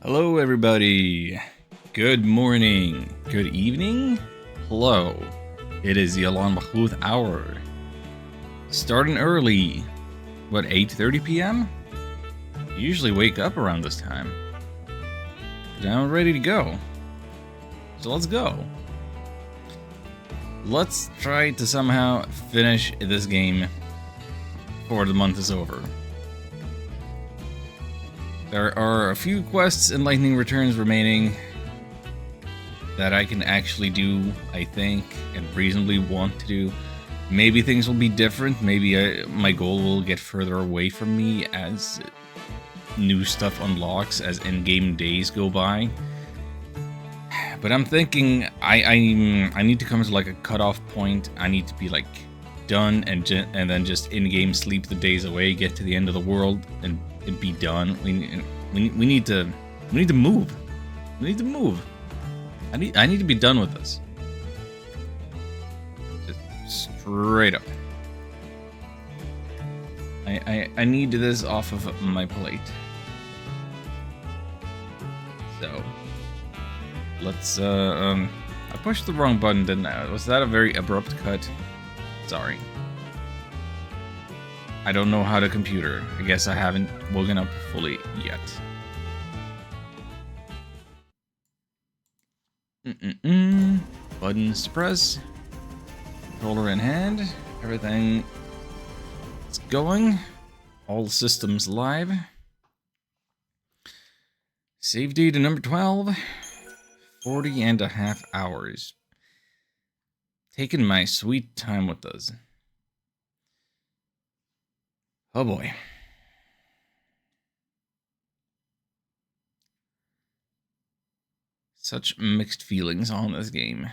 Hello everybody, good morning, good evening, hello, it is the Alan Mahmoud hour, starting early, what, 8:30 p.m? Usually wake up around this time, but I'm ready to go, so let's go. Let's try to somehow finish this game before the month is over. There are a few quests and lightning returns remaining that I can actually do, I think, and reasonably want to do. Maybe things will be different, maybe my goal will get further away from me as new stuff unlocks, as in-game days go by. But I'm thinking I need to come to like a cutoff point. I need to be like done and then just in-game sleep the days away, get to the end of the world, and be done. We need to move. We need to move. I need to be done with this. Just straight up. I need this off of my plate. So let's I pushed the wrong button, didn't I? Was that a very abrupt cut? Sorry. I don't know how to computer. I guess I haven't woken up fully yet. Buttons to press. Controller in hand. Everything is going. All systems live. Save data number 12. 40.5 hours. Taking my sweet time with this. Oh boy. Such mixed feelings on this game.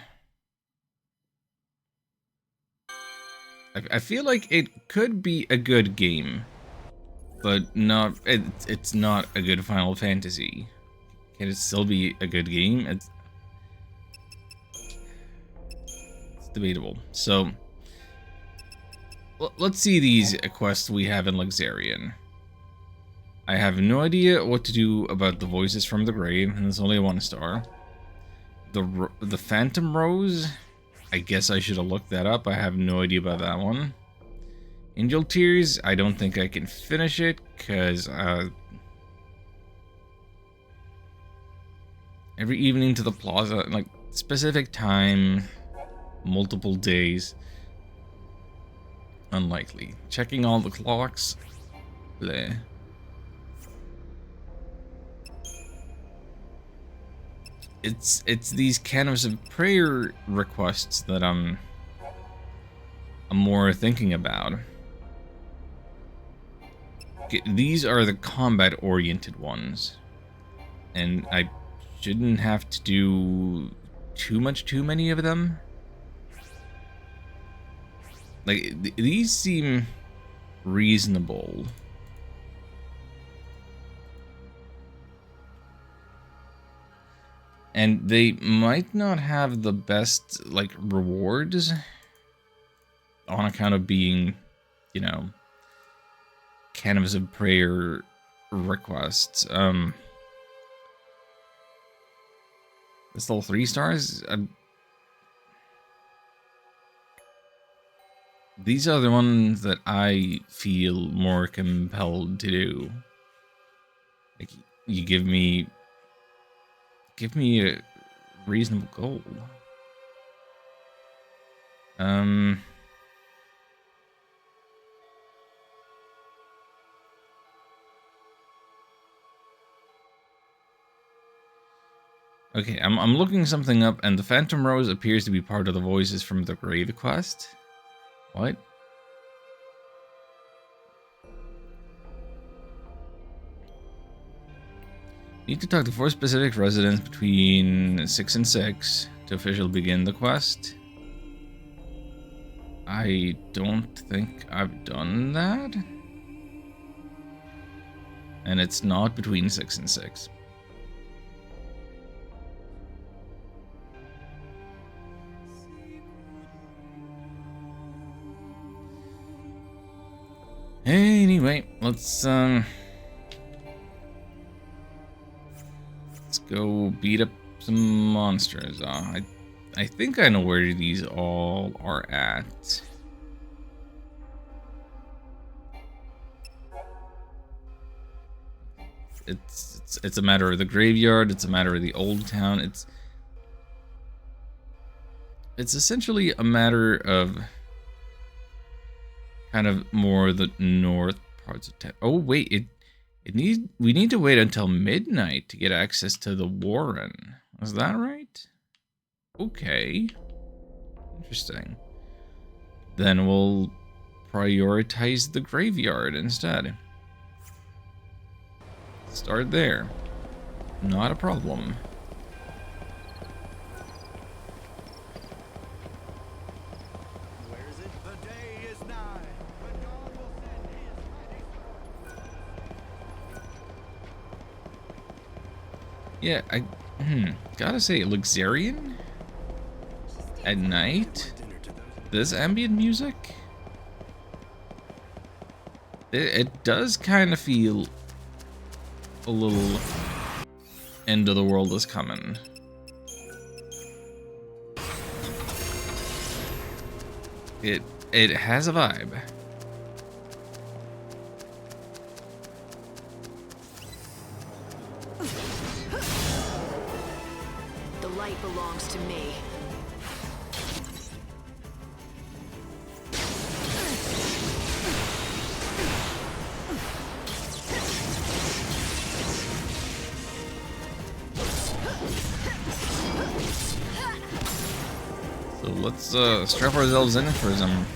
I feel like it could be a good game, but it's not a good Final Fantasy. Can it still be a good game? It's debatable. So let's see these quests we have in Luxarian. I have no idea what to do about the voices from the grave, and there's only 1 star. The Phantom Rose, I guess I should have looked that up. I have no idea about that one. Angel Tears, I don't think I can finish it, because every evening to the plaza, like specific time, multiple days. Unlikely. Checking all the clocks. Bleh. It's these Canvas of Prayer requests that I'm more thinking about. Okay, these are the combat-oriented ones, and I shouldn't have to do too many of them. Like, these seem reasonable. And they might not have the best, like, rewards on account of being, you know, Canvas of Prayer requests. It's still 3 stars? These are the ones that I feel more compelled to do. Like, you give me give me a reasonable goal. Okay, I'm looking something up, and the Phantom Rose appears to be part of the voices from the Grave quest. What? Need to talk to 4 specific residents between 6 and 6 to officially begin the quest. I don't think I've done that. And it's not between 6 and 6. Anyway, let's go beat up some monsters. I think I know where these all are at. It's a matter of the graveyard. It's a matter of the old town. It's essentially a matter of kind of more the north parts of town. Oh wait, we need to wait until midnight to get access to the Warren. Is that right? Okay. Interesting. Then we'll prioritize the graveyard instead. Start there. Not a problem. Yeah, gotta say, Luxarian at night. This ambient music, it does kind of feel a little end of the world is coming. It has a vibe. The light belongs to me. So let's strap ourselves in for some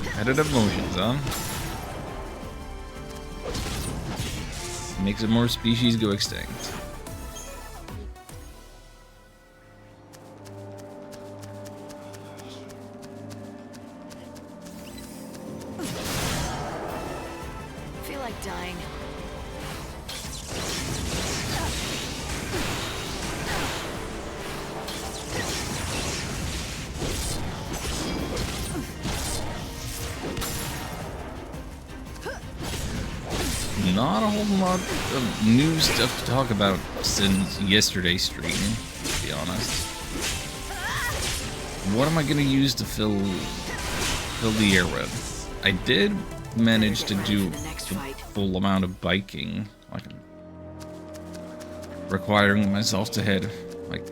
competitive motions, huh? Make some more species go extinct. Feel like dying. Not a whole lot of new stuff to talk about since yesterday's stream, to be honest. What am I gonna use to fill the air with? I did manage to do the full amount of biking, like requiring myself to hit like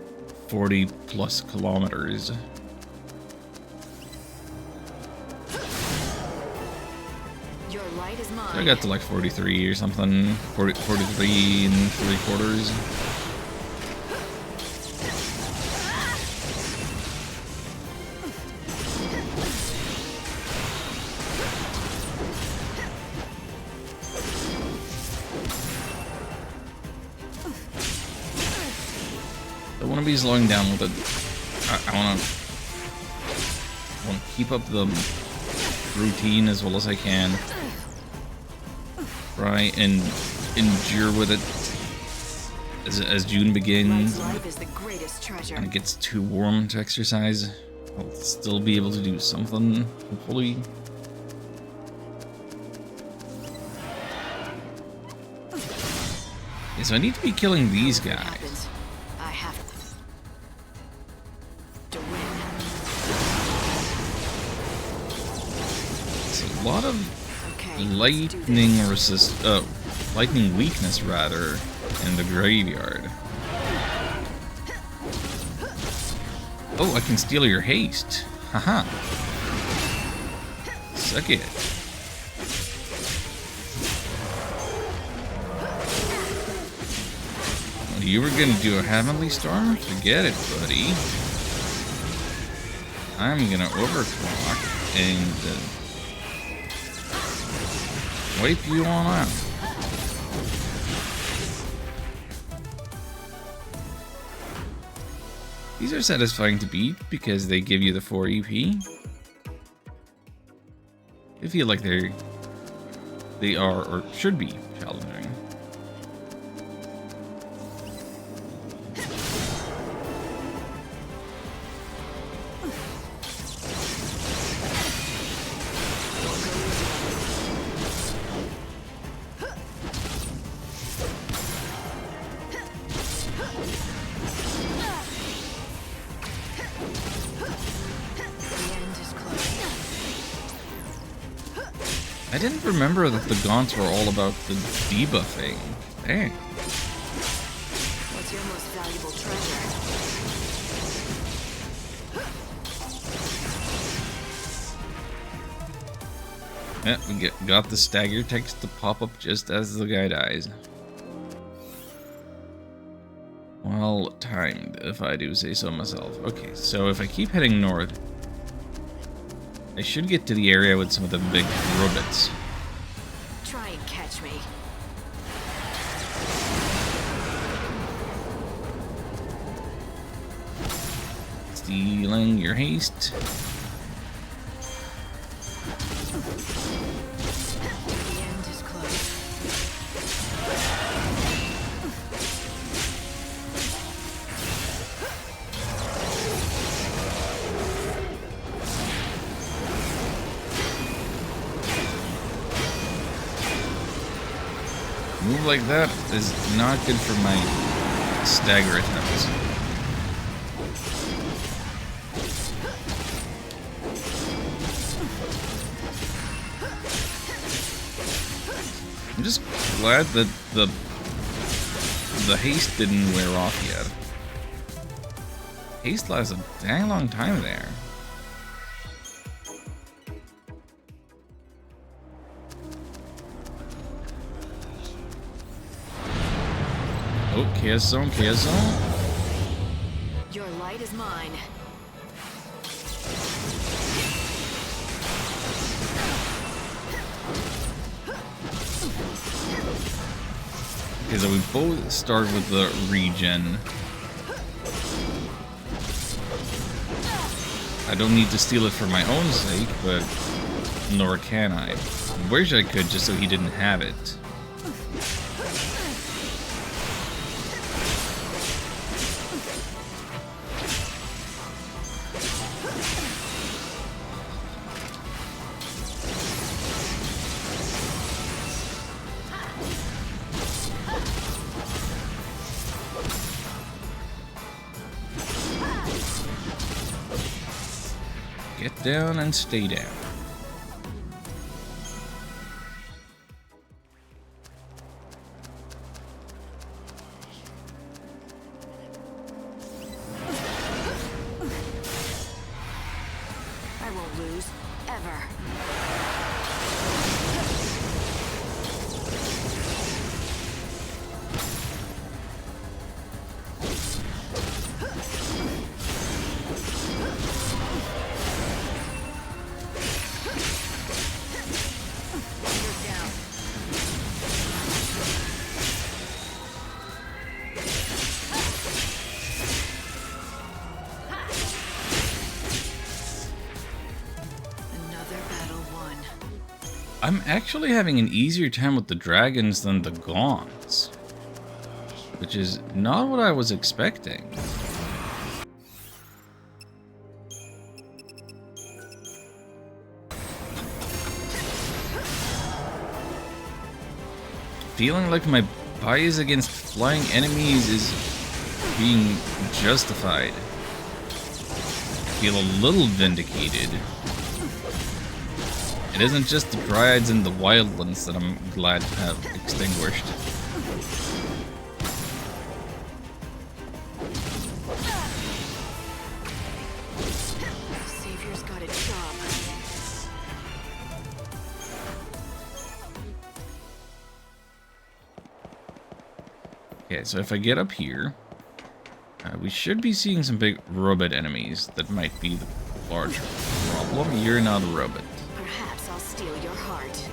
40 plus kilometers. I got to like 43 or something, 43 and 3/4. I want to be slowing down with it. I want to keep up the routine as well as I can. Try and endure with it as June begins and it gets too warm to exercise. I'll still be able to do something, hopefully. Okay, so I need to be killing these guys. I have to win. It's a lot of lightning weakness rather in the graveyard. Oh, I can steal your haste. Haha. Suck it. Well, you were gonna do a Heavenly Storm? Forget it, buddy. I'm gonna overclock and wipe you on out. These are satisfying to beat because they give you the 4 EP. I feel like they are or should be challenging. I didn't remember that the gaunts were all about the debuffing. Dang. What's your most valuable treasure? Yeah, we got the stagger text to pop up just as the guy dies. Well timed, if I do say so myself. Okay, so if I keep heading north, I should get to the area with some of the big robots. Try and catch me. Stealing your haste. The end is close. Move like that is not good for my stagger attempts. I'm just glad that the haste didn't wear off yet. Haste lasts a dang long time there. Oh, Chaos Zone, Chaos Zone. Your light is mine. Okay, so we both start with the regen. I don't need to steal it for my own sake, but nor can I. I wish I could just so he didn't have it. Get down and stay down. I won't lose, ever. You're down. Another battle won. I'm actually having an easier time with the dragons than the gaunts, which is not what I was expecting. Feeling like my bias against flying enemies is being justified. I feel a little vindicated. It isn't just the dryads and the wildlands that I'm glad to have extinguished. Okay, so if I get up here, we should be seeing some big robot enemies. That might be the larger problem. You're not a robot. Perhaps I'll steal your heart.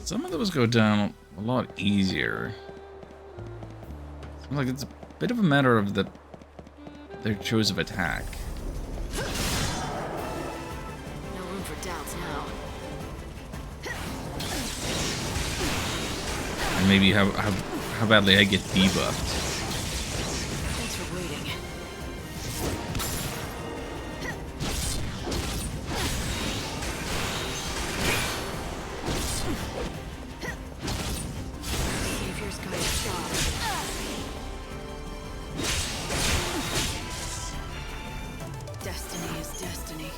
Some of those go down a lot easier. Seems like it's a bit of a matter of their choice of attack. No room for doubts now. And maybe how badly I get debuffed. Thanks for waiting. Savior's got a job. Destiny is destiny.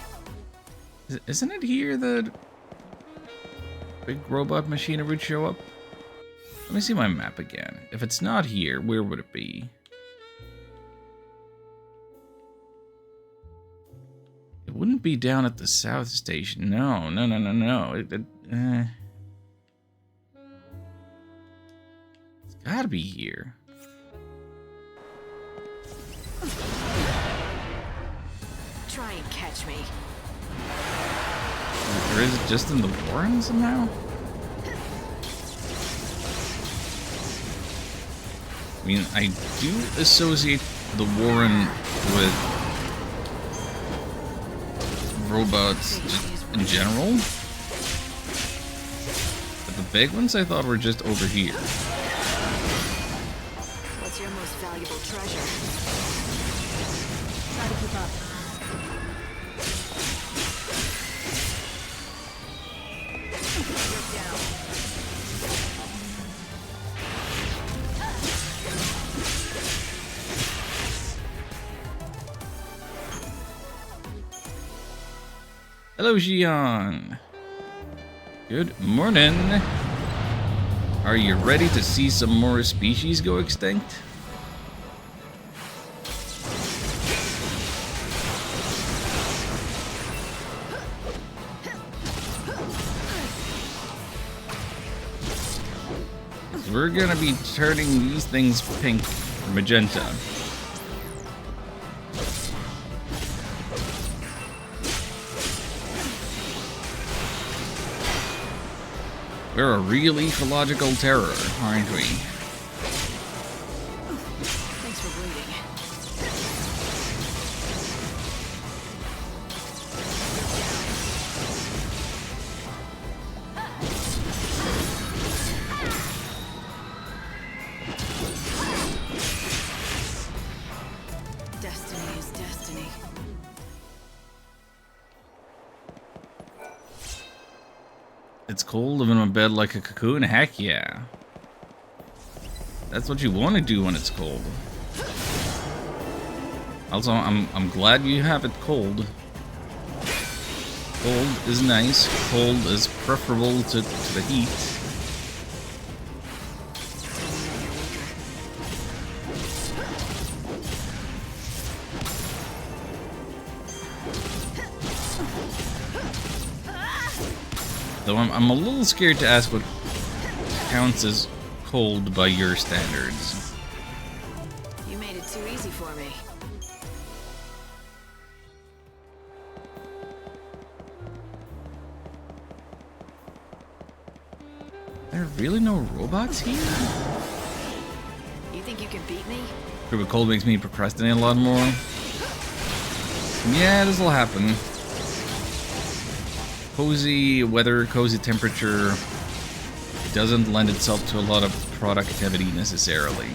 Isn't it here that big robot machinery would show up? Let me see my map again. If it's not here, where would it be? It wouldn't be down at the south station. No. It's gotta be here. Try and catch me. Or is it just in the Warren somehow? I mean, I do associate the Warren with robots just in general. But the big ones I thought were just over here. What's your most valuable treasure? Try to keep up. You're down. Hello, Xion. Good morning. Are you ready to see some more species go extinct? We're gonna be turning these things pink or magenta. We're a real ecological terror, aren't we? Thanks for waiting. Destiny is destiny. It's cold, living in bed like a cocoon? Heck yeah. That's what you want to do when it's cold. Also, I'm glad you have it cold. Cold is nice. Cold is preferable to the heat. Though I'm a little scared to ask what counts as cold by your standards. You made it too easy for me. There are really no robots here? You think you can beat me? But cold makes me procrastinate a lot more. Yeah, this'll happen. Cozy weather, cozy temperature doesn't lend itself to a lot of productivity necessarily.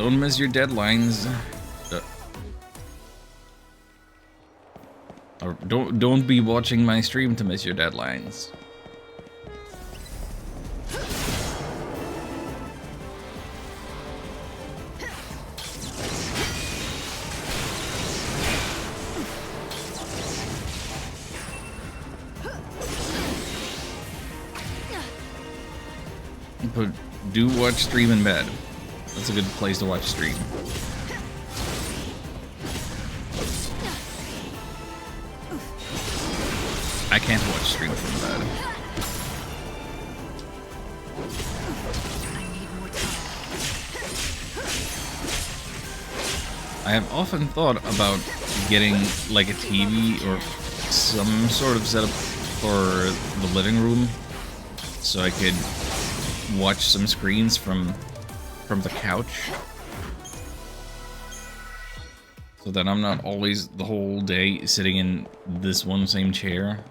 Don't miss your deadlines. Or don't be watching my stream to miss your deadlines. But do watch stream in bed. That's a good place to watch stream. I can't watch stream from bed. I have often thought about getting like a TV or some sort of setup for the living room so I could watch some screens from the couch. So that I'm not always the whole day sitting in this one same chair.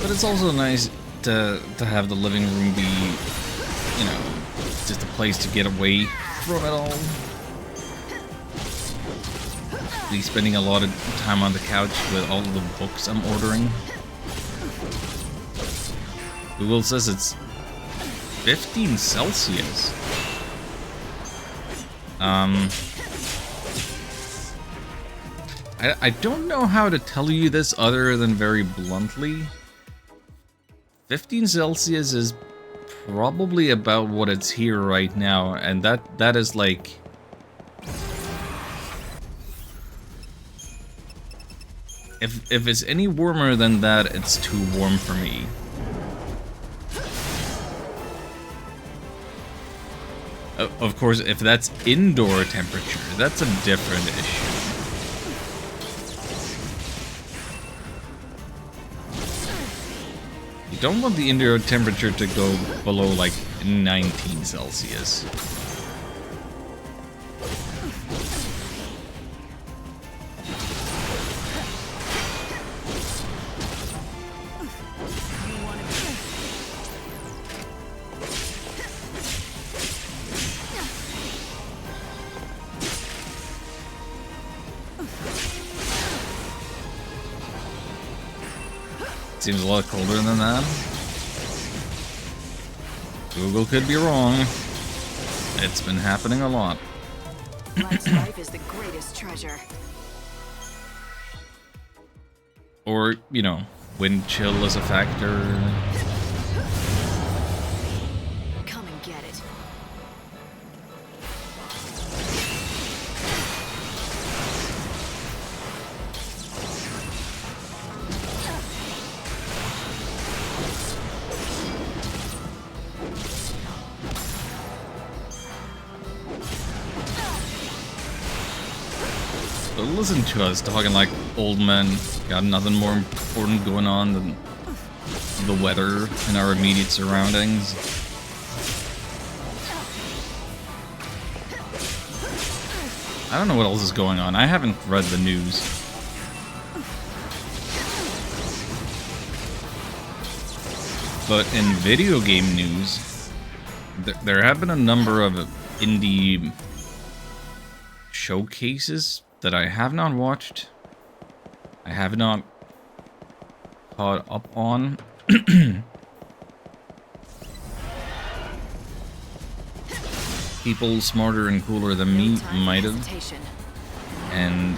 But it's also nice to have the living room be, you know, just a place to get away from it all. Be spending a lot of time on the couch with all of the books I'm ordering. Google says it's 15 Celsius. I don't know how to tell you this other than very bluntly. 15 Celsius is probably about what it's here right now, and that is like... If it's any warmer than that, it's too warm for me. Of course, if that's indoor temperature, that's a different issue. You don't want the indoor temperature to go below like 19 Celsius. Seems a lot colder than that. Google could be wrong. It's been happening a lot. Life is the greatest treasure. Or, you know, wind chill is a factor. Come and get it. But listen to us talking like old men. Got nothing more important going on than the weather and our immediate surroundings. I don't know what else is going on. I haven't read the news. But in video game news, there have been a number of indie showcases that I have not watched. I have not caught up on. People smarter and cooler than me might have. And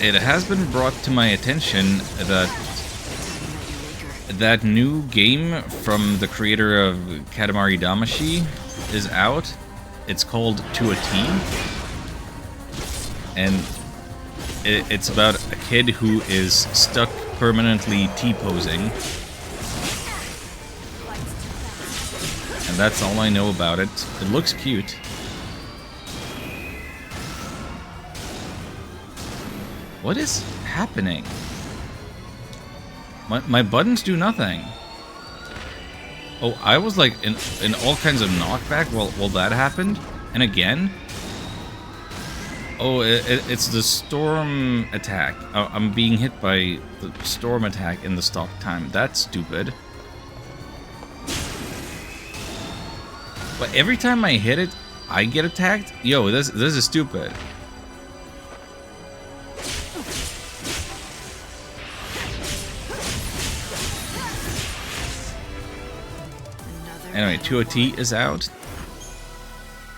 it has been brought to my attention that that new game from the creator of Katamari Damacy is out. It's called To a T. And it's about a kid who is stuck permanently T-posing. And that's all I know about it. It looks cute. What is happening? My buttons do nothing. Oh, I was like in all kinds of knockback while that happened. And again. Oh, it's the storm attack. I'm being hit by the storm attack in the stock time. That's stupid. But every time I hit it, I get attacked? Yo, this is stupid. Anyway, 2OT is out.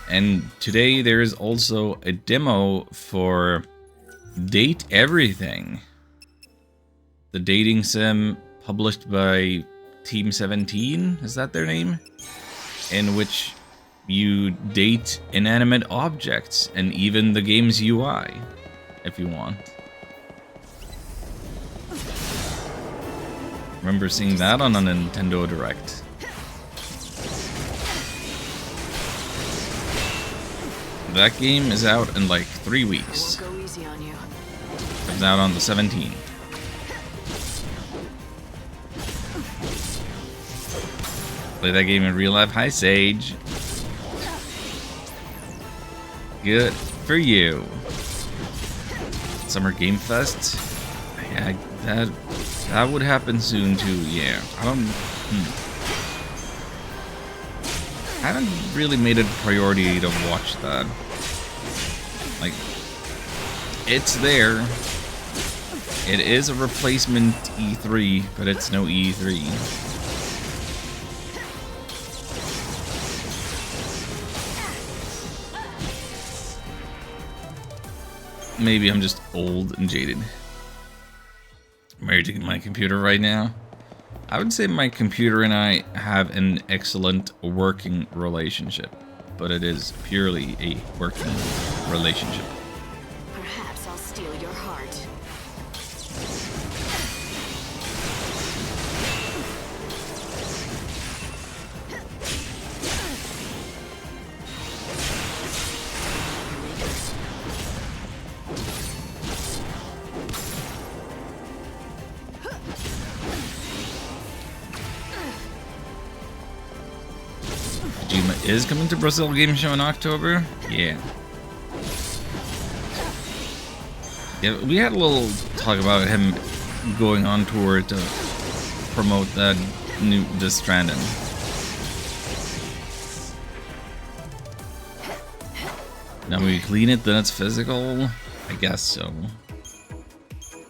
And today there is also a demo for Date Everything. The dating sim published by Team 17, is that their name? In which you date inanimate objects and even the game's UI, if you want. Remember seeing that on a Nintendo Direct. That game is out in like 3 weeks. Won't go easy on you. Comes out on the 17th. Play that game in real life. Hi, Sage. Good for you. Summer Game Fest. Yeah, that would happen soon too. Yeah, I haven't really made it a priority to watch that. Like, it's there. It is a replacement E3, but it's no E3. Maybe I'm just old and jaded. Married to my computer right now. I would say my computer and I have an excellent working relationship, but it is purely a working relationship. Perhaps I'll steal your heart. Kojima is coming to Brazil Game Show in October. Yeah. Yeah, we had a little talk about him going on tour to promote that new Death Stranding. Now we clean it, then it's physical. I guess so.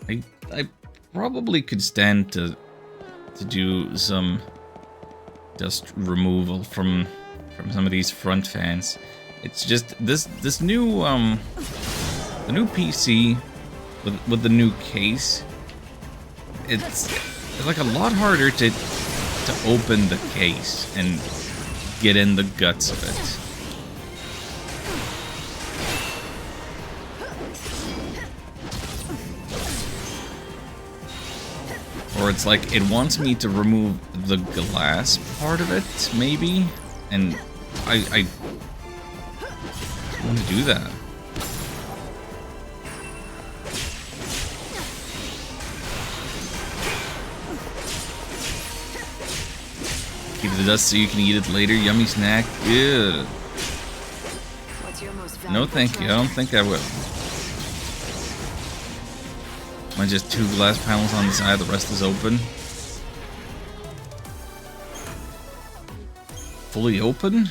I probably could stand to do some dust removal from some of these front fans. It's just this new the new PC with the new case. It's like a lot harder to open the case and get in the guts of it. Or it's like it wants me to remove the glass part of it, maybe, and I want to do that. Keep the dust so you can eat it later. Yummy snack. Ew. What's your most No, valuable thank you. I treasure? don't think I will. Mine just 2 glass panels on the side, the rest is open. Fully open?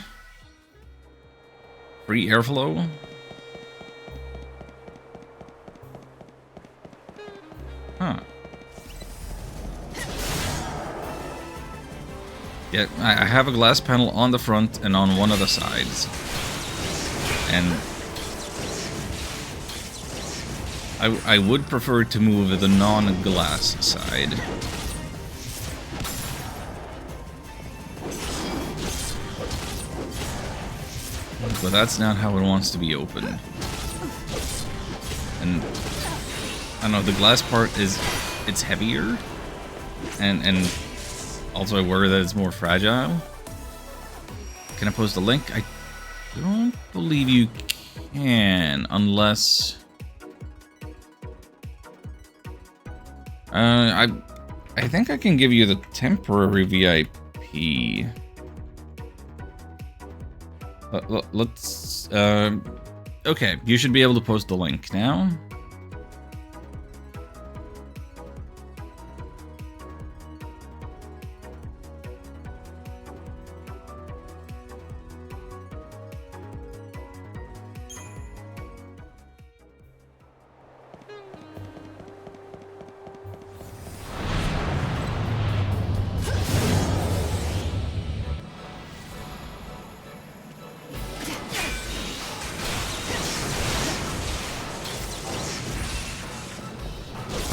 Free airflow? Huh. Yeah, I have a glass panel on the front and on one of the sides. And I would prefer to move the non-glass side. But that's not how it wants to be opened. And I don't know, the glass part it's heavier, and also I worry that it's more fragile. Can I post a link? I don't believe you can, unless I think I can give you the temporary VIP key. Let's okay, you should be able to post the link now.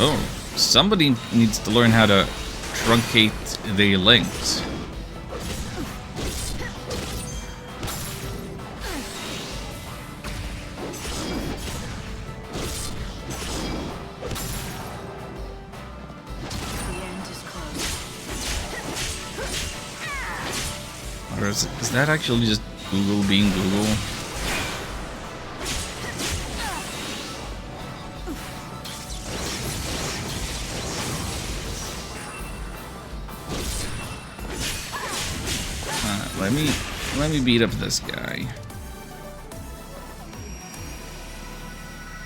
Oh, somebody needs to learn how to truncate the links. The end is close. Or is that actually just Google being Google? Let me beat up this guy.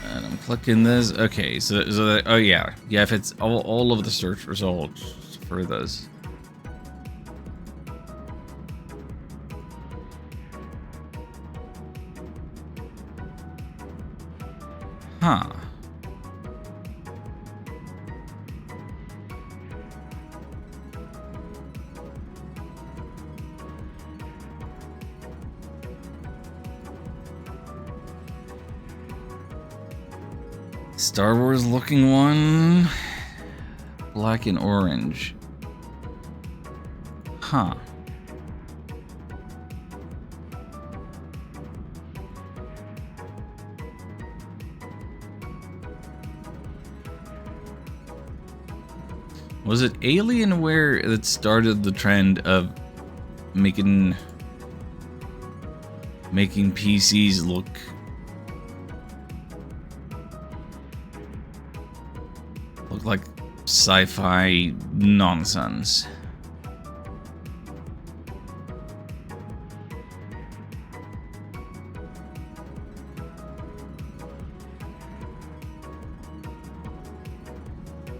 And I'm clicking this. Okay, so that, oh yeah, if it's all of the search results for this. Huh. Star Wars looking one. Black and orange. Huh. Was it Alienware that started the trend of making PCs look like sci-fi nonsense?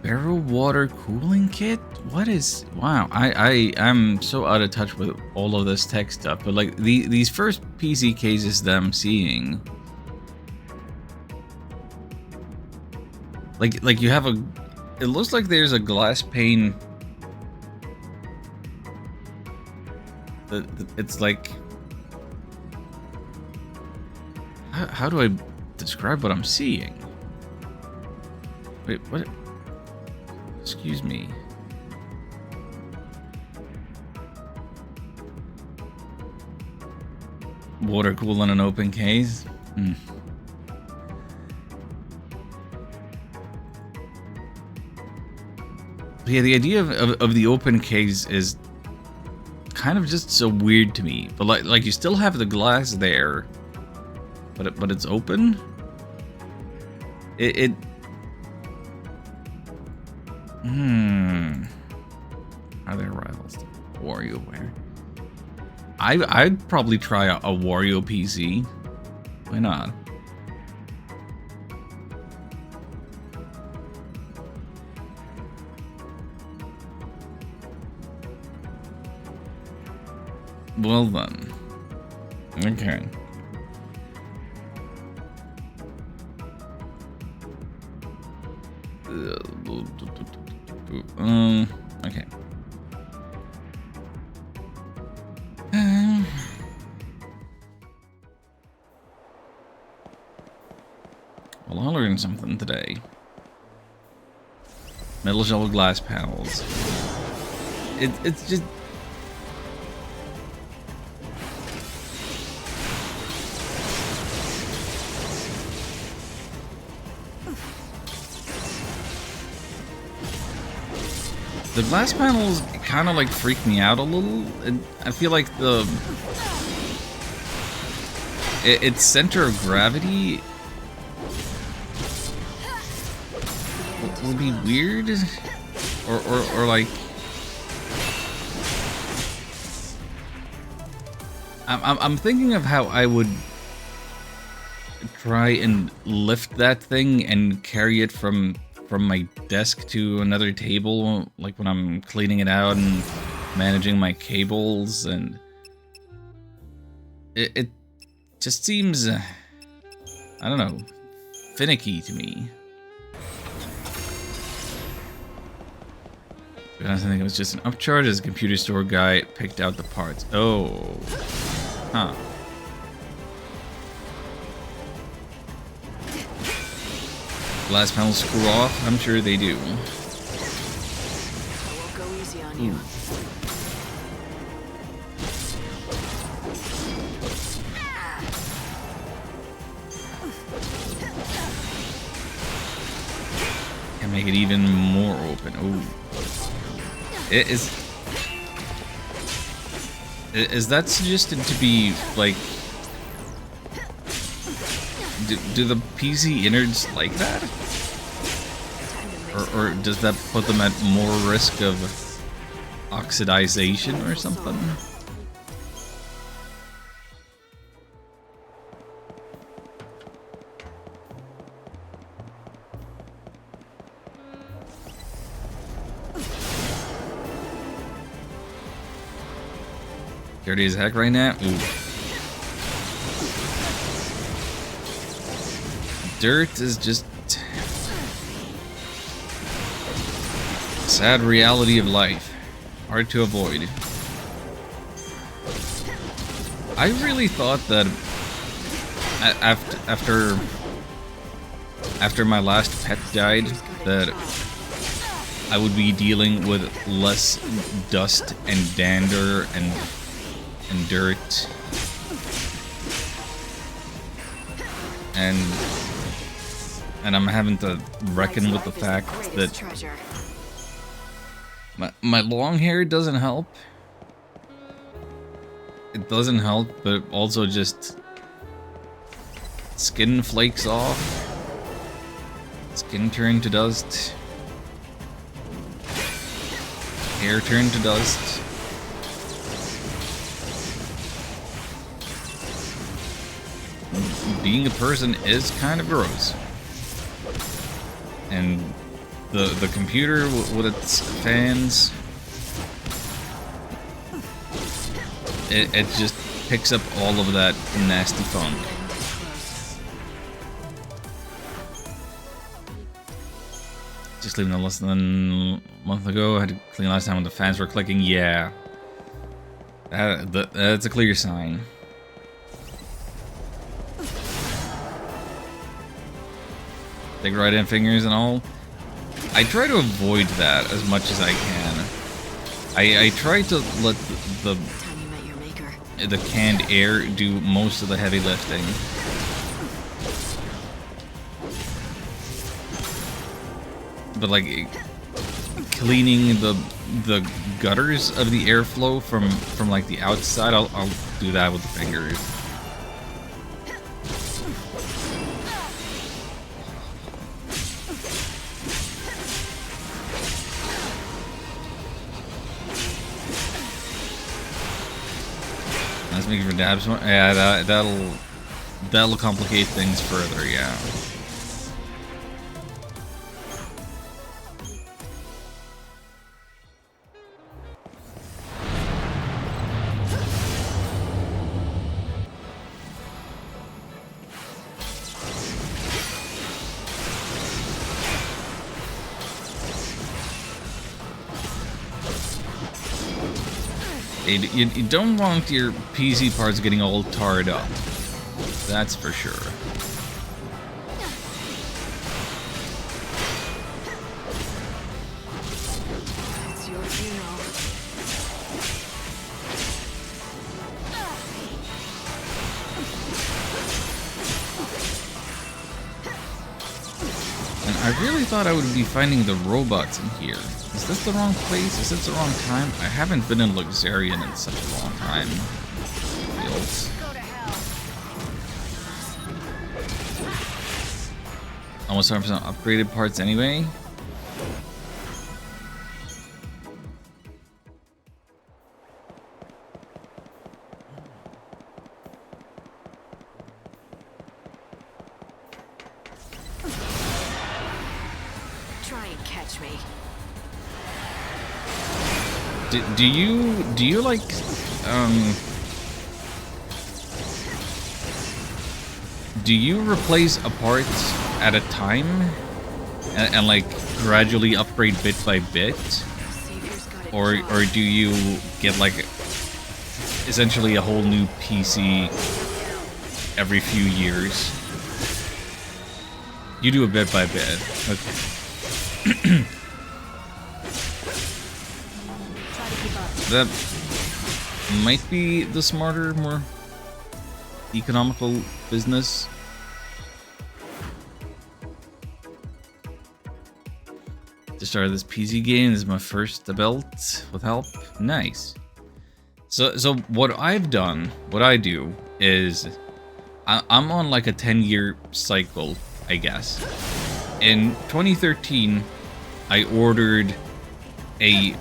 Barrel water cooling kit? What is... Wow, I'm so out of touch with all of this tech stuff, but like these first PC cases that I'm seeing, like you have a... It looks like there's a glass pane. It's like... How do I describe what I'm seeing? Wait, what? Excuse me. Water cooled in an open case? Hmm. Yeah, the idea of the open case is kind of just so weird to me. But like you still have the glass there, but it's open. It Are there rivals to WarioWare? I'd probably try a Wario PC. Why not? Well then. Okay. Okay. Well, I learned something today. Metal gel glass panels. It's just... The glass panels kind of like freak me out a little. I feel like its center of gravity will be weird, or like I'm thinking of how I would try and lift that thing and carry it from my desk to another table, like when I'm cleaning it out and managing my cables, and it just seems I don't know, finicky to me. I think it was just an upcharge as a computer store guy picked out the parts. Oh, huh. Glass panels screw off? I'm sure they do. I won't go easy on you. Can make it even more open. Oh, is that suggested to be like? Do the PC innards like that? Or does that put them at more risk of oxidization or something? Dirty as heck right now? Ooh. Dirt is just sad reality of life. Hard to avoid. I really thought that after my last pet died, that I would be dealing with less dust and dander and dirt and I'm having to reckon with the fact that my long hair doesn't help. It doesn't help, but also just skin flakes off, skin turn to dust, hair turn to dust. Being a person is kind of gross. And the computer with its fans, it just picks up all of that nasty funk. Just leaving it less than a month ago. I had to clean last time when the fans were clicking. Yeah, that's a clear sign. Dig right in fingers and all. I try to avoid that as much as I can. I try to let the canned air do most of the heavy lifting. But like cleaning the gutters of the airflow from like the outside, I'll do that with the fingers. That's making for dabs. Yeah, that'll complicate things further. Yeah. You don't want your PC parts getting all tarred up. That's for sure. It's your funeral. And I really thought I would be finding the robots in here. Is this the wrong place? Is this the wrong time? I haven't been in Luxarian in such a long time. Feels. Almost 100% upgraded parts anyway. can't catch me. Do you like do you replace a part at a time and like gradually upgrade bit by bit, or do you get like essentially a whole new PC every few years? You do a bit by bit. Okay. That might be the smarter, more economical business. To start this PC game, this is my first belt with help. Nice. So what I've done, what I do is I'm on like a 10-year cycle, I guess. In 2013, I ordered a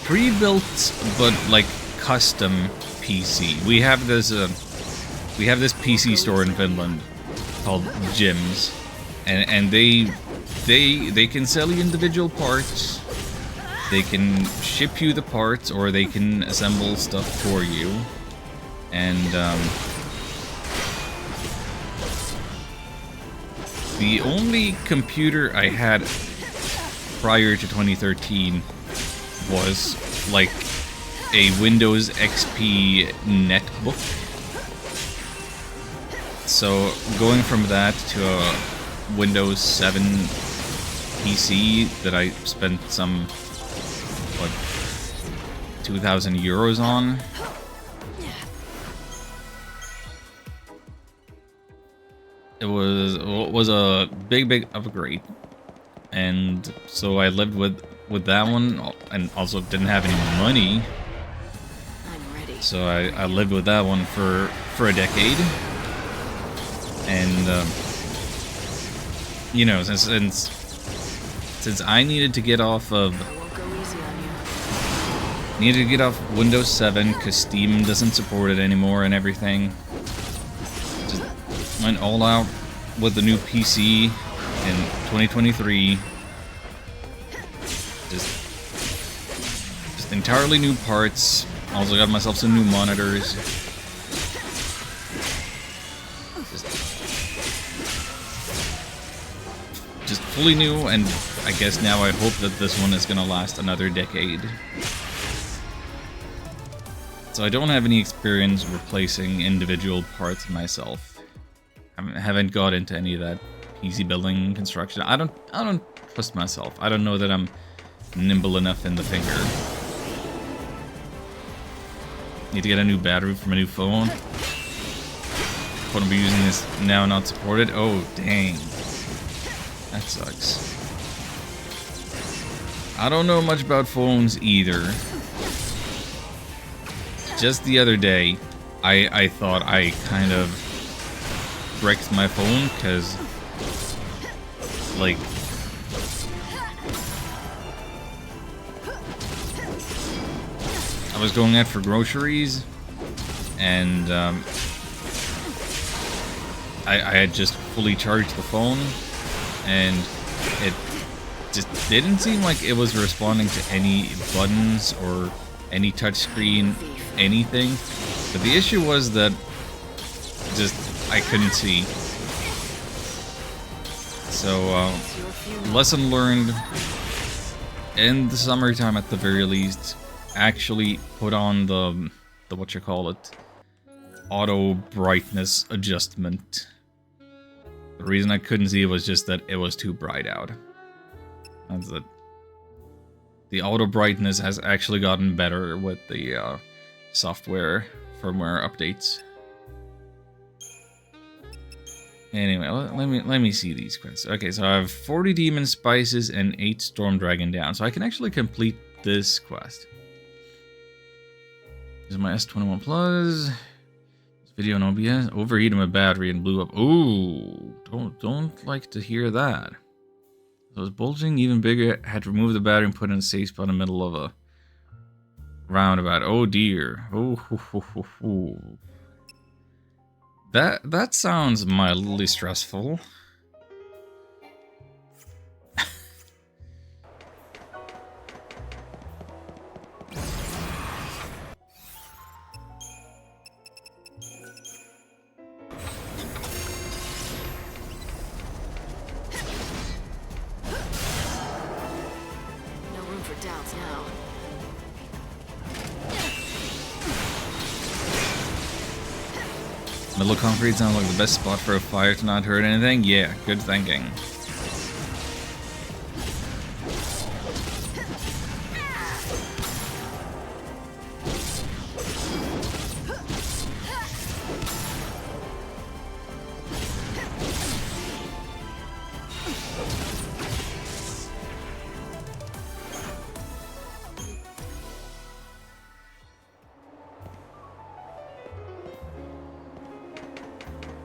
pre-built but like custom PC. We have this PC store in Finland called Gyms, and they can sell you individual parts. They can ship you the parts, or they can assemble stuff for you. And the only computer I had prior to 2013 was like a Windows XP netbook. So going from that to a Windows 7 PC that I spent some, what, 2,000 euros on. It was a big upgrade, and so I lived with that one, and also didn't have any money. I'm ready. So I lived with that one for a decade, and you know, since I needed to get off of I won't go easy on you. needed to get off Windows 7 because Steam doesn't support it anymore and everything. Just went all out with the new PC in 2023. Just entirely new parts. Also got myself some new monitors. Just fully new, and I guess now I hope that this one is gonna last another decade. So I don't have any experience replacing individual parts myself. I haven't got into any of that PC building construction. I don't trust myself. I don't know that I'm nimble enough in the finger. Need to get a new battery for my new phone. Phone I'll be using is now not supported. Oh dang. That sucks. I don't know much about phones either. Just the other day, I thought I kind of wrecked my phone because, like, I was going out for groceries, and I had just fully charged the phone, and it just didn't seem like it was responding to any buttons or any touchscreen, anything. But the issue was that just I couldn't see. So lesson learned, in the summertime at the very least, actually put on the what you call it, auto brightness adjustment. The reason I couldn't see it was just that it was too bright out. That's it. The auto brightness has actually gotten better with the software firmware updates. Anyway, let me see these quests. Okay, so I have 40 demon spices and 8 storm dragon down, so I can actually complete this quest. This is my S21 Plus. This video on OBS overheated my battery and blew up. Ooh, don't like to hear that. So it was bulging even bigger. Had to remove the battery and put it in a safe spot in the middle of a roundabout. Oh dear. Oh, ho, ho, ho, ho. That sounds mildly stressful. Middle of concrete sounds like the best spot for a fire to not hurt anything. Yeah, good thinking.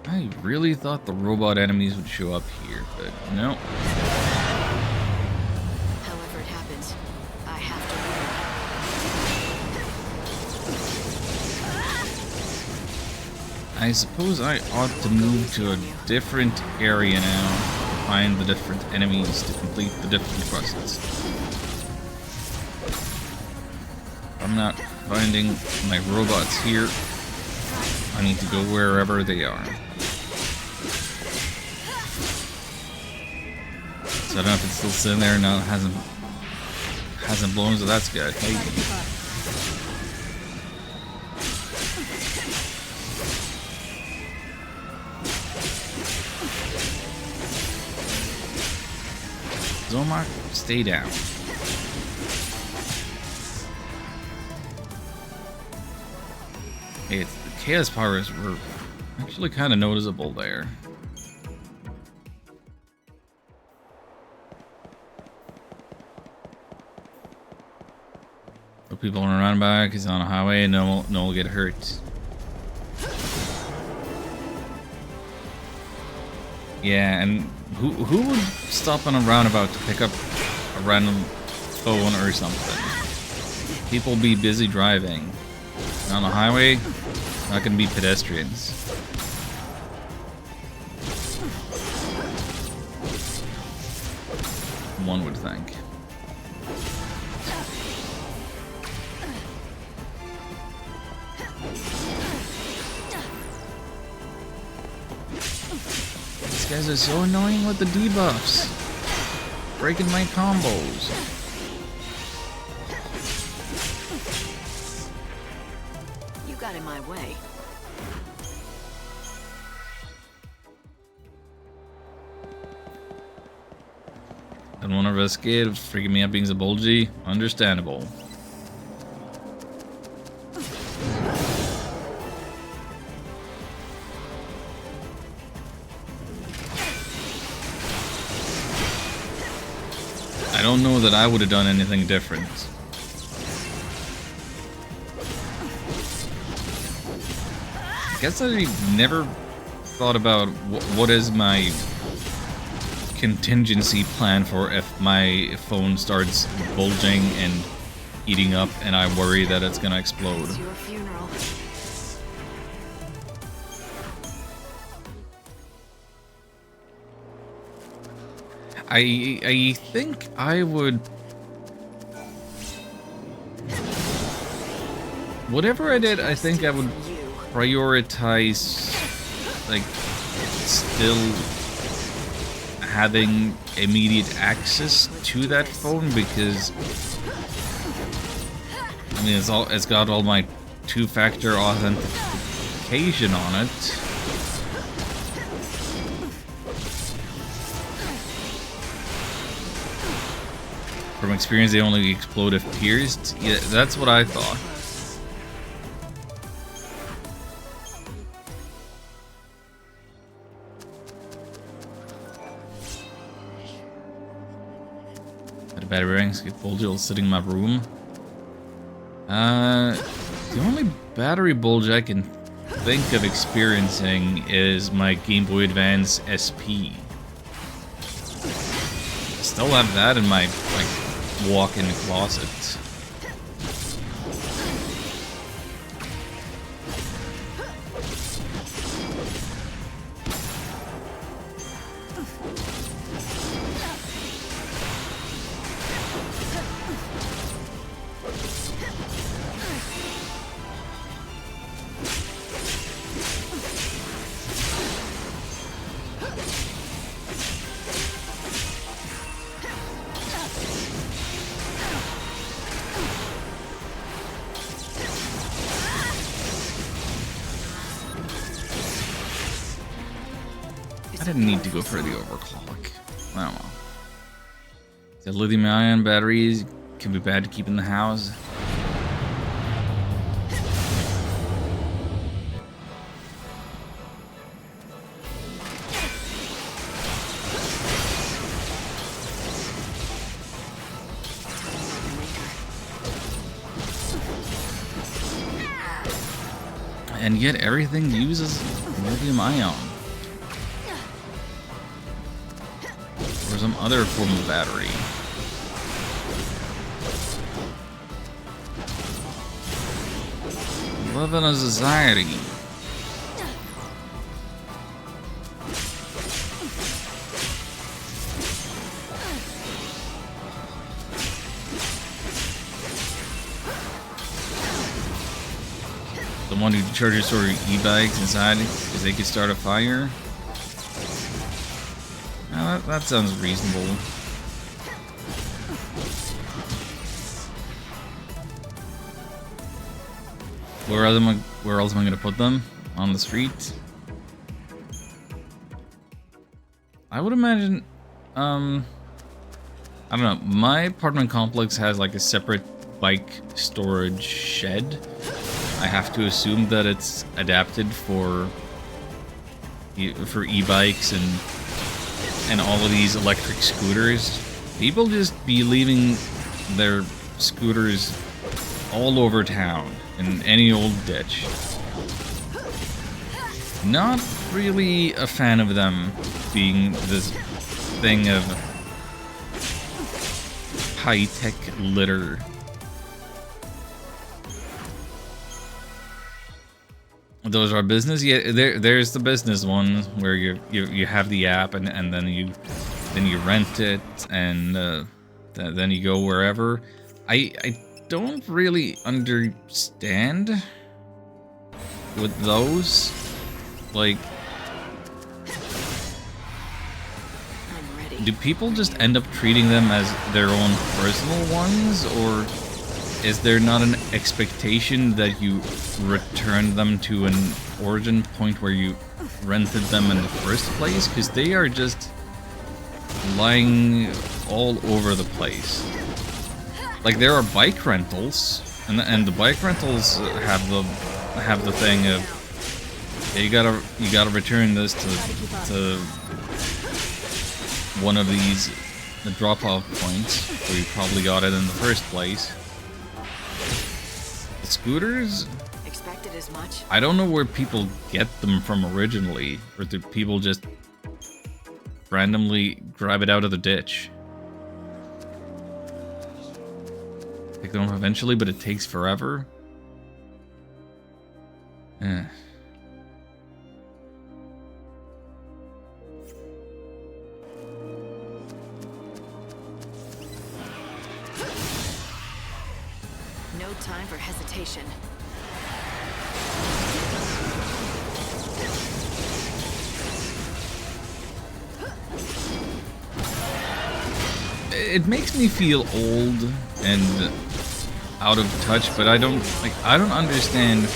I really thought the robot enemies would show up here, but no. However it happens, I have to win. I suppose I ought to move to a different area now to find the different enemies to complete the different quests. I'm not finding my robots here. I need to go wherever they are. So I don't know if it's still sitting there. No, it hasn't blown, so that's good. Hey. Zomar, stay down. Hey, the chaos powers were actually kind of noticeable there. People on a roundabout, he's on a highway, no one will get hurt. Yeah, and who would stop on a roundabout to pick up a random phone or something? People be busy driving. On a highway, not gonna be pedestrians. One would think. These guys are so annoying with the debuffs. Breaking my combos. You got in my way. Don't want to risk it. Freaking me out being Zabolji. Understandable. I don't know that I would have done anything different. I guess I never thought about what is my contingency plan for if my phone starts bulging and eating up and I worry that it's gonna explode. It's your funeral. I think I would... Whatever I did, I think I would prioritize, like, still having immediate access to that phone, because I mean it's got all my two-factor authentication on it. From experience, they only explode if pierced. Yeah, that's what I thought. The battery rings get bulge sitting in my room. The only battery bulge I can think of experiencing is my Game Boy Advance SP. Still have that in my walk-in closet. is I so didn't need to go for the overclock. I don't know. The lithium-ion batteries can be bad to keep in the house. And yet everything uses lithium-ion. Or some other form of battery. We live in a society. The one who charges for e-bikes inside because they could start a fire. That sounds reasonable. Where else am I gonna put them? On the street? I would imagine, I don't know. My apartment complex has like a separate bike storage shed. I have to assume that it's adapted for e-bikes and all of these electric scooters. People just be leaving their scooters all over town in any old ditch. Not really a fan of them being this thing of high-tech litter. Those are business. Yeah, there's the business one where you have the app and then you rent it and then you go wherever. I don't really understand with those. Like, do people just end up treating them as their own personal ones, or is there not an expectation that you return them to an origin point where you rented them in the first place? Because they are just lying all over the place. Like, there are bike rentals, and the bike rentals have the thing of, yeah, you gotta return this to one of these drop-off points where you probably got it in the first place. The scooters? Expected as much. I don't know where people get them from originally, or do people just randomly grab it out of the ditch? Pick them up eventually, but it takes forever. Eh. No time for hesitation. It makes me feel old and out of touch, but I don't understand.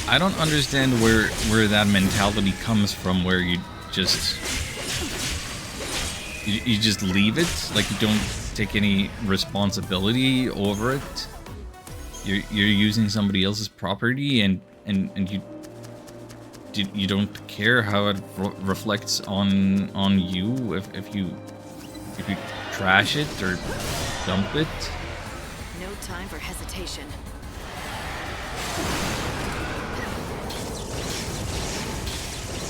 I don't understand where that mentality comes from, where you just leave it, like you don't take any responsibility over it. You're using somebody else's property, and you don't care how it reflects on you if you trash it or dump it. No time for hesitation.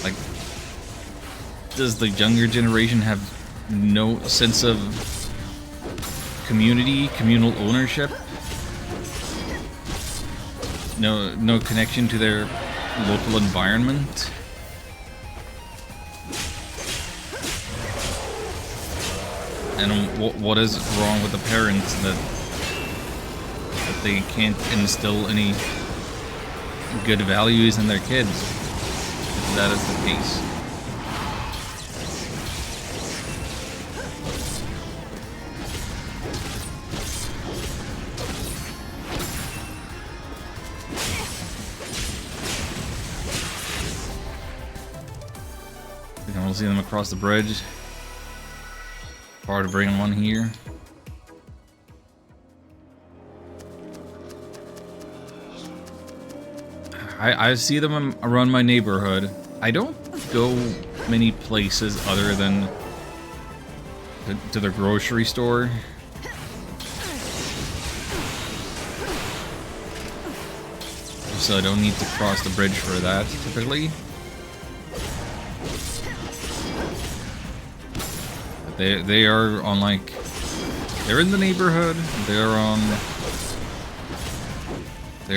Like, does the younger generation have no sense of communal ownership? No connection to their local environment? And what is wrong with the parents that they can't instill any good values in their kids, if that is the case? I can only see them across the bridge. Hard to bring one here. I see them around my neighborhood. I don't go many places other than to the grocery store. So I don't need to cross the bridge for that, typically. But they are on, like... They're in the neighborhood. They're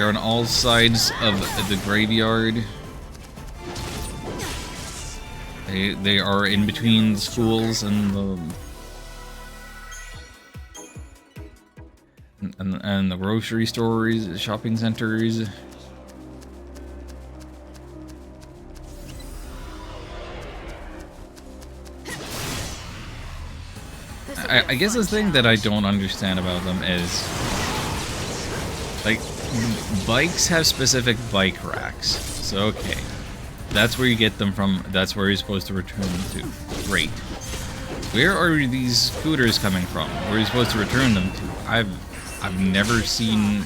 on all sides of the graveyard. They are in between the schools and the grocery stores, shopping centers. I guess the thing that I don't understand about them is, like, bikes have specific bike racks. So, okay. That's where you get them from. That's where you're supposed to return them to. Great. Where are these scooters coming from? Where are you supposed to return them to? I've never seen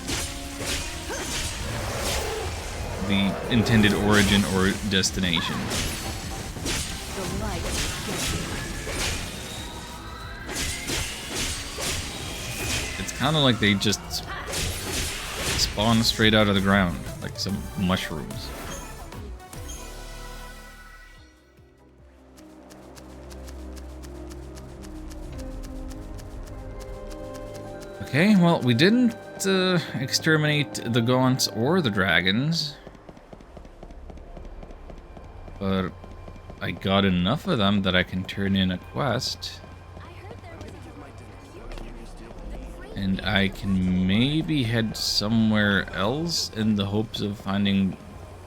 the intended origin or destination. It's kind of like they just spawn straight out of the ground, like some mushrooms. Okay, well, we didn't exterminate the gaunts or the dragons, but I got enough of them that I can turn in a quest. And I can maybe head somewhere else in the hopes of finding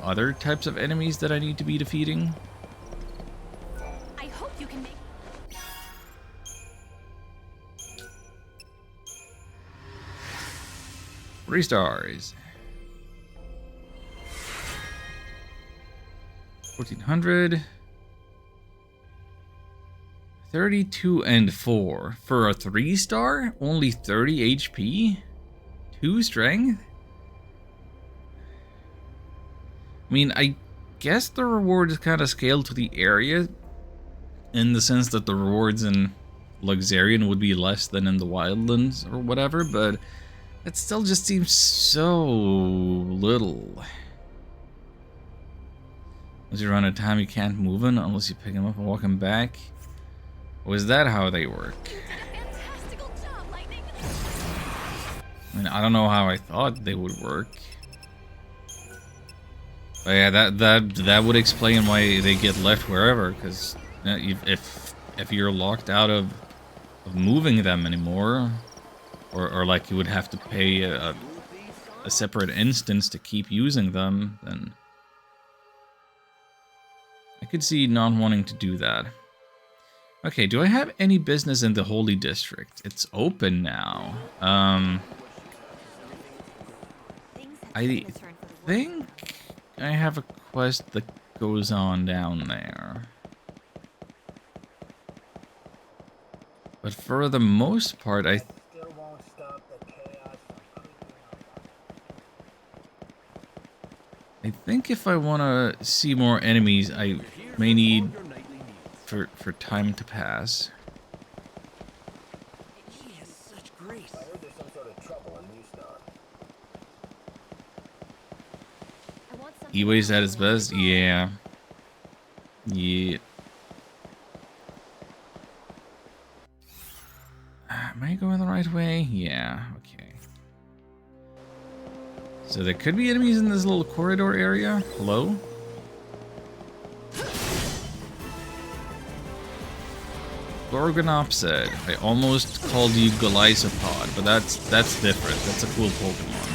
other types of enemies that I need to be defeating. I hope you can make 3 stars. 1400. 32 and 4. For a 3-star? Only 30 HP? 2 strength? I mean, I guess the reward is kind of scaled to the area, in the sense that the rewards in Luxarian would be less than in the Wildlands or whatever, but it still just seems so little. Once you run out of time, you can't move in unless you pick him up and walk him back. Was that how they work? I mean, I don't know how I thought they would work. But yeah, that would explain why they get left wherever. Because if you're locked out of moving them anymore, or like you would have to pay a separate instance to keep using them, then I could see not wanting to do that. Okay, do I have any business in the Holy District? It's open now. I think I have a quest that goes on down there. But for the most part, I think if I want to see more enemies, I may need for time to pass. E-Way's at its best? Yeah. Yeah. Am I going the right way? Yeah, okay. So there could be enemies in this little corridor area. Hello? Gorgonopsid. I almost called you Golisopod, but that's different. That's a cool Pokemon.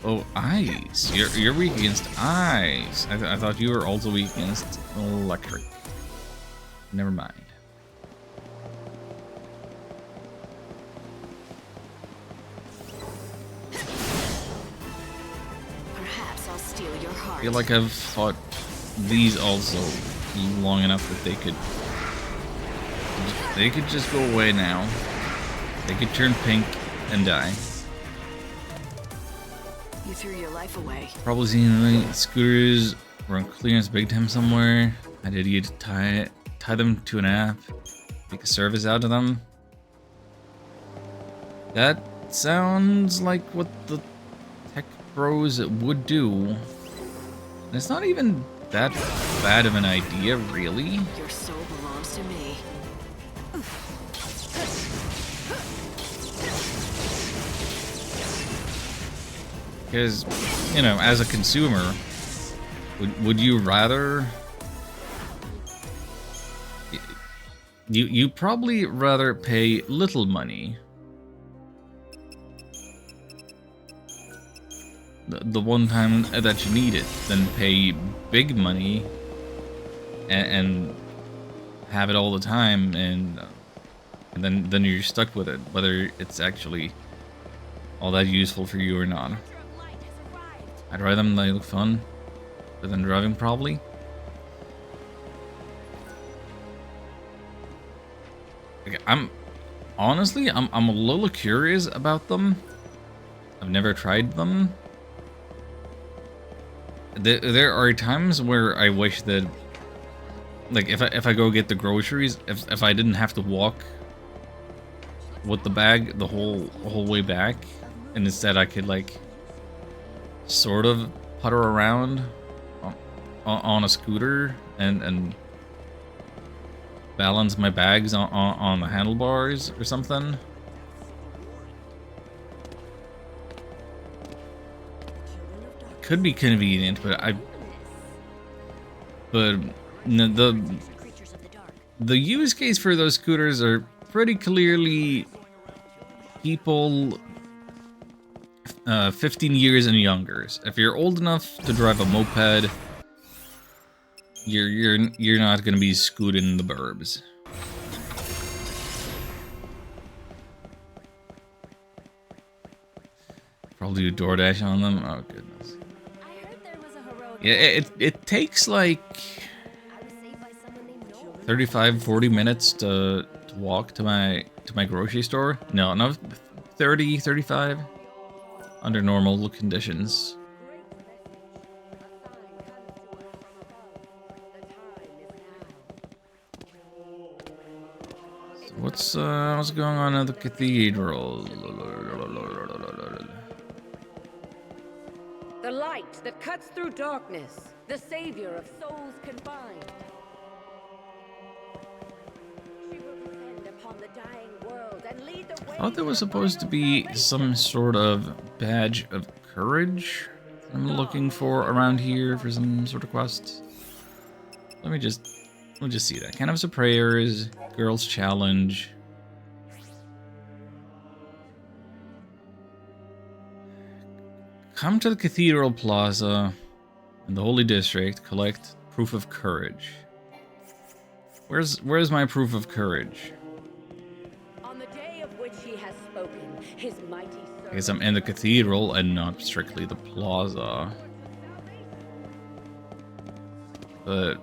Oh, ice. You're weak against ice. I thought you were also weak against electric. Never mind. feel like I've fought these also long enough that they could just go away now. They could turn pink and die. You threw your life away. Probably seen the scooters were on clearance big time somewhere. I did you to tie them to an app, make a service out of them. That sounds like what the tech bros would do. And it's not even that bad of an idea, really. Your soul belongs to me. Because, you know, as a consumer, would you rather... You probably rather pay little money. The one time that you need it, than pay big money and have it all the time, and then you're stuck with it, whether it's actually all that useful for you or not. I'd ride them, they look fun, but then driving probably. Okay, I'm a little curious about them. I've never tried them. There are times where I wish that, like, if I go get the groceries, if I didn't have to walk with the bag the whole way back, and instead I could, like, sort of putter around on a scooter and balance my bags on the handlebars or something. Could be convenient, but the use case for those scooters are pretty clearly people 15 years and younger. If you're old enough to drive a moped, you're not gonna be scooting in the burbs. Probably do DoorDash on them. Oh goodness. Yeah, it takes like 35-40 minutes to walk to my grocery store. No, 30-35 under normal conditions. So what's going on at the cathedral? The light that cuts through darkness, the savior of souls confined. She will descend upon the dying world and lead the way. I thought there was supposed to be some sort of badge of courage I'm looking for around here for some sort of quest. We'll just see that. Kind of a prayers, girls challenge. Come to the Cathedral Plaza in the Holy District, collect proof of courage. Where's my proof of courage? On the day of which he has spoken, his mighty servant. I guess I'm in the cathedral and not strictly the plaza. But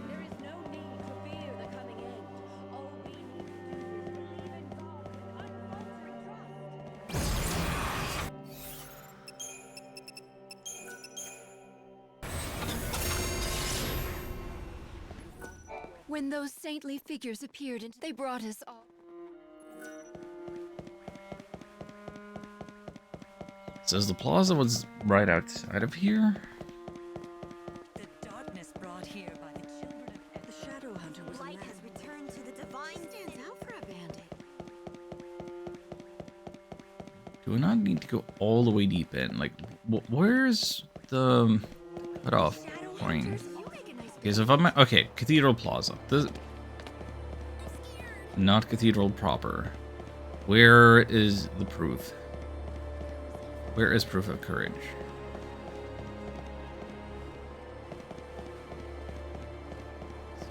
There is no need to fear the coming end. All we need to do is believe in God with unfaltering trust. When those saintly figures appeared and they brought us all. it says the plaza was right outside of here. The darkness brought here by the children of the Shadow Hunter was Light has returned to the divine. Stands out for a bandit. Do I not need to go all the way deep in? Like, where's the cutoff point? You make a nice. Okay, so if I'm at, okay, Cathedral Plaza. This, not Cathedral proper. Where is the proof? Where is proof of courage?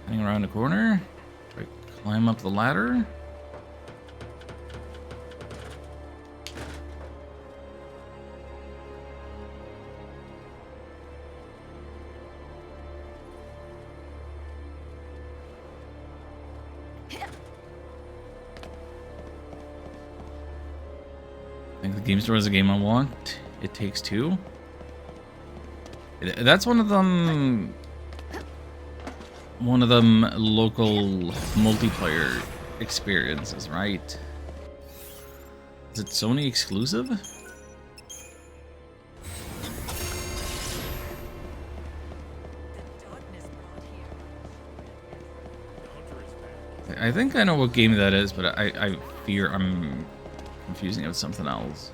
Hang around the corner. Try to climb up the ladder. think the game store is a game I want. It Takes Two. That's one of them. One of them local multiplayer experiences, right? Is it Sony exclusive? I think I know what game that is, but I fear I'm confusing it with something else.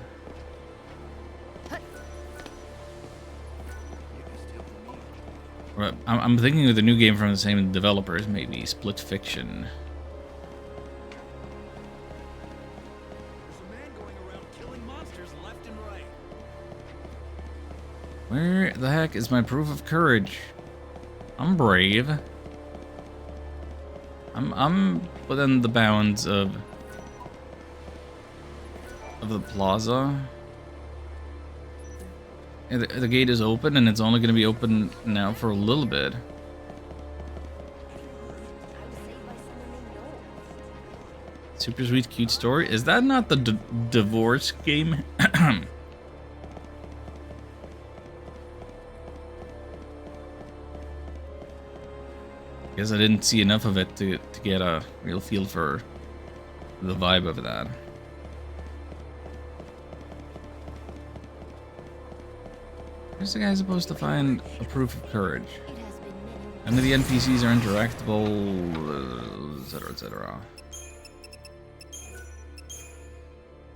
I'm thinking of the new game from the same developers, maybe Split Fiction. There's a man going around killing monsters left and right. Where the heck is my proof of courage? I'm brave. I'm within the bounds of the plaza. And the gate is open, and it's only going to be open now for a little bit. Super sweet, cute story. Is that not the divorce game? Guess I didn't see enough of it to get a real feel for the vibe of that. Where's the guy supposed to find a proof of courage? None of the NPCs are interactable, etc., etc.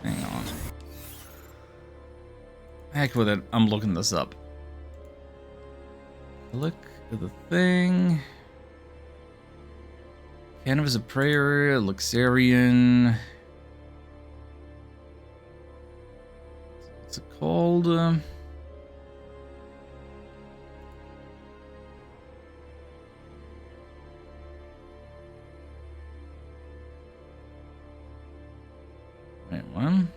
Hang on. Heck with it, I'm looking this up. Look at the thing. Canvas of Prayer, Luxarian. What's it called? Wait, one?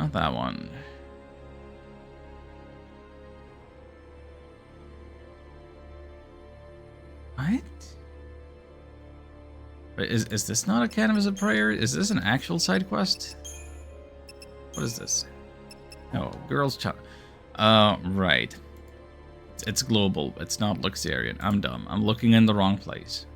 Not that one. What? Wait, is this not a Canvas of Prayer? Is this an actual side quest? What is this? Oh, girl's child. Right. It's global. It's not Luxarian. I'm dumb. I'm looking in the wrong place.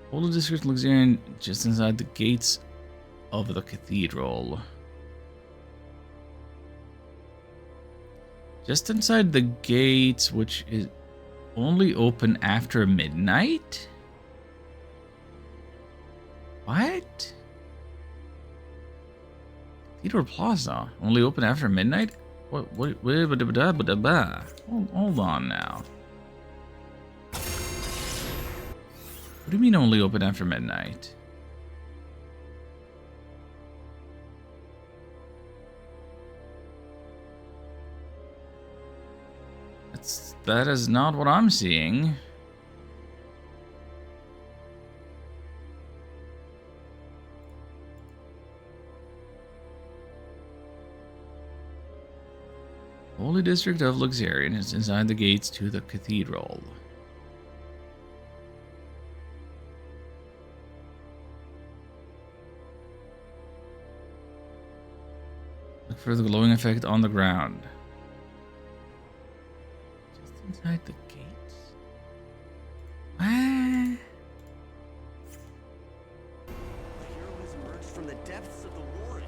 Holy District Luxarian, just inside the gates of the cathedral. Just inside the gates, which is only open after midnight? What? Cathedral Plaza, only open after midnight? What, hold on now. What do you mean only open after midnight? That is not what I'm seeing. Holy District of Luxarian is inside the gates to the cathedral. Look for the glowing effect on the ground. Just inside the gates? What? The hero has emerged from the depths of the warren.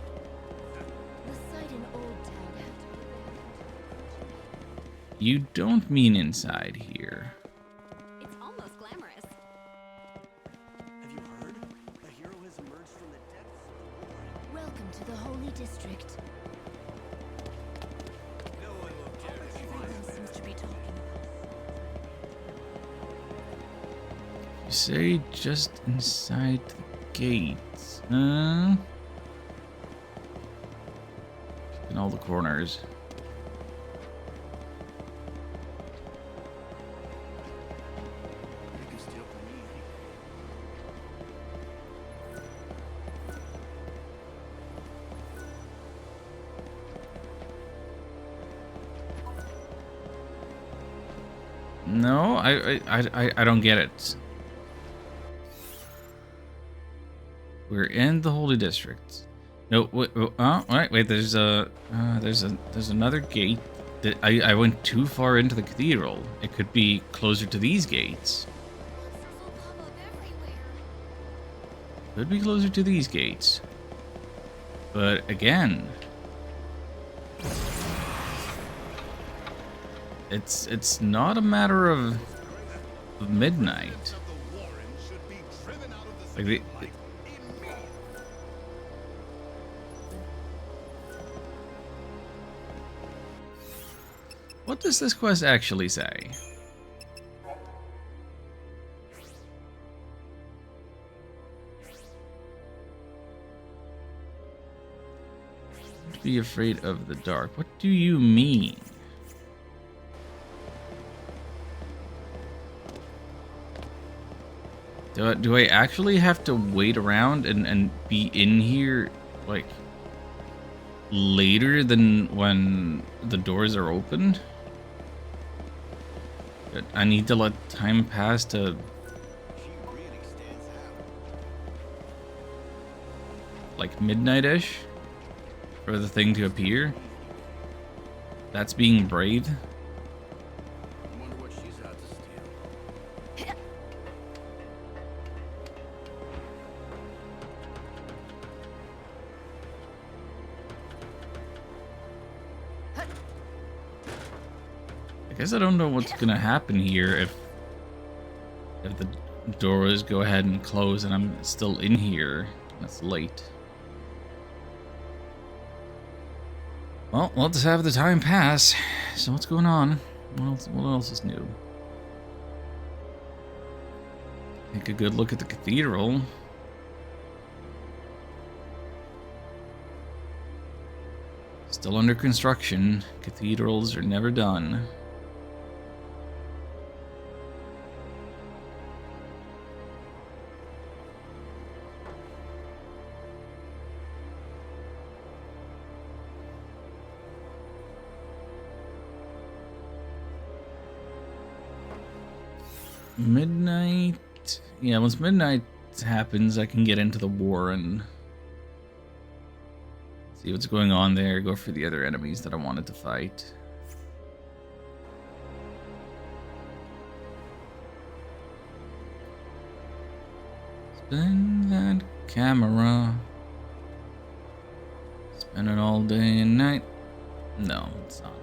The site in Old Town had to be abandoned. You don't mean inside here. It's almost glamorous. Have you heard? The hero has emerged from the depths of the warren. Welcome to the Holy District. No one will care if you Everyone seems to be talking about You say just inside the gates. In all the corners. You can steal from me. No, I don't get it. We're in the Holy District. No, wait, wait. There's another gate. That I went too far into the cathedral. It could be closer to these gates. Monsters will pop up everywhere. Could be closer to these gates. But again, it's not a matter of midnight. Like what does this quest actually say? Be afraid of the dark. What do you mean? Do I actually have to wait around and be in here like later than when the doors are opened? I need to let time pass to like midnight-ish for the thing to appear. That's being brave. Wonder what she's out to steal. I guess I don't know what's gonna happen here if the doors go ahead and close and I'm still in here. That's late. Well, we'll just have the time pass. So what's going on? What else is new? Take a good look at the cathedral. Still under construction. Cathedrals are never done. Midnight. Yeah, once midnight happens, I can get into the war and see what's going on there. Go for the other enemies that I wanted to fight. Spin that camera. Spin it all day and night. No, it's not.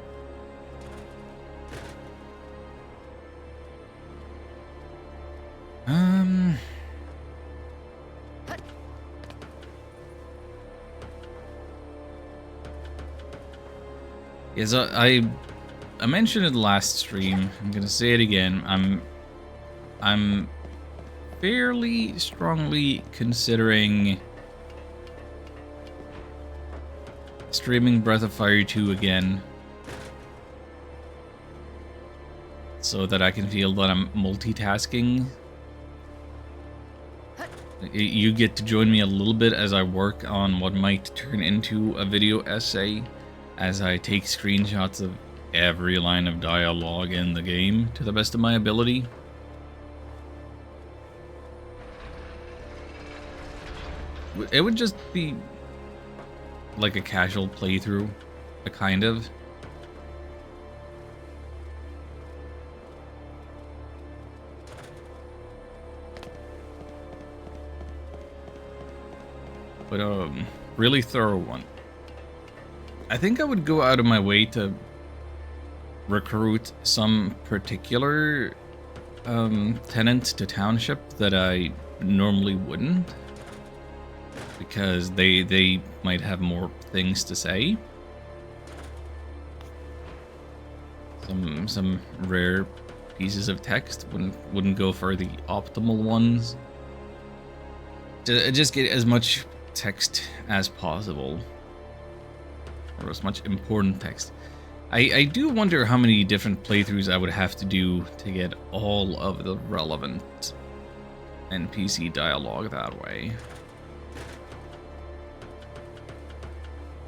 Yes, I mentioned it last stream. I'm gonna say it again. I'm fairly strongly considering streaming Breath of Fire 2 again, so that I can feel that I'm multitasking. You get to join me a little bit as I work on what might turn into a video essay, as I take screenshots of every line of dialogue in the game to the best of my ability. It would just be like a casual playthrough, a kind of. But really thorough one. I think I would go out of my way to recruit some particular tenant to township that I normally wouldn't, because they might have more things to say. Some rare pieces of text wouldn't go for the optimal ones. Just get as much text as possible, or as much important text. I do wonder how many different playthroughs I would have to do to get all of the relevant NPC dialogue that way.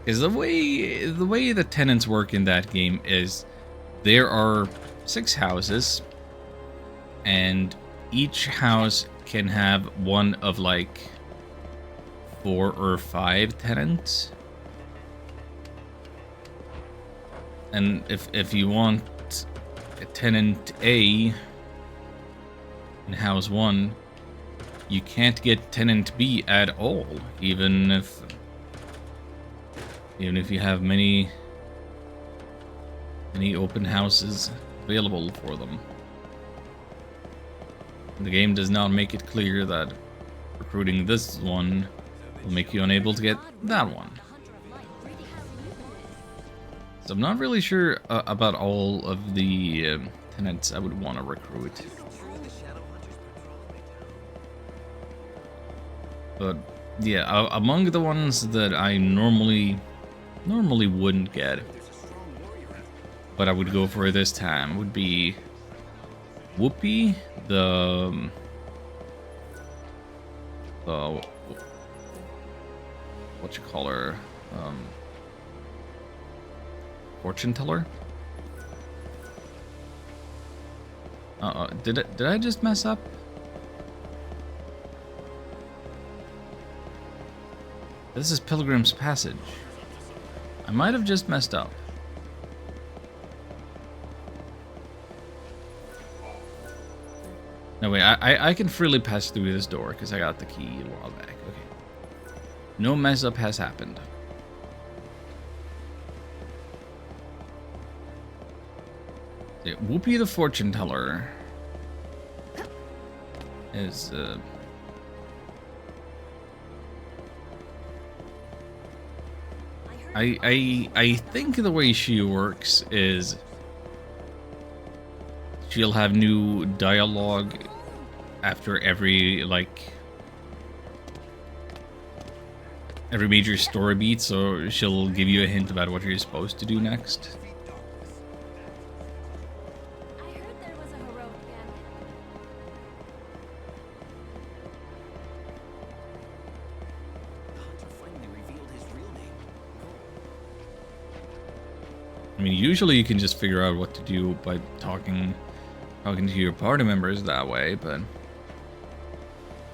Because the way the tenants work in that game is there are 6 houses, and each house can have one of like 4 or 5 tenants. And if you want a tenant A in house 1, you can't get tenant B at all, even if you have many open houses available for them. The game does not make it clear that recruiting this one will make you unable to get that one. So I'm not really sure about all of the tenants I would want to recruit. But yeah, among the ones that I normally wouldn't get, but I would go for this time, would be Whoopi, the what you call her, fortune teller. Did I just mess up? This is Pilgrim's Passage. I might have just messed up. No, wait, I can freely pass through this door because I got the key a while back. Okay. No mess up has happened. Yeah, Whoopi the Fortune Teller is, I think the way she works is she'll have new dialogue after every major story beat, so she'll give you a hint about what you're supposed to do next. I heard there was a heroic bandit. The hunter finally revealed his real name. I mean, usually you can just figure out what to do by talking to your party members that way, but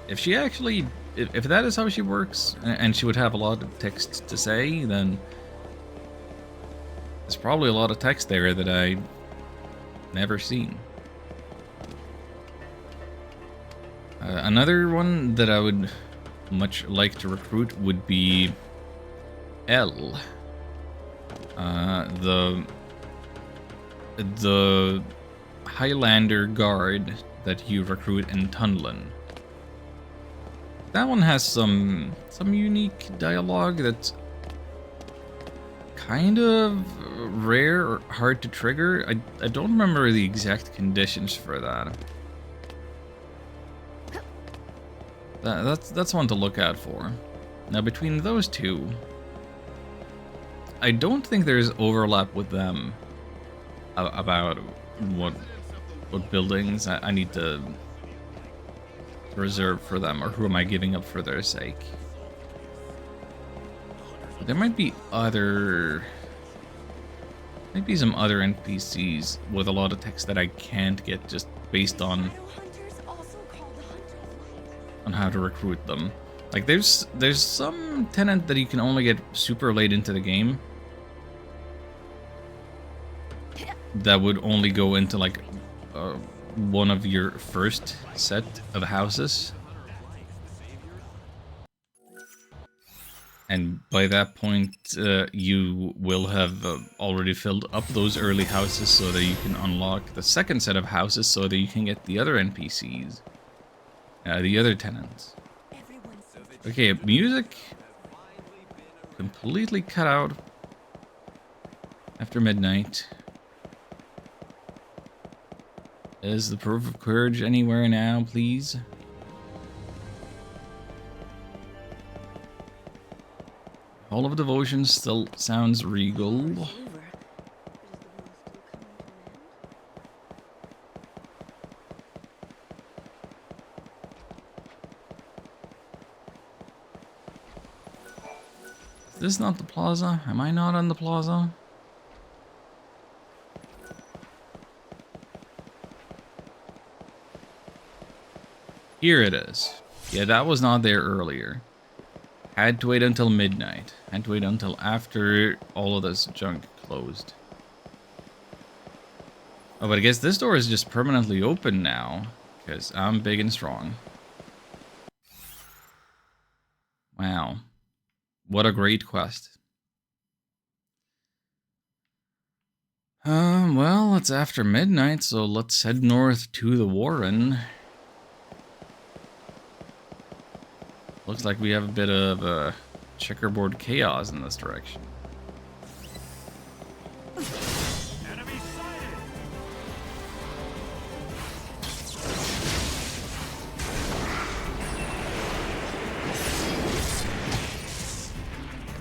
if she actually, if that is how she works, and she would have a lot of text to say, then there's probably a lot of text there that I never seen. Another one that I would much like to recruit would be L. The Highlander guard that you recruit in Tunlin. That one has some unique dialogue that's kind of rare or hard to trigger. I don't remember the exact conditions for that. That's one to look out for. Now between those two, I don't think there's overlap with them about what buildings I need to reserve for them, or who am I giving up for their sake. But there might be some other NPCs with a lot of text that I can't get just based on Hunters also called hunters. how to recruit them. Like there's some tenant that you can only get super late into the game that would only go into like one of your first set of houses, and by that point you will have already filled up those early houses so that you can unlock the second set of houses so that you can get the other NPCs, the other tenants. Okay, music completely cut out after midnight. Is the proof of courage anywhere now, please? Hall of Devotion still sounds regal. Is this not the plaza? Am I not on the plaza? Here it is. Yeah, that was not there earlier. Had to wait until midnight. Had to wait until after all of this junk closed. Oh, but I guess this door is just permanently open now. Because I'm big and strong. Wow. What a great quest. Well, it's after midnight, so let's head north to the Warren. Looks like we have a bit of checkerboard chaos in this direction. Enemy sighted!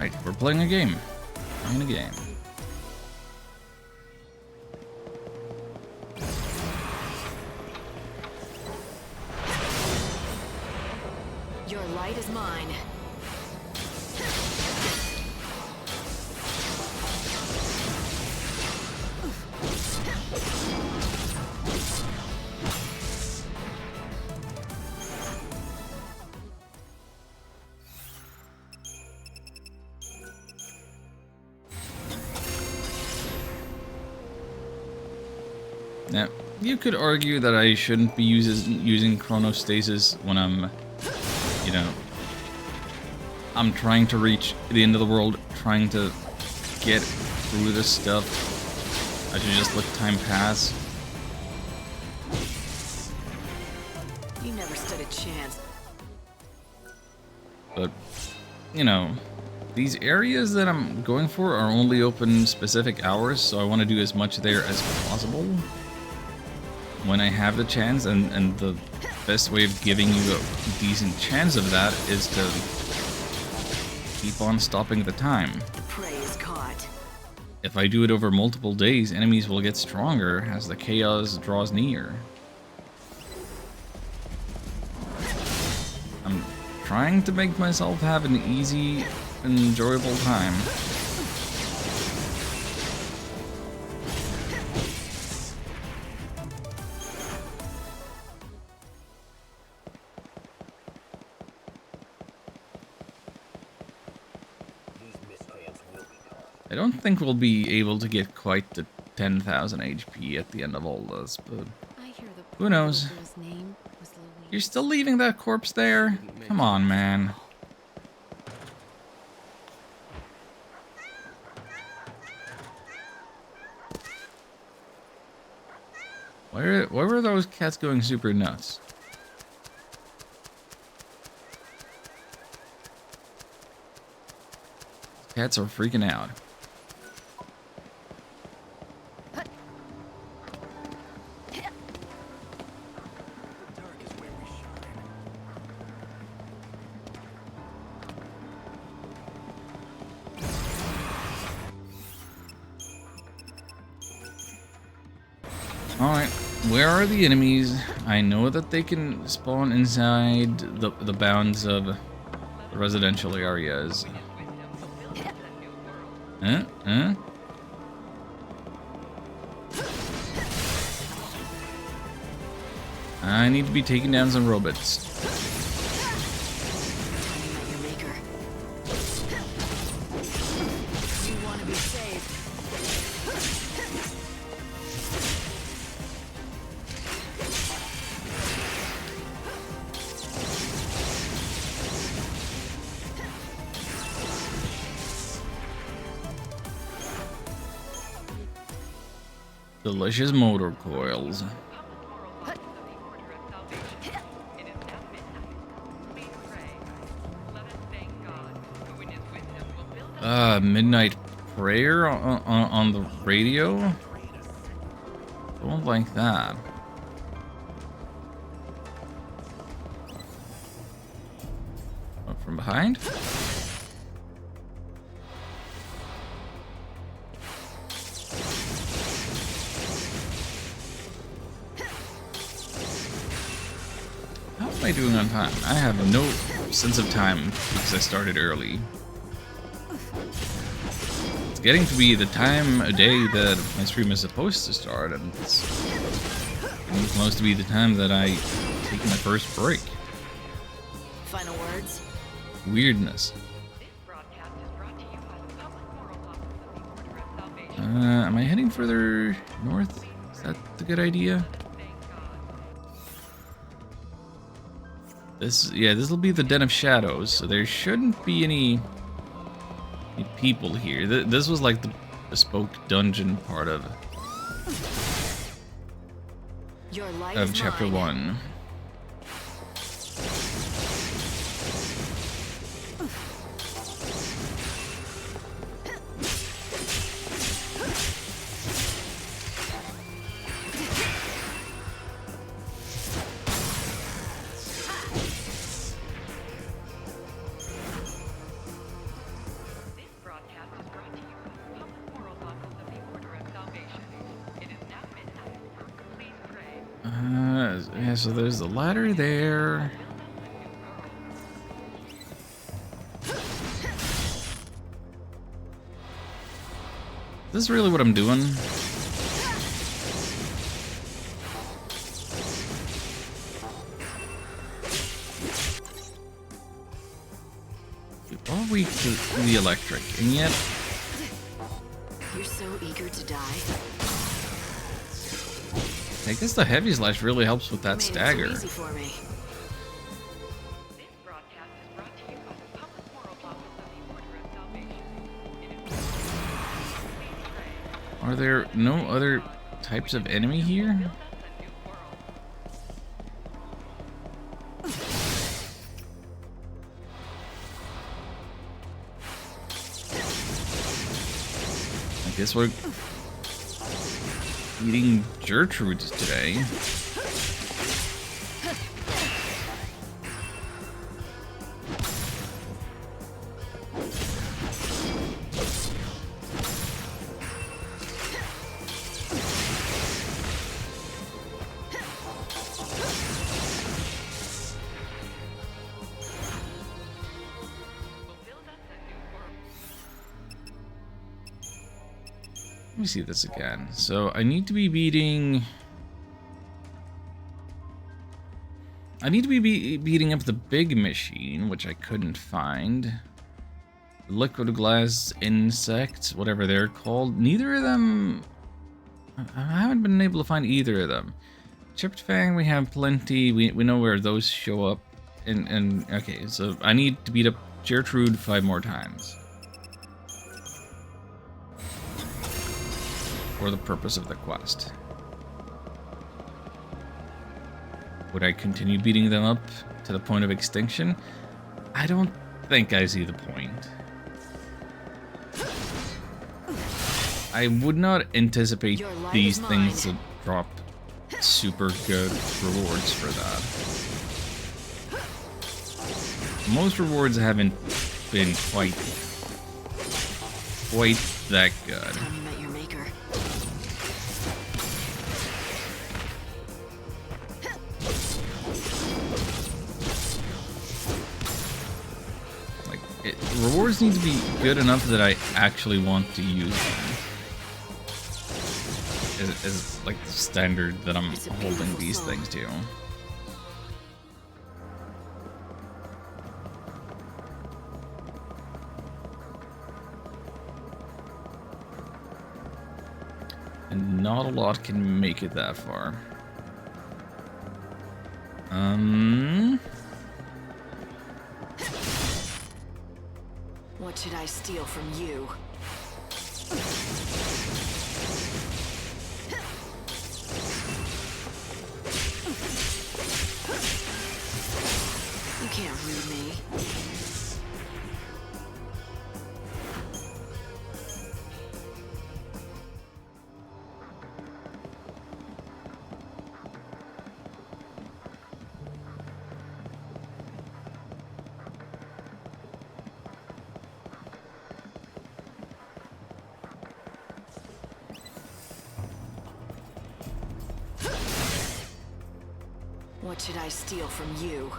Right, we're playing a game. Playing a game. Your light is mine. Now, you could argue that I shouldn't be using chronostasis when I'm, you know, I'm trying to reach the end of the world, trying to get through this stuff. I should just let time pass. You never stood a chance. But, you know, these areas that I'm going for are only open specific hours, so I want to do as much there as possible when I have the chance, and the best way of giving you a decent chance of that is to keep on stopping the time. The prey is caught. If I do it over multiple days, enemies will get stronger as the chaos draws near. I'm trying to make myself have an easy, enjoyable time. I don't think we'll be able to get quite to 10,000 HP at the end of all this, but I hear the who knows? girl's name was Louise. You're still leaving that corpse there? Come on, man. Why were those cats going super nuts? Cats are freaking out. Dark is where we shine. Alright, where are the enemies? I know that they can spawn inside the bounds of the residential areas. Huh? I need to be taking down some robots. Your maker. You want to be saved. Delicious motor coils. Midnight prayer on the radio? Don't like that. Oh, from behind? How am I doing on time? I have no sense of time because I started early. It's getting to be the time of day that my stream is supposed to start, and it's Getting close to be the time that I take my first break. Final words? Weirdness. This broadcast is brought to you by the Public Moral Office of the Order of Salvation. Am I heading further north? Is that the good idea? Thank God. This will be the Den of Shadows, so there shouldn't be any people here. This was like the bespoke dungeon part of Your life chapter 1. This broadcast is brought to you by the Public Moral Office of the Order of Salvation. It is now midnight. Please pray. Yeah, so there's the ladder there. Is this really what I'm doing? We are weak to the electric, and yet You're so eager to die. I guess the heavy slash really helps with that Made stagger. it so easy for me. This broadcast is brought to you by the Public Moral Office of the Order of Salvation. It is now midnight. Please pray. Are there no other types of enemy here? Build us a new world. I guess we're eating Gertrudes today. Build us a new world. Let me see this again. So I need to be beating... I need to be beating up the big machine, which I couldn't find. Liquid glass insects, whatever they're called. Neither of them... I haven't been able to find either of them. Chipped Fang, we have plenty. We know where those show up. And okay, so I need to beat up Gertrude 5 more times. For the purpose of the quest. Would I continue beating them up to the point of extinction? I don't think I see the point. I would not anticipate Your life these is things mine. to drop super good rewards for that. Most rewards haven't been quite that good. Time you met your maker. Like, rewards need to be good enough that I actually want to use them. Is like the standard that I'm It's a holding beautiful these song. things to. And not a lot can make it that far. What should I steal from you? You can't read me. What should I steal from you?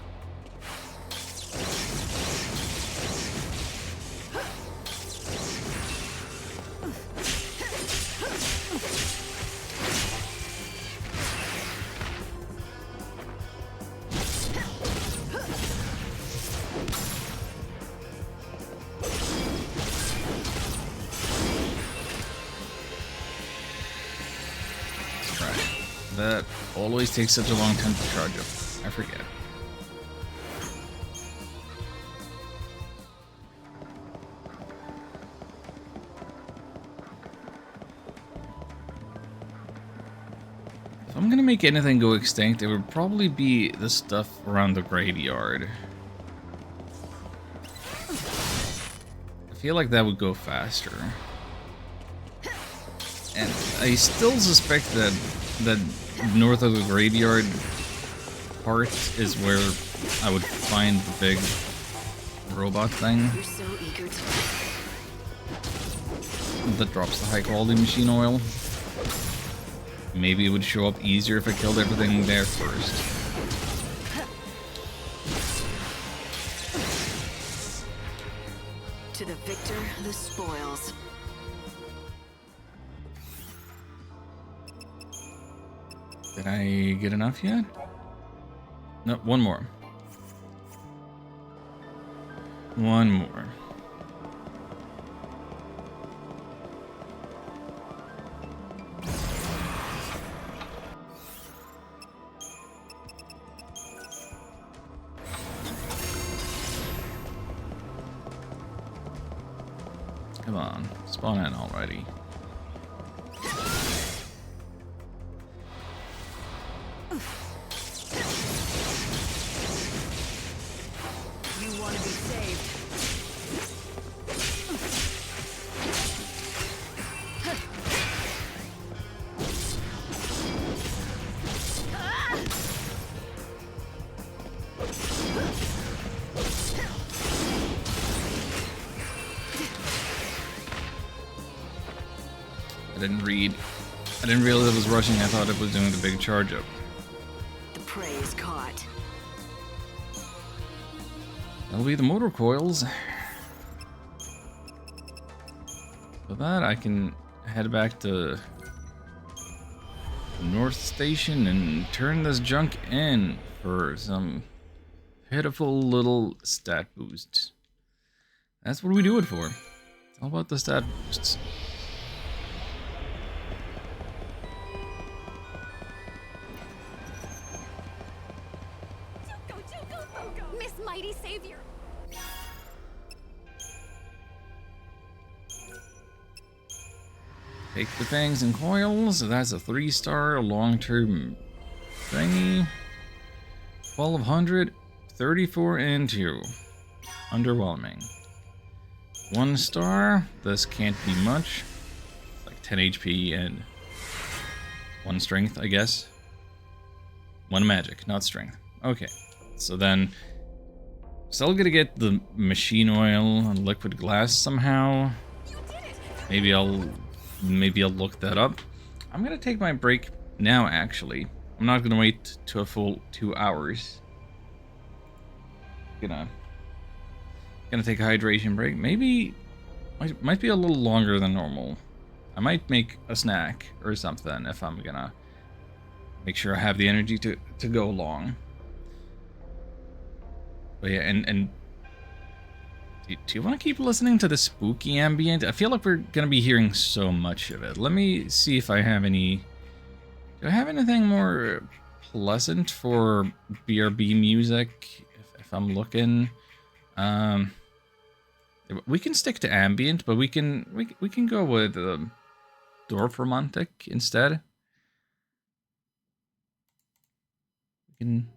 Right. That always takes such a long time to charge up. I forget. If I'm gonna make anything go extinct, it would probably be the stuff around the graveyard. I feel like that would go faster. And I still suspect that north of the graveyard part is where I would find the big robot thing You're so eager to. that drops the high quality machine oil. Maybe it would show up easier if I killed everything there first. To the victor, the spoils. Did I get enough yet? No, one more. One more. Come on, spawn in already. You want to be saved. I didn't realize it was rushing. I thought it was doing the big charge up. The prey is caught. That'll be the motor coils. For that, I can head back to North Station and turn this junk in for some pitiful little stat boosts. That's what we do it for. It's all about the stat boosts. Miss Mighty Savior. Take the fangs and coils. So that's a 3-star long-term thingy. 1200, 34 and 2. Underwhelming. 1 star. This can't be much. It's like 10 HP and 1 strength, I guess. 1 magic, not strength. Okay. So then, still gonna get the machine oil and liquid glass somehow. Maybe I'll look that up. I'm gonna take my break now. Actually, I'm not gonna wait to a full 2 hours. Gonna take a hydration break. Maybe might be a little longer than normal. I might make a snack or something if I'm gonna make sure I have the energy to go long. But yeah, and do you want to keep listening to the spooky ambient? I feel like we're gonna be hearing so much of it. Let me see if I have any. Do I have anything more pleasant for BRB music? If I'm looking, we can stick to ambient, but we can go with Dorfromantik instead. We can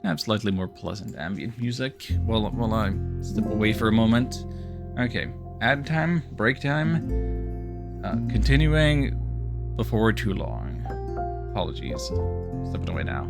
have slightly more pleasant ambient music while I step away for a moment. Okay, ad time, break time, continuing before too long. Apologies, stepping away now.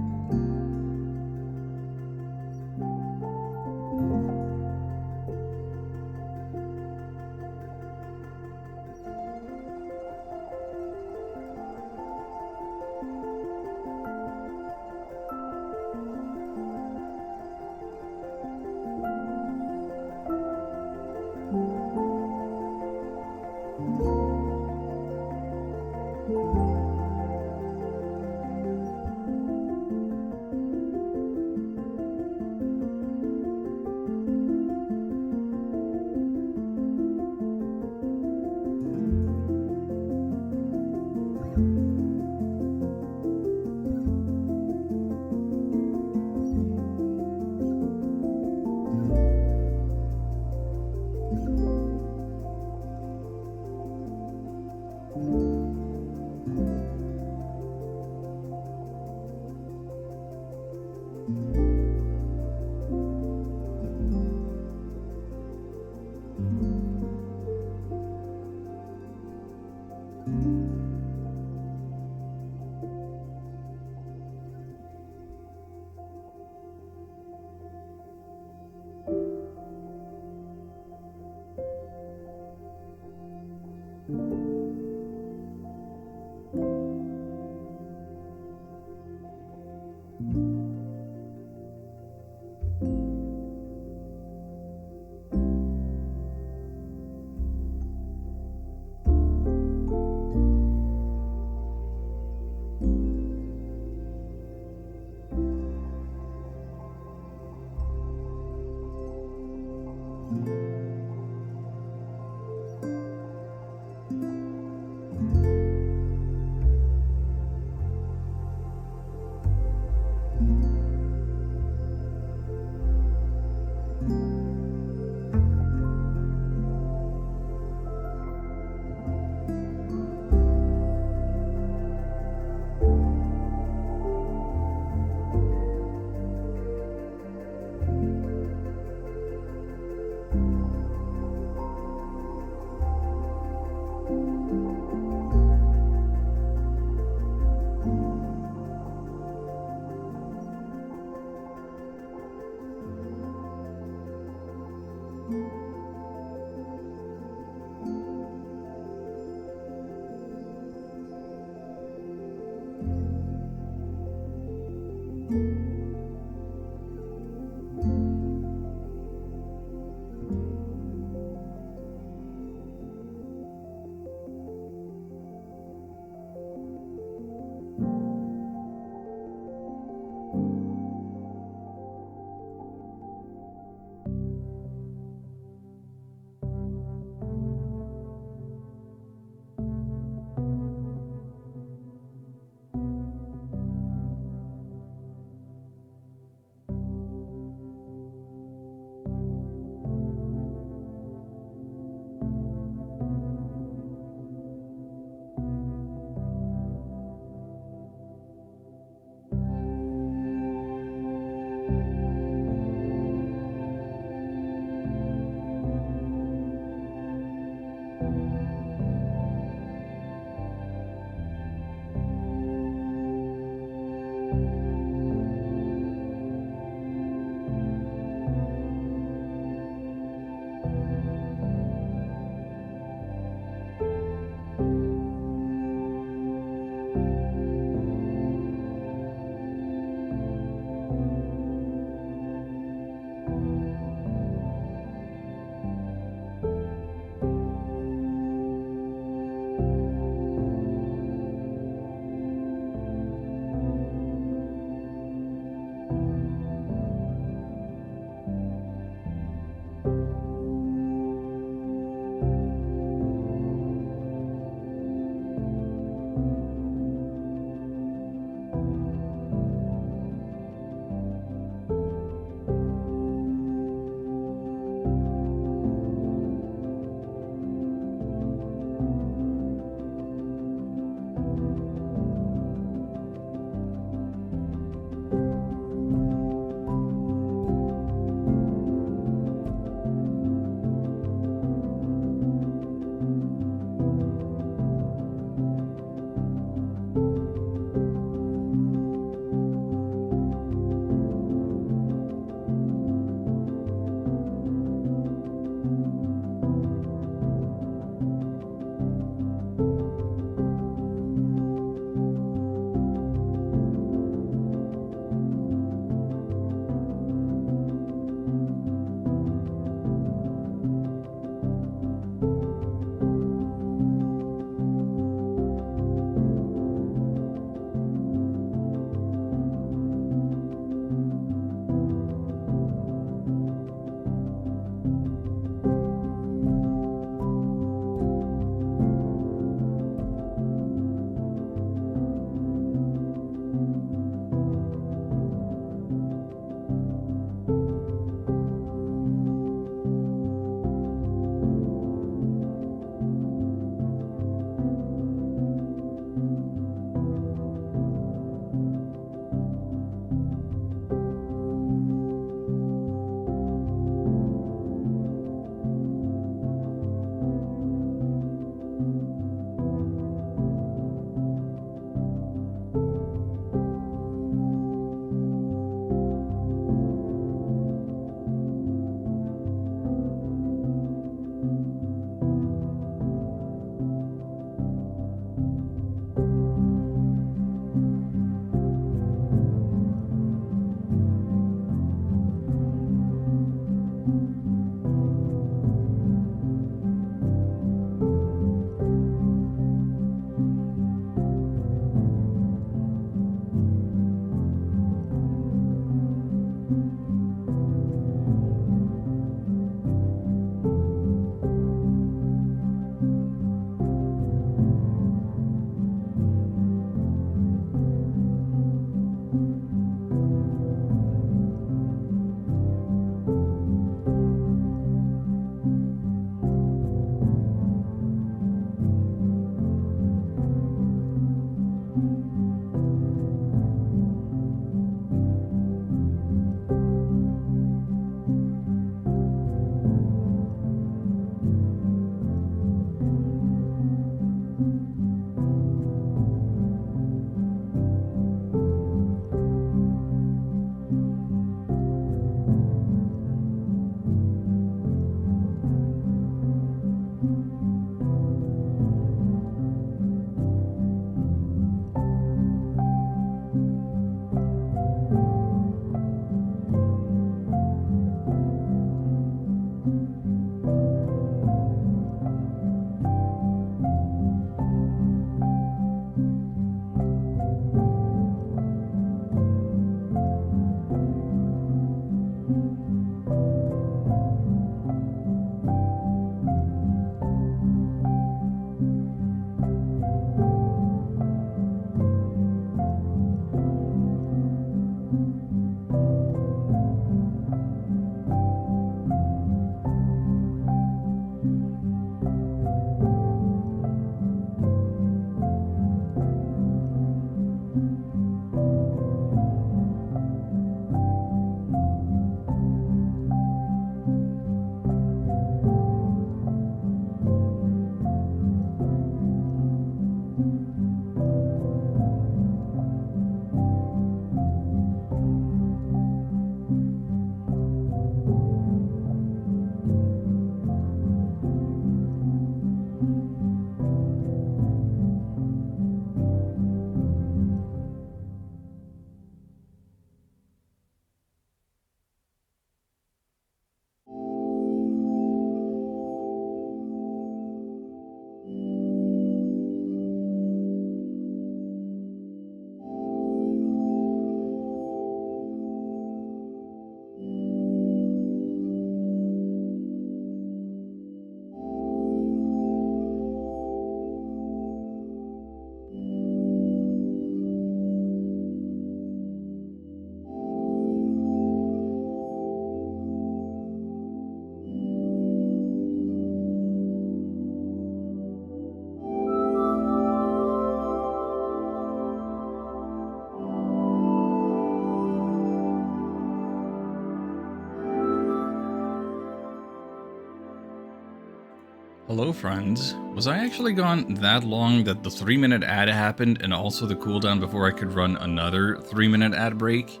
Hello, friends. Was I actually gone that long that the 3-minute ad happened and also the cooldown before I could run another 3-minute ad break?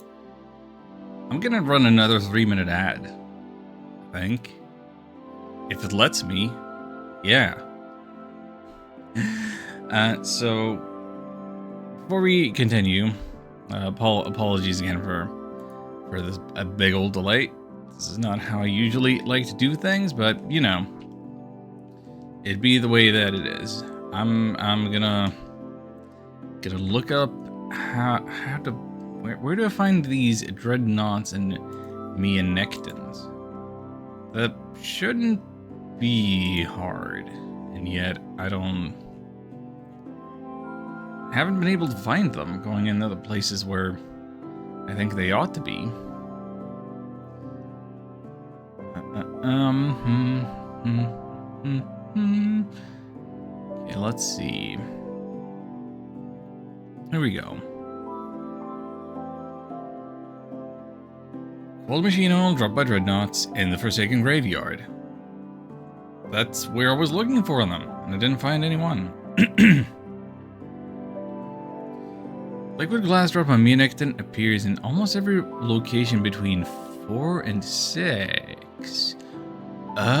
I'm gonna run another 3-minute ad, I think. If it lets me. Yeah. So, before we continue, apologies again for this a big old delay. This is not how I usually like to do things, but you know, it'd be the way that it is. I'm gonna look up how to where do I find these dreadnoughts and meanectons? That shouldn't be hard, and yet I haven't been able to find them going in other places where I think they ought to be. Okay, let's see. Here we go. Old machine oil dropped by dreadnoughts in the Forsaken Graveyard. That's where I was looking for them, and I didn't find anyone. Liquid glass drop on meanecton appears in almost every location between 4 and 6. Oh.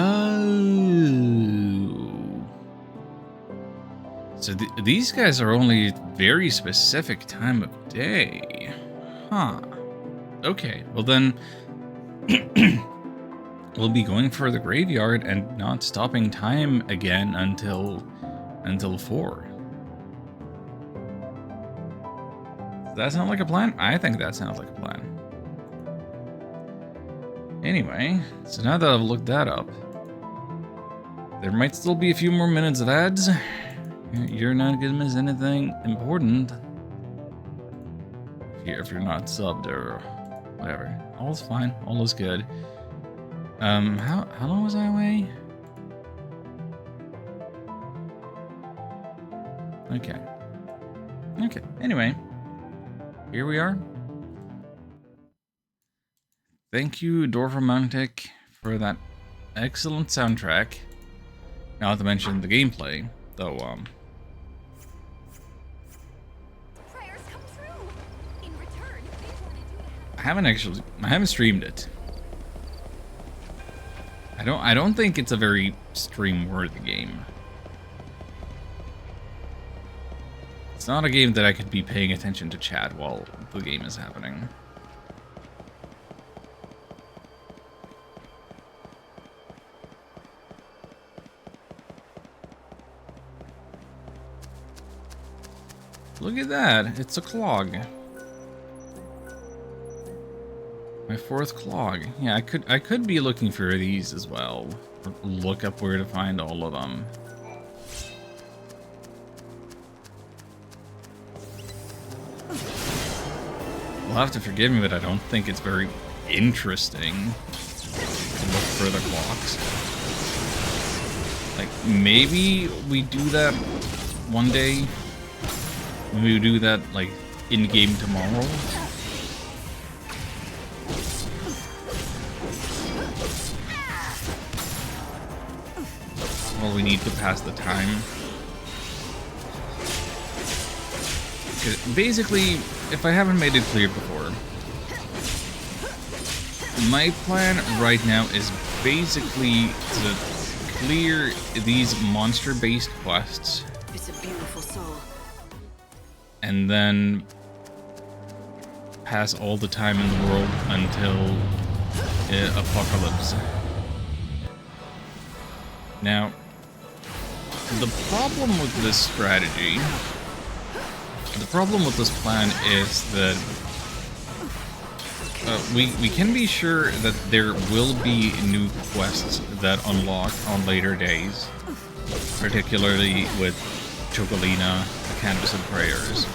So these guys are only very specific time of day. Huh. Okay, well then we'll be going for the graveyard and not stopping time again until 4. Does that sound like a plan? I think that sounds like a plan. Anyway, so now that I've looked that up, there might still be a few more minutes of ads. You're not gonna miss anything important if you're not subbed or whatever. All's fine. All is good. How long was I away? Okay. Anyway, here we are. Thank you, Dorfromantic, for that excellent soundtrack. Not to mention the gameplay, though. Prayers come true. In return, they wanted you to have I haven't streamed it. I don't think it's a very stream-worthy game. It's not a game that I could be paying attention to chat while the game is happening. Look at that, it's a clog. My 4th clog. Yeah, I could be looking for these as well. Or look up where to find all of them. You'll have to forgive me, but I don't think it's very interesting to look for the clocks. Like, maybe we do that one day. Maybe we do that, like, in-game tomorrow. Well, we need to pass the time. Basically, if I haven't made it clear before, my plan right now is basically to clear these monster-based quests. It's a beautiful soul. And then pass all the time in the world until apocalypse. Now, the problem with this strategy, the problem with this plan is that we can be sure that there will be new quests that unlock on later days, particularly with Chocolina, the Canvas of Prayers.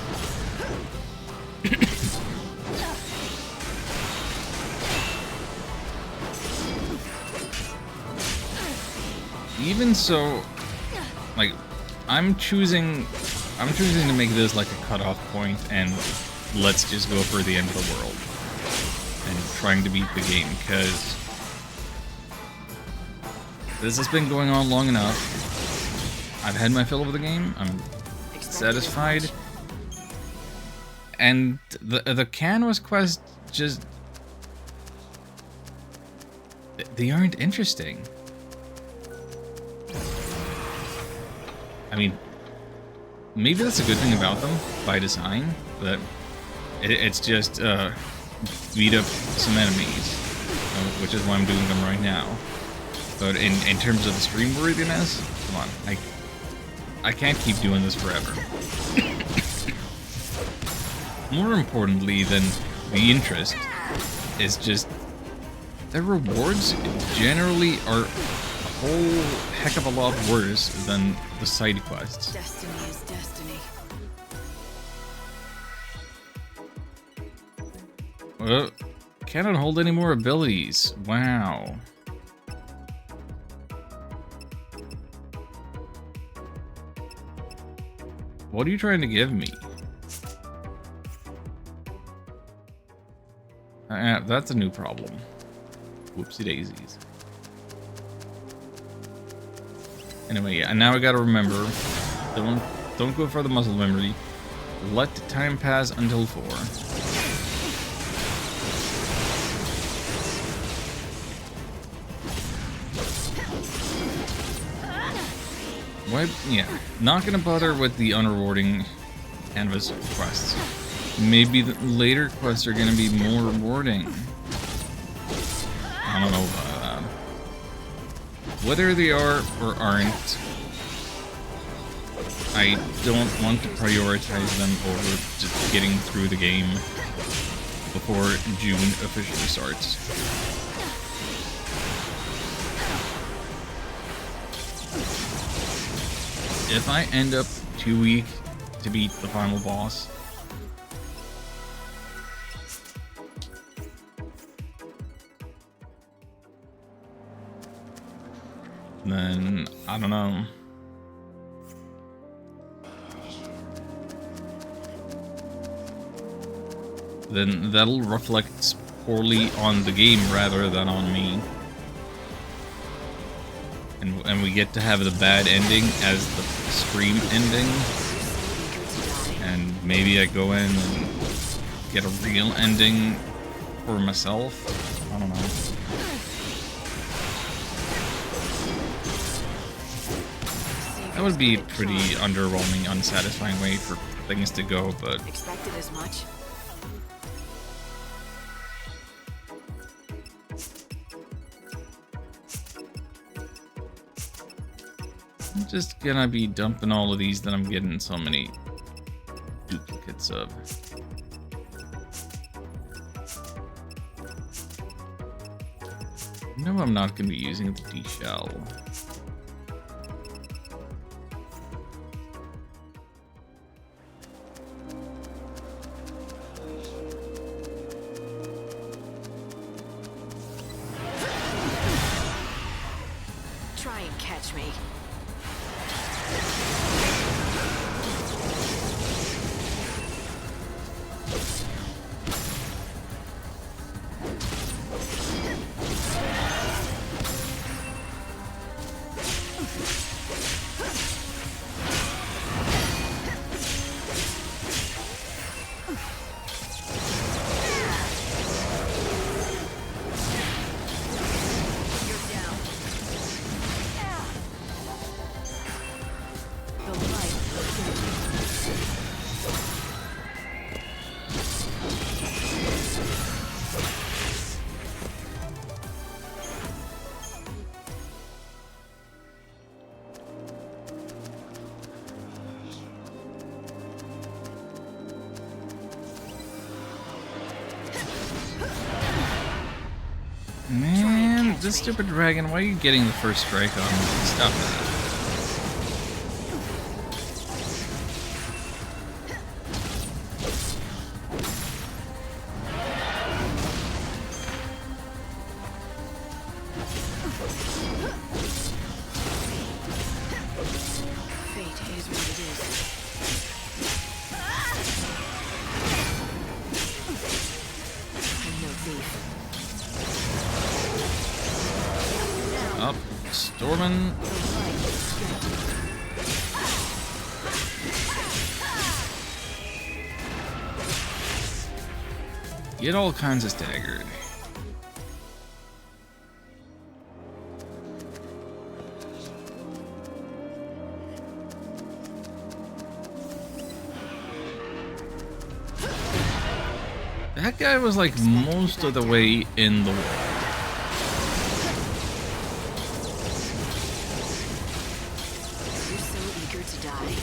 Even so, like, I'm choosing to make this like a cutoff point, and let's just go for the end of the world and trying to beat the game, because this has been going on long enough. I've had my fill of the game. I'm satisfied. And the canvas quest just... they aren't interesting. I mean, maybe that's a good thing about them by design, that it's just beat up some enemies, which is why I'm doing them right now. But in terms of the stream worthiness, come on, I can't keep doing this forever. More importantly than the interest is just the rewards generally are a whole heck of a lot worse than the side quests. Destiny is destiny. Cannot hold any more abilities. Wow. What are you trying to give me? That's a new problem. Whoopsie daisies. Anyway, and now I gotta remember, don't go for the muscle memory. Let time pass until 4. Why? Yeah, not gonna bother with the unrewarding canvas quests. Maybe the later quests are gonna be more rewarding. I don't know about that. Whether they are or aren't, I don't want to prioritize them over just getting through the game before June officially starts. If I end up too weak to beat the final boss, then I don't know. Then that'll reflect poorly on the game rather than on me. And we get to have the bad ending as the stream ending. And maybe I go in and get a real ending for myself. I don't know. That would be a pretty underwhelming, unsatisfying way for things to go, but... Expected as much. I'm just gonna be dumping all of these that I'm getting so many duplicates of. No, I'm not gonna be using the D-shell. Try and catch me. Man, this stupid dragon, why are you getting the first strike on me? Stop that. Fate is what it is. I'm no thief. Up, storming. get all kinds of staggered. That guy was like most of the way in the wall. You're so eager to die.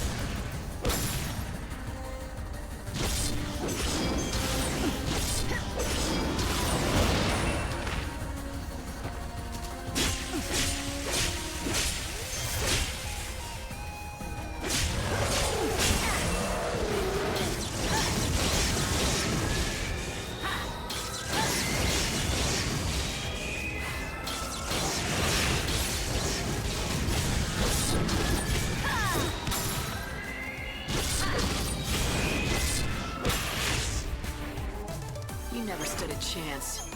You never stood a chance.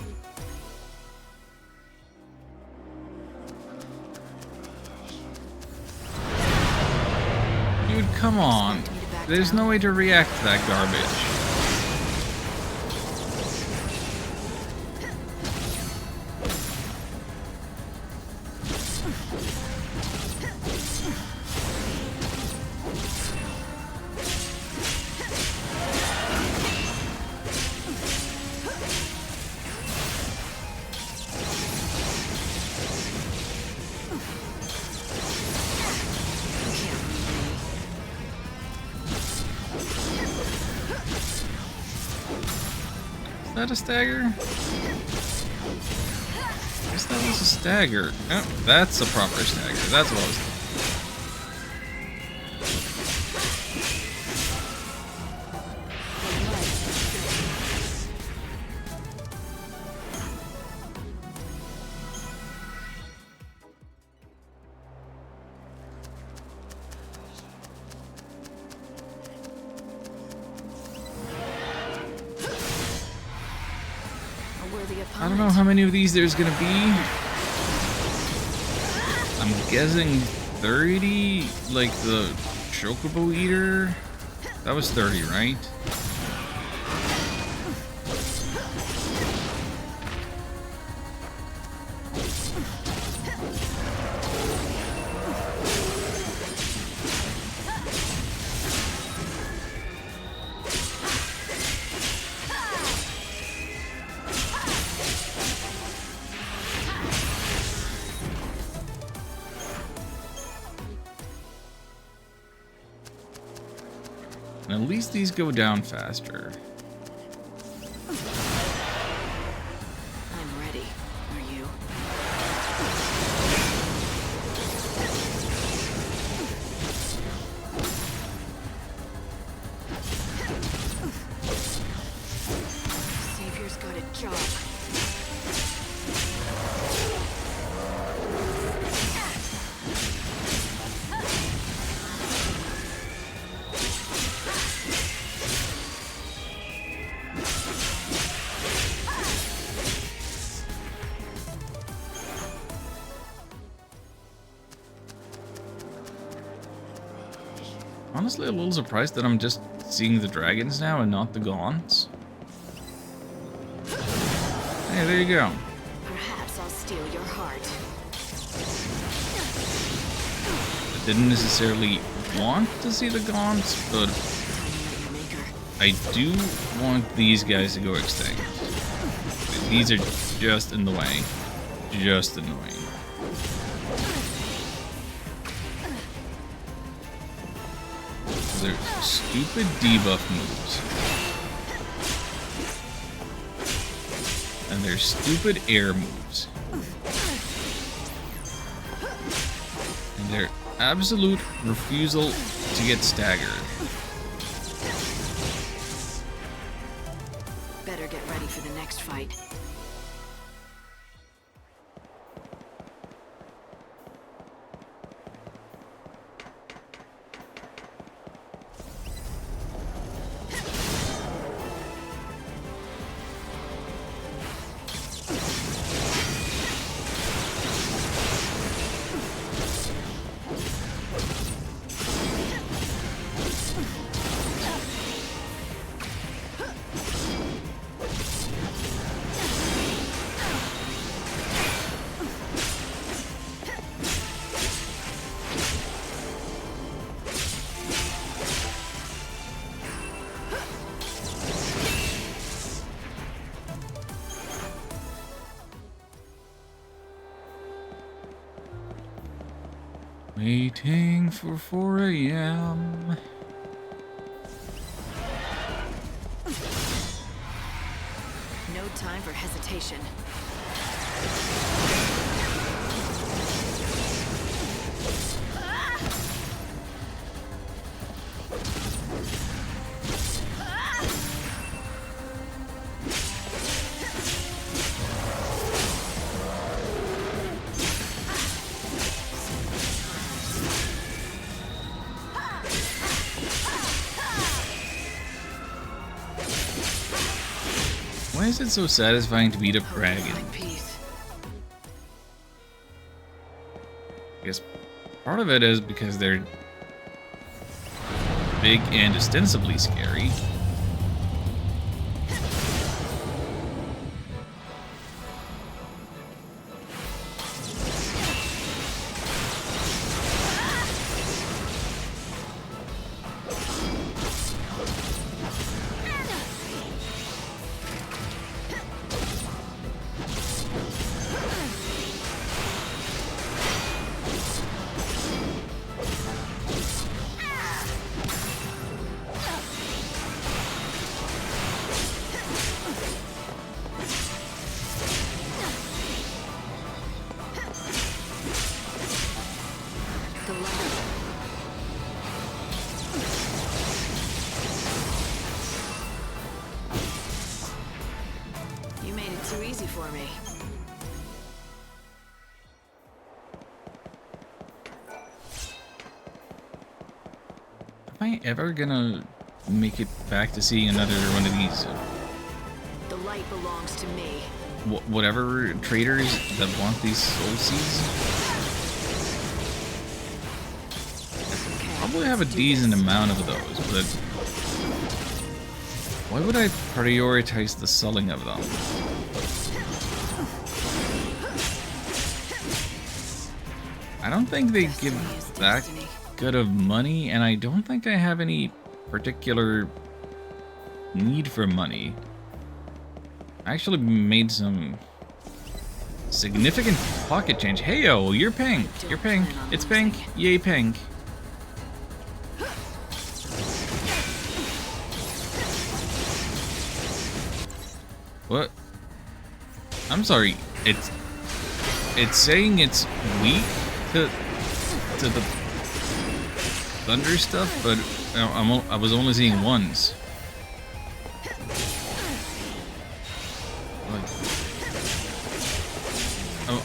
Dude, come on. There's no way to react to that garbage. Is that a stagger? I guess that was a stagger. Oh, that's a proper stagger. That's what I was thinking. I don't know how many of these there's gonna be. I'm guessing 30, like the Chocobo Eater. That was 30, right? And at least these go down faster. I'm ready. Are you? Savior's got a job. Honestly, a little surprised that I'm just seeing the dragons now and not the gaunts. Hey, there you go. Perhaps I'll steal your heart. I didn't necessarily want to see the gaunts, but I do want these guys to go extinct. These are just in the way. Just annoying. They're stupid debuff moves. And they're stupid air moves. And their absolute refusal to get staggered. Better get ready for the next fight. Waiting for 4 a.m. No time for hesitation. Why is it so satisfying to beat up dragons? Peace. I guess part of it is because they're big and ostensibly scary. The light. You made it too easy for me. Am I ever gonna make it back to seeing another one of these The light belongs to me. whatever traders that want these soul seeds? Okay. Probably have a decent amount of those, but why would I prioritize the selling of them? I don't think they give that good of money, and I don't think I have any particular need for money. I actually made some significant pocket change. Heyo, you're pink. You're pink. It's pink. Yay, pink. What? I'm sorry. It's saying it's weak to the thunder stuff, but I was only seeing ones. Like,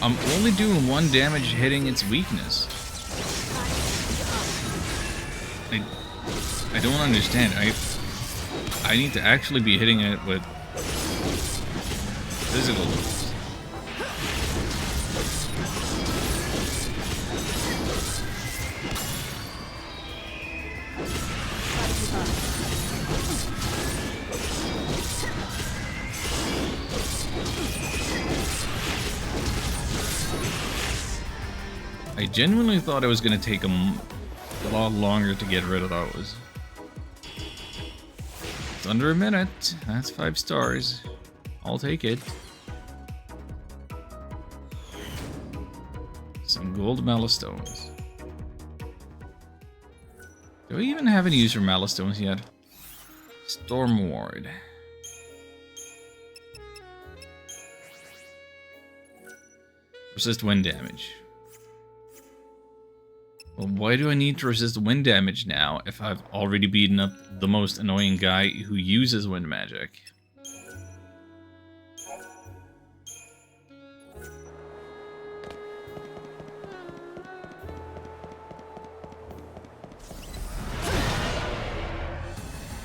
I'm only doing 1 damage hitting its weakness. I don't understand. I need to actually be hitting it with physical moves. I genuinely thought it was going to take a lot longer to get rid of those. It's under a minute. That's 5 stars. I'll take it. Some gold Mallostones. Do we even have any use for Mallostones yet? Storm Ward. Resist wind damage. Well, why do I need to resist wind damage now if I've already beaten up the most annoying guy who uses wind magic?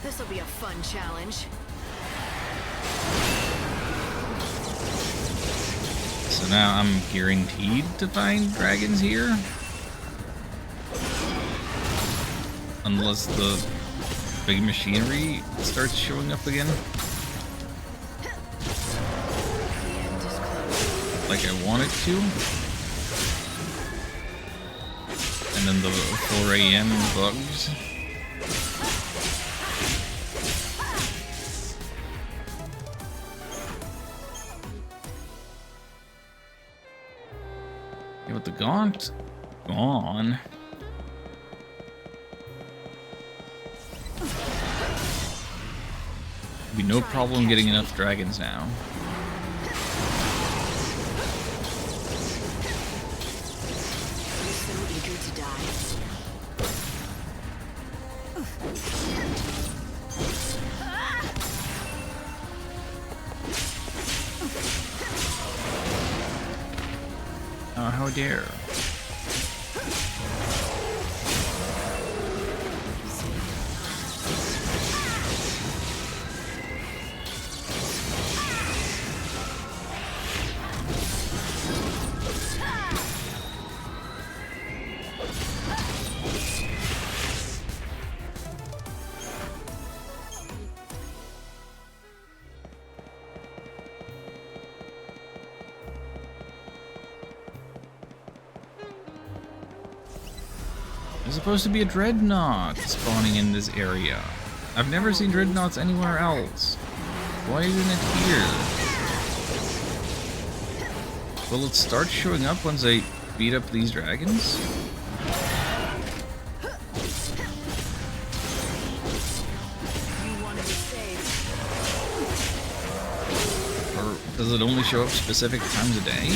This'll be a fun challenge. So now I'm guaranteed to find dragons here? Unless the big machinery starts showing up again. The end is close. Like I want it to. And then the 4 a.m. bugs. Yeah, but the gaunt gone. Be no problem getting enough dragons now. So eager to die. Oh, how dare. There's supposed to be a dreadnought spawning in this area. I've never seen dreadnoughts anywhere else. Why isn't it here? Will it start showing up once I beat up these dragons? Or does it only show up specific times a day?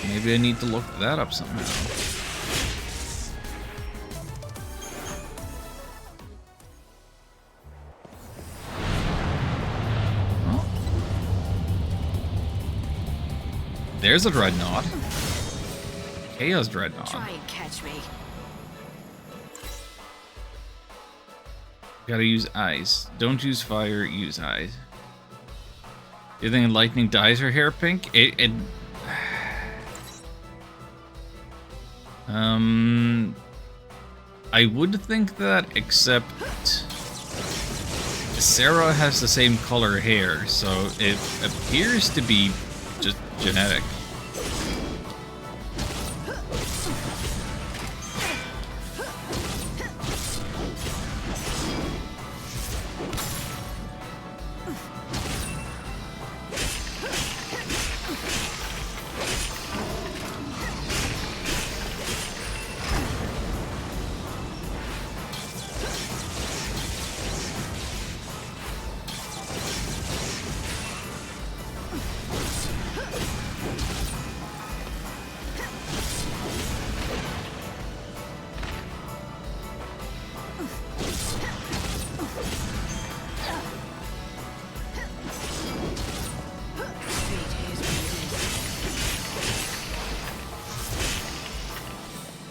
Maybe I need to look that up somehow. Oh. There's a dreadnought. Chaos dreadnought. Try and catch me. Gotta use ice. Don't use fire, use ice. You think lightning dyes her hair pink? I would think that, except Sarah has the same color hair, so it appears to be just genetic.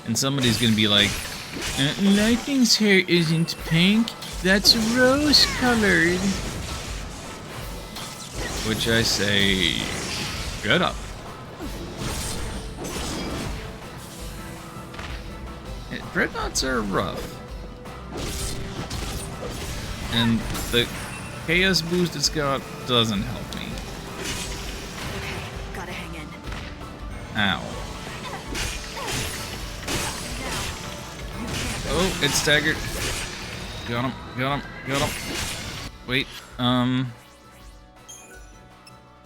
And somebody's gonna be like, Lightning's hair isn't pink, that's rose colored. Which I say, shut up. Dreadnoughts are rough. And the chaos boost it's got doesn't help me. Okay, gotta hang in. Ow. Oh, it's staggered. Got him, got him, got him. Wait,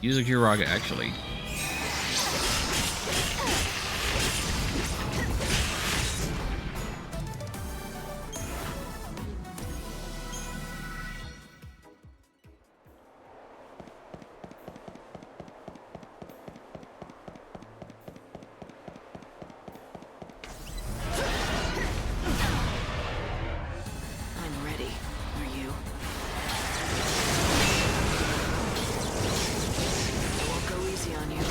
use a Kiraga, actually. I'm ready. Are you? I won't go easy on you.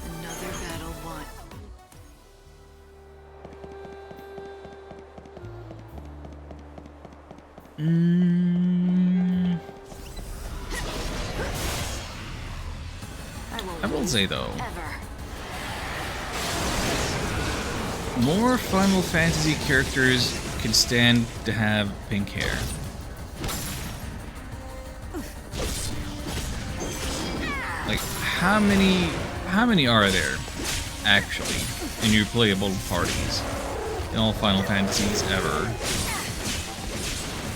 Another battle won. I will say though, Ever. more Final Fantasy characters could stand to have pink hair. Like, how many are there actually in your playable parties in all Final Fantasies ever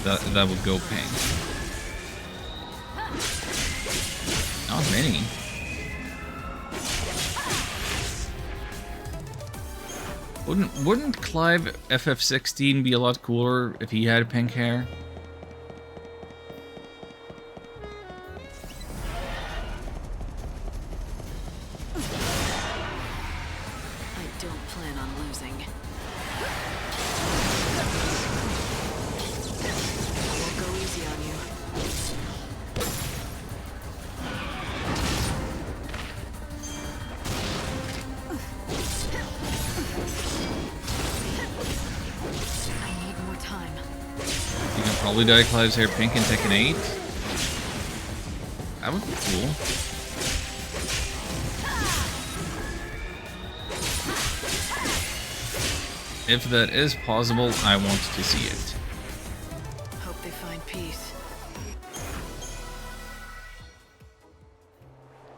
that would go pink? Not many. Wouldn't Clive FF16 be a lot cooler if he had pink hair? I don't plan on losing. I won't go easy on you. I need more time. You can probably dye Clive's hair pink in Tekken 8. That would be cool. If that is possible, I want to see it. Hope they find peace.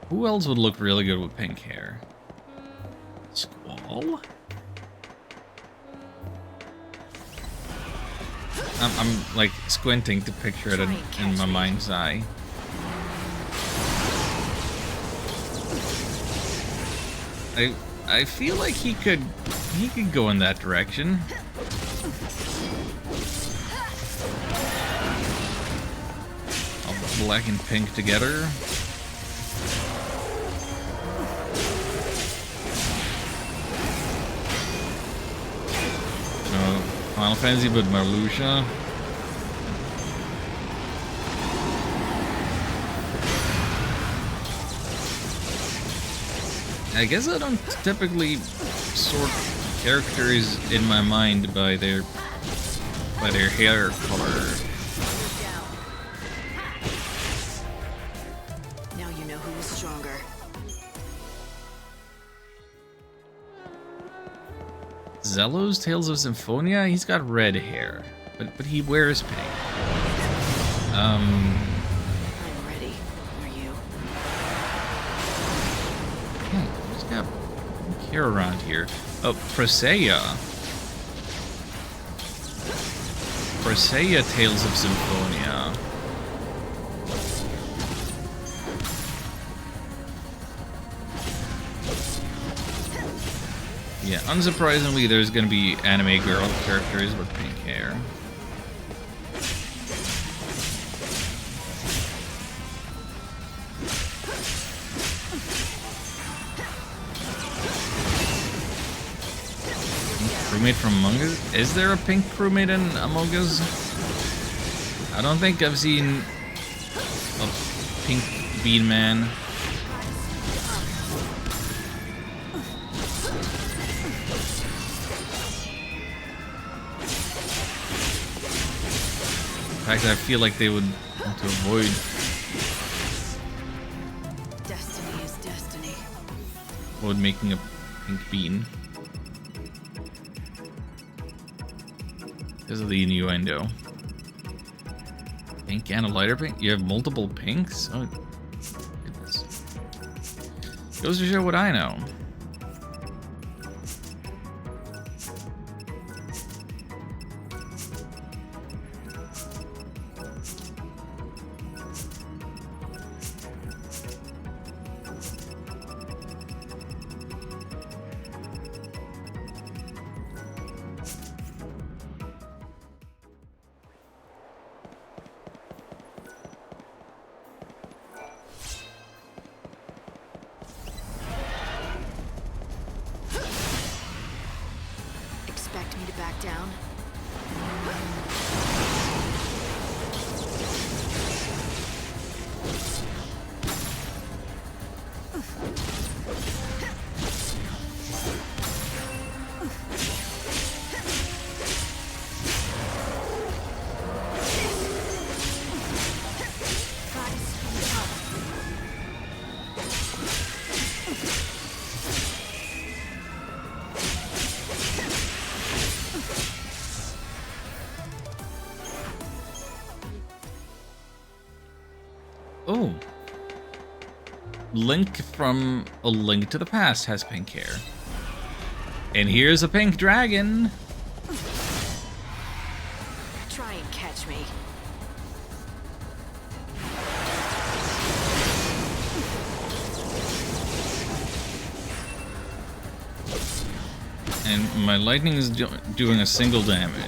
Who else would look really good with pink hair? Squall? I'm like squinting to picture it in my mind's eye. I feel like he could go in that direction. All black and pink together. Final Fantasy with Marluxia. I guess I don't typically sort characters in my mind by their hair color. Now you know who is stronger. Zello's Tales of Symphonia? He's got red hair, but he wears pink. I'm ready. Are you? Who's got pink hair around here? Oh, Presea. Presea Tales of Symphonia. Yeah, unsurprisingly, there's gonna be anime girl characters with pink hair. Crewmate from Among Us? Is there a pink crewmate in Among Us? I don't think I've seen a pink bean man. In fact, I feel like they would want to avoid. Destiny is destiny. Avoid making a pink bean. Because of the innuendo. Pink and a lighter pink? You have multiple pinks? Oh, goodness. Goes to show what I know. Expect me to back down? Link from A Link to the Past has pink hair. And here's a pink dragon. Try and catch me. And my lightning is doing a single damage.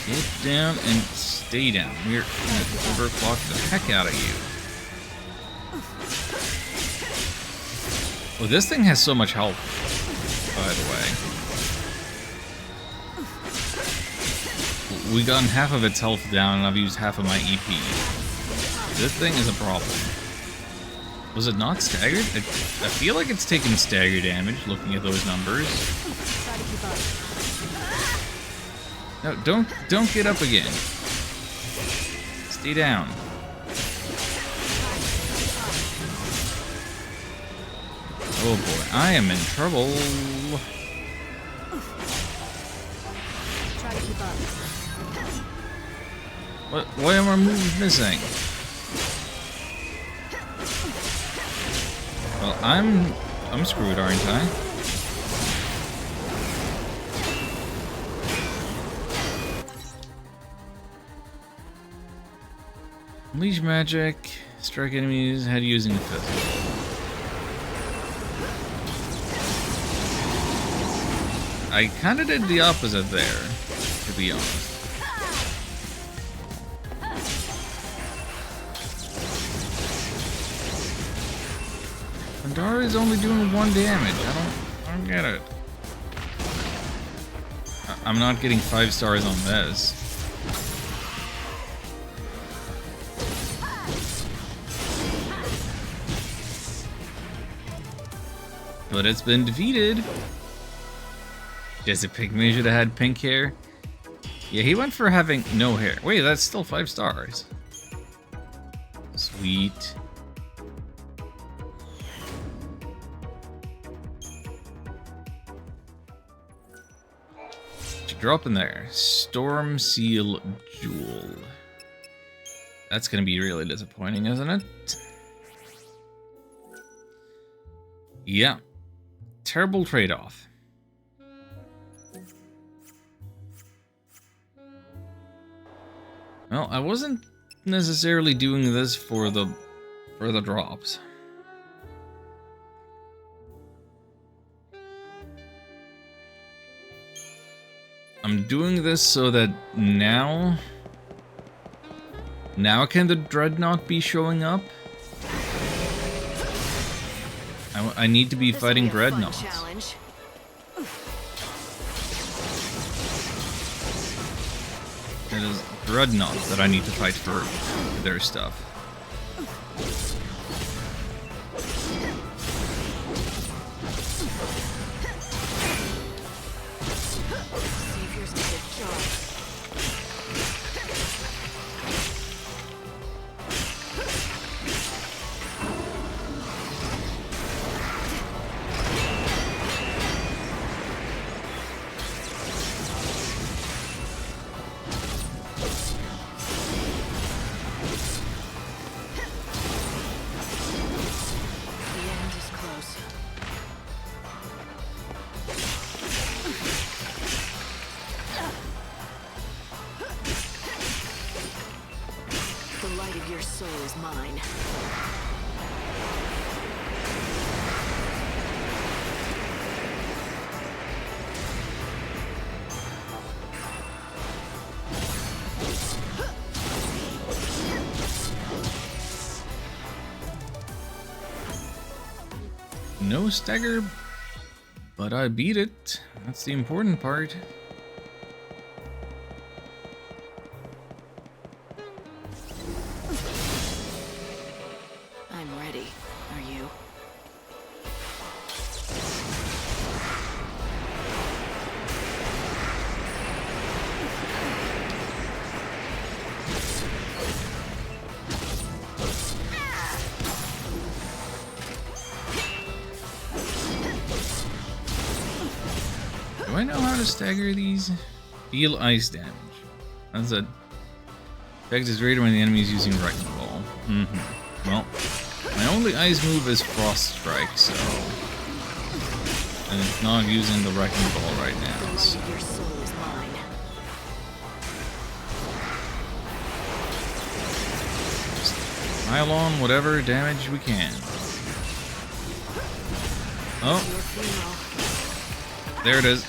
Get down and stay down. We're gonna overclock the heck out of you. Well, this thing has so much health, by the way. We gotten half of its health down, and I've used half of my EP. This thing is a problem. Was it not staggered? I feel like it's taking stagger damage, looking at those numbers. No, don't get up again. Stay down. Oh boy, I am in trouble. Why are my moves missing? Well, I'm screwed, aren't I? Unleash magic, strike enemies, head using the fist. I kinda did the opposite there, to be honest. Pandara is only doing 1 damage. I don't get it. I'm not getting 5 stars on this. But it's been defeated. Does it pick me should have had pink hair? Yeah, he went for having no hair. Wait, that's still 5 stars. Sweet. What you drop in there? Storm Seal Jewel. That's gonna be really disappointing, isn't it? Yeah. Terrible trade-off. Well, I wasn't necessarily doing this for the drops. I'm doing this so that now can the Dreadnought be showing up? I need to be fighting Dreadnoughts. It is Dreadnoughts that I need to fight for their stuff. Your soul is mine. No stagger, but I beat it. That's the important part. I'm ready. Are you? I know how to stagger these? Deal ice damage. That's it. Effect is greater when the enemy is using Wrecking Ball. Well, my only ice move is Frost Strike, so... and it's not using the Wrecking Ball right now, so... Your soul is mine. Pile on whatever damage we can. Oh. Your funeral. There it is.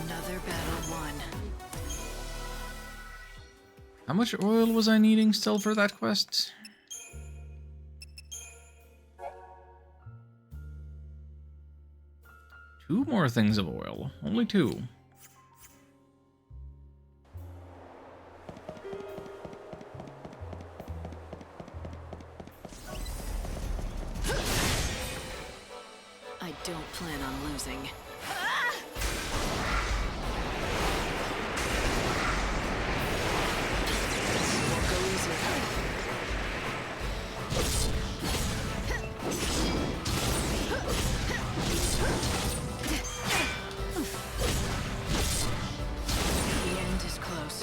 Another battle won. How much oil was I needing still for that quest? Two more things of oil. Only two. I don't plan on losing. Won't go easy. The end is close.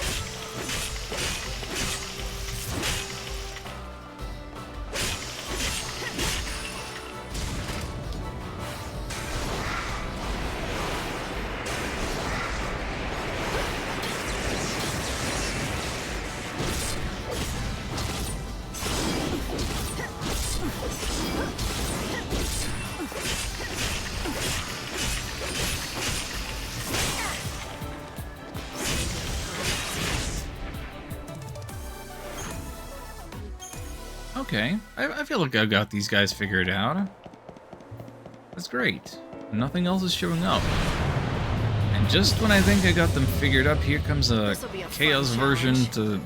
Okay, I feel like I've got these guys figured out. That's great. Nothing else is showing up. And just when I think I got them figured up, here comes a This'll be a fun chaos version challenge. to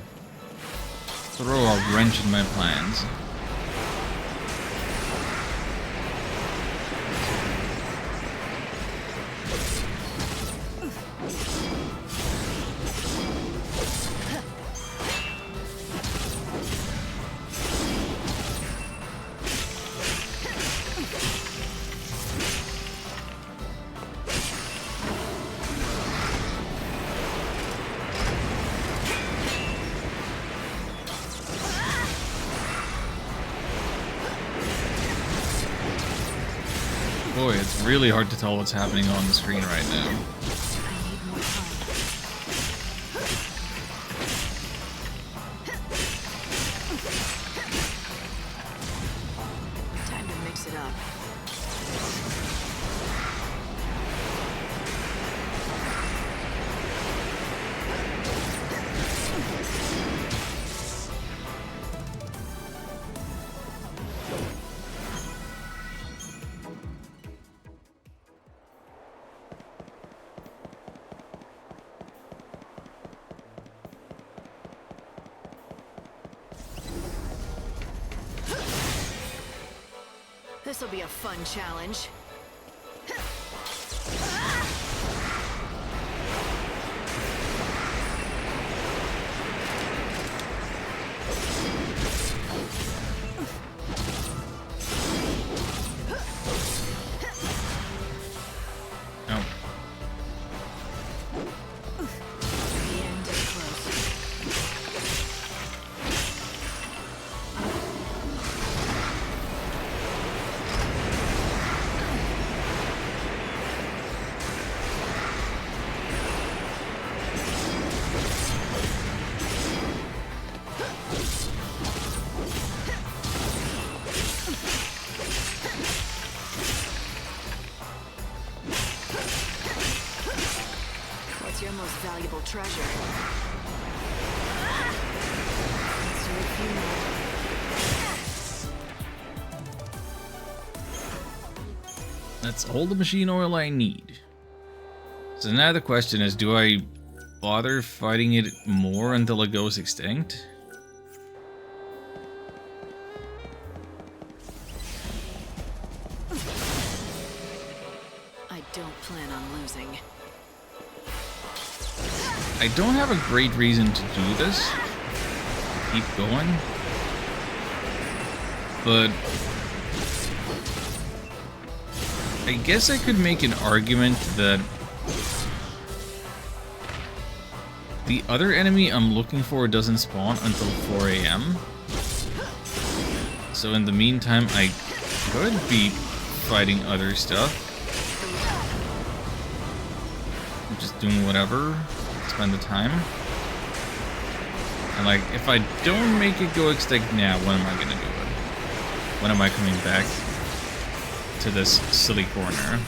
throw a wrench in my plans. Boy, it's really hard to tell what's happening on the screen right now. I need more time. Time to mix it up. This'll be a fun challenge. Oh. The end is close. What's your most valuable treasure? It's your funeral. That's all the machine oil I need. So now the question is, do I bother fighting it more until it goes extinct? I don't plan on losing. I don't have a great reason to do this. Keep going. But I guess I could make an argument that the other enemy I'm looking for doesn't spawn until 4 a.m. So in the meantime, I could be fighting other stuff. Just doing whatever, spend the time. And like, if I don't make it go extinct now, when am I gonna do it? When am I coming back to this silly corner?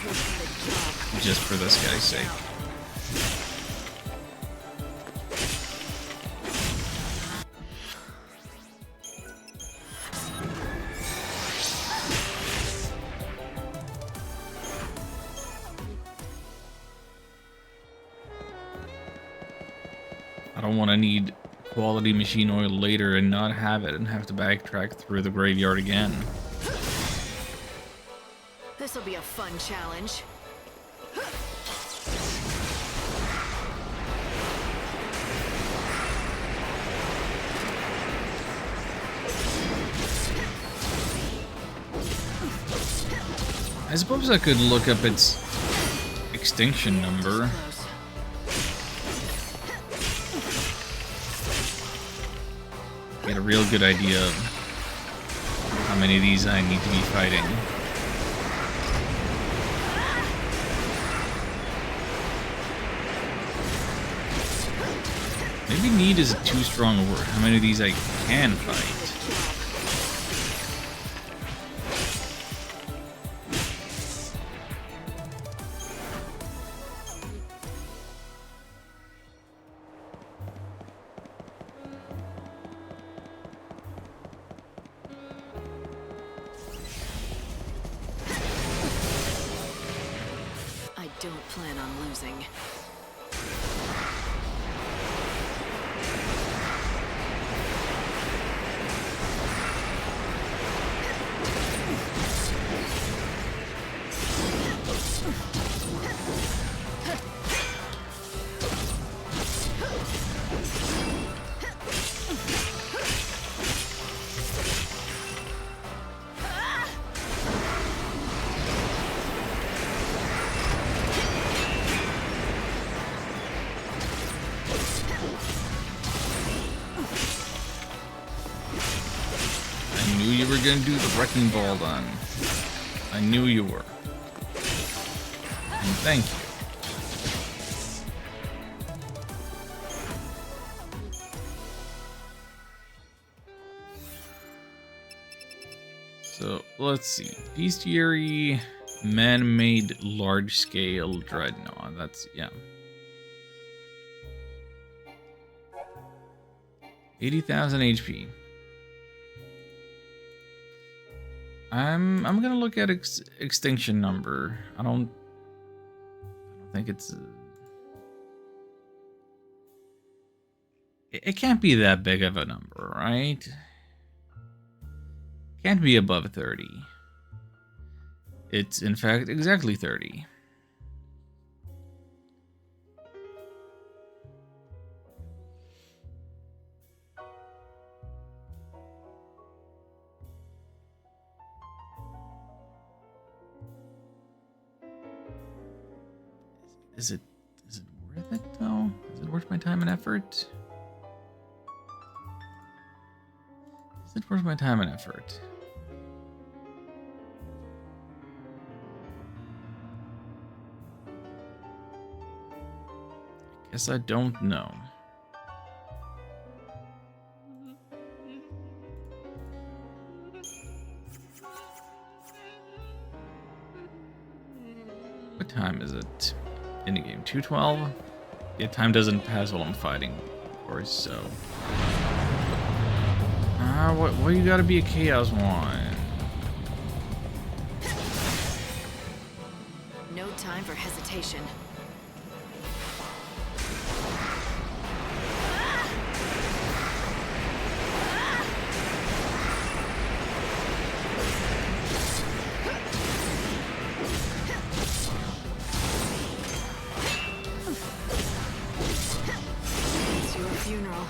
Just for this guy's sake. I don't want to need quality machine oil later and not have it and have to backtrack through the graveyard again. This'll be a fun challenge. I suppose I could look up its extinction number. Get a real good idea of how many of these I need to be fighting. Maybe need is a too strong a word. How many of these I can fight? I don't plan on losing. I knew you were gonna do the wrecking ball then. I knew you were. And thank you. So let's see. Bestiary, man-made large-scale dreadnought. That's yeah. 80,000 HP. I'm gonna look at extinction number. I don't think it's. It can't be that big of a number, right? Can't be above 30. It's in fact exactly 30. Is it worth it though? Is it worth my time and effort? Is it worth my time and effort? I guess I don't know. What time is it? In the game, 2:12. Yeah, time doesn't pass while I'm fighting, of course. So, what you gotta be a chaos one? No time for hesitation. General.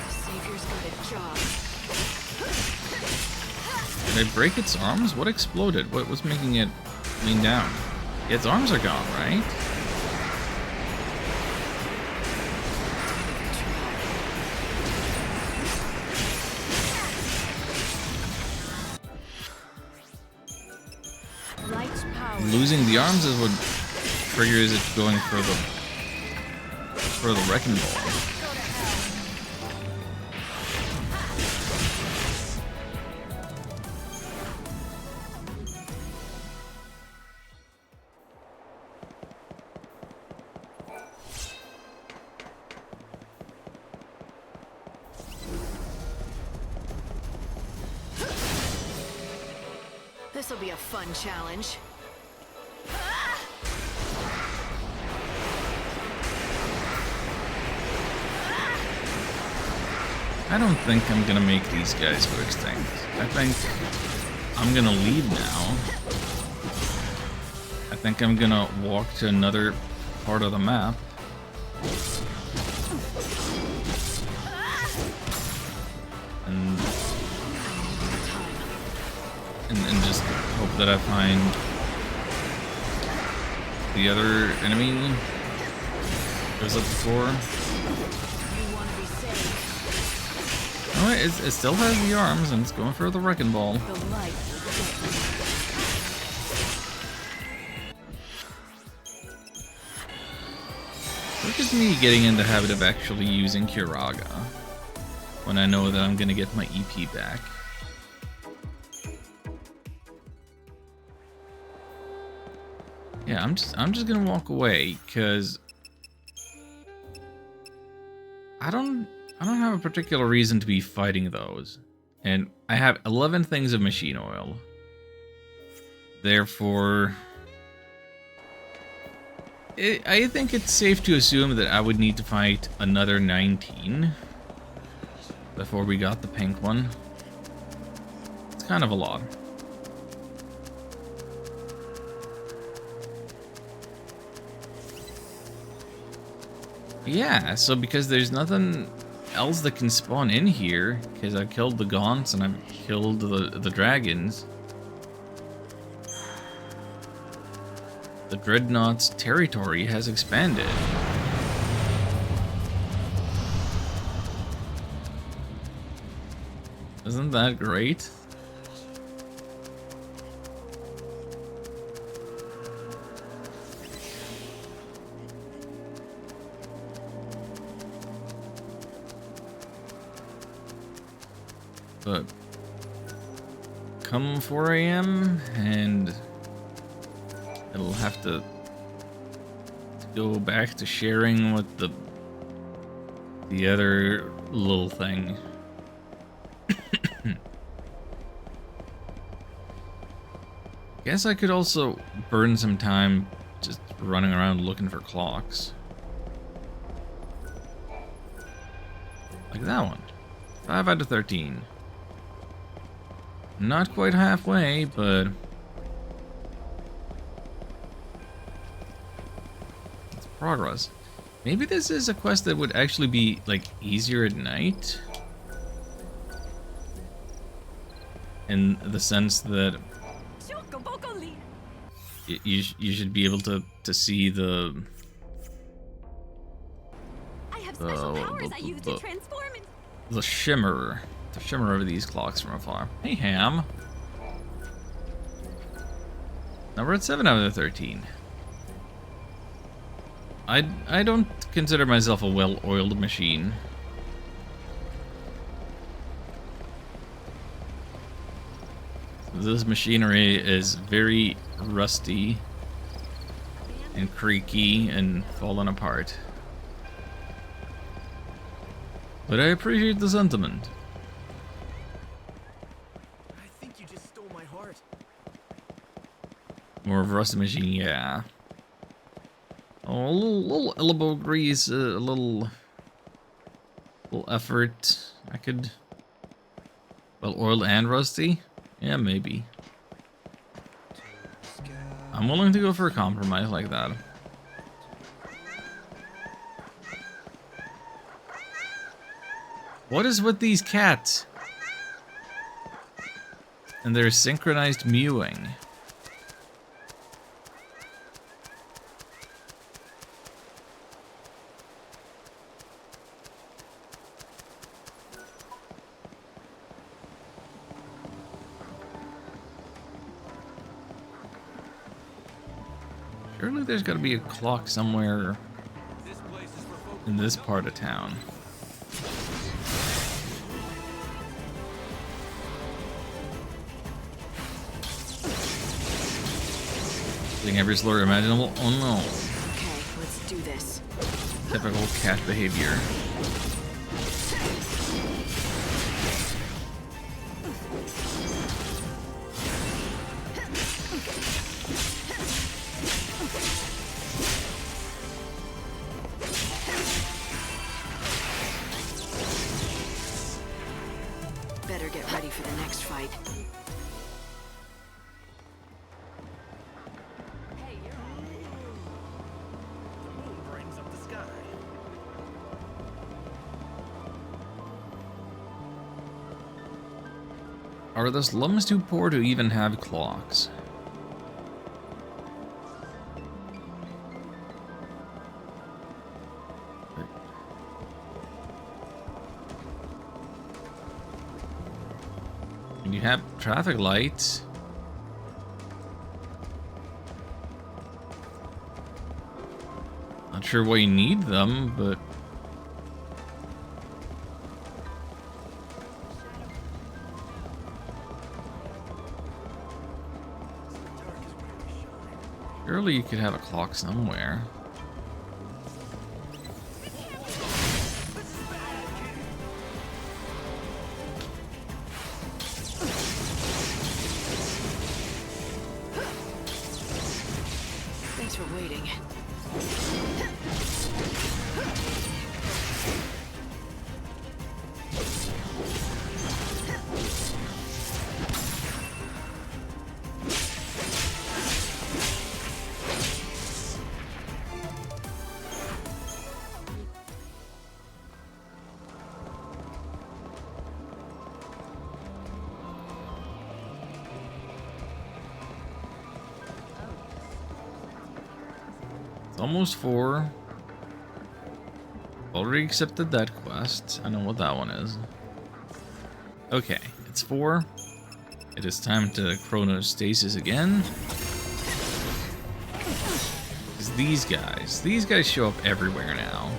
Savior's got a job. Did I break its arms? What exploded? What was making it lean down? Its arms are gone, right? Light's power. Losing the arms is what triggers it going for the wrecking ball. This'll be a fun challenge. I don't think I'm gonna make these guys go extinct. I think I'm gonna leave now. I think I'm gonna walk to another part of the map. And just hope that I find the other enemy that was up before. You want to be safe. Oh, it still has the arms and it's going for the wrecking ball. The light will get you. Look at me getting in the habit of actually using Kiraga when I know that I'm gonna get my EP back. Yeah, I'm just gonna walk away because I don't have a particular reason to be fighting those, and I have 11 things of machine oil. Therefore, I think it's safe to assume that I would need to fight another 19 before we got the pink one. It's kind of a lot. Yeah, so because there's nothing else that can spawn in here, because I killed the Gaunts and I've killed the dragons, the Dreadnought's territory has expanded. Isn't that great? But come 4 AM and it'll have to go back to sharing with the other little thing. Guess I could also burn some time just running around looking for clocks. Like that one. 5 out of 13. Not quite halfway, but it's progress. Maybe this is a quest that would actually be like easier at night, in the sense that you should be able to see the the shimmer of these clocks from afar. Hey, Ham. Now we're at 7 out of 13. I don't consider myself a well-oiled machine. This machinery is very rusty and creaky and falling apart. But I appreciate the sentiment. I think you just stole my heart. More of a rusty machine, yeah. Oh, a little elbow grease, a little effort. I could. Well, oiled and rusty? Yeah, maybe. I'm willing to go for a compromise like that. What is with these cats? And their synchronized mewing. Surely there's got to be a clock somewhere in this part of town. Hitting every slur imaginable. Oh no. Okay, let's do this. Typical cat behavior. Better get ready for the next fight. The moon brightens up the sky. Are the slums too poor to even have clocks? You have traffic lights. Not sure why you need them, but surely you could have a clock somewhere. Thanks for waiting. Almost 4. Already accepted that quest. I know what that one is. Okay, it's 4. It is time to chronostasis again. These guys show up everywhere now.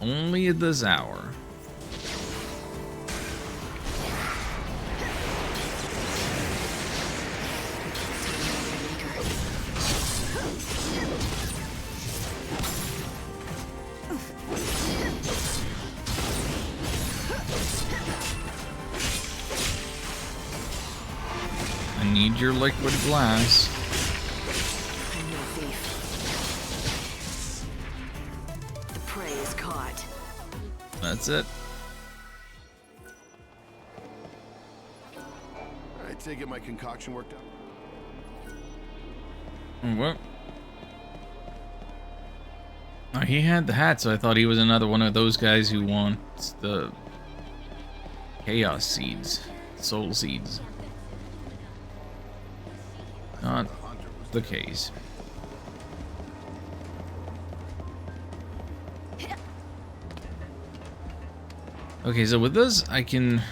Only at this hour. I need your liquid glass. I'm no thief. The prey is caught. That's it. I take it my concoction worked out. What? Oh, he had the hat, so I thought he was another one of those guys who wants the chaos seeds, soul seeds. Not the case. Okay, so with this, I can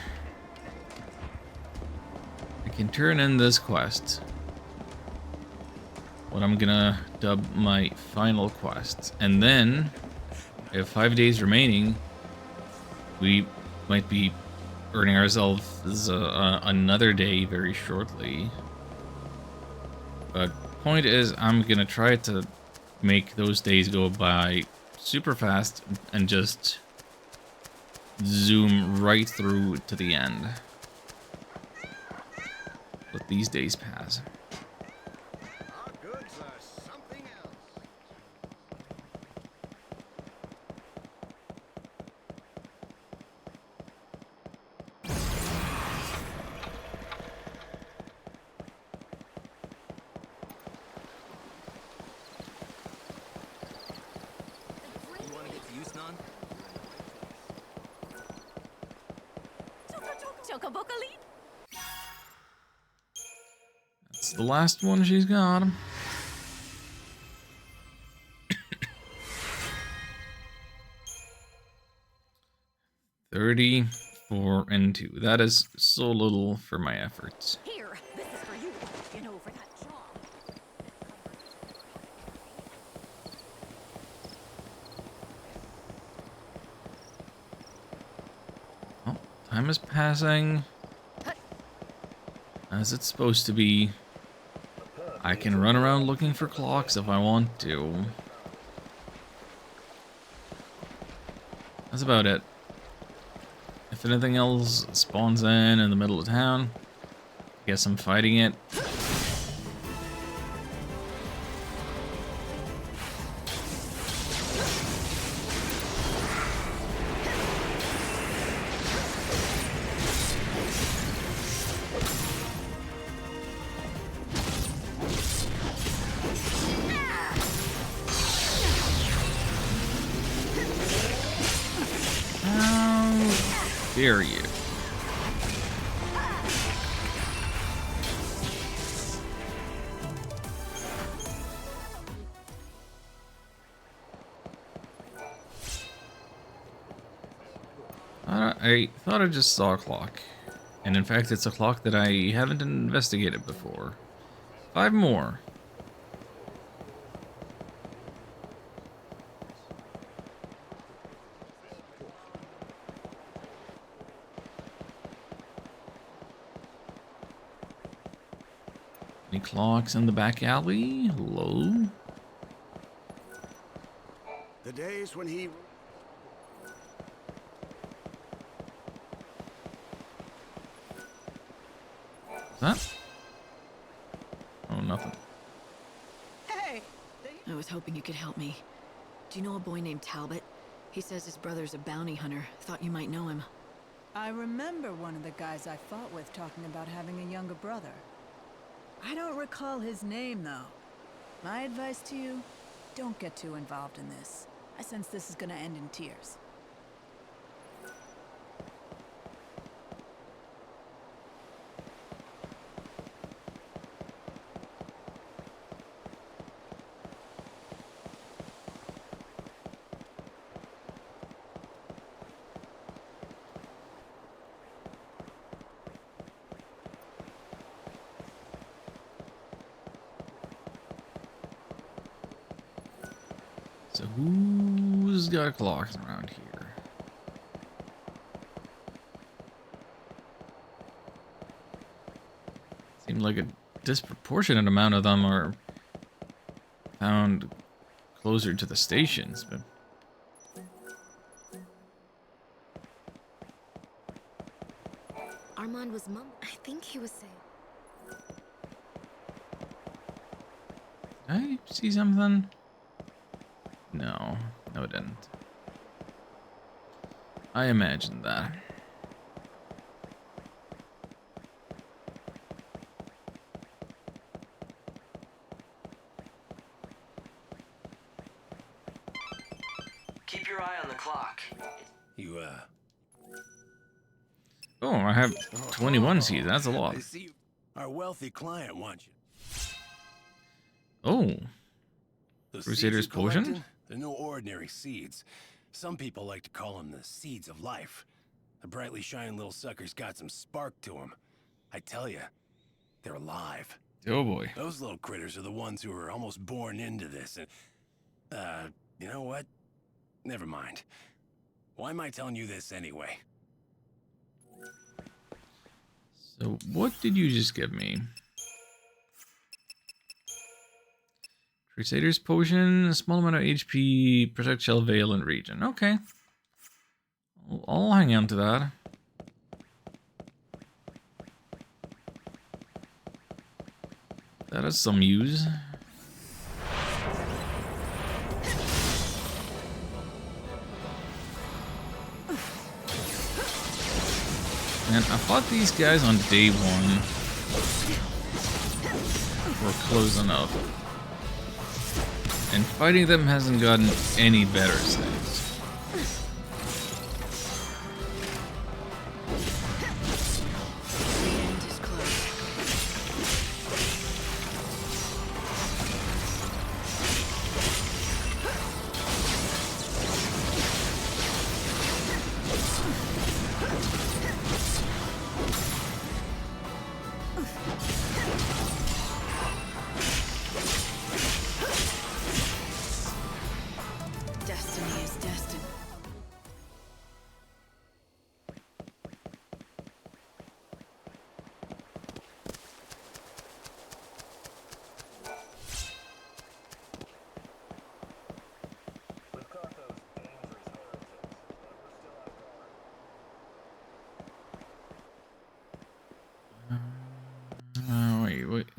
turn in this quest. What I'm gonna dub my final quest, and then, if 5 days remaining, we might be earning ourselves another day very shortly. But point is, I'm gonna try to make those days go by super fast and just zoom right through to the end. Let these days pass. Our goods are something else. on. That's the last one she's got. 34 and 2. That is so little for my efforts. Here, this is for you. You know, for that job. Oh, time is passing. As it's supposed to be. I can run around looking for clocks if I want to. That's about it. If anything else spawns in the middle of town, I guess I'm fighting it. Dare you? I thought I just saw a clock. And in fact, it's a clock that I haven't investigated before. 5 more. Any clocks in the back alley? Hello? The days when he... That? Oh, nothing. Hey! I was hoping you could help me. Do you know a boy named Talbot? He says his brother's a bounty hunter. Thought you might know him. I remember one of the guys I fought with talking about having a younger brother. I don't recall his name, though. My advice to you, don't get too involved in this. I sense this is gonna end in tears. So who's got clocks around here? Seemed like a disproportionate amount of them are found closer to the stations, but Armand was I think he was saying. did I see something? No, no it didn't. I imagined that. Keep your eye on the clock. You, Oh, I have 21 seeds. That's a lot. I see our wealthy client wants you. Oh, Those Crusader's seeds you're potion? collecting, they're no ordinary seeds. Some people like to call them the seeds of life. The brightly shining little suckers got some spark to them. I tell you, they're alive. oh boy. Those little critters are the ones who were almost born into this. And, you know what? Never mind. Why am I telling you this anyway? So what did you just give me? Crusader's potion, a small amount of HP, protect shell, veil, and region. Okay. I'll hang on to that. That has some use. And I fought these guys on day 1. We're close enough. And fighting them hasn't gotten any better since.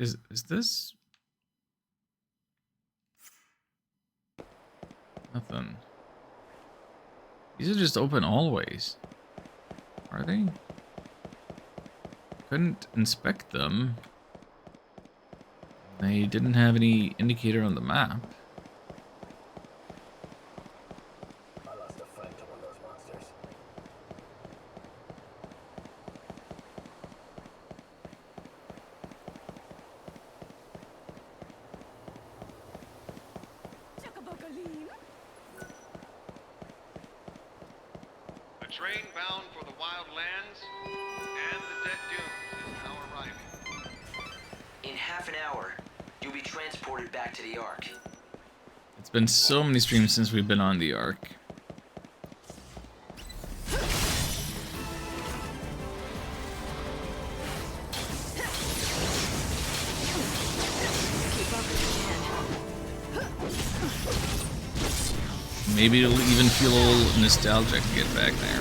Is this nothing? These are just open always. Are they? Couldn't inspect them. They didn't have any indicator on the map. I lost a friend to one of those monsters. A train bound for the Wild Lands and the Dead Dunes is now arriving. In half an hour, you'll be transported back to the Ark. It's been so many streams since we've been on the Ark. Maybe it'll even feel a little nostalgic to get back there.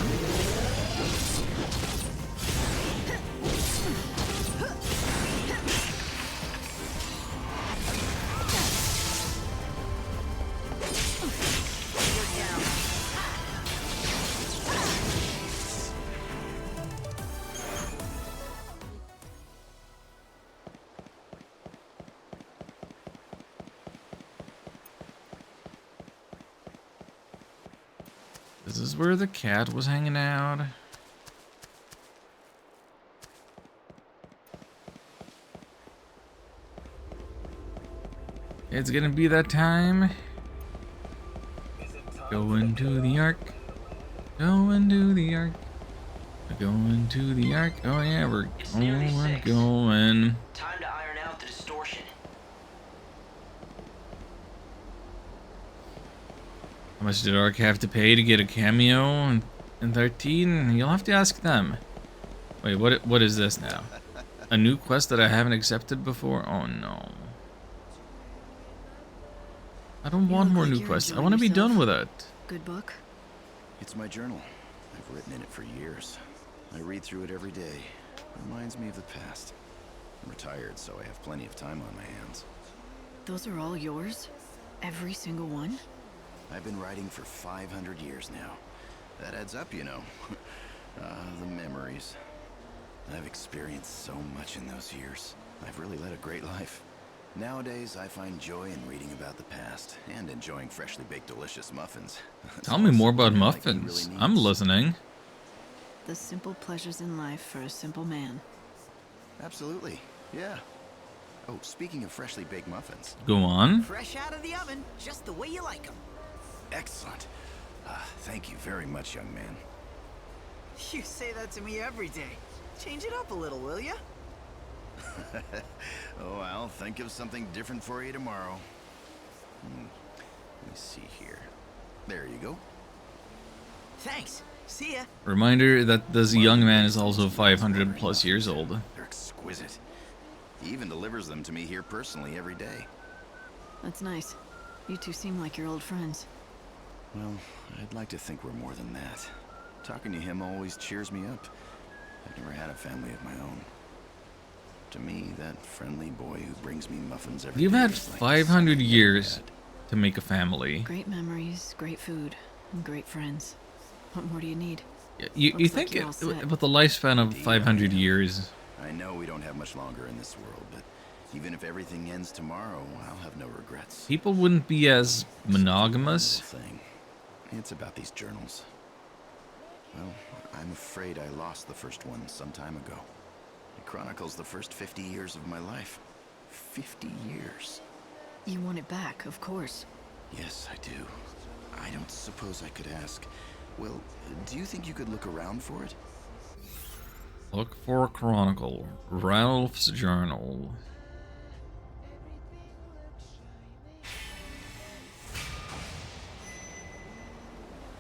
This is where the cat was hanging out. It's gonna be that time. Going to the Ark. Going to the Ark. Going to the Ark. Oh yeah, we're going. Time to iron out the distortion. How much did Ark have to pay to get a cameo in 13? You'll have to ask them. Wait, what is this now? A new quest that I haven't accepted before? Oh no. I don't want more new quests. I want to be done with it. Good book? It's my journal. I've written in it for years. I read through it every day. It reminds me of the past. I'm retired, so I have plenty of time on my hands. Those are all yours? Every single one? I've been writing for 500 years now. That adds up, you know. The memories. I've experienced so much in those years. I've really led a great life. Nowadays, I find joy in reading about the past and enjoying freshly baked delicious muffins. Tell me more about muffins. I'm listening. The simple pleasures in life for a simple man. Absolutely, yeah. Oh, speaking of freshly baked muffins. Go on. Fresh out of the oven, just the way you like them. Excellent. Thank you very much, young man. You say that to me every day. Change it up a little, will ya? Oh, I'll think of something different for you tomorrow. Let me see here. There you go. Thanks. See ya. Reminder that this young man is also 500 plus years old. They're exquisite. He even delivers them to me here personally every day. That's nice. You two seem like you're old friends. Well, I'd like to think we're more than that. Talking to him always cheers me up. I've never had a family of my own. To me, that friendly boy who brings me muffins every day. You've had is like 500 something years I've had. to make a family. Great memories, great food, and great friends. What more do you need? You Looks think like you're all set. with the lifespan of 500 years, I know we don't have much longer in this world, but even if everything ends tomorrow, I'll have no regrets. people wouldn't be as monogamous? Little thing. It's about these journals. Well, I'm afraid I lost the first one some time ago. It chronicles the first 50 years of my life. 50 years. You want it back, of course. Yes, I do. I don't suppose I could ask. Well, do you think you could look around for it? Look for a chronicle. Ralph's journal.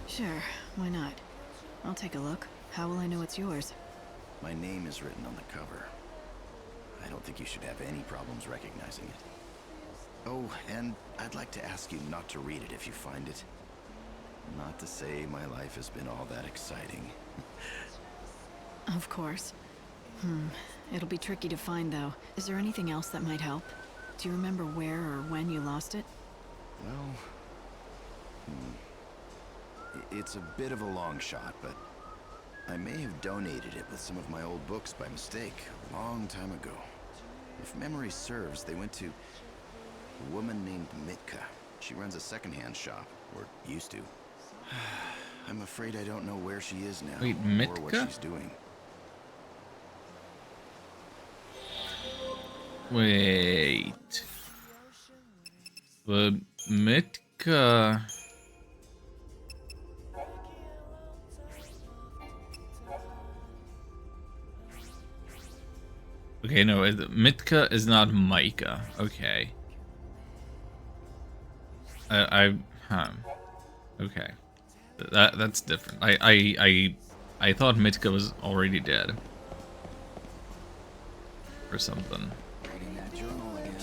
Sure, why not? I'll take a look. How will I know it's yours? My name is written on the cover. I don't think you should have any problems recognizing it. Oh, and I'd like to ask you not to read it if you find it. Not to say my life has been all that exciting. Of course. It'll be tricky to find, though. Is there anything else that might help? Do you remember where or when you lost it? Well, it's a bit of a long shot, but I may have donated it with some of my old books by mistake a long time ago. If memory serves, they went to a woman named Mitka. She runs a secondhand shop, or used to. I'm afraid I don't know where she is now. Wait, or what Mitka? she's doing. Wait. But Mitka... Okay, no, Mitka is not Micah. Okay. Okay. That's different. I thought Mitka was already dead. Or something. Reading that journal again.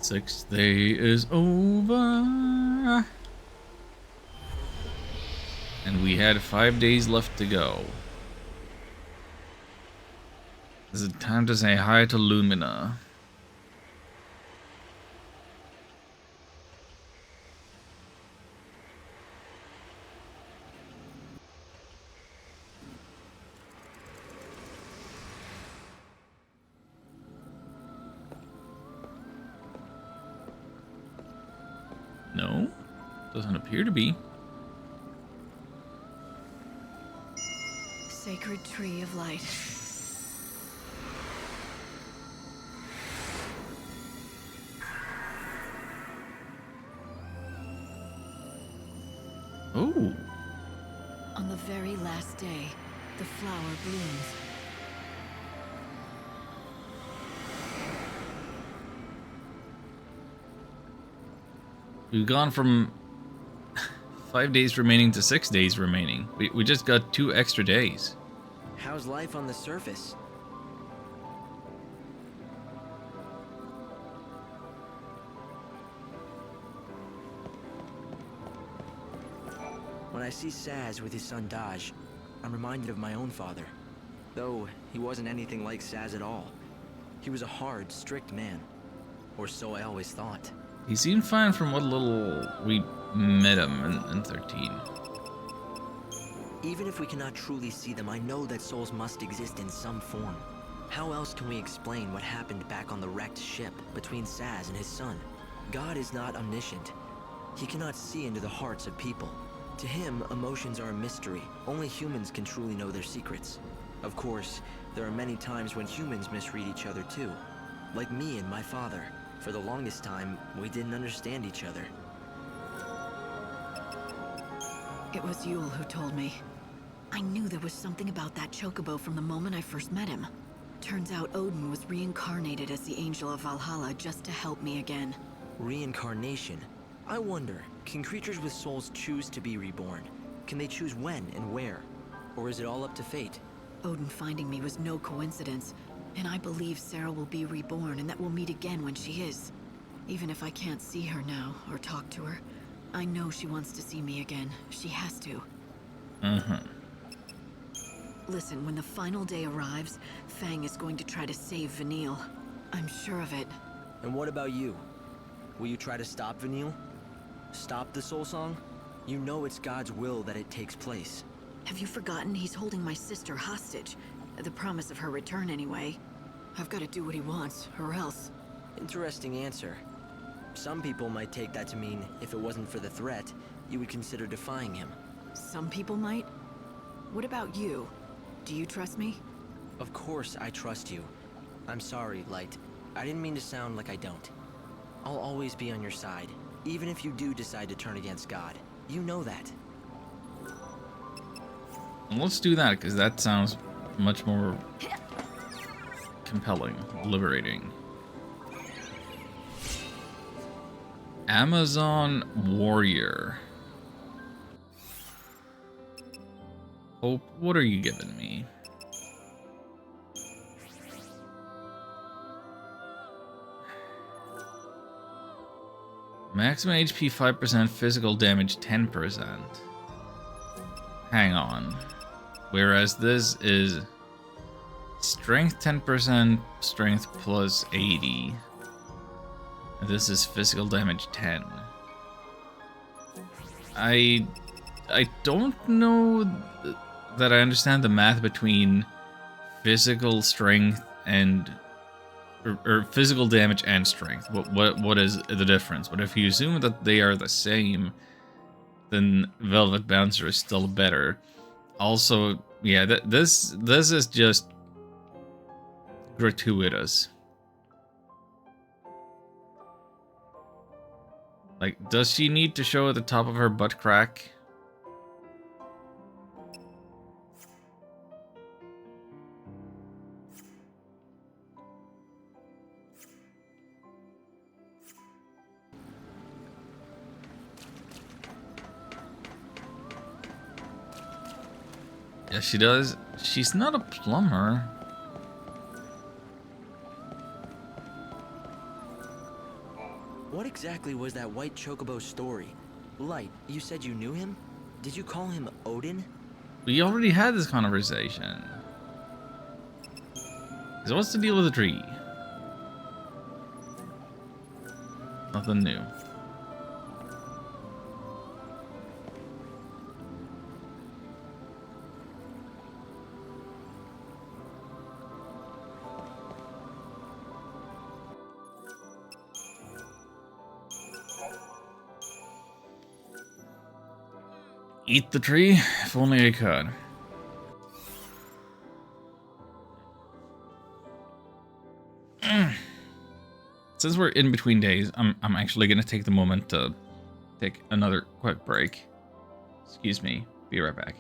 Sixth day is over. And we had 5 days left to go. Is it time to say hi to Lumina? No, doesn't appear to be. Sacred Tree of Light. Oh. On the very last day, the flower blooms. We've gone from 5 days remaining to 6 days remaining. We just got 2 extra days. How's life on the surface? When I see Saz with his son Daj, I'm reminded of my own father. Though he wasn't anything like Saz at all. He was a hard, strict man. Or so I always thought. He seemed fine from what little we met him in 13. Even if we cannot truly see them, I know that souls must exist in some form. How else can we explain what happened back on the wrecked ship between Saz and his son? God is not omniscient. He cannot see into the hearts of people. To him, emotions are a mystery. Only humans can truly know their secrets. Of course, there are many times when humans misread each other too. Like me and my father. For the longest time, we didn't understand each other. It was Yule who told me. I knew there was something about that chocobo from the moment I first met him. Turns out Odin was reincarnated as the Angel of Valhalla just to help me again. Reincarnation? I wonder, can creatures with souls choose to be reborn? Can they choose when and where? Or is it all up to fate? Odin finding me was no coincidence, and I believe Sarah will be reborn and that we'll meet again when she is. Even if I can't see her now or talk to her, I know she wants to see me again. She has to. Listen, when the final day arrives, Fang is going to try to save Vanille. I'm sure of it. And what about you? Will you try to stop Vanille? Stop the Soul Song? You know it's God's will that it takes place. Have you forgotten he's holding my sister hostage? The promise of her return anyway. I've got to do what he wants, or else. Interesting answer. Some people might take that to mean if it wasn't for the threat, you would consider defying him. Some people might? What about you? Do you trust me? Of course I trust you. I'm sorry, Light. I didn't mean to sound like I don't. I'll always be on your side, even if you do decide to turn against God. You know that. Let's do that, because that sounds much more compelling, liberating. Amazon Warrior. Hope, what are you giving me? Maximum HP 5%, physical damage 10%. Hang on. Whereas this is strength 10%, strength plus 80. And this is physical damage 10. I don't know that I understand the math between physical strength and or physical damage and strength. What is the difference? But if you assume that they are the same, then Velvet Bouncer is still better. Also, yeah, this is just gratuitous. Like, does she need to show at the top of her butt crack? Yeah, she does. She's not a plumber. What exactly was that white chocobo story? Light, you said you knew him? Did you call him Odin? We already had this conversation. So what's the deal with the tree? Nothing new. Eat the tree? If only I could. Since we're in between days, I'm actually gonna take the moment to take another quick break. Excuse me. Be right back.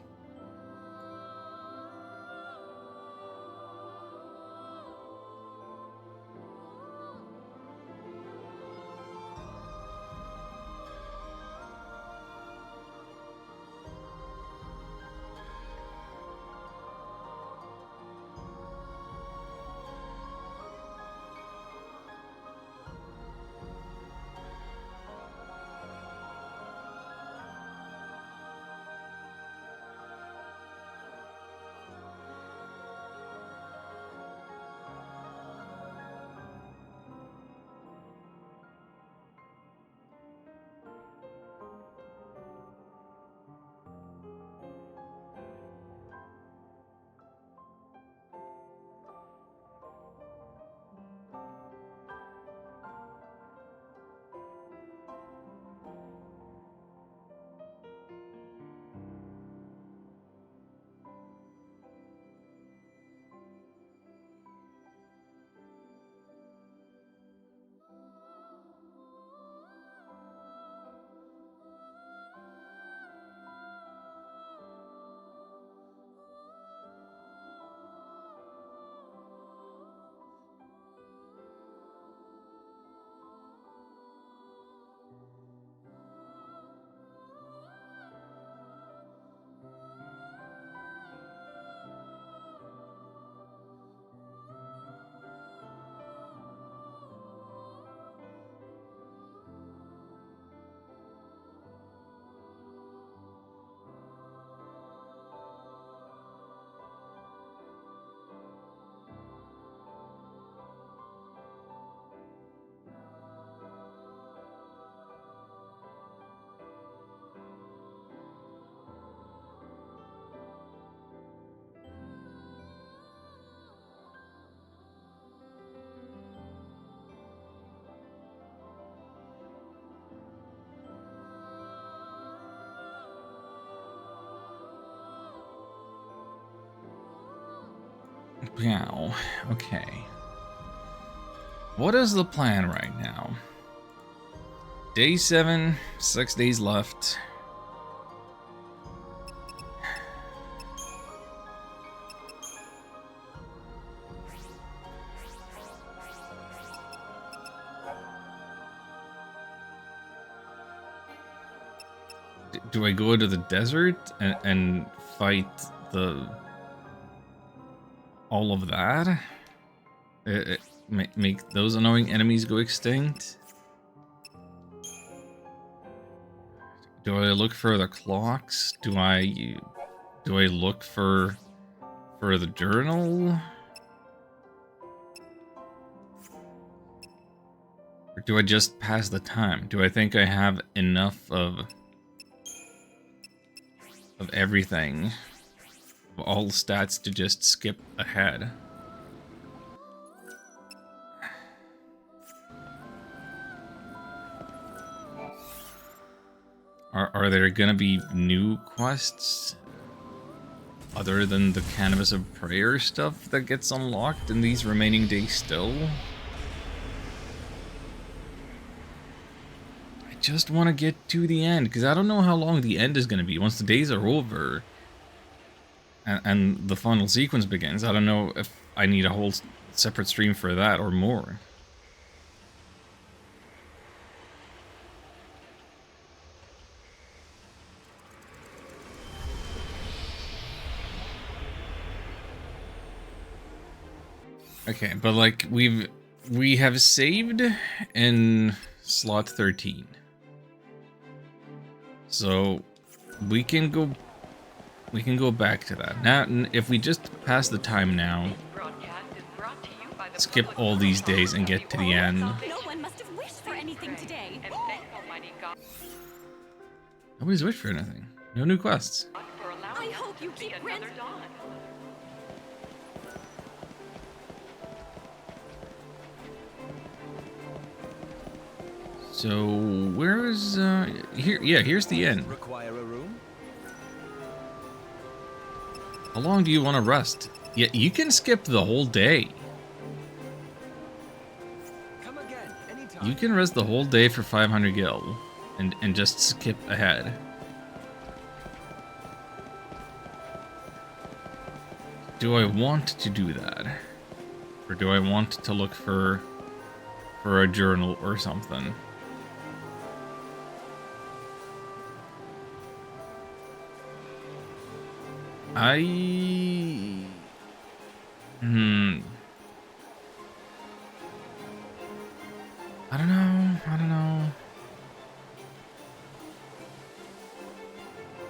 Wow. Okay. What is the plan right now? Day 7, 6 days left. Do I go to the desert and fight the all of that. Make those annoying enemies go extinct. Do I look for the clocks? Do I look for the journal? Or do I just pass the time? Do I think I have enough of everything, of all stats, to just skip ahead? Are there gonna be new quests other than the Canvas of Prayer stuff that gets unlocked in these remaining days still? I just want to get to the end, because I don't know how long the end is gonna be once the days are over and the final sequence begins. I don't know if I need a whole separate stream for that or more. Okay, but like we have saved in slot 13. So we can go back to that. Now if we just pass the time now, skip all these days and get to the end. No one must have wished for anything today. Nobody's wished for anything. No new quests. I hope you keep another dawn. So where's here? Yeah, here's the end. Require a room? How long do you want to rest? Yeah, you can skip the whole day. Come again, anytime. You can rest the whole day for 500 gil and just skip ahead. Do I want to do that? Or do I want to look for a journal or something? I don't know.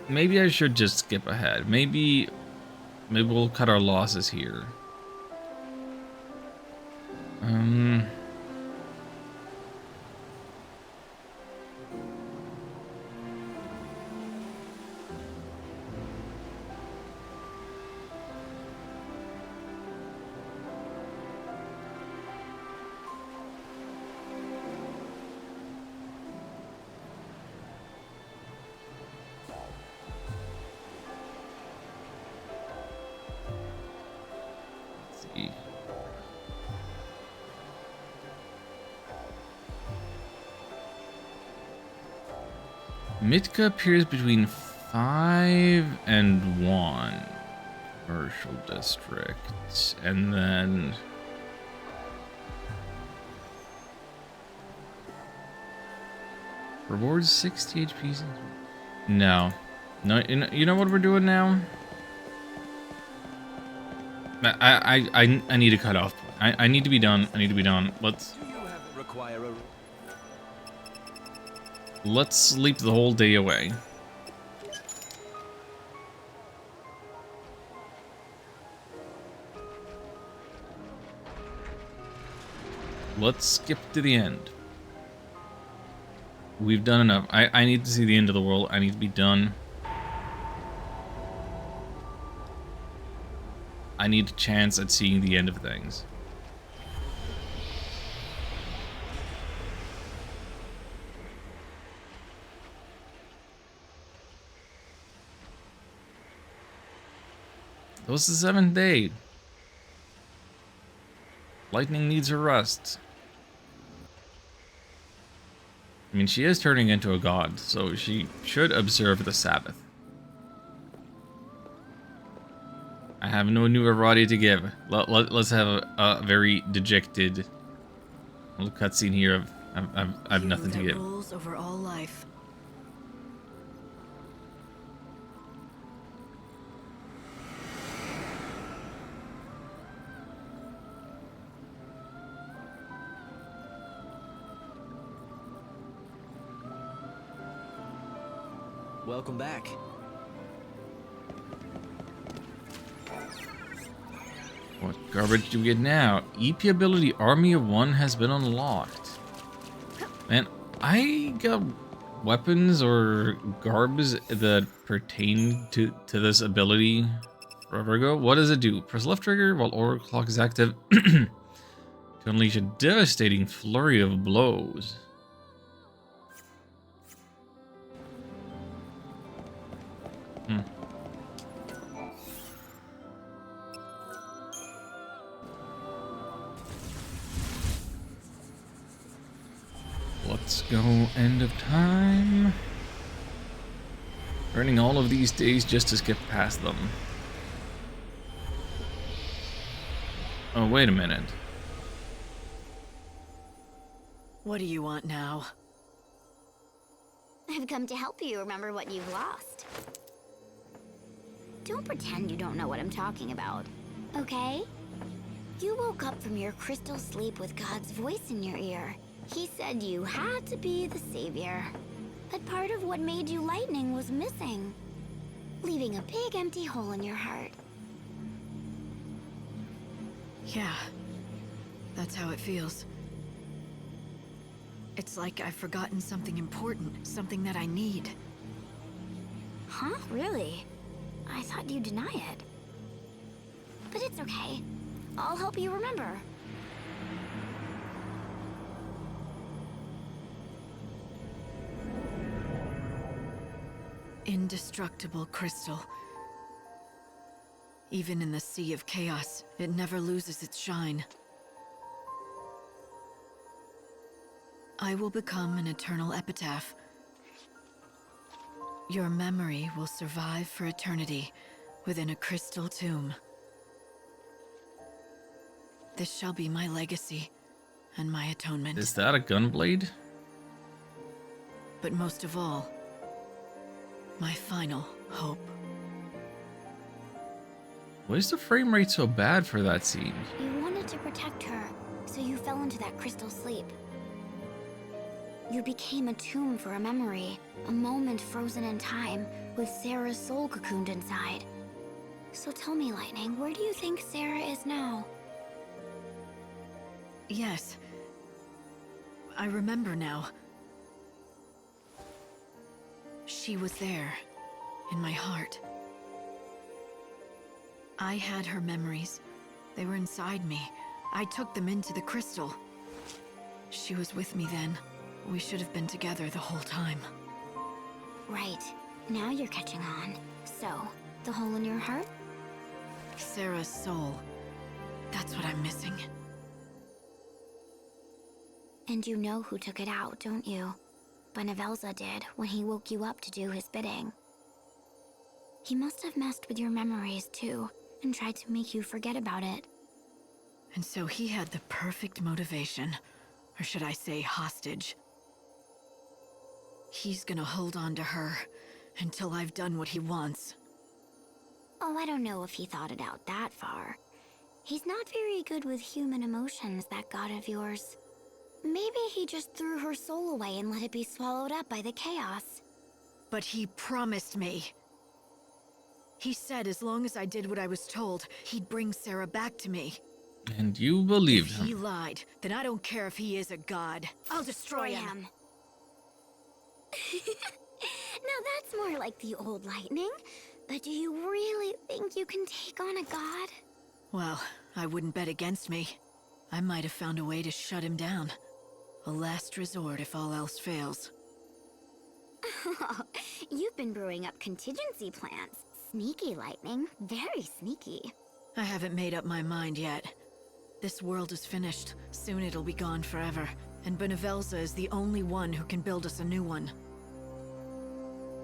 Maybe I should just skip ahead. Maybe we'll cut our losses here. Mitka appears between 5 and 1 commercial district, and then rewards 60 HP. No, you know what we're doing now? I need a cutoff point. I need to be done. I need to be done. Let's sleep the whole day away. Let's skip to the end. We've done enough. I need to see the end of the world. I need to be done. I need a chance at seeing the end of things. It was the 7th day. Lightning needs her rest. I mean, she is turning into a god, so she should observe the Sabbath. I have no new variety to give. Let's have a very dejected little cutscene here of I have nothing to give. Rules over all life. Welcome back. What garbage do we get now? EP ability Army of One has been unlocked. Man, I got weapons or garbs that pertain to this ability forever ago. What does it do? Press left trigger while Aura Clock is active to unleash a devastating flurry of blows. Let's go end of time. Earning all of these days just to skip past them. Oh, wait a minute. What do you want now? I've come to help you remember what you've lost. Don't pretend you don't know what I'm talking about, okay? You woke up from your crystal sleep with God's voice in your ear. He said you had to be the savior. But part of what made you lightning was missing, leaving a big empty hole in your heart. Yeah, that's how it feels. It's like I've forgotten something important, something that I need. Huh? Really? I thought you'd deny it. But it's okay. I'll help you remember. Indestructible crystal. Even in the sea of chaos, it never loses its shine. I will become an eternal epitaph. Your memory will survive for eternity within a crystal tomb. This shall be my legacy and my atonement. Is that a gunblade? But most of all, my final hope. Why is the frame rate so bad for that scene? You wanted to protect her, so you fell into that crystal sleep. You became a tomb for a memory, a moment frozen in time, with Sarah's soul cocooned inside. So tell me, Lightning, where do you think Sarah is now? Yes. I remember now. She was there, in my heart. I had her memories. They were inside me. I took them into the crystal. She was with me then. We should have been together the whole time. Right. Now you're catching on. So, the hole in your heart? Sarah's soul. That's what I'm missing. And you know who took it out, don't you? Benevelza did when he woke you up to do his bidding. He must have messed with your memories too, and tried to make you forget about it. And so he had the perfect motivation. Or should I say hostage. He's gonna hold on to her until I've done what he wants. Oh, I don't know if he thought it out that far. He's not very good with human emotions, that god of yours. Maybe he just threw her soul away and let it be swallowed up by the chaos. But he promised me. He said as long as I did what I was told, he'd bring Sarah back to me. And you believed If him. he lied, then I don't care if he is a god. I'll destroy him. Now that's more like the old Lightning. But do you really think you can take on a god? Well, I wouldn't bet against me. I might have found a way to shut him down. A last resort if all else fails. You've been brewing up contingency plans. Sneaky, Lightning. Very sneaky. I haven't made up my mind yet. This world is finished. Soon it'll be gone forever. And Benevelza is the only one who can build us a new one.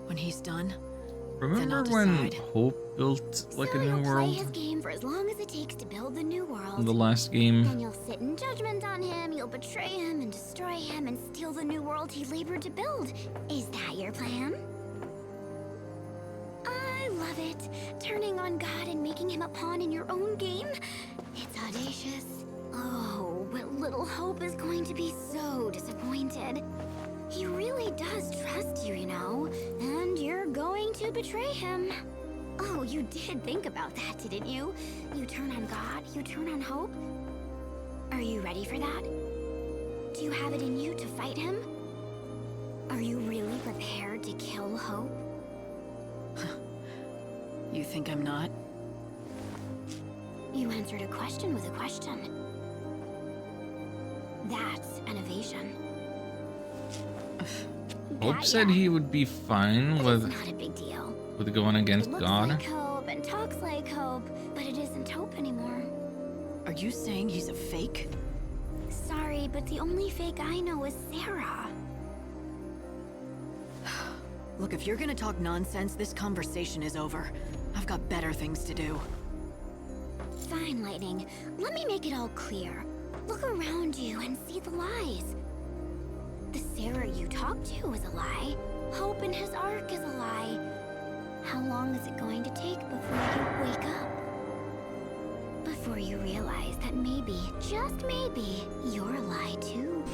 When he's done, Remember then when I'll decide. Hope built like So a new you'll play world his game for as long as it takes to build the new world. in the last game? Then you'll sit in judgment on him, you'll betray him and destroy him and steal the new world he labored to build. Is that your plan? I love it. Turning on God and making him a pawn in your own game. It's audacious. Oh, but little Hope is going to be so disappointed. He really does trust you, you know, and you're to betray him. Oh, you did think about that, didn't you? You turn on God, you turn on hope. Are you ready for that? Do you have it in you to fight him? Are you really prepared to kill hope? You think I'm not? You answered a question with a question. That's an evasion. Hope said he would be fine with Not a big deal. going against It looks God. like hope and talks like hope, but it isn't hope anymore. Are you saying he's a fake? Sorry, but the only fake I know is Sarah. Look, if you're gonna talk nonsense, this conversation is over. I've got better things to do. Fine, Lightning. Let me make it all clear. Look around you and see the lies. The Sarah you talk to is a lie. Hope in his arc is a lie. How long is it going to take before you wake up? Before you realize that maybe, just maybe, you're a lie too.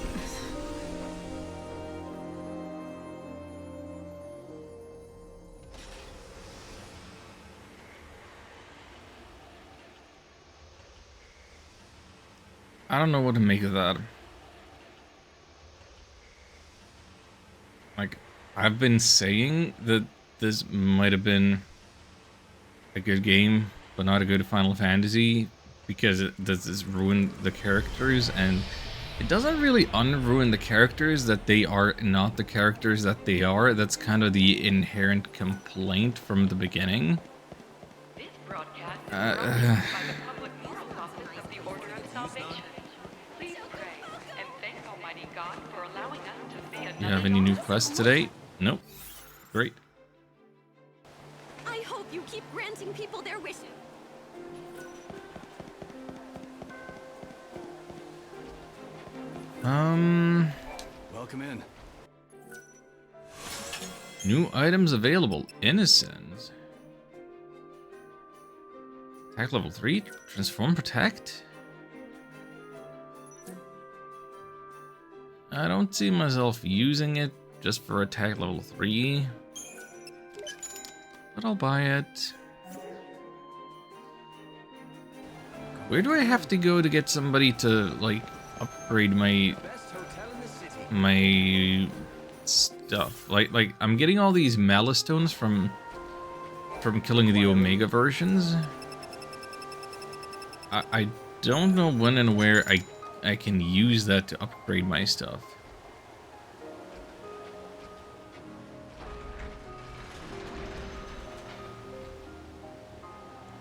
I don't know what to make of that. Like, I've been saying that this might have been a good game, but not a good Final Fantasy, because it does this ruin the characters, and it doesn't really unruin the characters that they are not the characters that they are. That's kind of the inherent complaint from the beginning. This broadcast is brought to you by the Public Morals Office of the Order of Salvation. Please pray and thank Almighty God for allowing us to see another. You have any new quests today? Nope. Great. I hope you keep granting people their wishes. Welcome in. New items available. Innocent. Attack level 3. Transform Protect. I don't see myself using it just for attack level 3. But I'll buy it. Where do I have to go to get somebody to, like, upgrade my stuff? Like I'm getting all these Malistones from killing the Omega versions. I don't know when and where I can use that to upgrade my stuff.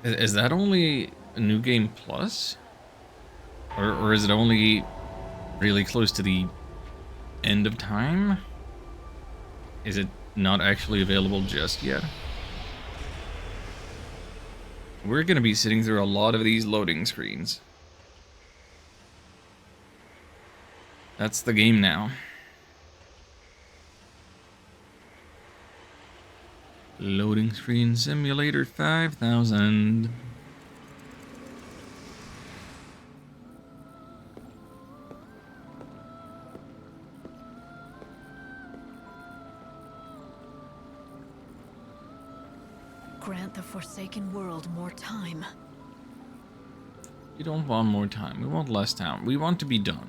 Is that only a New Game Plus? Or is it only really close to the end of time? Is it not actually available just yet? We're going to be sitting through a lot of these loading screens. That's the game now. Loading Screen Simulator 5000. Grant the Forsaken World more time. We don't want more time. We want less time. We want to be done.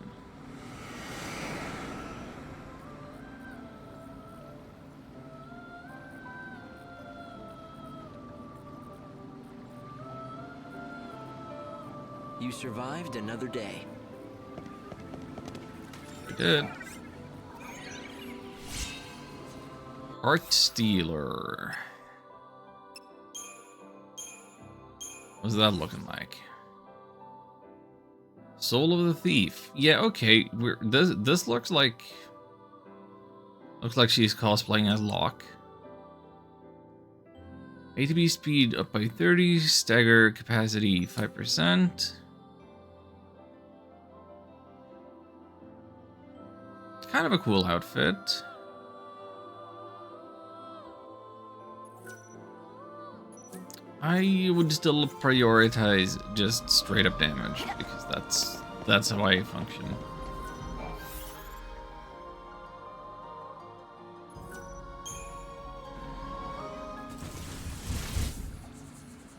You survived another day. We did. Heart Stealer. What's that looking like? Soul of the Thief. Yeah, okay. This looks like she's cosplaying as Locke. ATB speed up by 30, stagger capacity 5%. Kind of a cool outfit. I would still prioritize just straight up damage because that's how I function.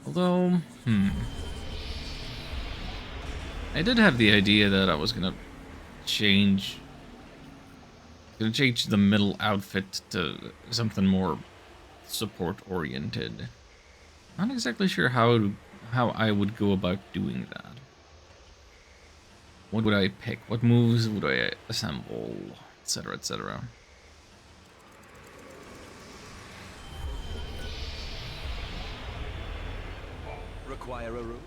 Although, I did have the idea that I was gonna change the middle outfit to something more support-oriented. Not exactly sure how I would go about doing that. What would I pick? What moves would I assemble? Etc. etc. Require a room?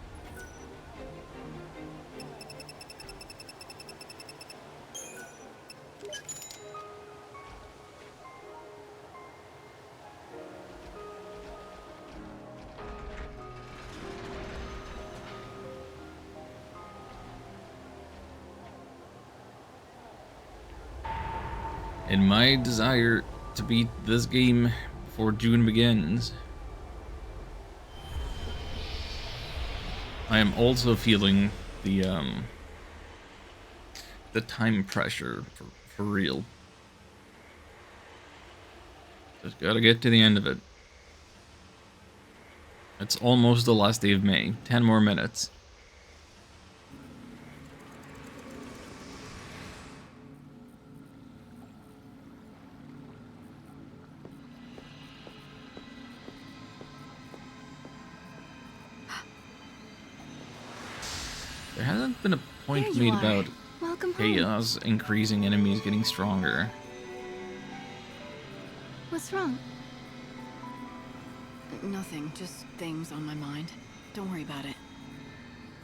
In my desire to beat this game before June begins, I am also feeling the time pressure for real. Just gotta get to the end of it. It's almost the last day of May. 10 more minutes. There hasn't been a point made about chaos increasing, enemies getting stronger. What's wrong? Nothing, just things on my mind. Don't worry about it.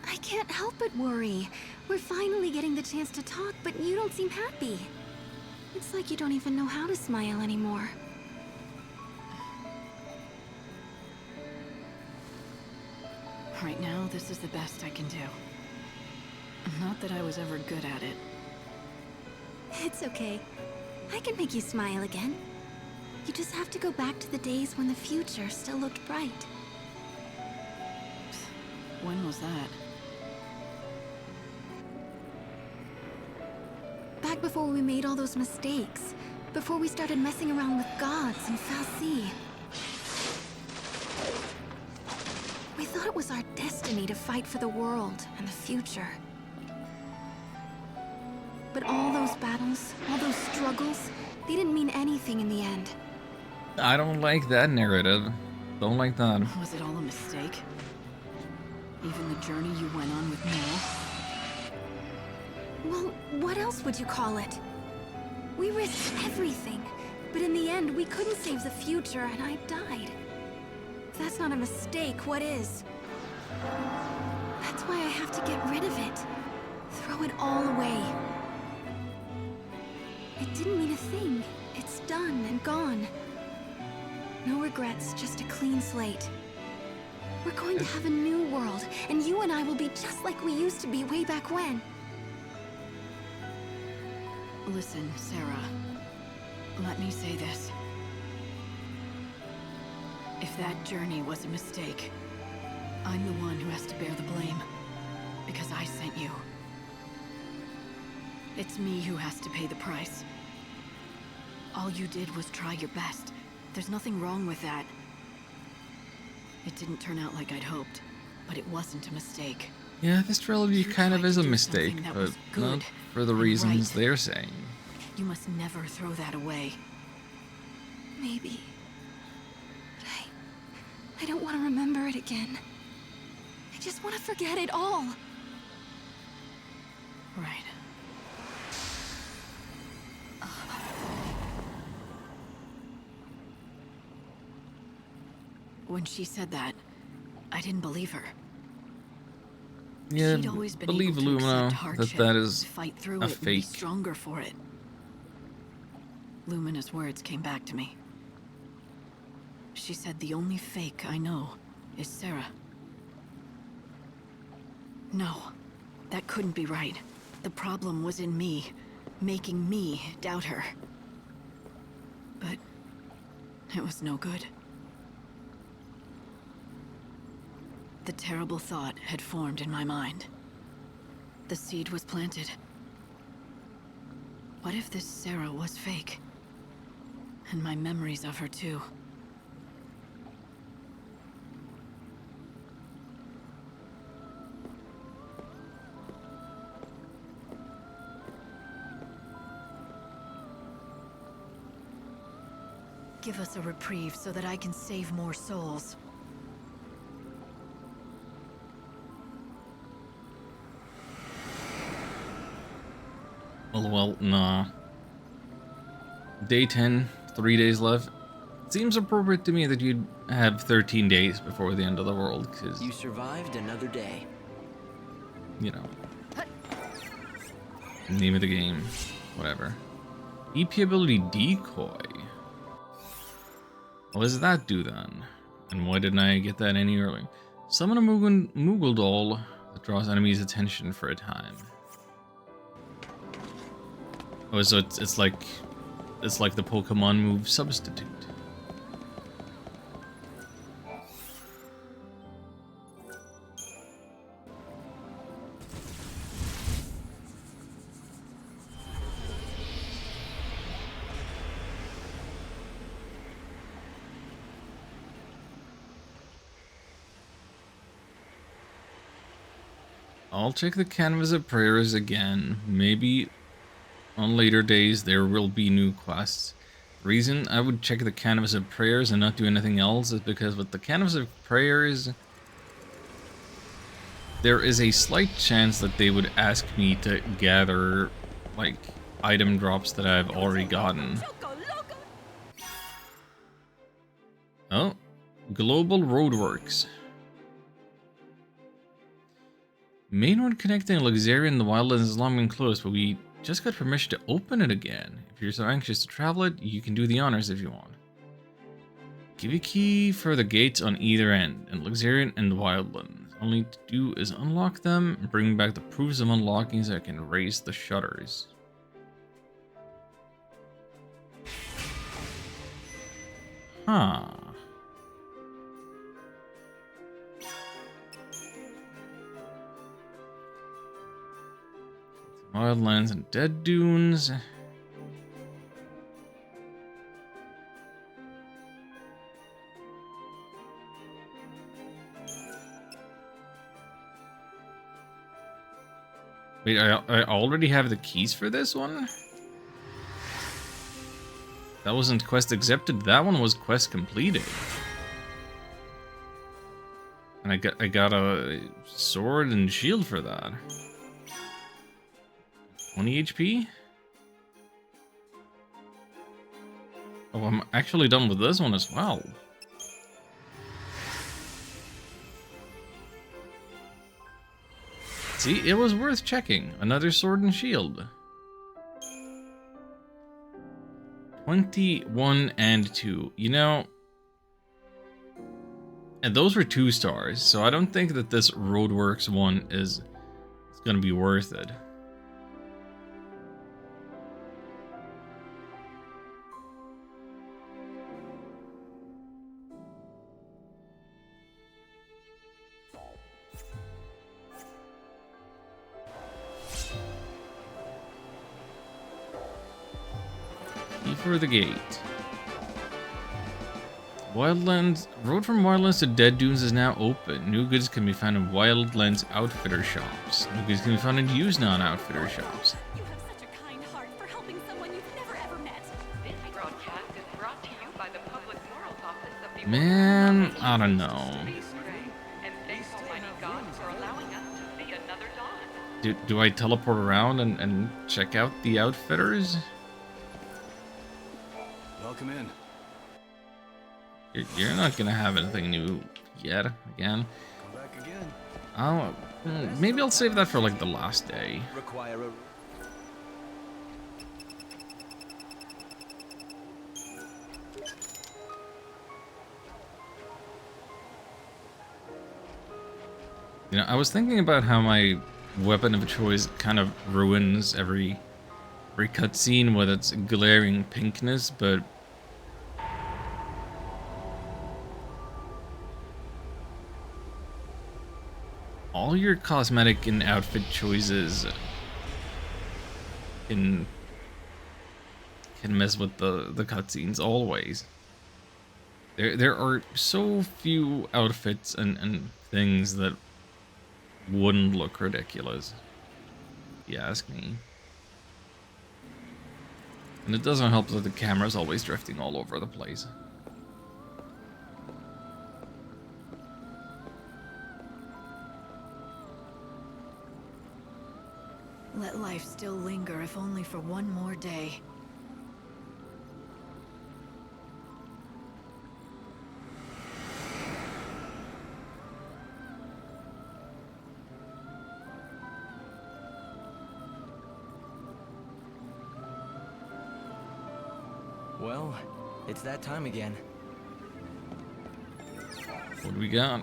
I can't help but worry. We're finally getting the chance to talk, but you don't seem happy. It's like you don't even know how to smile anymore. Right now, this is the best I can do. Not that I was ever good at it. It's okay. I can make you smile again. You just have to go back to the days when the future still looked bright. When was that? Back before we made all those mistakes. Before we started messing around with gods and Fal'Cie. We thought it was our destiny to fight for the world and the future. But all those battles, all those struggles, they didn't mean anything in the end. I don't like that narrative. Don't like that. Was it all a mistake? Even the journey you went on with Noel? Well, what else would you call it? We risked everything, but in the end, we couldn't save the future, and I died. If that's not a mistake, what is? That's why I have to get rid of it. Throw it all away. It didn't mean a thing. It's done and gone. No regrets, just a clean slate. We're going to have a new world, and you and I will be just like we used to be way back when. Listen, Sarah. Let me say this. If that journey was a mistake, I'm the one who has to bear the blame. Because I sent you. It's me who has to pay the price. All you did was try your best. There's nothing wrong with that. It didn't turn out like I'd hoped, but it wasn't a mistake. Yeah, this trilogy kind of is a mistake, but not for the reasons they're saying. You must never throw that away. Maybe. But I don't want to remember it again. I just want to forget it all. Right. When she said that, I didn't believe her. Yeah, She'd always been believe able to Lumina accept hardship, that is fight through a it, and be fake. stronger for it. Lumina's words came back to me. She said the only fake I know is Sarah. No, that couldn't be right. The problem was in me, making me doubt her. But it was no good. The terrible thought had formed in my mind. The seed was planted. What if this Sarah was fake? And my memories of her too. Give us a reprieve so that I can save more souls. Well, nah. Day 10, 3 days left. It seems appropriate to me that you'd have 13 days before the end of the world, because... You survived another day. You know. Name of the game. Whatever. EP ability Decoy. What does that do then? And why didn't I get that any earlier? Summon a Moogle doll that draws enemies' attention for a time. Oh, so it's like the Pokemon move substitute. I'll check the Canvas of Prayers again. Maybe on later days there will be new quests. The reason I would check the Canvas of Prayers and not do anything else is because with the Canvas of Prayers, there is a slight chance that they would ask me to gather, like, item drops that I've already gotten. Oh, Global Roadworks. Main road connecting Luxaria and the Wildlands is long been closed, but we just got permission to open it again. If you're so anxious to travel it, you can do the honors if you want. Give a key for the gates on either end, and Luxaria and the Wildlands. Only to do is unlock them and bring back the proofs of unlocking so I can raise the shutters. Huh. Wildlands and Dead Dunes. Wait, I already have the keys for this one? That wasn't quest accepted, that one was quest completed. And I got a sword and shield for that. 20 HP? Oh, I'm actually done with this one as well. See, it was worth checking. Another sword and shield. 21 and 2. You know, and those were 2 stars, so I don't think that this Roadworks one is going to be worth it. For the gate. Wildlands. Road from Wildlands to Dead Dunes is now open. New goods can be found in Wildlands outfitter shops. New goods can be found in Usenon outfitter shops. You have such a kind heart for helping someone you've never ever met. This broadcast is brought to you by the Public Morals Office of the Man, I don't know. And thanks Almighty God for allowing us to see another dawn. Do I teleport around and check out the outfitters? Welcome in. You're not gonna have anything new yet, again. Come back again. Oh, maybe I'll save that for like the last day. Require a... You know, I was thinking about how my weapon of choice kind of ruins every cutscene with its glaring pinkness, but all your cosmetic and outfit choices can mess with the cutscenes always. There are so few outfits and things that wouldn't look ridiculous, if you ask me. And it doesn't help that the camera's always drifting all over the place. Let life still linger, if only for one more day. Well, it's that time again. What do we got?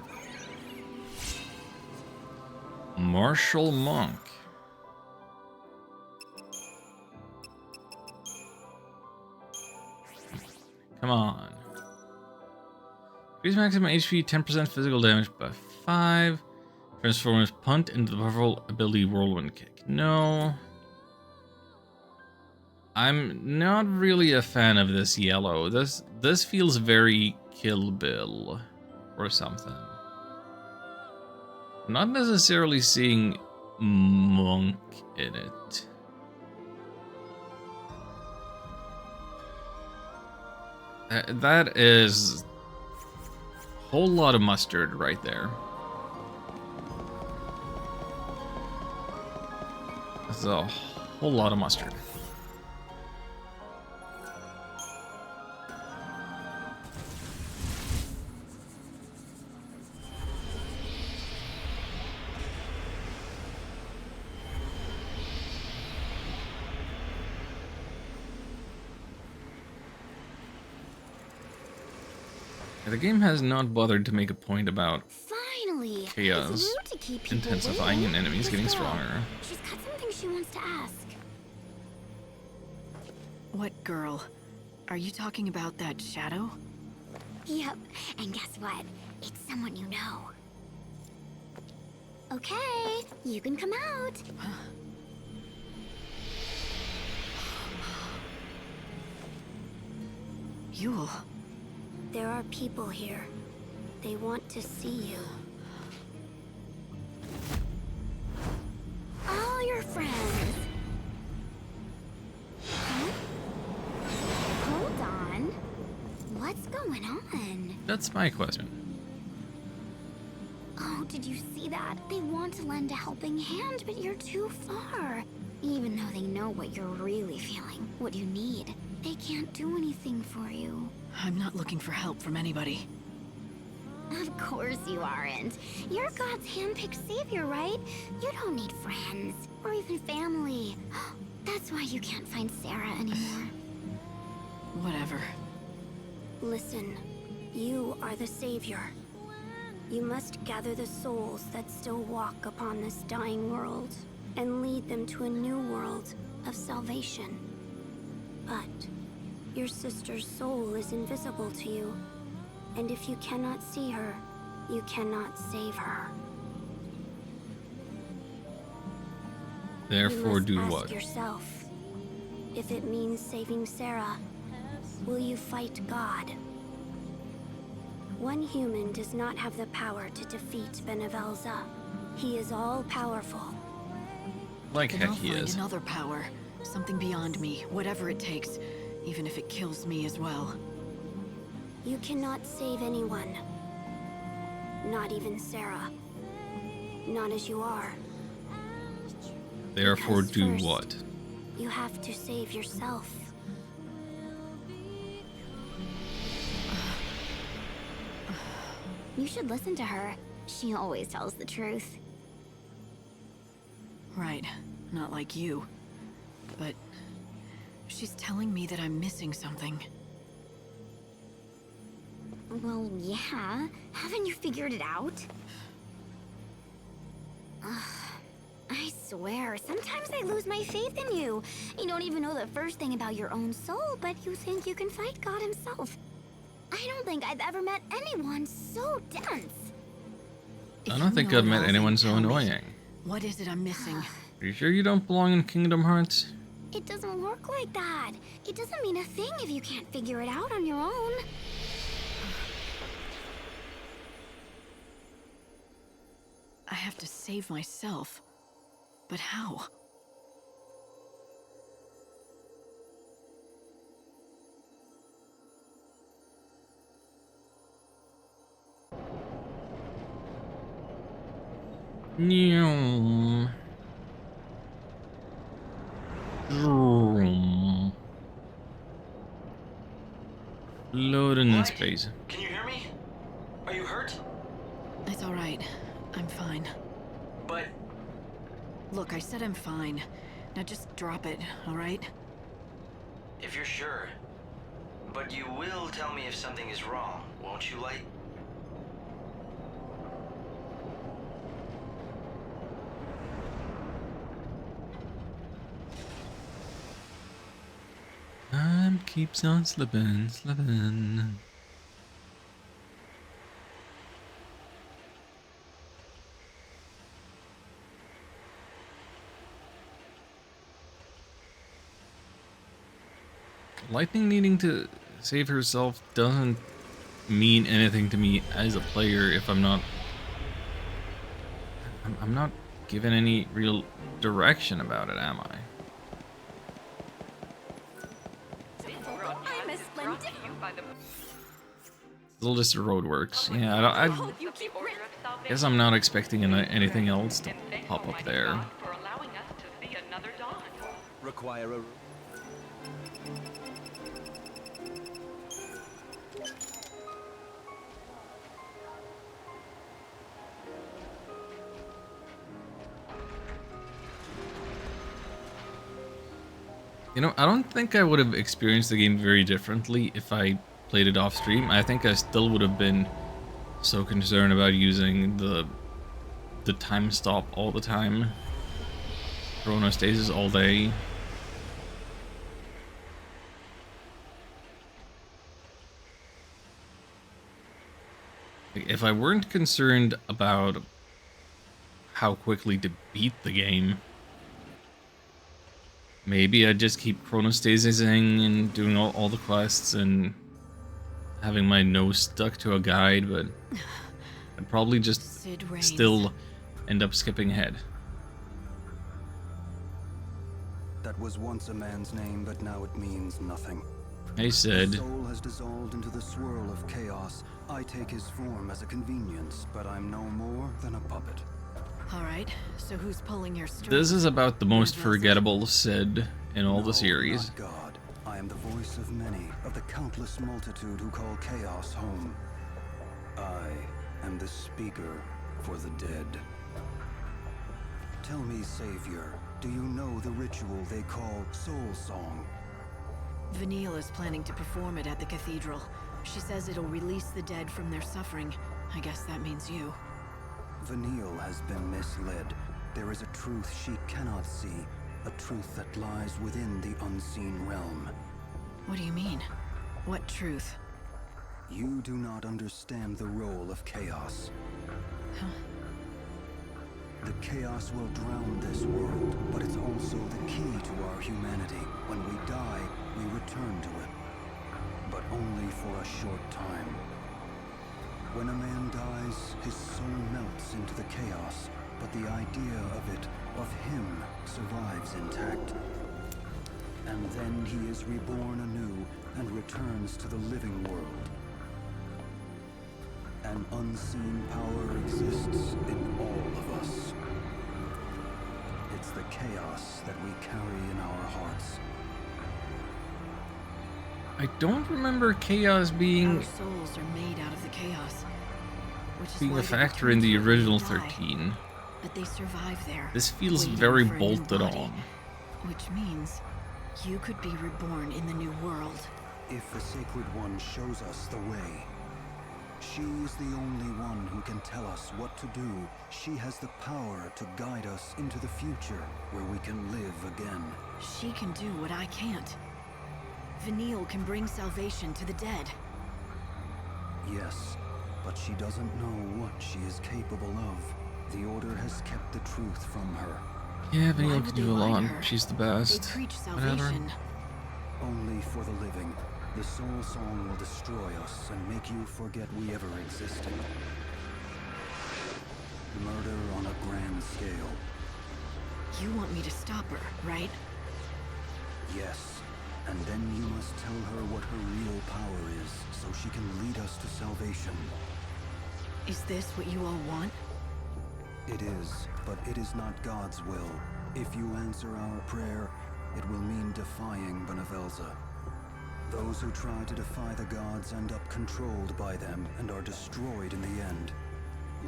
Martial Monk. Come on. Increase maximum HP, 10% physical damage by 5. Transformers punt into the powerful ability Whirlwind Kick. No. I'm not really a fan of this yellow. This feels very Kill Bill or something. I'm not necessarily seeing monk in it. That is a whole lot of mustard right there. That's a whole lot of mustard. The game has not bothered to make a point about Finally, chaos it's rude to keep people intensifying waiting. and enemies getting This girl, stronger. She's got something she wants to ask. What girl? Are you talking about that shadow? Yep, and guess what? It's someone you know. Okay, you can come out. Yule. There are people here. They want to see you. All your friends. Huh? Hold on. What's going on? That's my question. Oh, did you see that? They want to lend a helping hand, but you're too far. Even though they know what you're really feeling, what you need, they can't do anything for you. I'm not looking for help from anybody. Of course you aren't. You're God's handpicked savior, right? You don't need friends, or even family. That's why you can't find Sarah anymore. Whatever. Listen, you are the savior. You must gather the souls that still walk upon this dying world and lead them to a new world of salvation. But your sister's soul is invisible to you, and if you cannot see her, you cannot save her. Therefore, do you must what? ask yourself, if it means saving Sarah, will you fight God? One human does not have the power to defeat Benevelza. He is all-powerful. Like Then heck I'll he find is. another power. Something beyond me, whatever it takes. Even if it kills me as well. You cannot save anyone. Not even Sarah. Not as you are. Therefore, Because do first, what? You have to save yourself. You should listen to her. She always tells the truth. Right. Not like you. But she's telling me that I'm missing something. Well, yeah. Haven't you figured it out? Ugh. I swear, sometimes I lose my faith in you. You don't even know the first thing about your own soul, but you think you can fight God himself. I don't think I've ever met anyone so dense. I don't think I've met anyone so annoying. What is it I'm missing? Are you sure you don't belong in Kingdom Hearts? It doesn't work like that. It doesn't mean a thing if you can't figure it out on your own. I have to save myself. But how? Vroom. Loading in space. Can you hear me? Are you hurt? It's all right. I'm fine. But Look, I said I'm fine. Now just drop it, all right? if you're sure. But you will tell me if something is wrong, won't you, Light? Time keeps on slipping, slipping. Lightning needing to save herself doesn't mean anything to me as a player if I'm not given any real direction about it, am I? I'm a splendid. Still just the roadworks. Yeah, I guess I'm not expecting anything else to pop up there. Require a... You know, I don't think I would have experienced the game very differently if I played it off stream. I think I still would have been so concerned about using the time stop all the time. Chronostasis all day. Like, if I weren't concerned about how quickly to beat the game, maybe I'd just keep chronostasising and doing all the quests and having my nose stuck to a guide, but I'd probably just still end up skipping ahead. That was once a man's name, but now it means nothing. I said. His soul has dissolved into the swirl of chaos. I take his form as a convenience, but I'm no more than a puppet. Alright, so who's pulling your strings? This is about the most forgettable Sid in all the series. Not God. I am the voice of many, of the countless multitude who call chaos home. I am the speaker for the dead. Tell me, Savior, do you know the ritual they call Soul Song? Vanille is planning to perform it at the cathedral. She says it'll release the dead from their suffering. I guess that means you. Vanille has been misled. There is a truth she cannot see, a truth that lies within the unseen realm. What do you mean? What truth? You do not understand the role of chaos. Huh? The chaos will drown this world, but it's also the key to our humanity. When we die, we return to it. But only for a short time. When a man dies, his soul melts into the chaos, but the idea of him, survives intact. And then he is reborn anew and returns to the living world. An unseen power exists in all of us. It's the chaos that we carry in our hearts. I don't remember chaos being Our souls are made out of the chaos, which is being why a they factor return in the to it original when they die. 13. But they survive there. This feels waiting very for a new bolted body, on. Which means you could be reborn in the new world. If the Sacred One shows us the way, she is the only one who can tell us what to do. She has the power to guide us into the future, where we can live again. She can do what I can't. Vanille can bring salvation to the dead. Yes, but she doesn't know what she is capable of. The Order has kept the truth from her. Yeah, Why Vanille would can they do a lie to lot. her? She's the They best. preach Whatever. salvation. Only for the living. The Soul Song will destroy us and make you forget we ever existed. Murder on a grand scale. You want me to stop her, right? Yes. And then you must tell her what her real power is, so she can lead us to salvation. Is this what you all want? It is, but it is not God's will. If you answer our prayer, it will mean defying Benevelza. Those who try to defy the gods end up controlled by them and are destroyed in the end.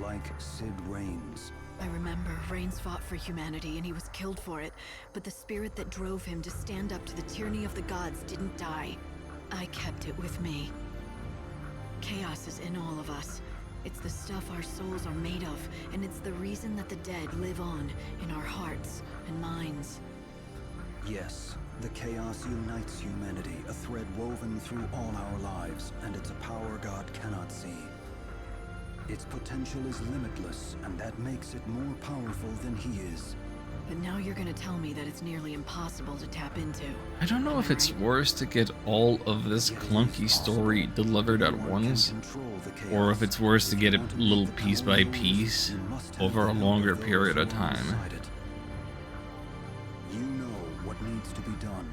Like Sid Raines. I remember Raines fought for humanity and he was killed for it, but the spirit that drove him to stand up to the tyranny of the gods didn't die. I kept it with me. Chaos is in all of us. It's the stuff our souls are made of, and it's the reason that the dead live on in our hearts and minds. Yes, the chaos unites humanity, a thread woven through all our lives, and it's a power God cannot see. Its potential is limitless, and that makes it more powerful than he is. But now you're gonna tell me that it's nearly impossible to tap into. I don't know if it's worse to get all of this clunky story delivered at once, or if it's worse to get it little piece by piece over a longer period of time. You know what needs to be done.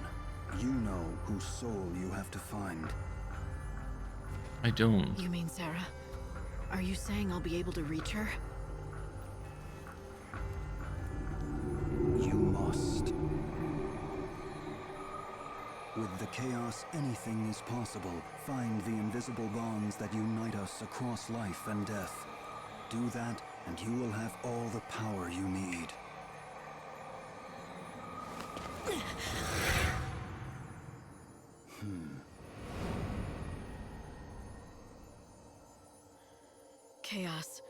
You know whose soul you have to find. I don't. You mean Sarah? Are you saying I'll be able to reach her? You must. With the chaos, anything is possible. Find the invisible bonds that unite us across life and death. Do that, and you will have all the power you need. Chaos.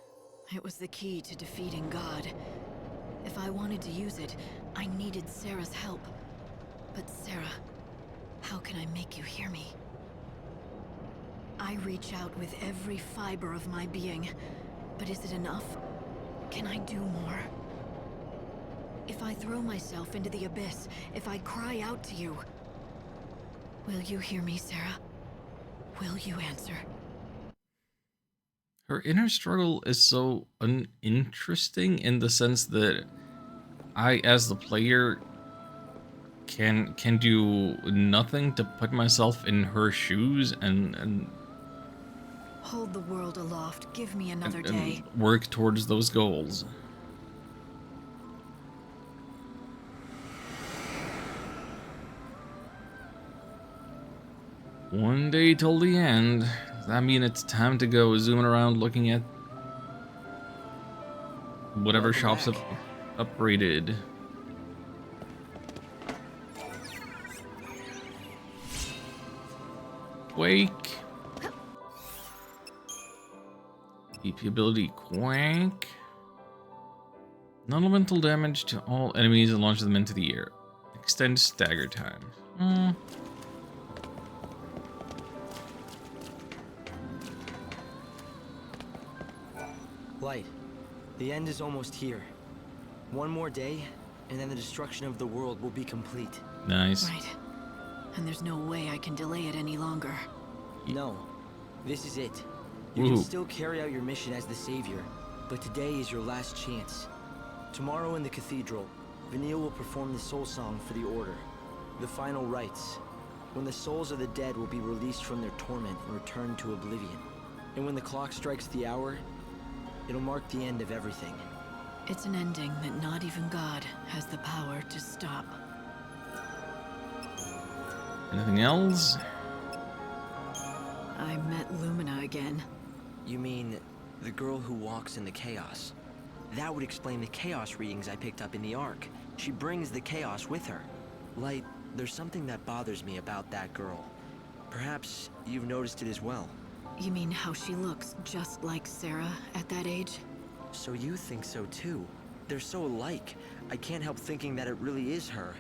It was the key to defeating God. If I wanted to use it, I needed Sarah's help. But Sarah, how can I make you hear me? I reach out with every fiber of my being, but is it enough? Can I do more? If I throw myself into the abyss, if I cry out to you, will you hear me, Sarah? Will you answer? Her inner struggle is so uninteresting in the sense that I, as the player, can do nothing to put myself in her shoes and Hold the world aloft. Give me another day. work towards those goals. One day till the end. Does that mean it's time to go zooming around looking at whatever shops have upgraded? Quake. EP ability Quake. Non-elemental damage to all enemies and launch them into the air. Extend stagger time. Light, the end is almost here. One more day, and then the destruction of the world will be complete. Nice. Right. And there's no way I can delay it any longer. No, this is it. You can still carry out your mission as the Savior, but today is your last chance. Tomorrow in the cathedral, Vanille will perform the soul song for the Order, the final rites, when the souls of the dead will be released from their torment and returned to oblivion. And when the clock strikes the hour, it'll mark the end of everything. It's an ending that not even God has the power to stop. Anything else? I met Lumina again. You mean the girl who walks in the chaos? That would explain the chaos readings I picked up in the Ark. She brings the chaos with her. Light, there's something that bothers me about that girl. Perhaps you've noticed it as well. You mean how she looks just like Sarah at that age? So you think so too? They're so alike. I can't help thinking that it really is her,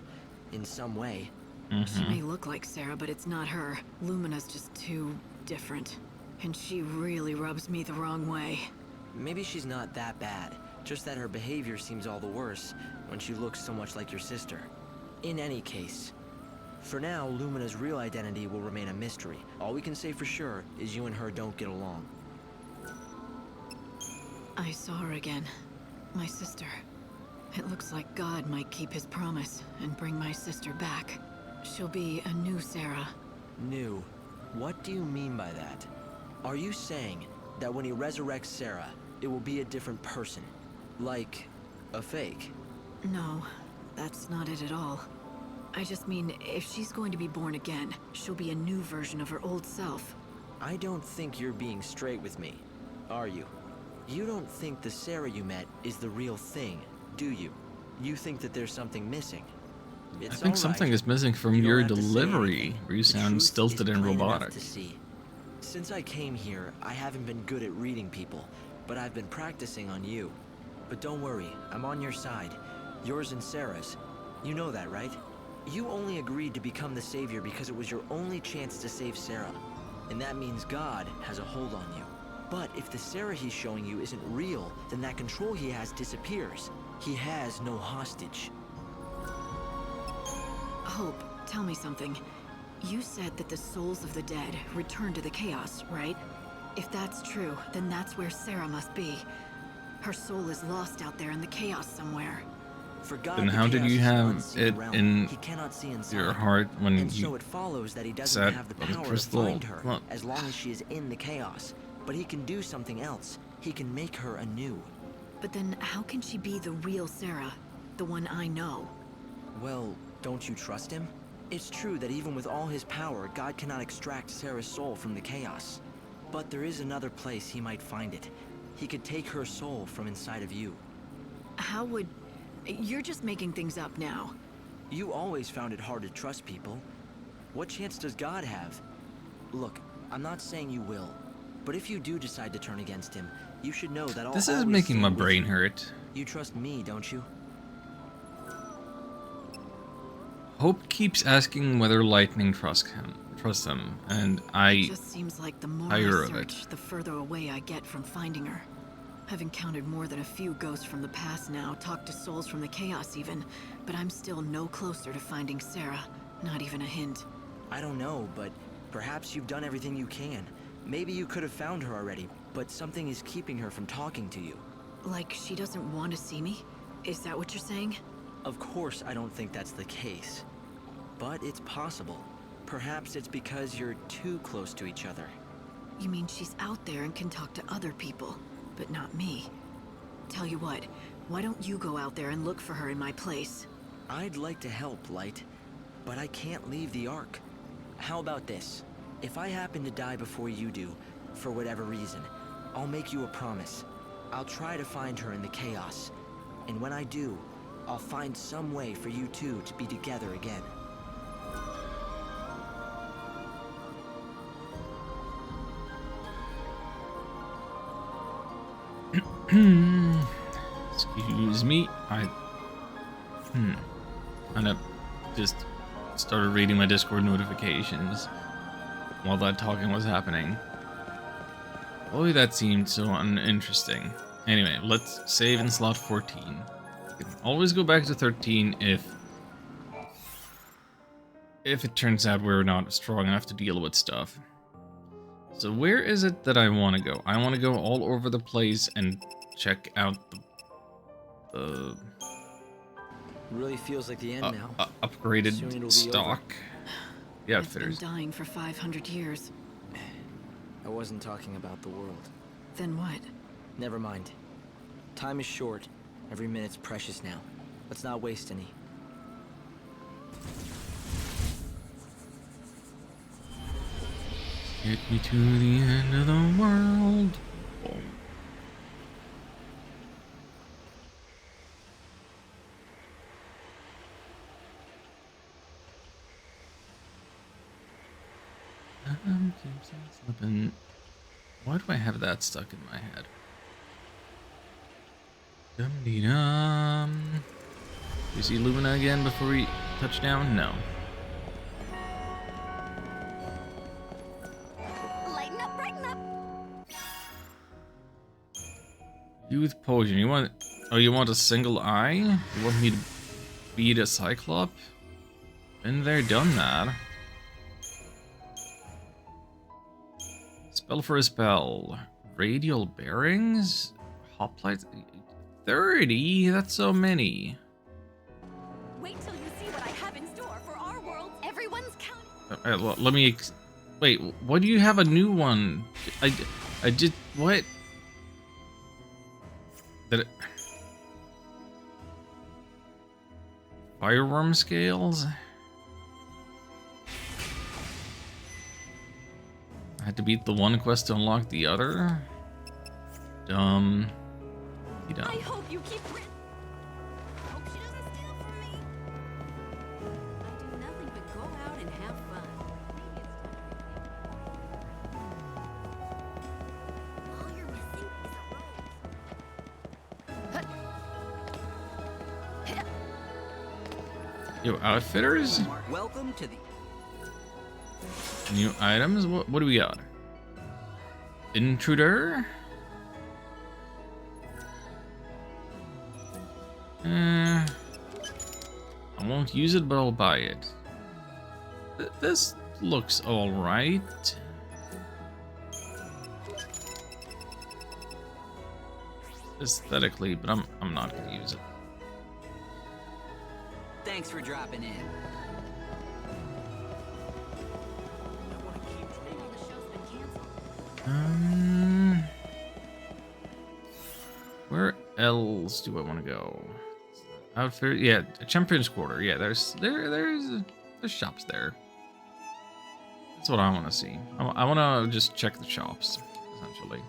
in some way. She may look like Sarah, but it's not her. Lumina's just too different. And she really rubs me the wrong way. Maybe she's not that bad, just that her behavior seems all the worse when she looks so much like your sister. In any case, for now, Lumina's real identity will remain a mystery. All we can say for sure is you and her don't get along. I saw her again. My sister. It looks like God might keep his promise and bring my sister back. She'll be a new Sarah. New? What do you mean by that? Are you saying that when he resurrects Sarah, it will be a different person? Like a fake? No, that's not it at all. I just mean, if she's going to be born again, she'll be a new version of her old self. I don't think you're being straight with me, are you? You don't think the Sarah you met is the real thing, do you? You think that there's something missing. I think something is missing from your delivery, where you sound stilted and robotic. Since I came here, I haven't been good at reading people, but I've been practicing on you. But don't worry, I'm on your side. Yours and Sarah's. You know that, right? You only agreed to become the savior because it was your only chance to save Sarah. And that means God has a hold on you. But if the Sarah he's showing you isn't real, then that control he has disappears. He has no hostage. Hope, tell me something. You said that the souls of the dead return to the chaos, right? If that's true, then that's where Sarah must be. Her soul is lost out there in the chaos somewhere. For God, then how did you have it in your heart when and you so it follows that he doesn't have the power to find her as long as she is in the chaos. But he can do something else. He can make her anew. But then how can she be the real Sarah? The one I know? Well, don't you trust him? It's true that even with all his power, God cannot extract Sarah's soul from the chaos. But there is another place he might find it. He could take her soul from inside of you. How would... You're just making things up now. You always found it hard to trust people. What chance does God have? Look, I'm not saying you will, but if you do decide to turn against him, you should know that This is making my brain hurt. You trust me, don't you? Hope keeps asking whether Lightning trusts him, and I It just seems like the more I search, the further away I get from finding her. I've encountered more than a few ghosts from the past now, talked to souls from the chaos even, but I'm still no closer to finding Sarah. Not even a hint. I don't know, but perhaps you've done everything you can. Maybe you could have found her already, but something is keeping her from talking to you. Like she doesn't want to see me? Is that what you're saying? Of course I don't think that's the case. But it's possible. Perhaps it's because you're too close to each other. You mean she's out there and can talk to other people, but not me? Tell you what, why don't you go out there and look for her in my place? I'd like to help, Light, but I can't leave the Ark. How about this? If I happen to die before you do, for whatever reason, I'll make you a promise. I'll try to find her in the chaos. And when I do, I'll find some way for you two to be together again. Excuse me. I kind of just started reading my Discord notifications while that talking was happening. Boy, that seemed so uninteresting. Anyway, let's save in slot 14. You can always go back to 13 if it turns out we're not strong enough to deal with stuff. So where is it that I want to go? I want to go all over the place and check out the really feels like the end now. Upgraded stock. Yeah, I've been dying for 500 years. I wasn't talking about the world. Then what? Never mind. Time is short. Every minute's precious now. Let's not waste any. Get me to the end of the world. Boom. Keeps on slipping. Why do I have that stuck in my head? Dum-dee-dum. You see Lumina again before we touch down? No. Lighten up, brighten up. Youth potion. You want? Oh, you want a single eye? You want me to beat a Cyclop? Been there, done that. Spell for a spell. Radial bearings? Hoplites? 30? That's so many. Wait till you see what I have in store for our world. Everyone's counting. Let me... Wait, what do you have a new one? I did... What? Did it... Fireworm scales. I had to beat the one quest to unlock the other. Dumb. Dumb. I hope you keep. Hope she doesn't steal from me. I do nothing but go out and have fun. All you're missing is a rose. Yo, outfitters? Welcome to the New items? What do we got? Intruder? I won't use it, but I'll buy it. This looks alright. Aesthetically, but I'm not gonna use it. Thanks for dropping in. Where else do I want to go? Outfit, yeah, Champion's Quarter. Yeah, there's shops there. That's what I want to see. I want to just check the shops, essentially.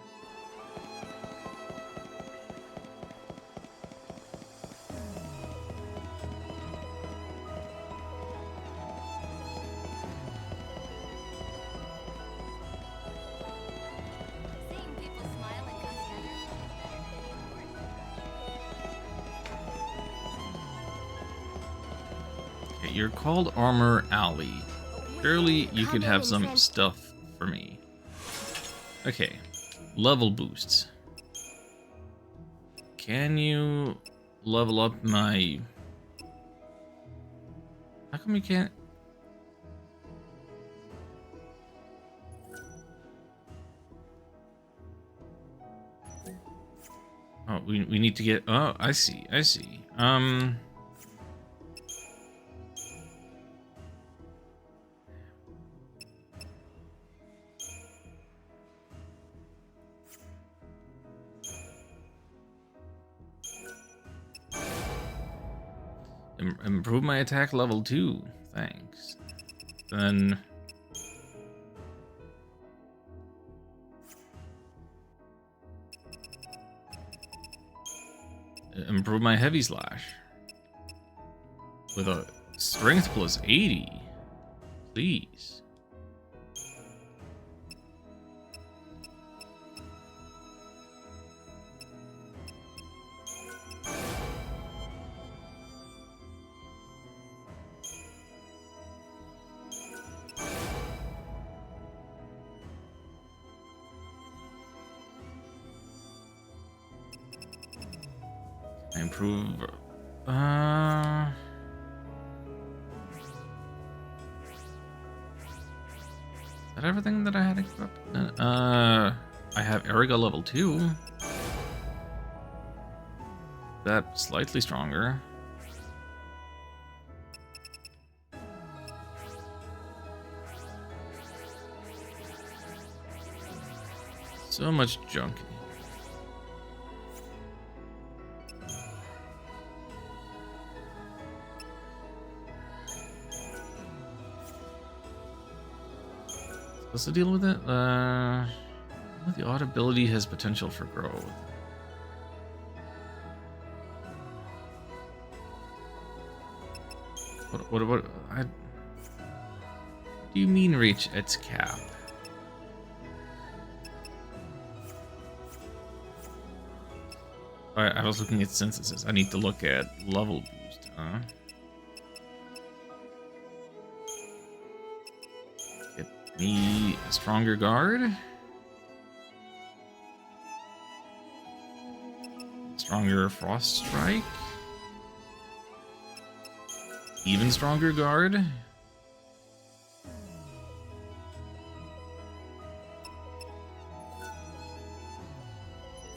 You're called Armor Alley. Surely you could have some stuff for me. Okay, level boosts. Can you level up my... How come you can't... Oh, we need to get... Oh, I see. Improve my attack level 2. Thanks. Then... improve my heavy slash. With a strength plus 80. Please. Improve. Is that everything that I had equipped? I have Eriga level 2. That's slightly stronger. So much junk. What's the deal with it? The odd ability has potential for growth. What do you mean reach its cap? Alright, I was looking at synthesis. I need to look at level boost, huh? Me a stronger guard. Stronger frost strike. Even stronger guard.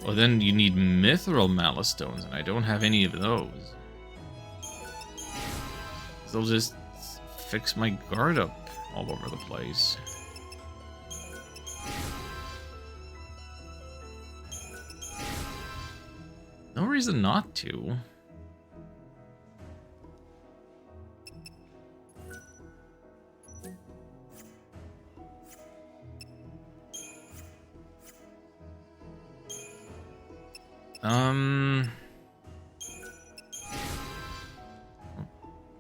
Well, then you need mithril malice stones, and I don't have any of those. They'll just fix my guard up all over the place. No reason not to.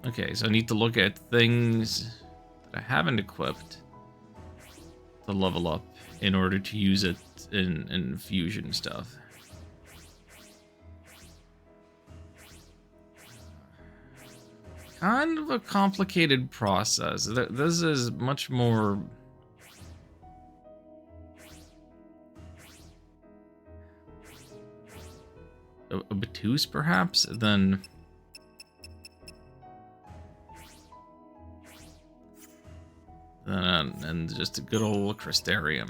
Okay, so I need to look at things that I haven't equipped to level up in order to use it in fusion stuff. Kind of a complicated process. This is much more obtuse, perhaps, than and just a good old Crystarium.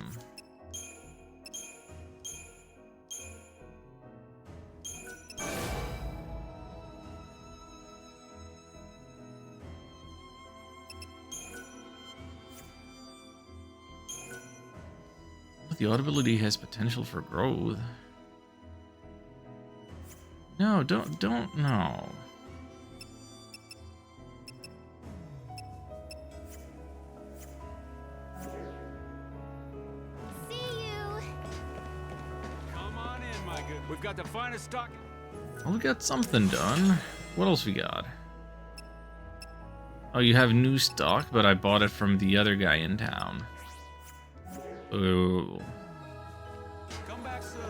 The audibility has potential for growth. No, don't, no. See you. Come on in, my good. We've got the finest stock. Well, we got something done. What else we got? Oh, you have new stock, but I bought it from the other guy in town. Ooh. Come back soon.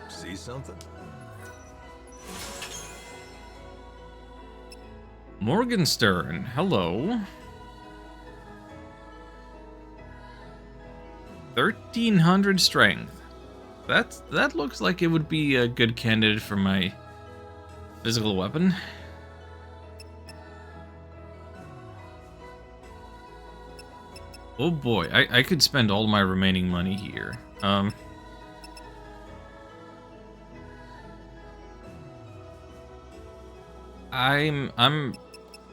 See something? Morgenstern, hello. 1300 strength. That looks like it would be a good candidate for my physical weapon. Oh boy, I could spend all my remaining money here. I'm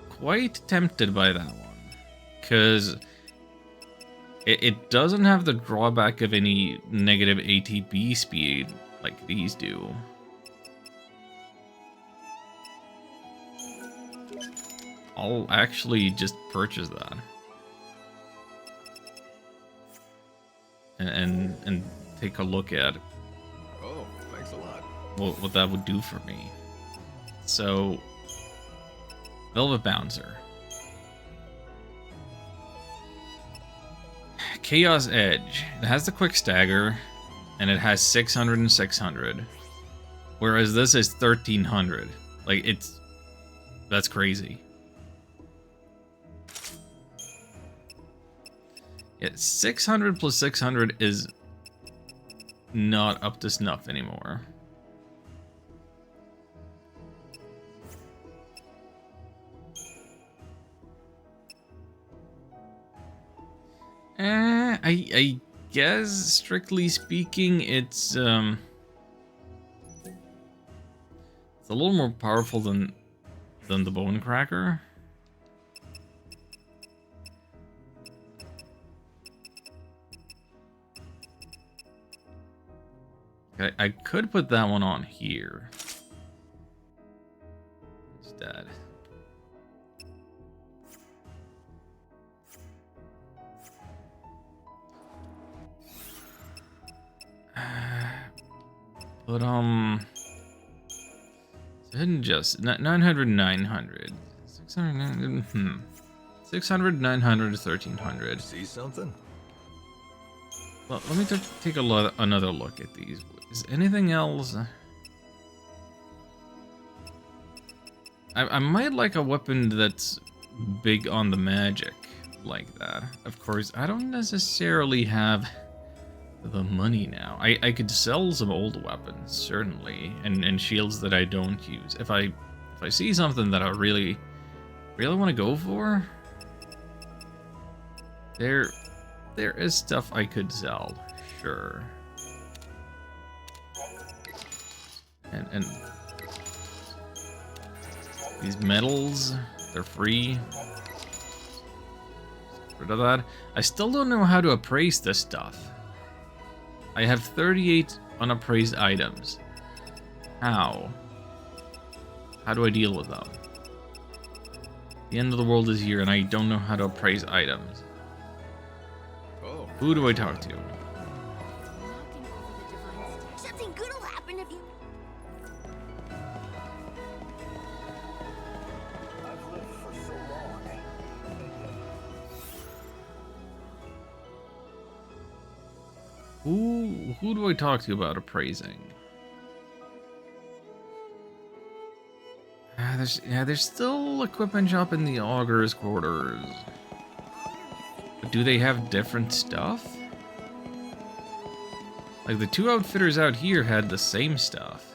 quite tempted by that one, because it doesn't have the drawback of any negative ATB speed like these do. I'll actually just purchase that. And take a look at Oh, thanks a lot. what that would do for me. So, Velvet Bouncer. Chaos Edge. It has the quick stagger, and it has 600 and 600. Whereas this is 1300. Like, that's crazy. Yeah, 600 plus 600 is not up to snuff anymore. I guess, strictly speaking, it's a little more powerful than the Bone Cracker. Okay, I could put that one on here instead. But hidden just 900, 900, 600, 900, 600, 900, 1300. See something? Well, let me take another look at these. Is anything else? I might like a weapon that's big on the magic like that. Of course, I don't necessarily have the money now. I could sell some old weapons, certainly, and shields that I don't use. If I see something that I really want to go for, there is stuff I could sell, sure. And these medals, they're free. Get rid of that. I still don't know how to appraise this stuff. I have 38 unappraised items. How? How do I deal with them? The end of the world is here and I don't know how to appraise items. Oh. Who do I talk to? Shutting even if you... I've lived for so long. Who do I talk to about appraising? There's still equipment shop in the augur's quarters. But do they have different stuff? Like the two outfitters out here had the same stuff.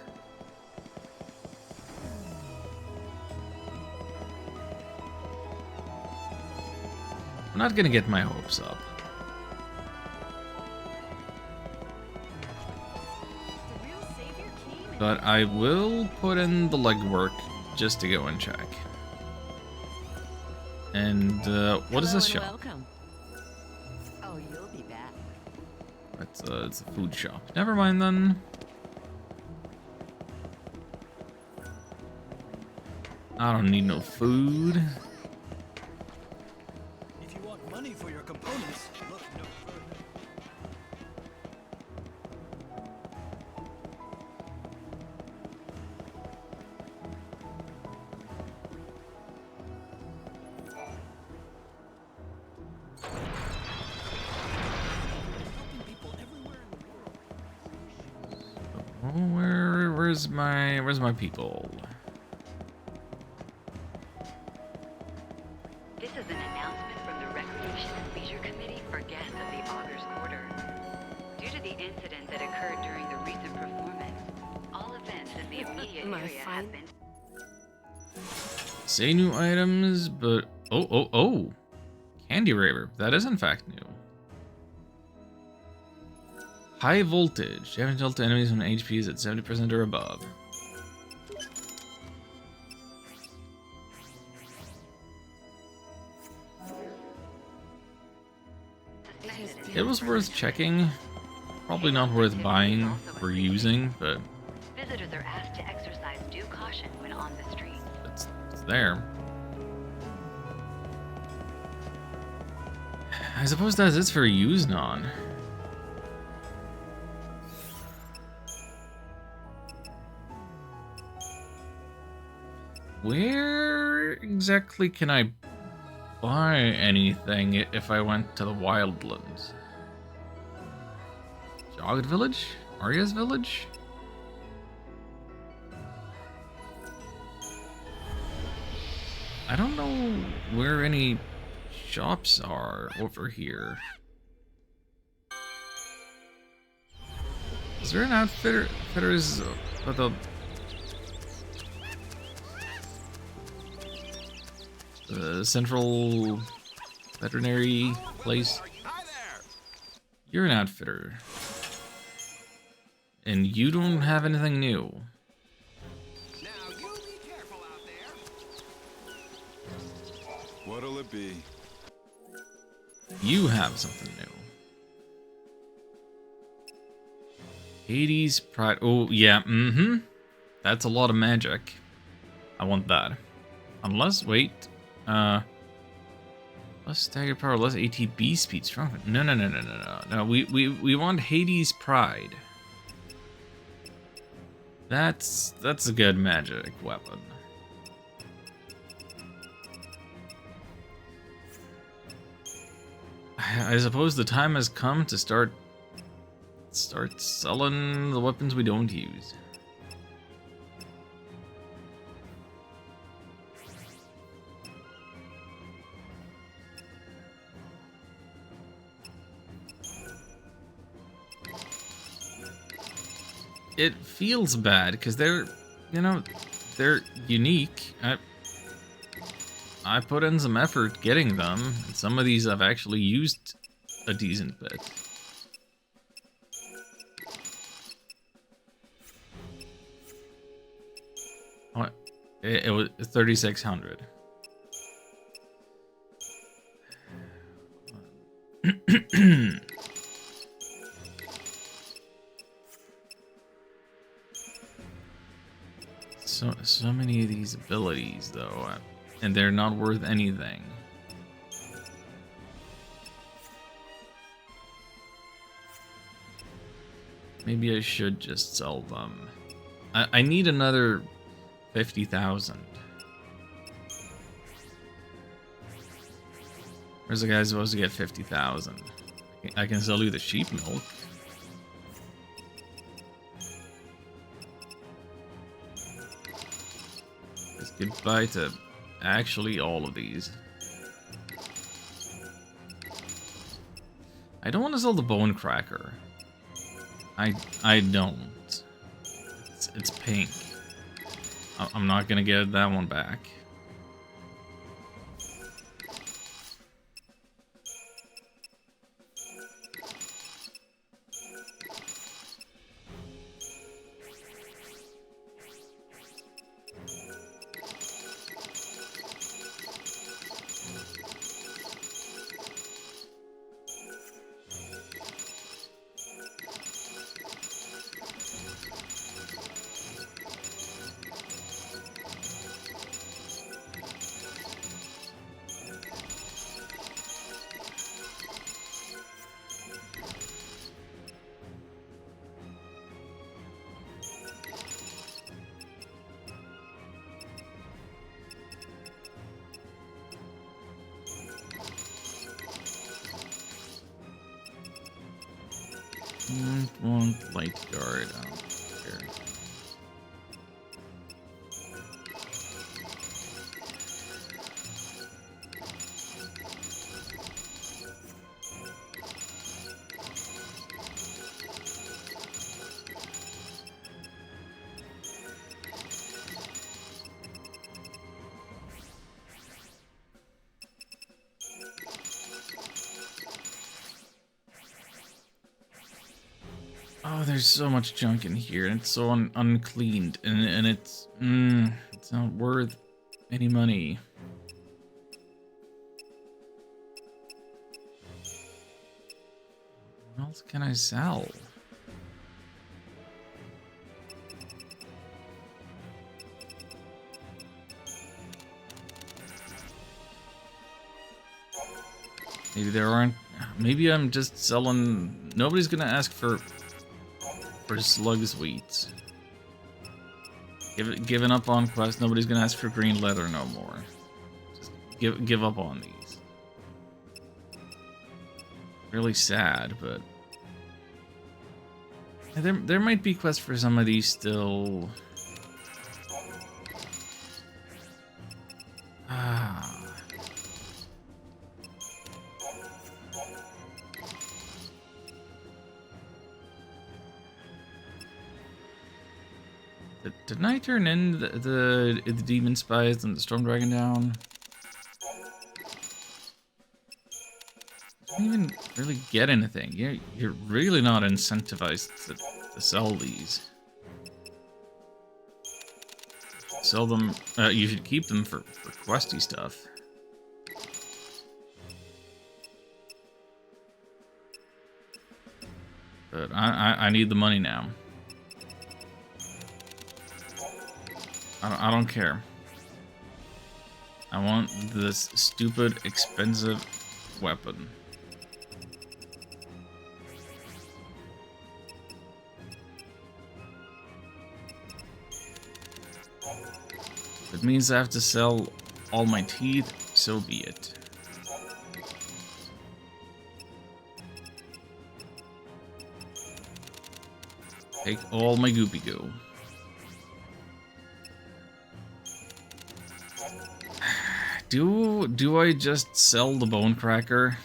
I'm not gonna get my hopes up. But I will put in the legwork just to go and check. And what is this shop? Welcome. Oh, you'll be back. It's a food shop. Never mind then. I don't need no food. If you want money for your components, look no further. Where's my people? This is an announcement from the Recreation and Leisure Committee for guests of the Augur's Quarter. Due to the incident that occurred during the recent performance, all events in the immediate area have been... Say new items, but oh. Candy Raver. That is in fact new. High voltage. Damage dealt to enemies when HP is at 70% or above. It was worth checking. Probably not worth buying or using, but Visitors are asked to exercise due caution when on the street. it's there. I suppose that's it for use non. Where exactly can I buy anything if I went to the Wildlands? Jogged Village? Arya's Village? I don't know where any shops are over here. Is there an outfitters with a central veterinary place? You're an outfitter. And you don't have anything new. What'll it be? You have something new. Hades Pride. Oh, yeah, That's a lot of magic. I want that. Unless, wait. Less stagger power, less ATB speed, strong. No. No, we want Hades Pride. That's a good magic weapon. I suppose the time has come to start selling the weapons we don't use. It feels bad because they're unique. I put in some effort getting them, and some of these I've actually used a decent bit. What? It was 3,600. So many of these abilities, though, and they're not worth anything. Maybe I should just sell them. I need another 50,000. Where's the guy supposed to get 50,000? I can sell you the sheep milk. Just goodbye to actually all of these. I don't want to sell the bone cracker. I don't. It's pink. I'm not gonna get that one back. Want light guard out here. Oh, there's so much junk in here, and it's so uncleaned, and it's not worth any money. What else can I sell? Maybe there aren't. Maybe I'm just selling. Nobody's gonna ask for slug sweets. Giving up on quest. Nobody's gonna ask for green leather no more. Just give up on these. Really sad, but there might be quests for some of these still. Didn't I turn in the demon spies and the storm dragon down? I didn't even really get anything. You're really not incentivized to sell these. Sell them. You should keep them for questy stuff. But I need the money now. I don't care. I want this stupid, expensive weapon. If it means I have to sell all my teeth, so be it. Take all my goopy goo. Do I just sell the bone cracker?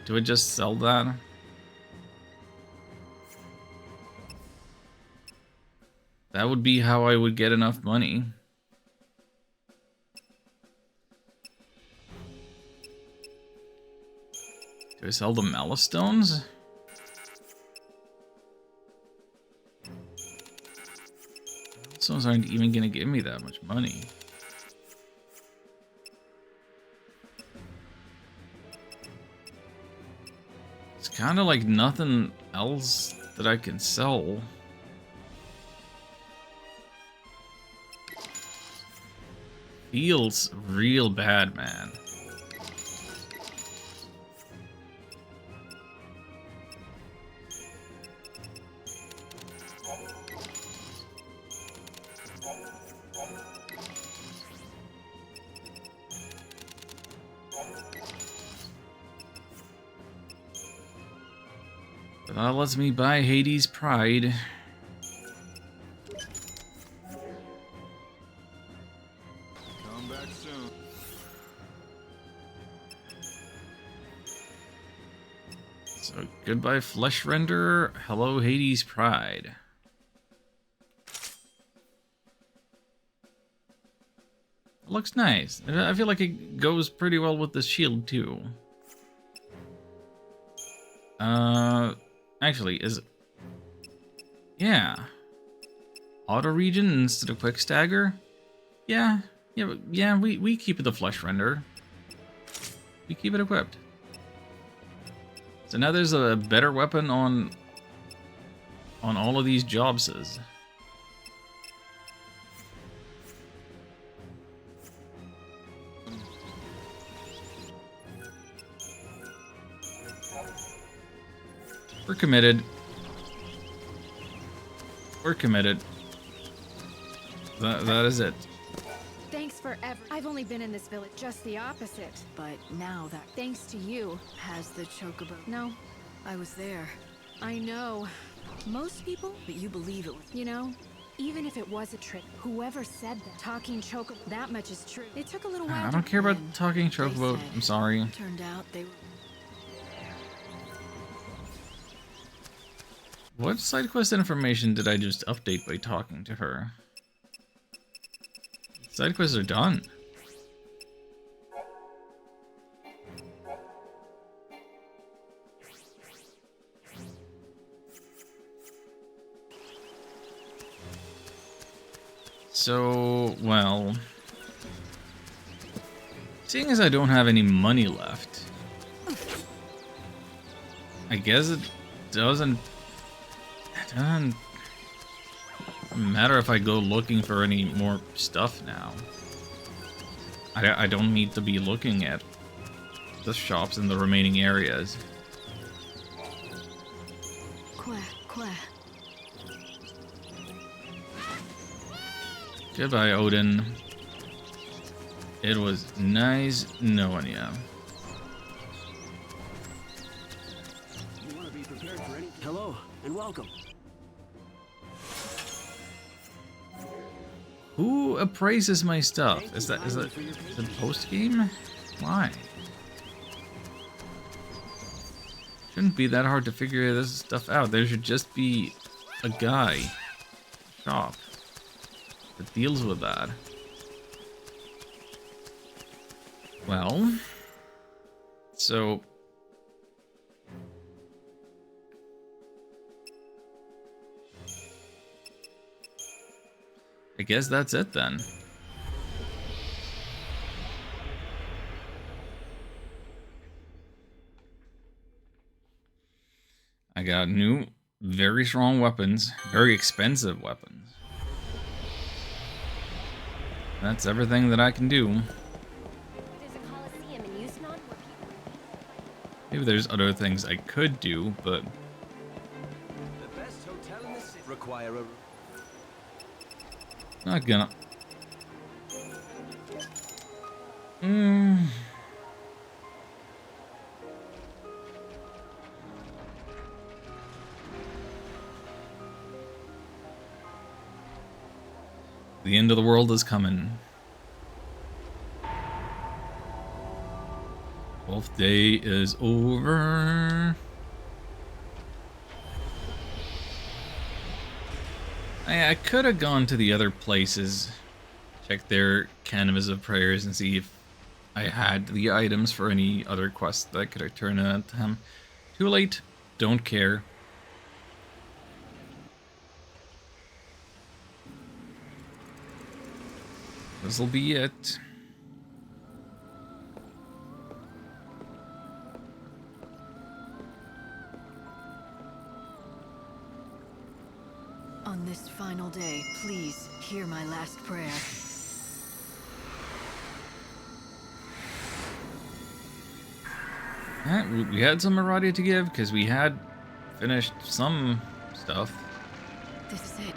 Do I just sell that? That would be how I would get enough money. Do I sell the Malistones? Malistones aren't even gonna give me that much money. It's kind of like nothing else that I can sell. Feels real bad, man. But that lets me buy Hades' Pride. Come back soon. So goodbye Flesh Renderer, hello Hades' Pride. Looks nice. I feel like it goes pretty well with the shield too. Actually, is it? Yeah. Auto regen instead of quick stagger? Yeah, we keep it the Flesh Renderer. We keep it equipped. So now there's a better weapon on all of these jobses. We're committed. We're committed. That is it. Thanks for I've only been in this village just the opposite. But now that Thanks to you. has the chocobo. No, I was there. I know. Most people, But you believe it was. you know, even if it was a trick, whoever said that, talking chocobo, that much is true. It took a little while I don't care about And talking they chocobo. said- I'm sorry. Turned out they were. What side quest information did I just update by talking to her? Side quests are done. So, well, seeing as I don't have any money left, I guess it doesn't matter if I go looking for any more stuff now. I don't need to be looking at the shops in the remaining areas. Quah. Goodbye, Odin. It was nice knowing you. Hello, and welcome. Who appraises my stuff? Is that post game? Why? Shouldn't be that hard to figure this stuff out. There should just be a guy shop that deals with that. Well, so I guess that's it then. I got new, very strong weapons, very expensive weapons. That's everything that I can do. Maybe there's other things I could do, but The best hotel in the city. Require a not gonna. The end of the world is coming. 12th day is over. I could have gone to the other places, check their canvas of prayers, and see if I had the items for any other quests that I could have turned in to him. Too late. Don't care. This'll be it. On this final day, please hear my last prayer. We had some Maradia to give because we had finished some stuff. This is it.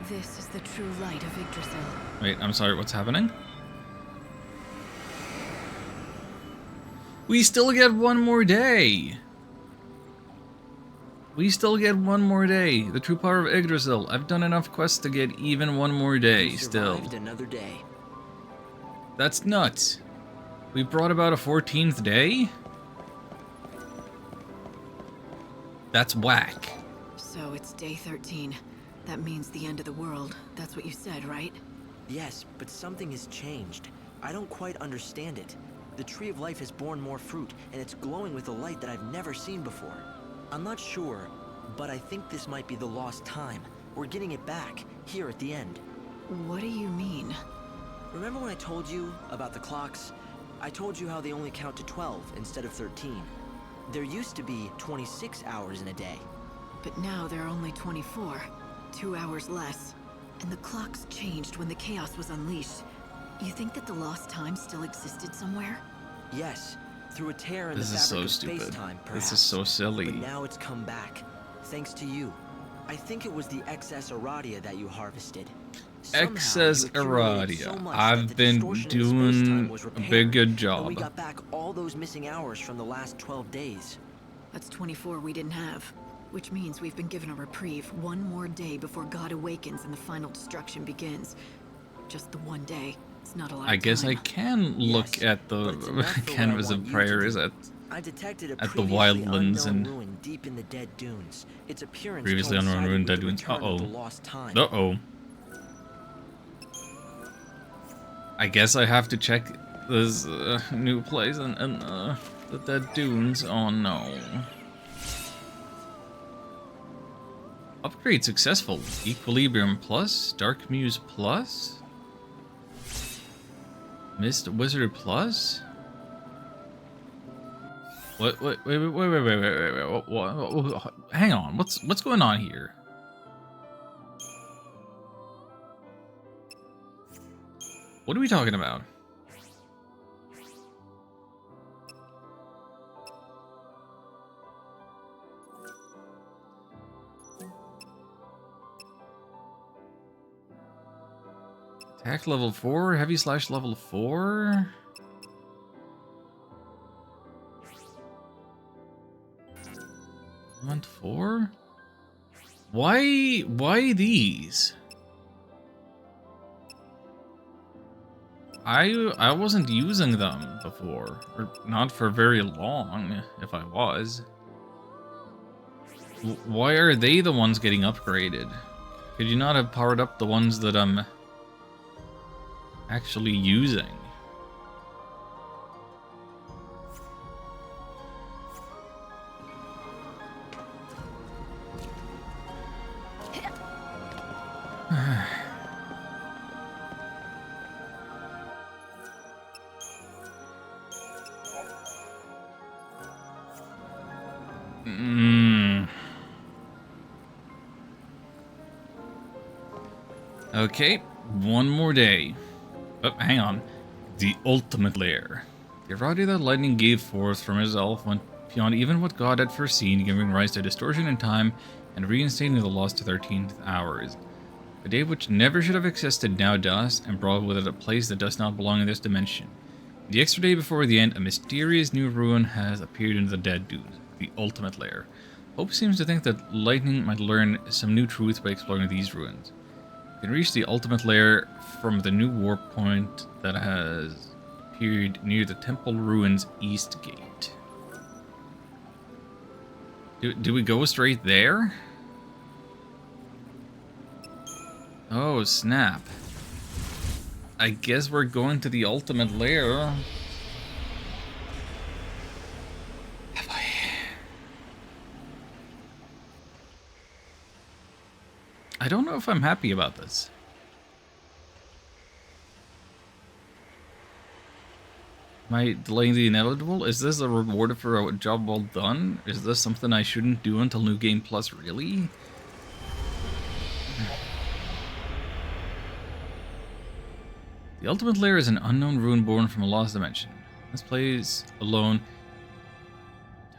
This is the true light of Yggdrasil. Wait, I'm sorry, what's happening? We still get one more day! We still get one more day. The true power of Yggdrasil. I've done enough quests to get even one more day You still. survived another day. That's nuts. We brought about a 14th day? That's whack. So it's day 13. That means the end of the world. That's what you said, right? Yes, but something has changed. I don't quite understand it. The Tree of Life has borne more fruit, and it's glowing with a light that I've never seen before. I'm not sure, but I think this might be the lost time. We're getting it back, here at the end. What do you mean? Remember when I told you about the clocks? I told you how they only count to 12 instead of 13. There used to be 26 hours in a day. But now there are only 24. 2 hours less. And the clocks changed when the chaos was unleashed. You think that the lost time still existed somewhere? Yes, through a tear in This the is fabric so of stupid. space-time, perhaps. This is so silly. But now it's come back, thanks to you. I think it was the XS Aradia that you harvested. XS Aradia. I've been doing a big good job. And we got back all those missing hours from the last 12 days. That's 24 we didn't have. Which means we've been given a reprieve. One more day before God awakens and the final destruction begins. Just the one day. It's not a lot I of guess time. I can look at the canvas of prayers at I detected a the previously wildlands unknown and ruin deep in the dead dunes. Its appearance previously unknown coincided ruin with dead the dunes. return of Uh-oh. the lost time. Uh-oh. I guess I have to check this new place and the dead dunes. Oh no. Upgrade successful. Equilibrium plus. Dark Muse plus. Mist Wizard plus. Wait. What, hang on. What's going on here? What are we talking about? Attack level 4, heavy slash level 4. Element 4? Why these? I wasn't using them before, or not for very long, if I was. Why are they the ones getting upgraded? Could you not have powered up the ones that I'm actually using? Okay, one more day. Oh, hang on. The ultimate lair. The Aradia that lightning gave forth from his elf went beyond even what God had foreseen, giving rise to distortion in time and reinstating the lost 13th hours. A day which never should have existed now does, and brought with it a place that does not belong in this dimension. The extra day before the end, a mysterious new ruin has appeared in the dead dunes, the ultimate lair. Hope seems to think that lightning might learn some new truth by exploring these ruins. You can reach the ultimate lair from the new warp point that has appeared near the temple ruins east gate. Do we go straight there? Oh, snap. I guess we're going to the ultimate lair. I don't know if I'm happy about this. Am I delaying the inevitable? Is this a reward for a job well done? Is this something I shouldn't do until New Game Plus, really? The ultimate lair is an unknown ruin born from a lost dimension. This place alone.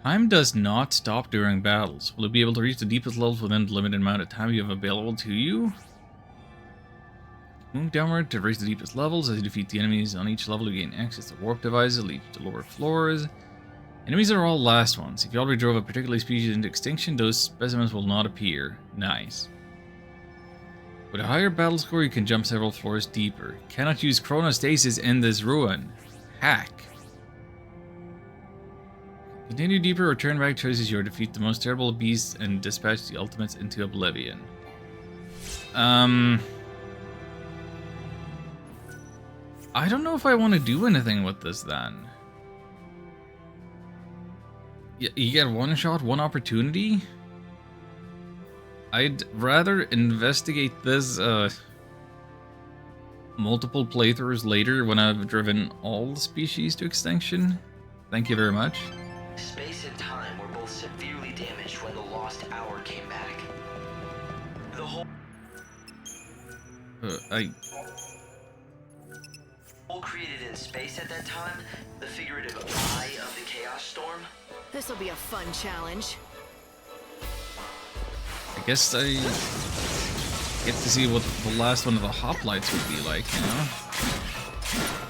Time does not stop during battles. Will you be able to reach the deepest levels within the limited amount of time you have available to you? Move downward to reach the deepest levels. As you defeat the enemies on each level, you gain access to warp devices, lead to lower floors. Enemies are all last ones. If you already drove a particular species into extinction, those specimens will not appear. Nice. With a higher battle score, you can jump several floors deeper. Cannot use chronostasis in this ruin. Hack. Continue deeper or turn back choices your defeat the most terrible beasts and dispatch the ultimates into oblivion. I don't know if I want to do anything with this then. You get one shot, one opportunity? I'd rather investigate this multiple playthroughs later when I've driven all the species to extinction. Thank you very much. Space and time were both severely damaged when the lost hour came back. The whole created in space at that time, the figurative eye of the chaos storm. This'll be a fun challenge. I guess I get to see what the last one of the hoplites would be like, you know?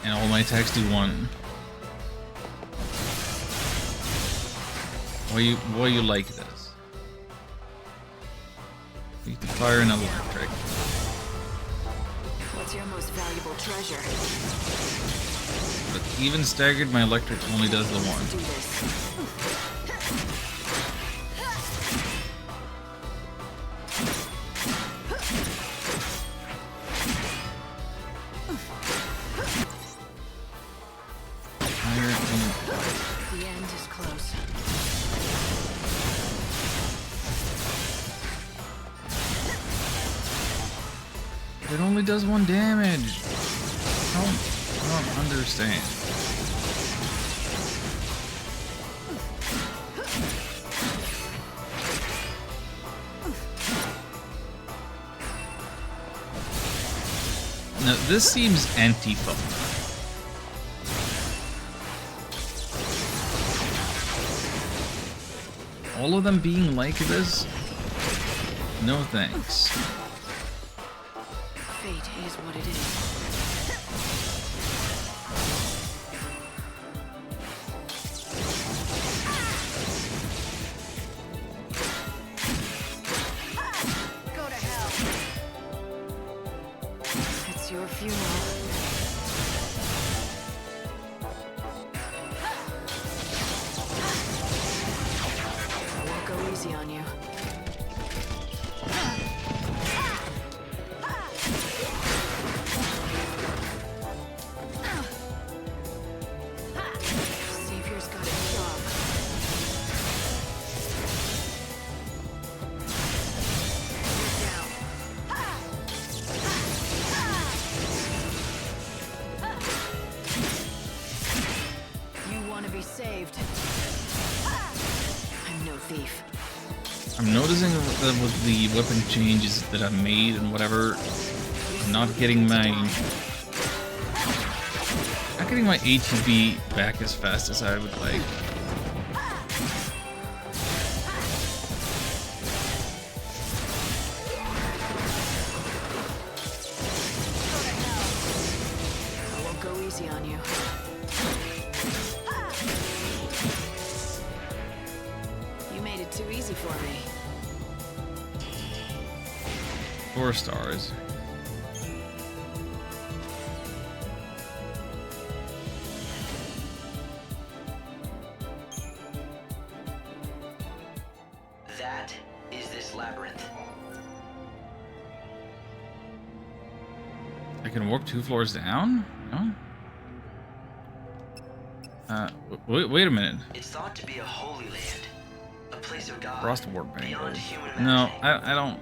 And all my attacks do one. Why you like this? You can fire an electric. What's your most valuable treasure? But even staggered, my electric only does the one. Do this. The end is close. It only does one damage. I don't understand. Now, this seems anti-fun. All of them being like this? No thanks. Fate is what it is. Go to hell. It's your funeral. I won't go easy on you. Savior's got a job. Down. You want to be saved. I'm no thief. I'm noticing that with the weapon changes that I've made and whatever, I'm not getting my ATB back as fast as I would like. I won't go easy on you. You made it too easy for me. 4 stars. That is this labyrinth. I can warp 2 floors down? No? Wait a minute. It's thought to be a holy land, a place of God, Frost warp bangle. beyond human No, imagining.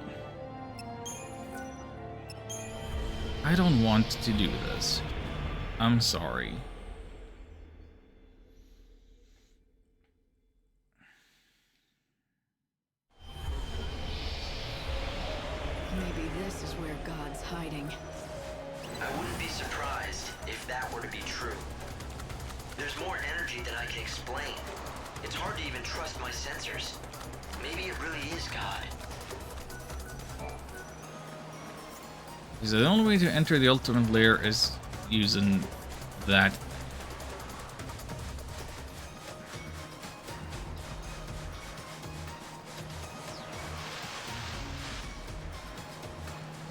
I don't want to do this. I'm sorry. Maybe this is where God's hiding. I wouldn't be surprised if that were to be true. There's more energy than I can explain. It's hard to even trust my sensors. Maybe it really is God. Because the only way to enter the ultimate lair is using that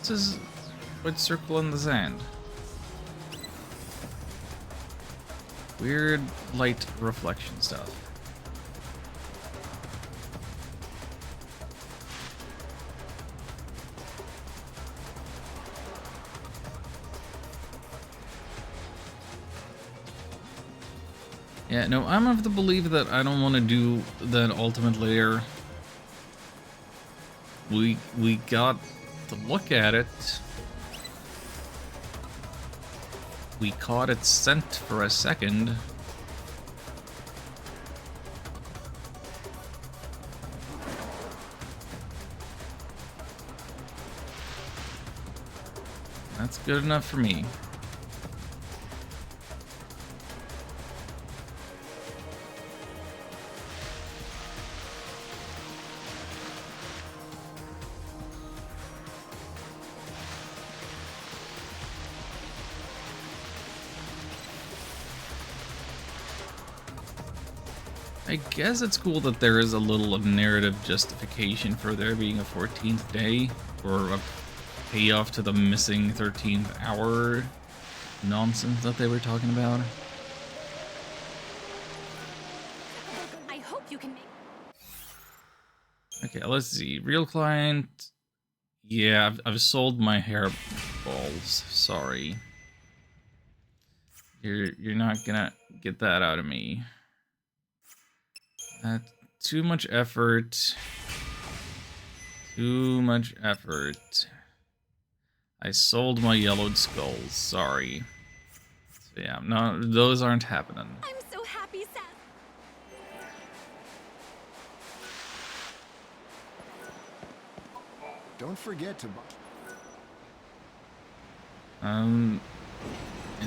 What's this white circle in the sand? Weird light reflection stuff. Yeah, no, I'm of the belief that I don't want to do that ultimate layer. We got to look at it. We caught its scent for a second. That's good enough for me. I guess it's cool that there is a little narrative justification for there being a 14th day, or a payoff to the missing 13th hour nonsense that they were talking about. I hope you can make. Okay, let's see. Real client. Yeah, I've sold my hair balls. Sorry. You're not gonna get that out of me. Too much effort. Too much effort. I sold my yellowed skulls. Sorry. So yeah, no, those aren't happening. I'm so happy, Seth. Don't forget to.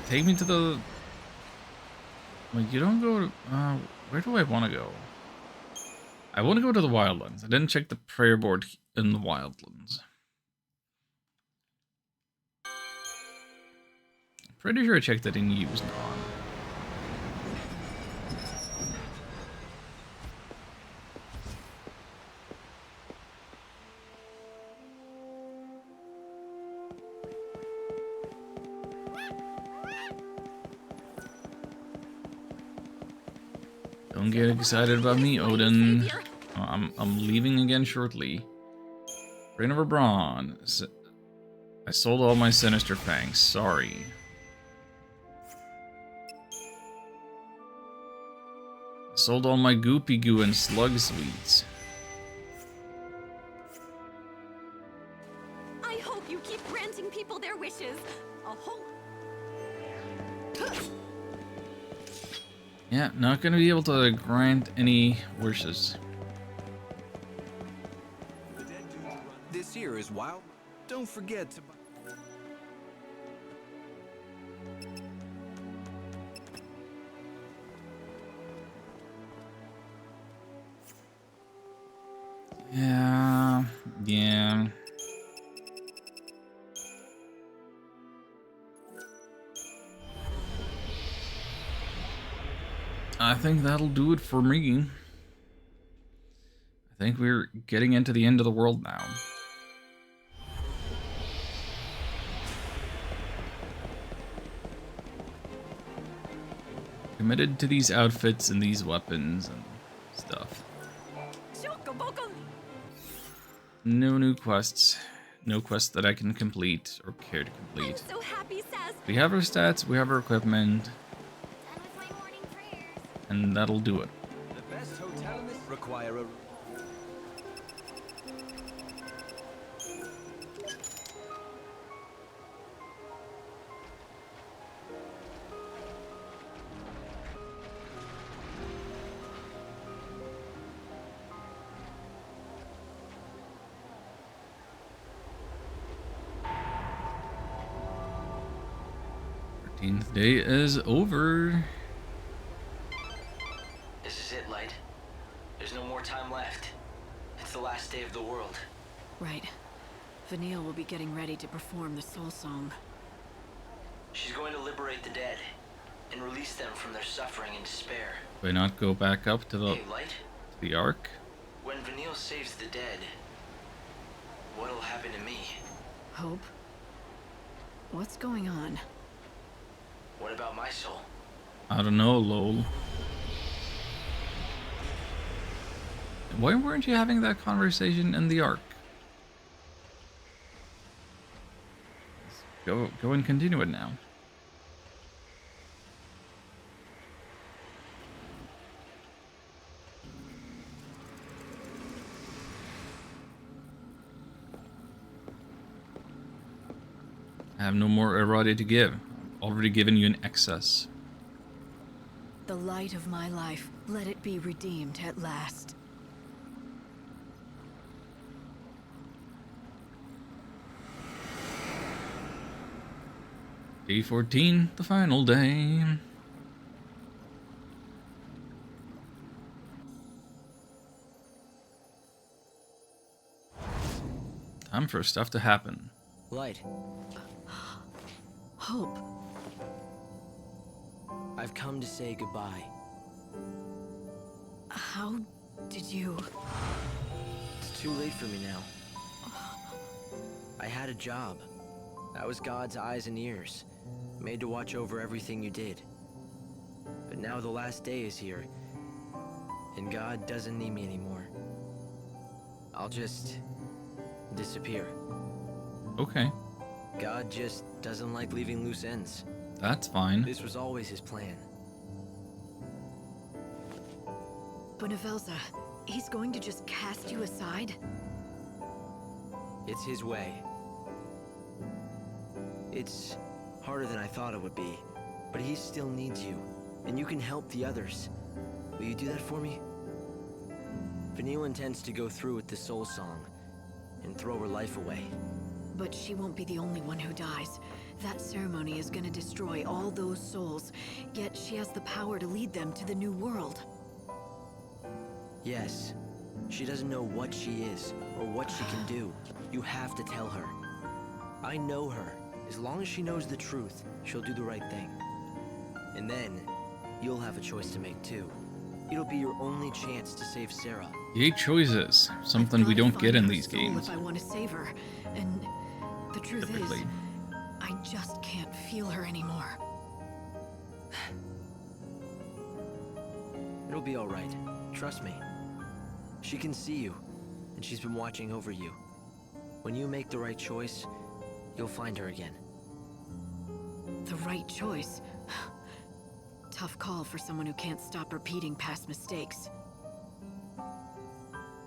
Take me to the. Like, you don't go to. Where do I want to go? I want to go to the Wildlands. I didn't check the prayer board in the Wildlands. Pretty sure I checked that in Use Non. Don't get excited about me, Odin. I'm leaving again shortly. Reign over Braun. I sold all my Sinister Fangs. Sorry. I sold all my Goopy Goo and Slug Sweets. I hope you keep granting people their wishes. A whole. Yeah, not gonna be able to grant any wishes. This here is wild. Don't forget to. Yeah. I think that'll do it for me. I think we're getting into the end of the world now. Committed to these outfits and these weapons and stuff. No new quests. No quests that I can complete or care to complete. I'm so happy, Saz. We have our stats, we have our equipment. And that'll do it. The best hotel in this require a. Day is over. This is it, Light. There's no more time left. It's the last day of the world. Right. Vanille will be getting ready to perform the soul song. She's going to liberate the dead and release them from their suffering and despair. Why not go back up to the Hey, Light. To the Ark? When Vanille saves the dead, what'll happen to me? Hope? What's going on? What about my soul? I don't know, lol. Why weren't you having that conversation in the Ark? Go and continue it now. I have no more errata to give. I've already given you an excess. The light of my life, let it be redeemed at last. Day 14, the final day. Time for stuff to happen. Light. Hope. I've come to say goodbye. How did you... It's too late for me now. I had a job. I was God's eyes and ears, made to watch over everything you did. But now the last day is here, and God doesn't need me anymore. I'll just disappear. Okay. God just doesn't like leaving loose ends. That's fine. This was always his plan. Benevelza, he's going to just cast you aside? It's his way. It's harder than I thought it would be, but he still needs you, and you can help the others. Will you do that for me? Vanille intends to go through with the Soul Song and throw her life away. But she won't be the only one who dies. That ceremony is gonna destroy all those souls, yet she has the power to lead them to the new world. Yes. She doesn't know what she is, or what she can do. You have to tell her. I know her. As long as she knows the truth, she'll do the right thing. And then, you'll have a choice to make too. It'll be your only chance to save Sarah. 8 choices. Something we don't get in these games. If I want to save her, and the truth Typically. is, I just can't feel her anymore. It'll be all right. Trust me. She can see you, and she's been watching over you. When you make the right choice, you'll find her again. The right choice? Tough call for someone who can't stop repeating past mistakes.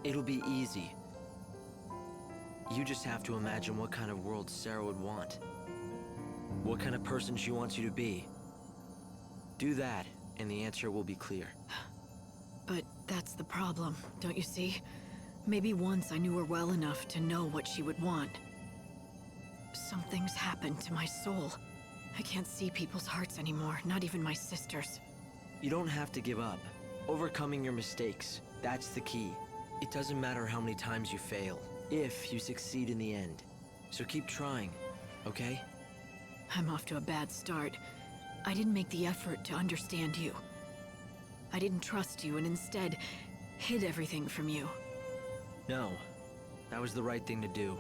It'll be easy. You just have to imagine what kind of world Sarah would want. What kind of person she wants you to be. Do that, and the answer will be clear. But that's the problem, don't you see? Maybe once I knew her well enough to know what she would want. Something's happened to my soul. I can't see people's hearts anymore, not even my sister's. You don't have to give up. Overcoming your mistakes, that's the key. It doesn't matter how many times you fail, if you succeed in the end. So keep trying, okay? I'm off to a bad start. I didn't make the effort to understand you. I didn't trust you and instead hid everything from you. No, that was the right thing to do.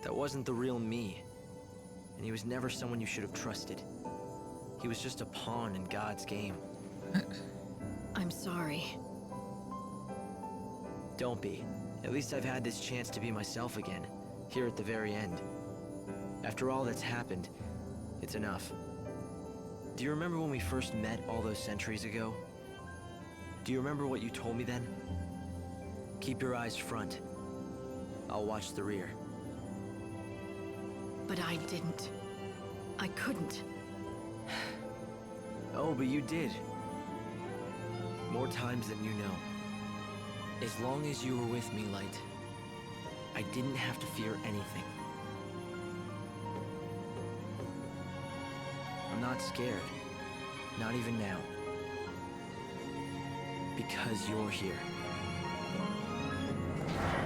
That wasn't the real me. And he was never someone you should have trusted. He was just a pawn in God's game. I'm sorry. Don't be. At least I've had this chance to be myself again, here at the very end. After all that's happened, it's enough. Do you remember when we first met all those centuries ago? Do you remember what you told me then? Keep your eyes front. I'll watch the rear. But I didn't. I couldn't. Oh, but you did. More times than you know. As long as you were with me, Light, I didn't have to fear anything. I'm not scared. Not even now. Because you're here.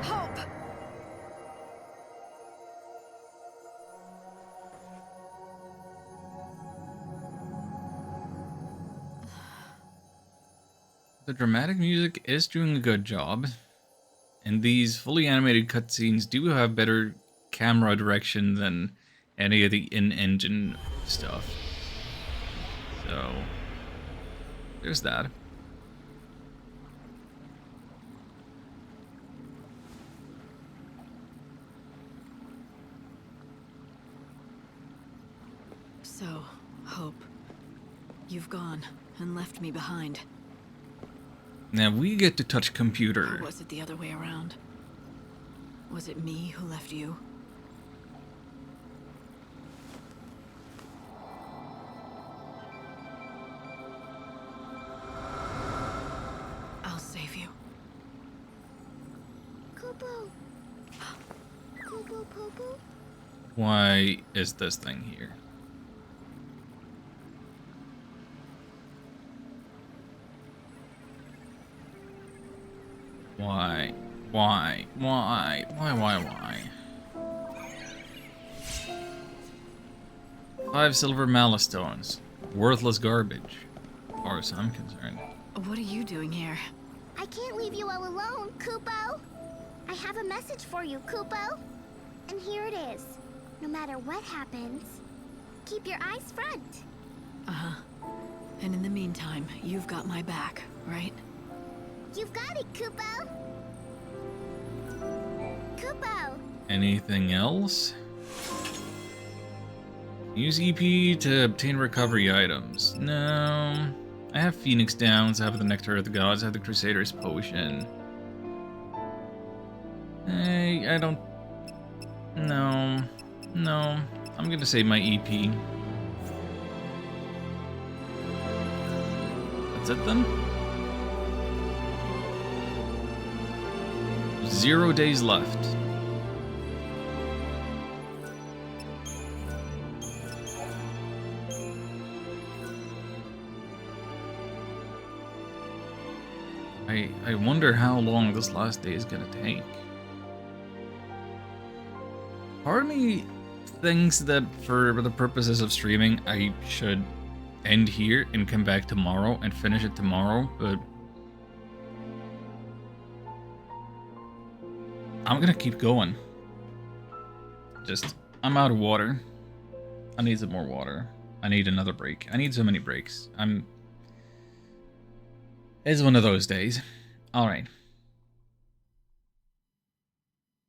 Hope! The dramatic music is doing a good job, and these fully animated cutscenes do have better camera direction than any of the in-engine stuff. So, there's that. So, Hope, you've gone and left me behind. Now we get to touch computer. Or was it the other way around? Was it me who left you? I'll save you. Kupo. Kupo Popo. Why is this thing here? Why? Why? 5 silver malice stones. Worthless garbage. As far as I'm concerned. What are you doing here? I can't leave you all alone, Kupo. I have a message for you, Kupo. And here it is. No matter what happens, keep your eyes front. Uh-huh. And in the meantime, you've got my back, right? You've got it, Kupo. Kupo. Anything else? Use EP to obtain recovery items. No. I have Phoenix Downs, I have the Nectar of the Gods, I have the Crusader's Potion. I don't... No. No. I'm gonna save my EP. That's it then? 0 days left. I wonder how long this last day is gonna take. Part of me thinks that for the purposes of streaming, I should end here and come back tomorrow and finish it tomorrow, but I'm gonna keep going. Just, I'm out of water. I need some more water. I need another break. I need so many breaks. It's one of those days. Alright.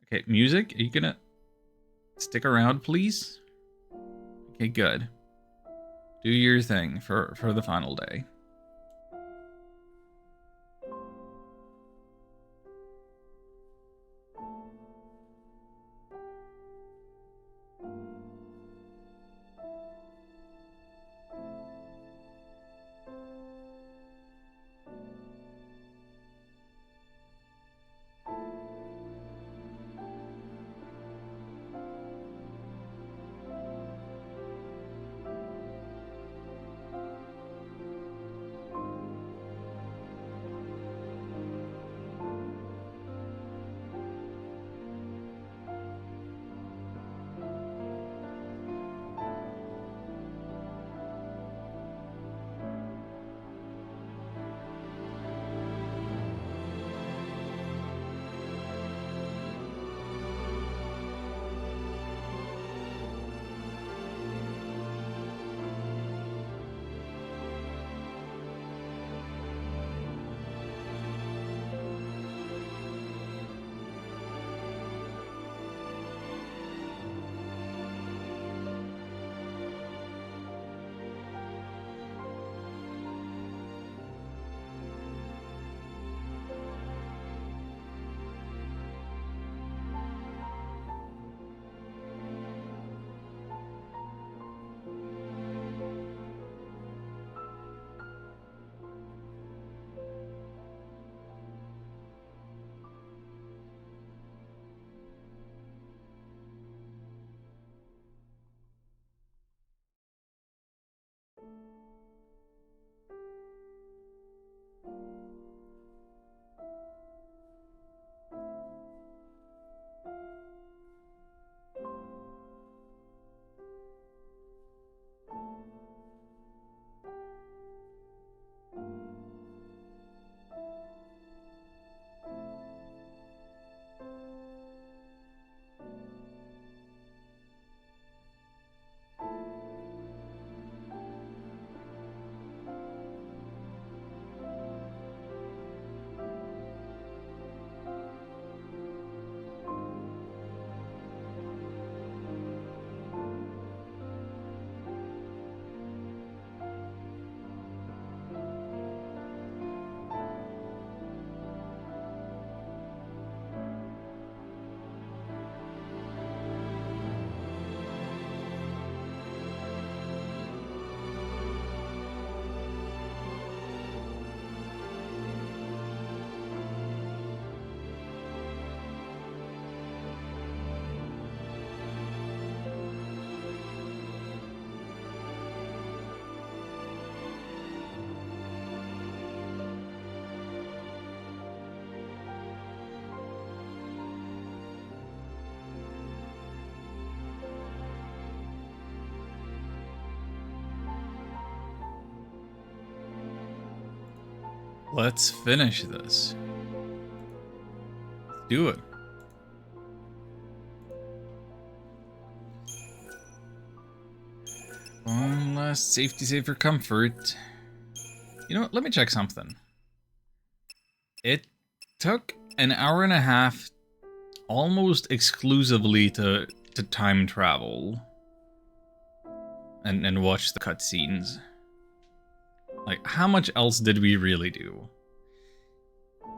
Okay, music, are you gonna stick around, please? Okay, good. Do your thing for the final day. Let's finish this. Let's do it. One last safety save for comfort. You know what? Let me check something. It took an hour and a half almost exclusively to time travel and watch the cutscenes. Like, how much else did we really do?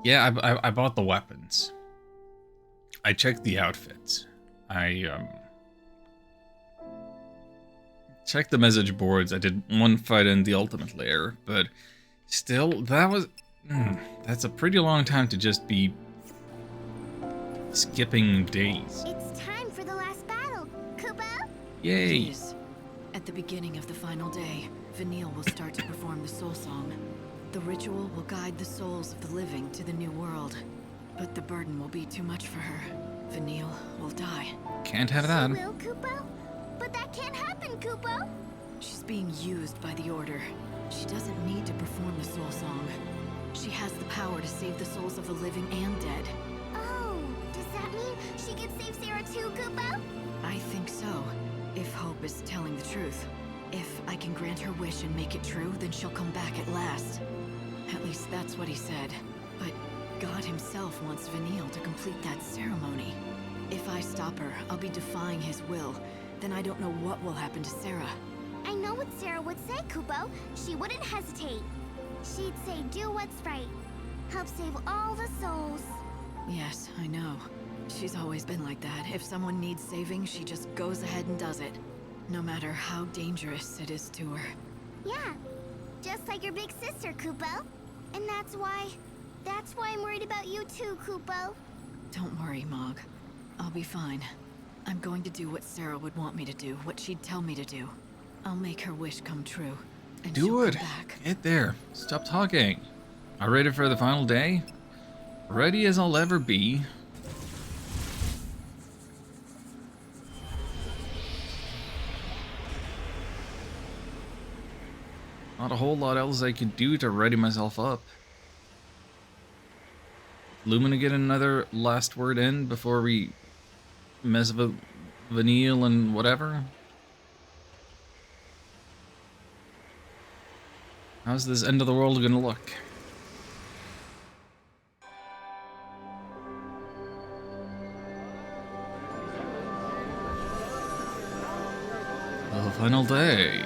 Yeah, I bought the weapons. I checked the outfits. I checked the message boards. I did one fight in the ultimate lair, but still, that was... that's a pretty long time to just be skipping days. It's time for the last battle, Kupo! Yay! It is. At the beginning of the final day, Vanille will start to perform the soul song. The ritual will guide the souls of the living to the new world. But the burden will be too much for her. Vanille will die. Can't have that. She will, Kupo? But that can't happen, Kupo! She's being used by the Order. She doesn't need to perform the soul song. She has the power to save the souls of the living and dead. Oh, does that mean she can save Sarah too, Kupo? I think so, if Hope is telling the truth. If I can grant her wish and make it true, then she'll come back at last. At least that's what he said. But God himself wants Vanille to complete that ceremony. If I stop her, I'll be defying his will. Then I don't know what will happen to Sarah. I know what Sarah would say, Kupo. She wouldn't hesitate. She'd say, do what's right. Help save all the souls. Yes, I know. She's always been like that. If someone needs saving, she just goes ahead and does it. No matter how dangerous it is to her. Yeah, just like your big sister, Kupo. And that's why I'm worried about you too, Kupo. Don't worry, Mog. I'll be fine. I'm going to do what Sarah would want me to do, what she'd tell me to do. I'll make her wish come true. And Do it. Get there. Stop talking. Are you ready for the final day? Ready as I'll ever be. Not a whole lot else I could do to ready myself up. Lumina get another last word in before we mess with Vanille and whatever? How's this end of the world gonna look? The final day.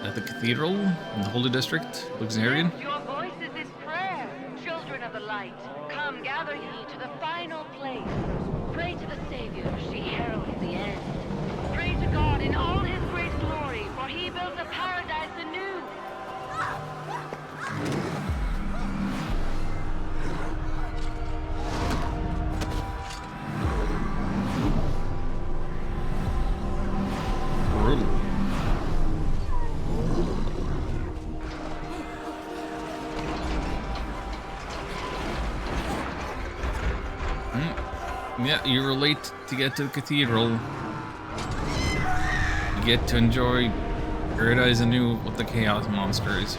At the cathedral in the Holy District, Luxarian. Your voices is prayer, children of the light. Come, gather ye to the final place. Pray to the Savior, she heralds the end. Pray to God in all his great glory, for he builds a paradise anew. Yeah, you were late to get to the cathedral. You get to enjoy Paradise anew with the Chaos Monsters.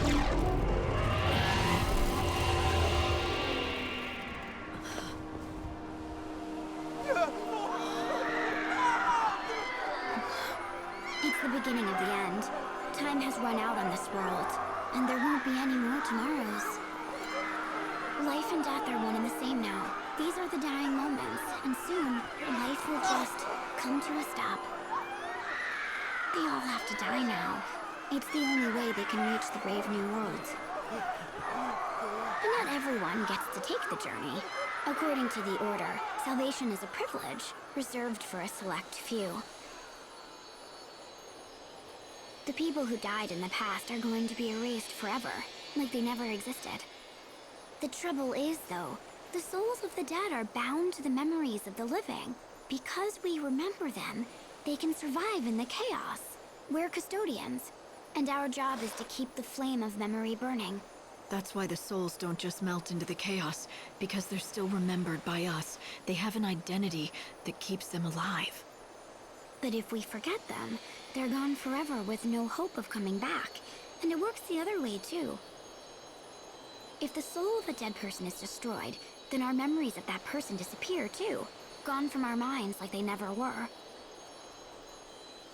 It's the beginning of the end. Time has run out on this world, and there won't be any more tomorrows. Life and death are one and the same now. These are the dying moments, and soon, life will just come to a stop. They all have to die now. It's the only way they can reach the brave new world. But not everyone gets to take the journey. According to the Order, salvation is a privilege reserved for a select few. The people who died in the past are going to be erased forever, like they never existed. The trouble is, though, the souls of the dead are bound to the memories of the living. Because we remember them, they can survive in the chaos. We're custodians, and our job is to keep the flame of memory burning. That's why the souls don't just melt into the chaos, because they're still remembered by us. They have an identity that keeps them alive. But if we forget them, they're gone forever with no hope of coming back. And it works the other way, too. If the soul of a dead person is destroyed, then our memories of that person disappear too. Gone from our minds like they never were.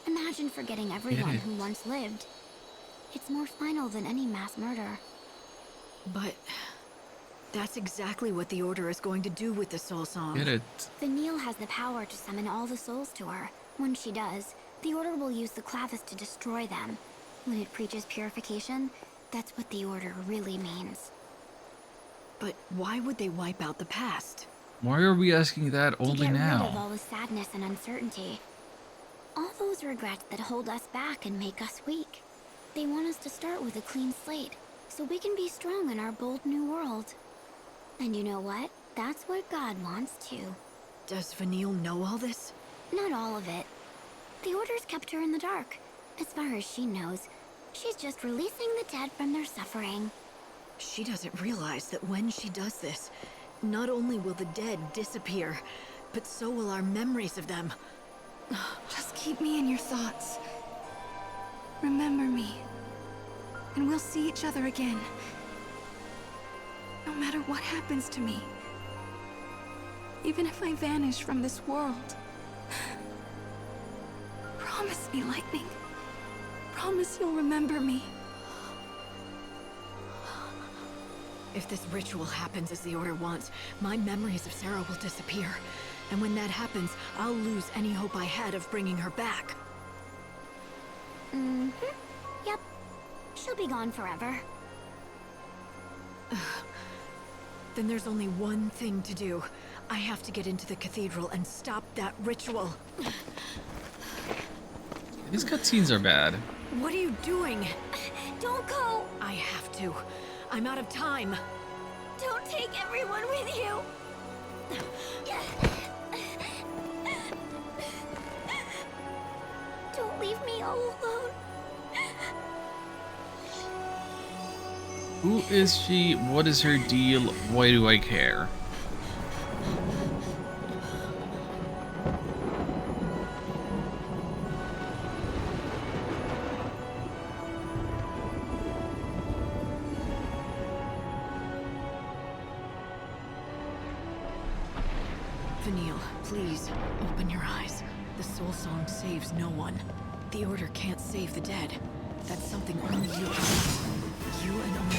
Imagine forgetting everyone who once lived. It's more final than any mass murder. But that's exactly what the Order is going to do with the Soul Song. Get it? Vanille has the power to summon all the souls to her. When she does, the Order will use the Clavis to destroy them. When it preaches purification, that's what the Order really means. But why would they wipe out the past? Why are we asking that only to get now? rid of all the sadness and uncertainty. All those regrets that hold us back and make us weak. They want us to start with a clean slate, so we can be strong in our bold new world. And you know what? That's what God wants too. Does Vanille know all this? Not all of it. The Order's kept her in the dark. As far as she knows, she's just releasing the dead from their suffering. She doesn't realize that when she does this, not only will the dead disappear, but so will our memories of them. Just keep me in your thoughts. Remember me. And we'll see each other again. No matter what happens to me. Even if I vanish from this world. Promise me, Lightning. Promise you'll remember me. If this ritual happens as the Order wants, my memories of Sarah will disappear. And when that happens, I'll lose any hope I had of bringing her back. Mm-hmm. Yep. She'll be gone forever. Then there's only one thing to do. I have to get into the cathedral and stop that ritual. These cutscenes are bad. What are you doing? Don't go! I have to. I'm out of time. Don't take everyone with you! Don't leave me all alone. Who is she? What is her deal? Why do I care? Vanille, please, open your eyes. The Soul Song saves no one. The Order can't save the dead. That's something only you can do. You and only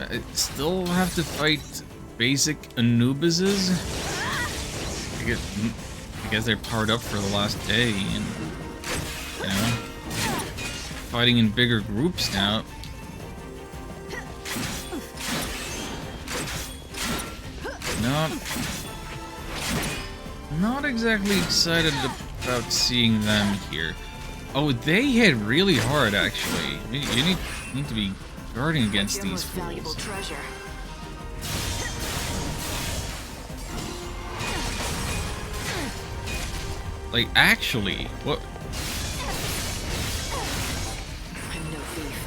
you. I still have to fight basic Anubises? I guess they're powered up for the last day, and you know, fighting in bigger groups now. Not exactly excited about seeing them here. Oh, they hit really hard, actually. You need to be guarding against these fools. Valuable treasure. Like, actually, what? I'm no thief.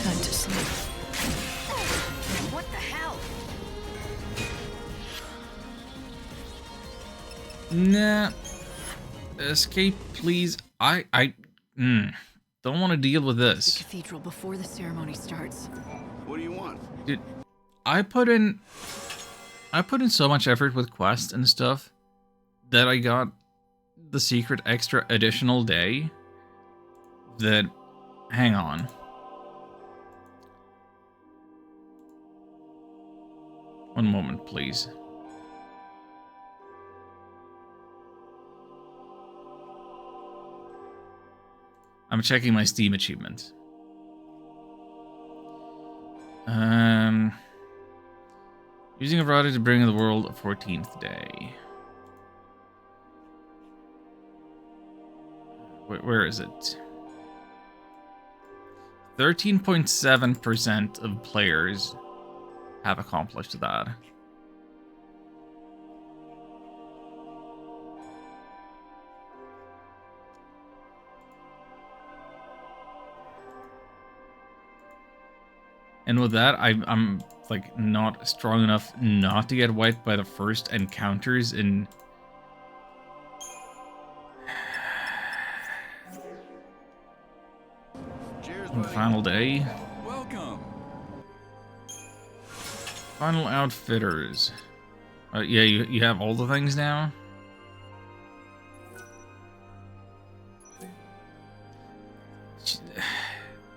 Time to sleep. What the hell? Nah. Escape, please. Don't want to deal with this. The cathedral before the ceremony starts. What do you want? Dude, I put in so much effort with quests and stuff that I got the secret extra additional day that, hang on. One moment, please. I'm checking my Steam achievements. Using a rod to bring the world a 14th day. Where is it? 13.7% of players have accomplished that. And with that, I'm like not strong enough not to get wiped by the first encounters in the final day. Welcome. Final outfitters. Yeah, you have all the things now.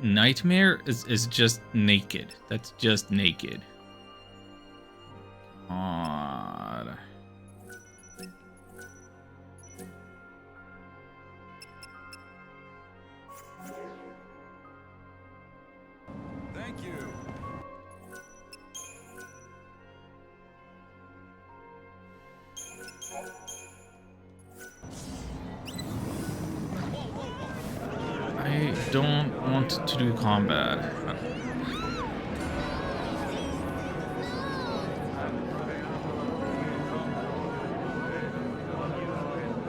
Nightmare is just naked. That's just naked. God. Thank you. I don't want to do combat.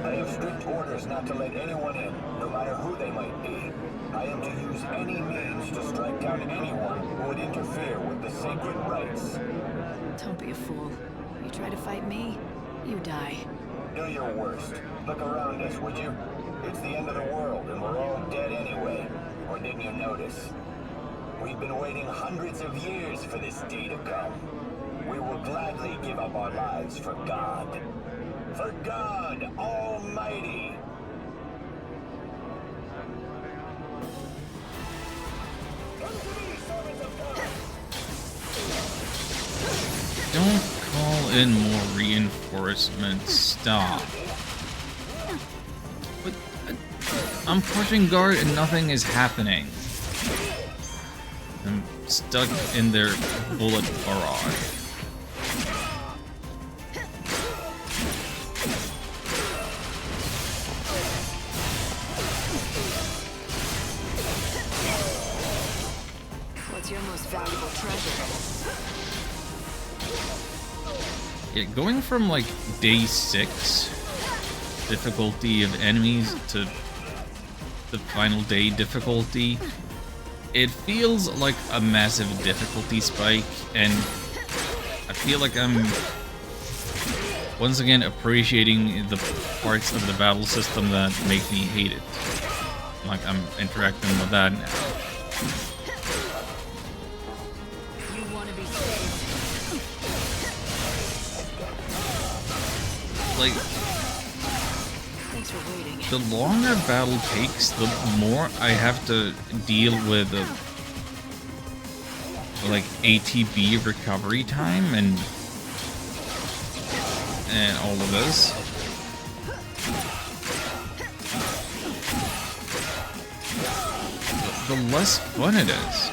I have strict orders not to let anyone in, no matter who they might be. I am to use any means to strike down anyone who would interfere with the sacred rites. Don't be a fool. You try to fight me, you die. Do your worst. Look around us, would you? It's the end of the world, and we're all dead anyway. Or didn't you notice? We've been waiting hundreds of years for this day to come. We will gladly give up our lives for God. For God Almighty! Don't call in more reinforcements. Stop. But I'm pushing guard and nothing is happening. I'm stuck in their bullet barrage. What's your most valuable treasure? Yeah, going from like day 6 difficulty of enemies to the final day difficulty, it feels like a massive difficulty spike, and I feel like I'm once again appreciating the parts of the battle system that make me hate it. Like I'm interacting with that now. Like, the longer battle takes, the more I have to deal with like ATB recovery time and all of this. The less fun it is.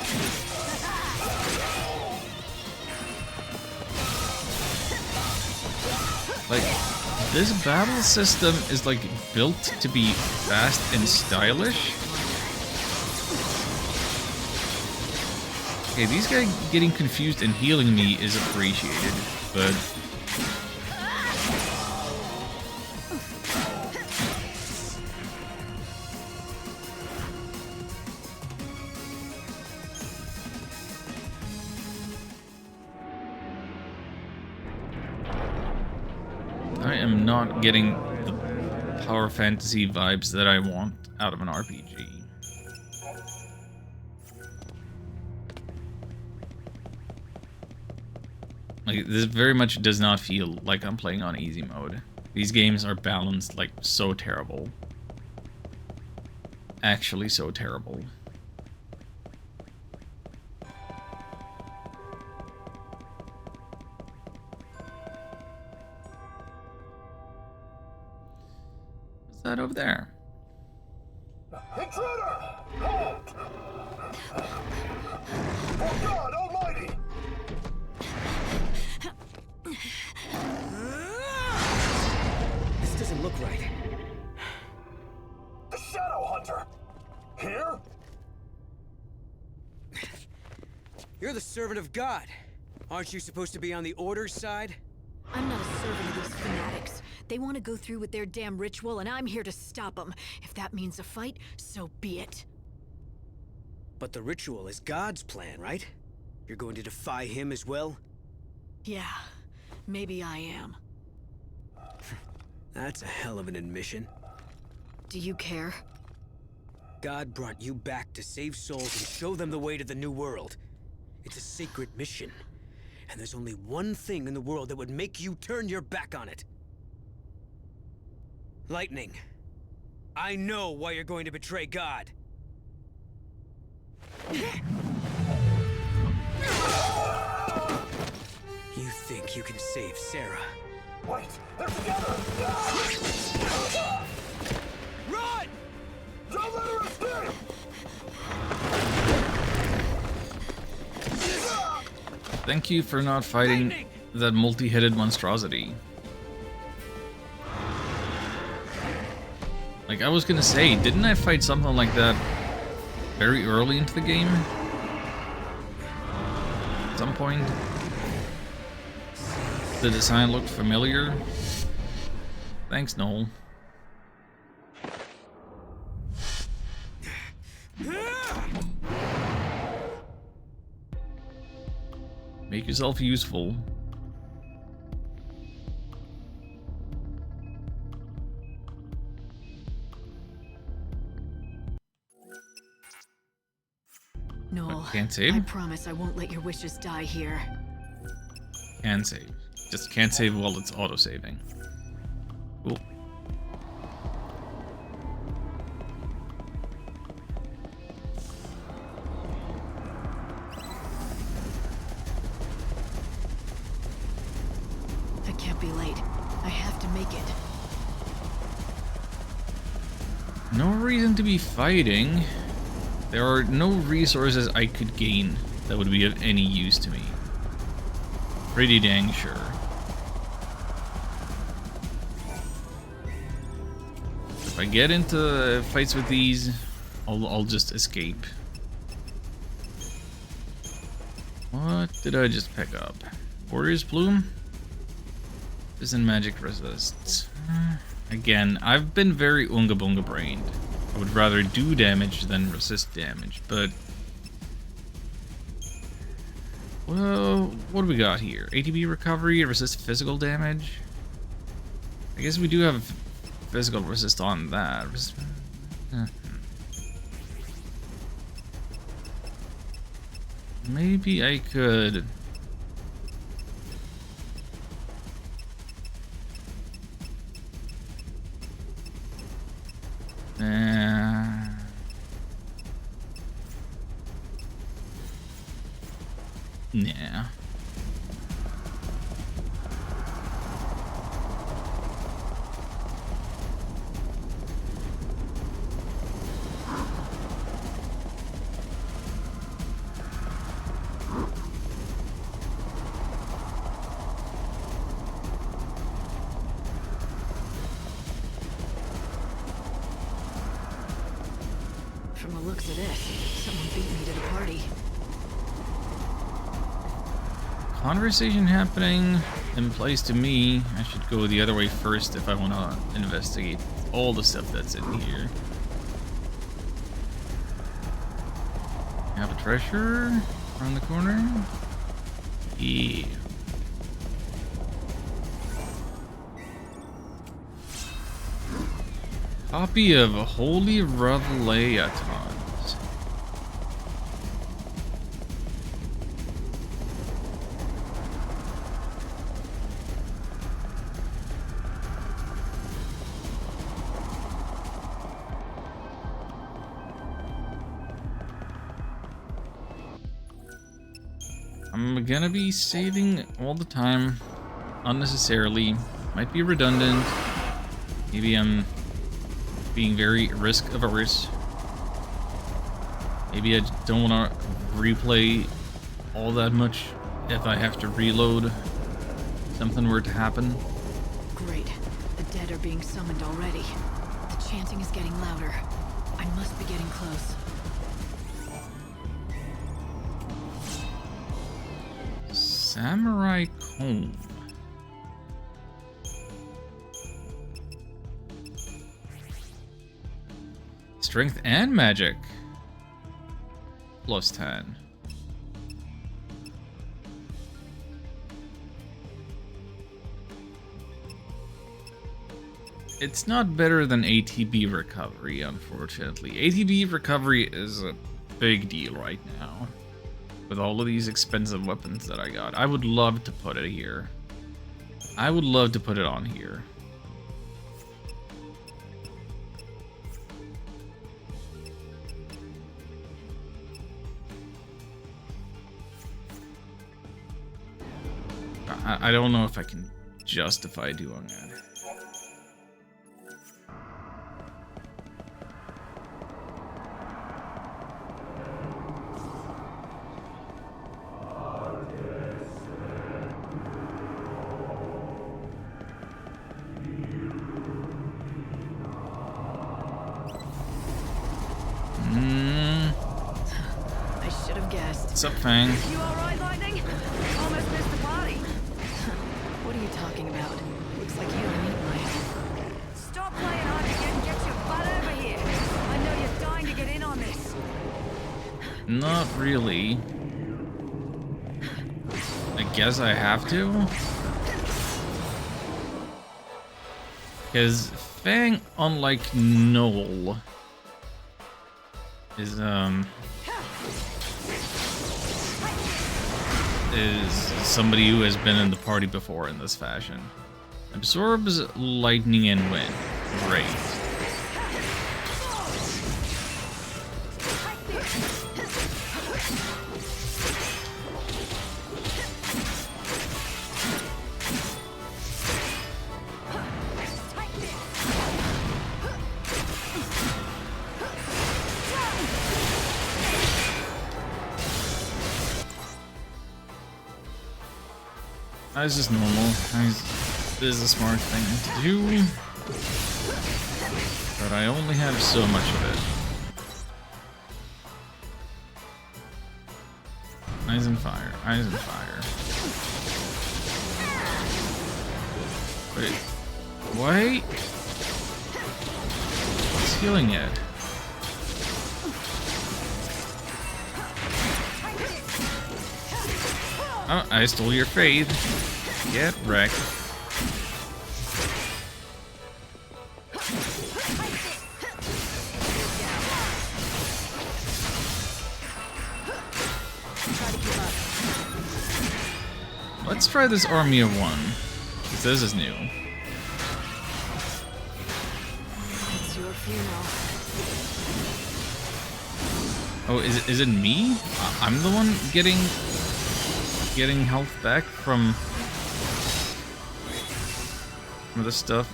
Like, this battle system is like built to be fast and stylish. Okay, these guys getting confused and healing me is appreciated, but I am not getting the power fantasy vibes that I want out of an RPG. Like, this very much does not feel like I'm playing on easy mode. These games are balanced like so terrible. Actually so terrible. That over there? Intruder! Halt! For God Almighty! This doesn't look right. The Shadow Hunter! Here? You're the servant of God. Aren't you supposed to be on the Order's side? I'm not a servant of these fanatics. They want to go through with their damn ritual, and I'm here to stop them. If that means a fight, so be it. But the ritual is God's plan, right? You're going to defy him as well? Yeah, maybe I am. That's a hell of an admission. Do you care? God brought you back to save souls and show them the way to the new world. It's a sacred mission. And there's only one thing in the world that would make you turn your back on it. Lightning. I know why you're going to betray God. You think you can save Sarah? Wait, they're together! Run! Don't let her escape! Thank you for not fighting that multi-headed monstrosity. Like, I was gonna say, didn't I fight something like that very early into the game? At some point? The design looked familiar. Thanks, Noel. Make yourself useful. Noel, Can't save? I promise I won't let your wishes die here. Can save. Just can't save while it's auto-saving. Cool. I can't be late. I have to make it. No reason to be fighting. There are no resources I could gain that would be of any use to me. Pretty dang sure. If I get into fights with these, I'll just escape. What did I just pick up? Warrior's Plume? Isn't magic resists. Again, I've been very Oonga Boonga brained. I would rather do damage than resist damage, but... Well, what do we got here? ATB recovery, resist physical damage? I guess we do have physical resist on that. Maybe I could... Yeah. From the looks of this, someone beat me to the party. Conversation happening implies to me I should go the other way first if I want to investigate all the stuff that's in here. Have a treasure around the corner? Yeah. Copy of Holy Revelatons. I'm gonna be saving all the time, unnecessarily. Might be redundant. Maybe I'm being very risk averse. Maybe I don't want to replay all that much if I have to reload. Something were to happen. Great. The dead are being summoned already. The chanting is getting louder. I must be getting close. Samurai comb. Strength and magic. +10. It's not better than ATB recovery, unfortunately. ATB recovery is a big deal right now. With all of these expensive weapons that I got. I would love to put it here. I would love to put it on here. I don't know if I can justify doing that. I should have guessed. What's up, Fang? You alright, Lightning? Almost missed the party. What are you talking about? Looks like you don't need my help. Stop playing hard to get and get your butt over here. I know you're dying to get in on this. Not really. I guess I have to. Because Fang, unlike Noel, is somebody who has been in the party before in this fashion. Absorbs lightning and wind. Great. That's just normal. This is a smart thing to do. But I only have so much of it. Eyes and fire. Eyes and fire. Wait. Wait. It's healing it. Oh, I stole your faith. Get wrecked. Let's try this army of one. Because this is new. It's your funeral. Oh, is it me? I'm the one getting health back from this stuff.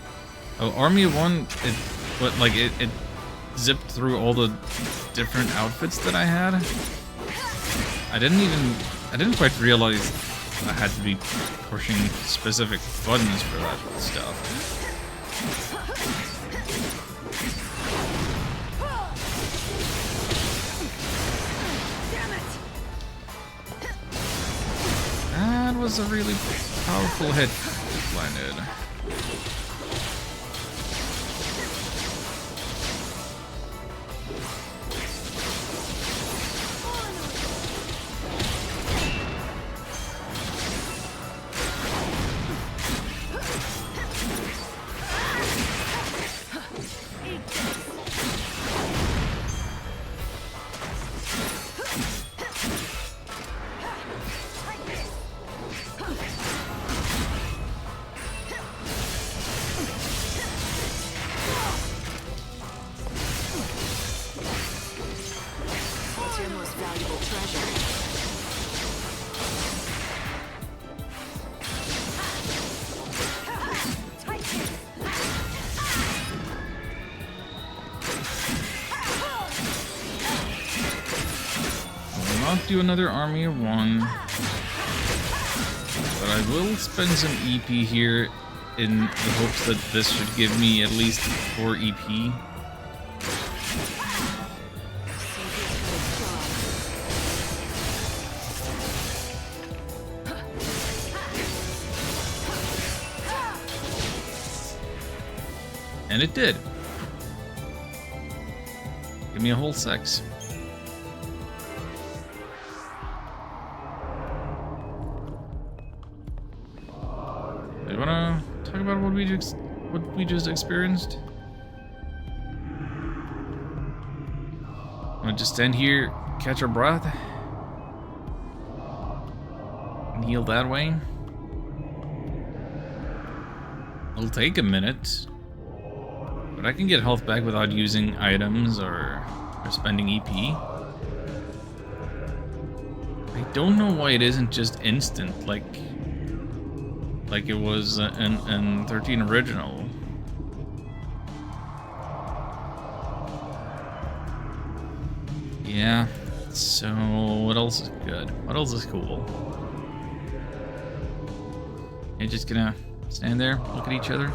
Oh, Army of One, it zipped through all the different outfits that I had. I didn't quite realize I had to be pushing specific buttons for that stuff. That was a really powerful hit that landed. Do another army of one, but I will spend some EP here in the hopes that this should give me at least 4 EP. And it did. Give me a whole 6. What we what we just experienced? I'm gonna just stand here, catch our breath, and heal that way. It'll take a minute, but I can get health back without using items or spending EP. I don't know why it isn't just instant, like it was in 13 original. Yeah, so what else is good? What else is cool? You're just gonna stand there, look at each other.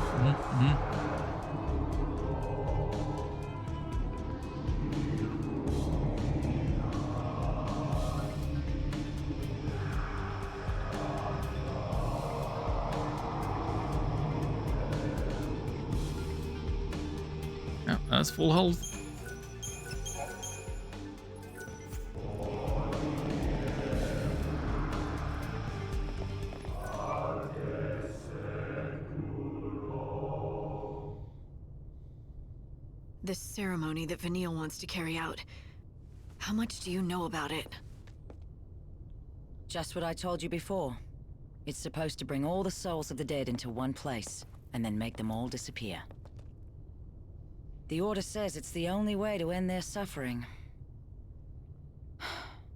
Yeah, that's full health. This ceremony that Vanille wants to carry out, how much do you know about it? Just what I told you before. It's supposed to bring all the souls of the dead into one place, and then make them all disappear. The Order says it's the only way to end their suffering.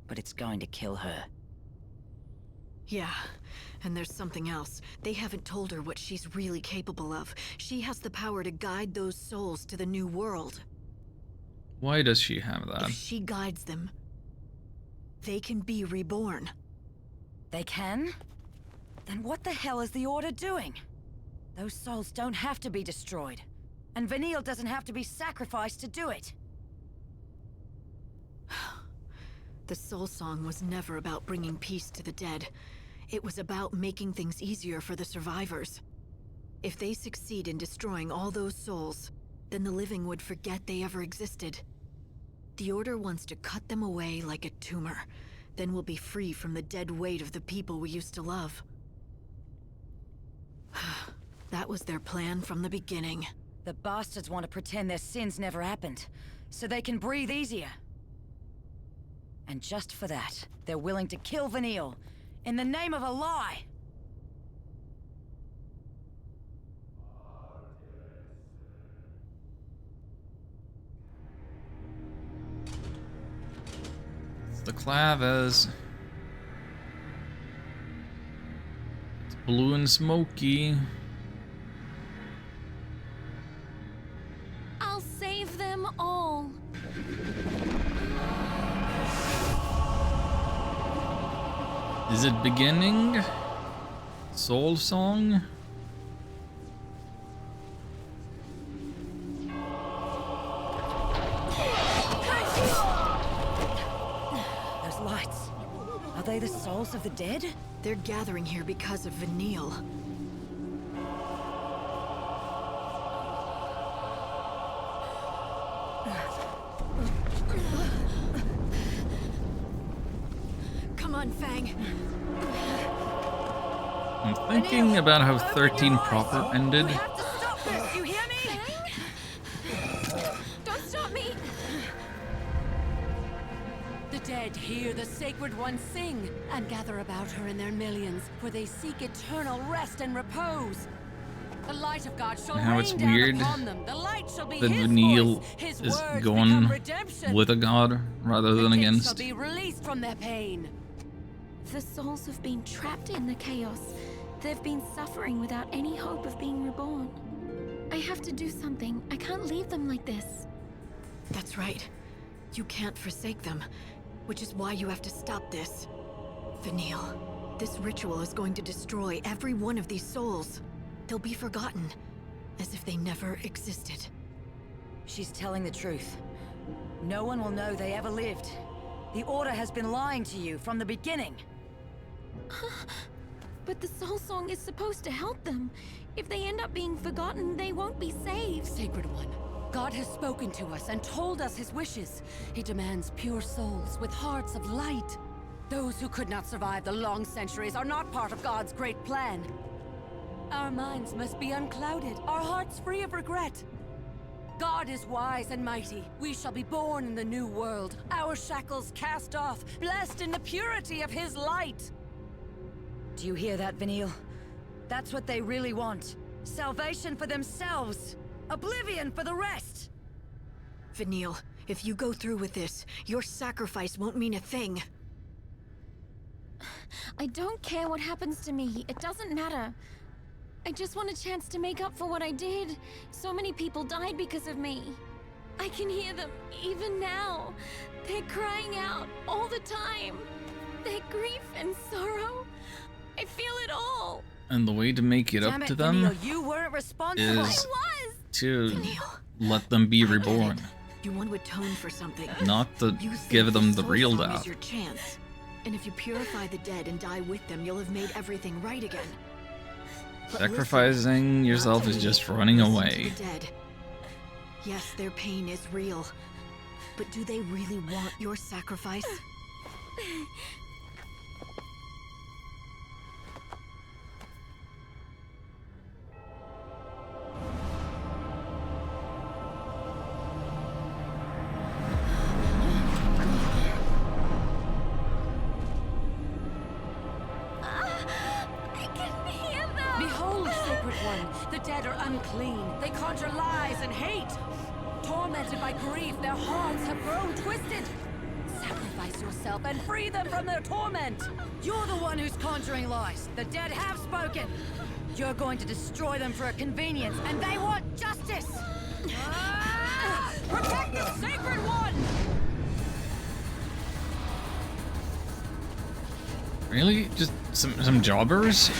But it's going to kill her. Yeah, and there's something else. They haven't told her what she's really capable of. She has the power to guide those souls to the new world. Why does she have that? If she guides them, they can be reborn. They can? Then what the hell is the Order doing? Those souls don't have to be destroyed. And Vanille doesn't have to be sacrificed to do it. The Soul Song was never about bringing peace to the dead. It was about making things easier for the survivors. If they succeed in destroying all those souls, then the living would forget they ever existed. The Order wants to cut them away like a tumor. Then we'll be free from the dead weight of the people we used to love. That was their plan from the beginning. The bastards want to pretend their sins never happened, so they can breathe easier. And just for that, they're willing to kill Vanille, in the name of a lie! It's the clavas. It's blue and smoky. I'll save them all. Is it beginning? Soul Song? Those lights. Are they the souls of the dead? They're gathering here because of Vanille. Come on, Fang. I'm thinking about how 13 proper ended. You hear me? Don't stop me! The dead hear the Sacred One sing and gather about her in their millions, for they seek eternal rest and repose. The light of God shall How it's rain down weird upon them. The light shall be that his Vanille voice. His is words going become redemption. with a god rather The than dead against. shall be released from their pain. The souls have been trapped in the chaos. They've been suffering without any hope of being reborn. I have to do something. I can't leave them like this. That's right. You can't forsake them, which is why you have to stop this. Vanille, this ritual is going to destroy every one of these souls. They'll be forgotten, as if they never existed. She's telling the truth. No one will know they ever lived. The Order has been lying to you from the beginning. But the Soul Song is supposed to help them. If they end up being forgotten, they won't be saved. Sacred One, God has spoken to us and told us his wishes. He demands pure souls with hearts of light. Those who could not survive the long centuries are not part of God's great plan. Our minds must be unclouded, our hearts free of regret. God is wise and mighty. We shall be born in the new world, our shackles cast off, blessed in the purity of his light. Do you hear that, Vanille? That's what they really want. Salvation for themselves. Oblivion for the rest. Vanille, if you go through with this, your sacrifice won't mean a thing. I don't care what happens to me. It doesn't matter. I just want a chance to make up for what I did. So many people died because of me. I can hear them even now. They're crying out all the time. Their grief and sorrow. I feel it all. And the way to make it up to them Vanille, you weren't responsible. is to let them be reborn. You want to atone for something. Not to You think give them the soul real song death. is your chance. And if you purify the dead and die with them, you'll have made everything right again. But Sacrificing yourself is just running listen to away. the dead. Yes, their pain is real. But do they really want your sacrifice? Behold, Sacred One, the dead are unclean. They conjure lies and hate. Tormented by grief, their hearts have grown twisted. Sacrifice yourself and free them from their torment. You're the one who's conjuring lies. The dead have spoken. You're going to destroy them for a convenience, and they want justice! Protect the Sacred One! Really? Just some jobbers?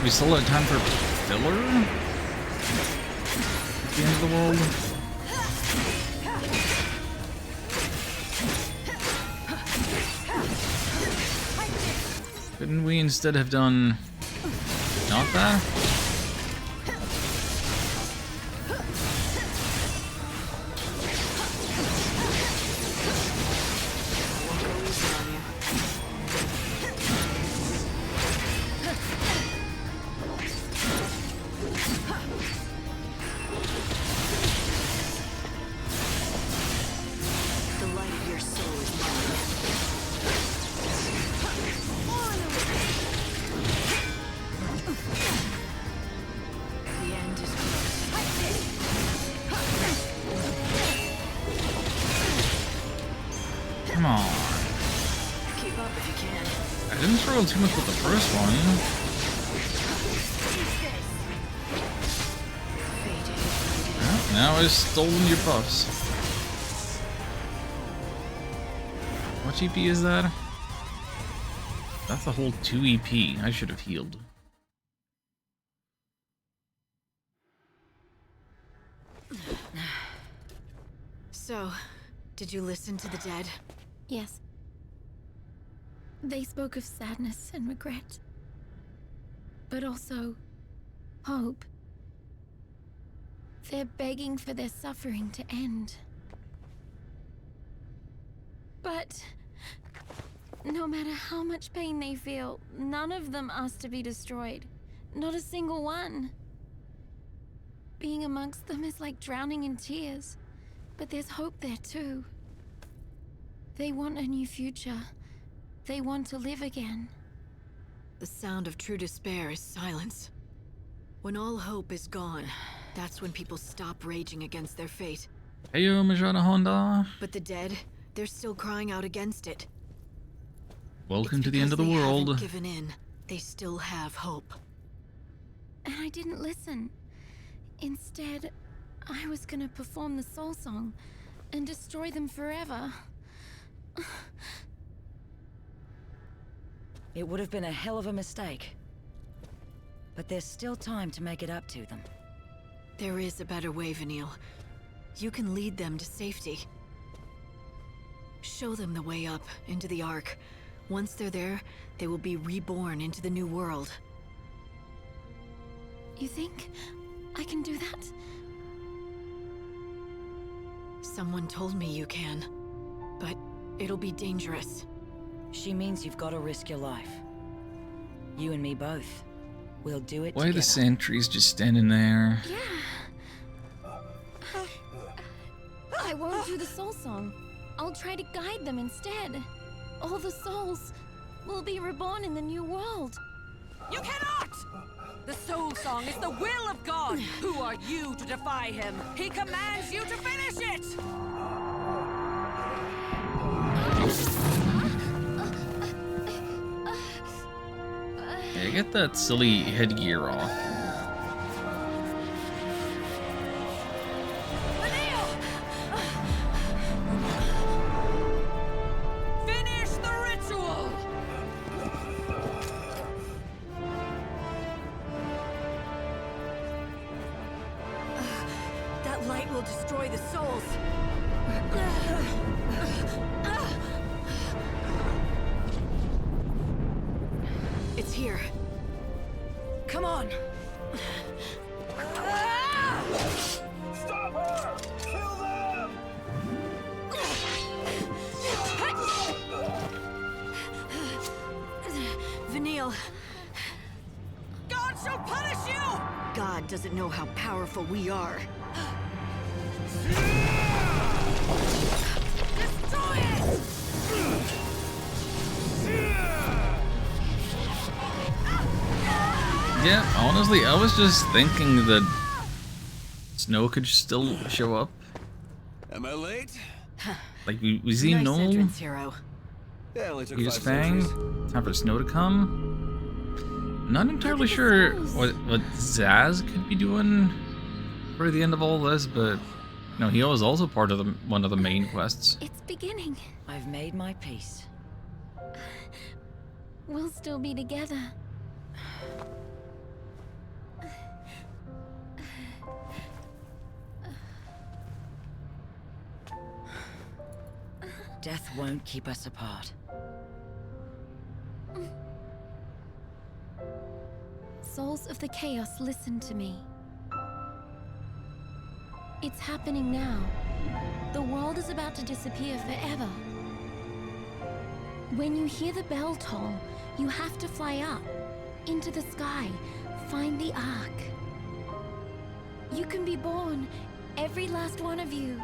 We still have time for filler? At the end of the world? Couldn't we instead have done not that? The light of your soul is mine. The end is Come on. Keep up if you can. I didn't struggle too much with the first one. Well, now I've stolen your buffs. What EP is that? That's a whole 2 EP. I should have healed. So, did you listen to the dead? Yes. They spoke of sadness and regret. But also hope. They're begging for their suffering to end. But no matter how much pain they feel, none of them ask to be destroyed. Not a single one. Being amongst them is like drowning in tears. But there's hope there too. They want a new future. They want to live again. The sound of true despair is silence. When all hope is gone, that's when people stop raging against their fate. Heyo, Majana Honda. But the dead, they're still crying out against it. Welcome to the end of the world. They haven't given in. They still have hope. And I didn't listen. Instead, I was gonna perform the soul song and destroy them forever. It would have been a hell of a mistake. But there's still time to make it up to them. There is a better way, Vanille. You can lead them to safety. Show them the way up into the Ark. Once they're there, they will be reborn into the new world. You think I can do that? Someone told me you can, but It'll be dangerous. She means you've got to risk your life. You and me both. We'll do it Why are together. the sentries just standing there? I won't do the soul song. I'll try to guide them instead. All the souls will be reborn in the new world. You cannot! The soul song is the will of God. Who are you to defy him? He commands you to finish it! Yeah, get that silly headgear off. Finish the ritual! That light will destroy the souls. It's here. Come on. Stop her! Kill them! Vanille, God shall punish you! God doesn't know how powerful we are. Destroy it! Yeah, honestly, I was just thinking that Snow could still show up. Am I late? Like, we see Nice Noel, entrance, hero. Yeah, only took use 5 Fang, centuries. time for Snow to come. Not entirely sure what Zaz could be doing for the end of all this, but no, he was also part of one of the main quests. It's beginning. I've made my peace. We'll still be together. Death won't keep us apart. Souls of the Chaos, listen to me. It's happening now. The world is about to disappear forever. When you hear the bell toll, you have to fly up, into the sky, find the Ark. You can be born, every last one of you.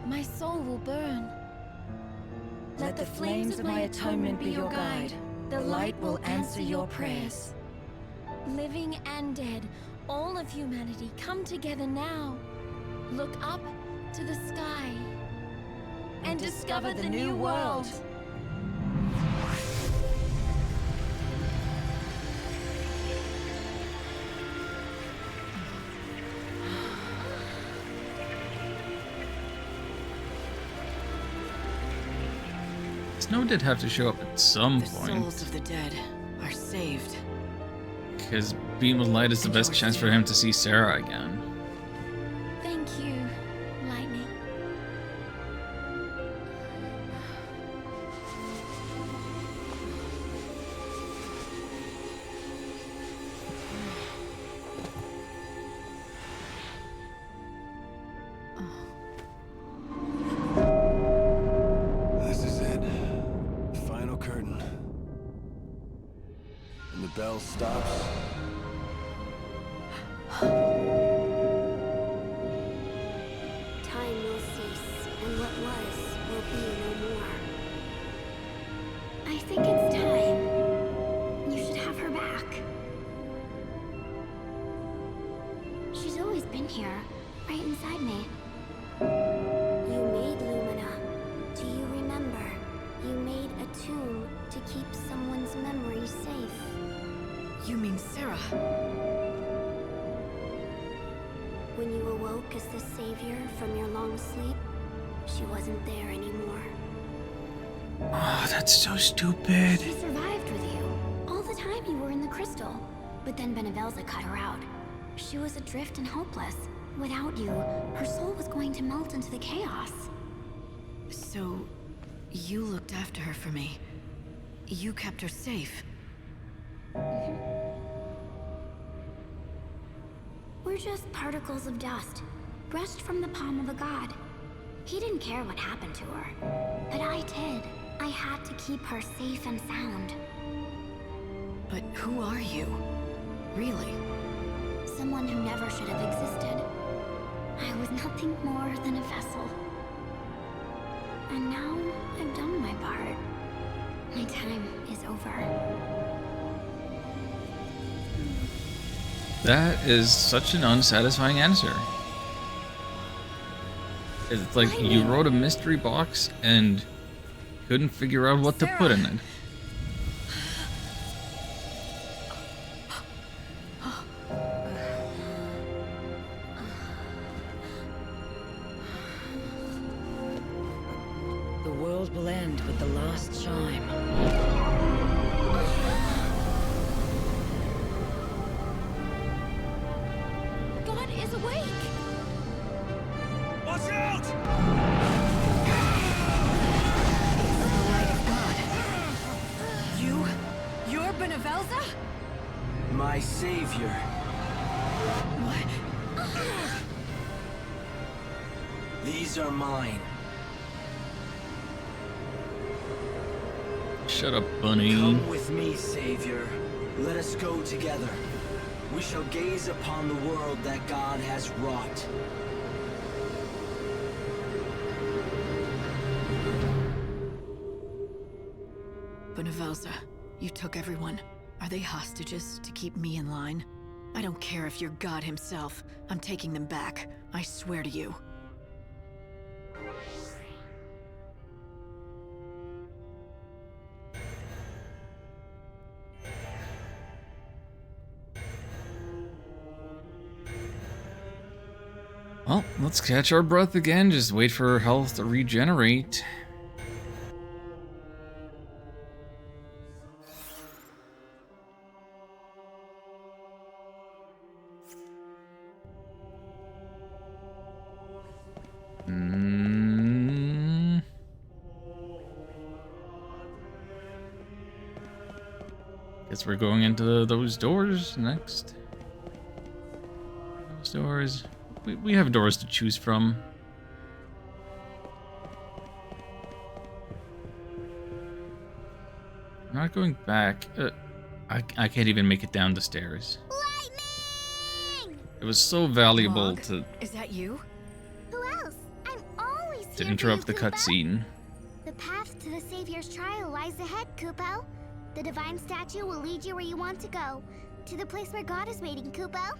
My soul will burn. Let the flames of my atonement be your guide. The light will answer your prayers. Living and dead, all of humanity, come together now. Look up to the sky and discover the new world. Snow did have to show up at some The point, souls of the dead are saved. because being with Light is the best chance for him to see Sarah again. Thank you, Lightning. This is it. Final curtain. And the bell stops. Time will cease, and what was will be no more. I think it's time. You should have her back. She's always been here, right inside me. You made Lumina. Do you remember? You made a tomb to keep someone's memory safe. You mean Sarah? When you awoke as the savior from your long sleep, she wasn't there anymore. Oh, that's so stupid. She survived with you. All the time you were in the crystal. But then Benevelza cut her out. She was adrift and hopeless. Without you, her soul was going to melt into the chaos. So, you looked after her for me. You kept her safe. We're just particles of dust, brushed from the palm of a god. He didn't care what happened to her. But I did. I had to keep her safe and sound. But who are you? Really? Someone who never should have existed. I was nothing more than a vessel. And now I've done my part. My time is over. That is such an unsatisfying answer. It's like you wrote a mystery box and couldn't figure out what to put in it. The world will end with the last chime. God is awake! Watch out! The light of God. You're Benevelza? My savior. What? These are mine. Shut up, bunny. Come with me, savior. Let us go together. We shall gaze upon the world that God has wrought. Benevelza, you took everyone. Are they hostages to keep me in line? I don't care if you're God himself. I'm taking them back. I swear to you. Well, let's catch our breath again. Just wait for our health to regenerate. Guess we're going into those doors next. Those doors. We have doors to choose from. I'm not going back. I can't even make it down the stairs. Lightning! It was so valuable Mog, to is that you? Who else? I'm always to here interrupt for the you, Kupo. cutscene. The path to the Savior's trial lies ahead, Kupo. The divine statue will lead you where you want to go. To the place where God is waiting, Kupo.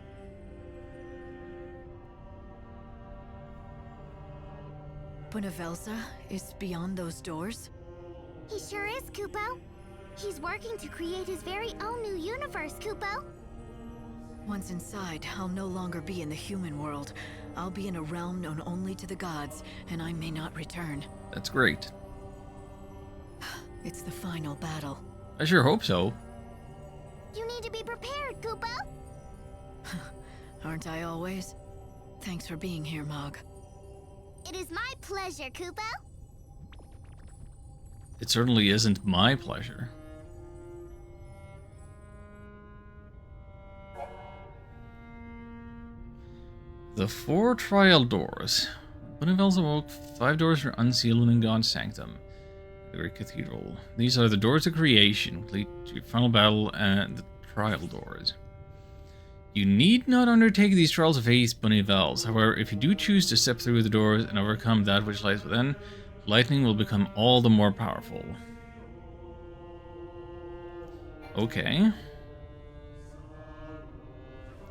Benevelza is beyond those doors? He sure is, Kupo. He's working to create his very own new universe, Kupo. Once inside, I'll no longer be in the human world. I'll be in a realm known only to the gods, and I may not return. That's great. It's the final battle. I sure hope so. You need to be prepared, Kupo. Aren't I always? Thanks for being here, Mog. It is my pleasure, Kupo. It certainly isn't my pleasure. The 4 trial doors. Benevelza awoke 5 doors are unsealed in God's sanctum, the great cathedral. These are the doors of creation, which lead to your final battle and the trial doors. You need not undertake these trials of faith, Benevelza. However, if you do choose to step through the doors and overcome that which lies within, lightning will become all the more powerful. Okay.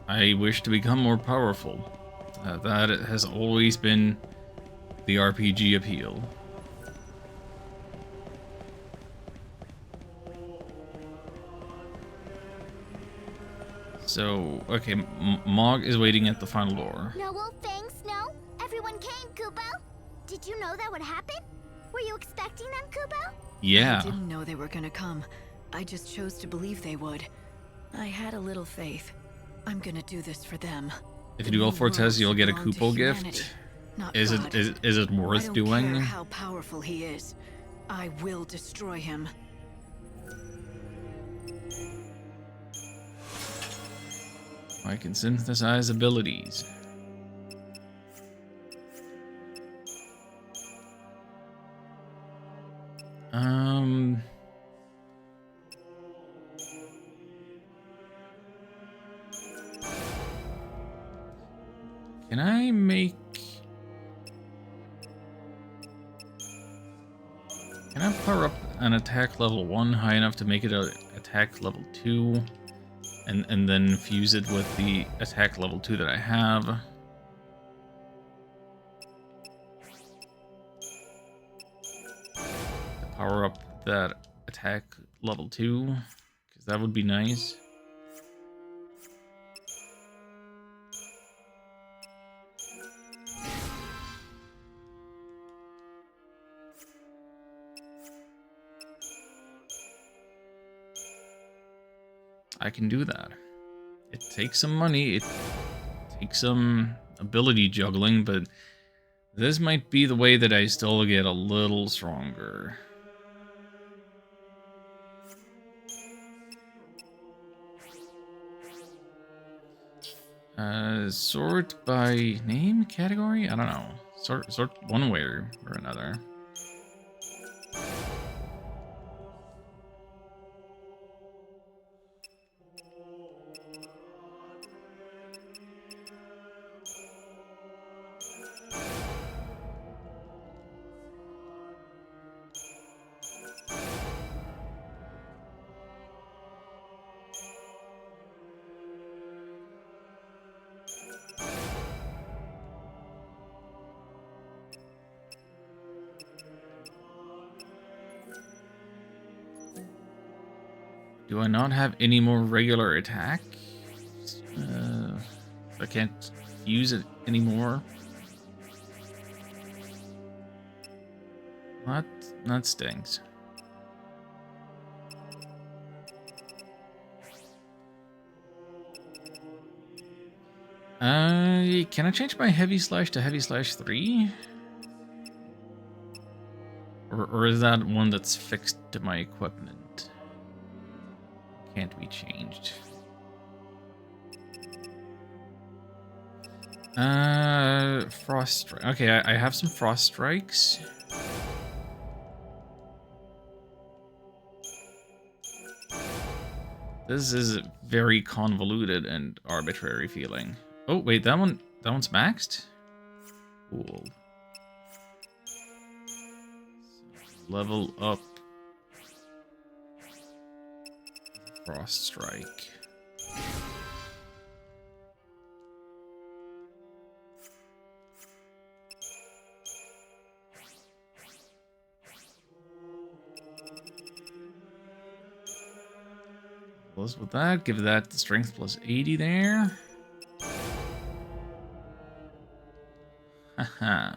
I wish to become more powerful. That has always been the RPG appeal. So, okay, Mog is waiting at the final door. No wolf fangs, no? Everyone came, Kupo. Did you know that would happen? Were you expecting them, Kupo? Yeah. I didn't know they were gonna come. I just chose to believe they would. I had a little faith. I'm gonna do this for them. If you do all 4 tests, you'll get a Kupo gift. Is it worth I don't doing? care how powerful he is. I will destroy him. I can synthesize abilities. Can I make... Can I power up an attack level 1 high enough to make it an attack level 2? And then fuse it with the attack level 2 that I have? Power up that attack level 2, because that would be nice. I can do that. It takes some money, it takes some ability juggling, but this might be the way that I still get a little stronger. Sort by name category? I don't know. Sort one way or another. Do I not have any more regular attack? I can't use it anymore. That stinks. Can I change my heavy slash to heavy slash 3? Or is that one that's fixed to my equipment? Can't be changed. Frost strike. Okay, I have some frost strikes. This is very convoluted and arbitrary feeling. Oh wait, that one's maxed? Cool. Level up Frost Strike. Plus with that, give that the strength plus 80 there. Haha.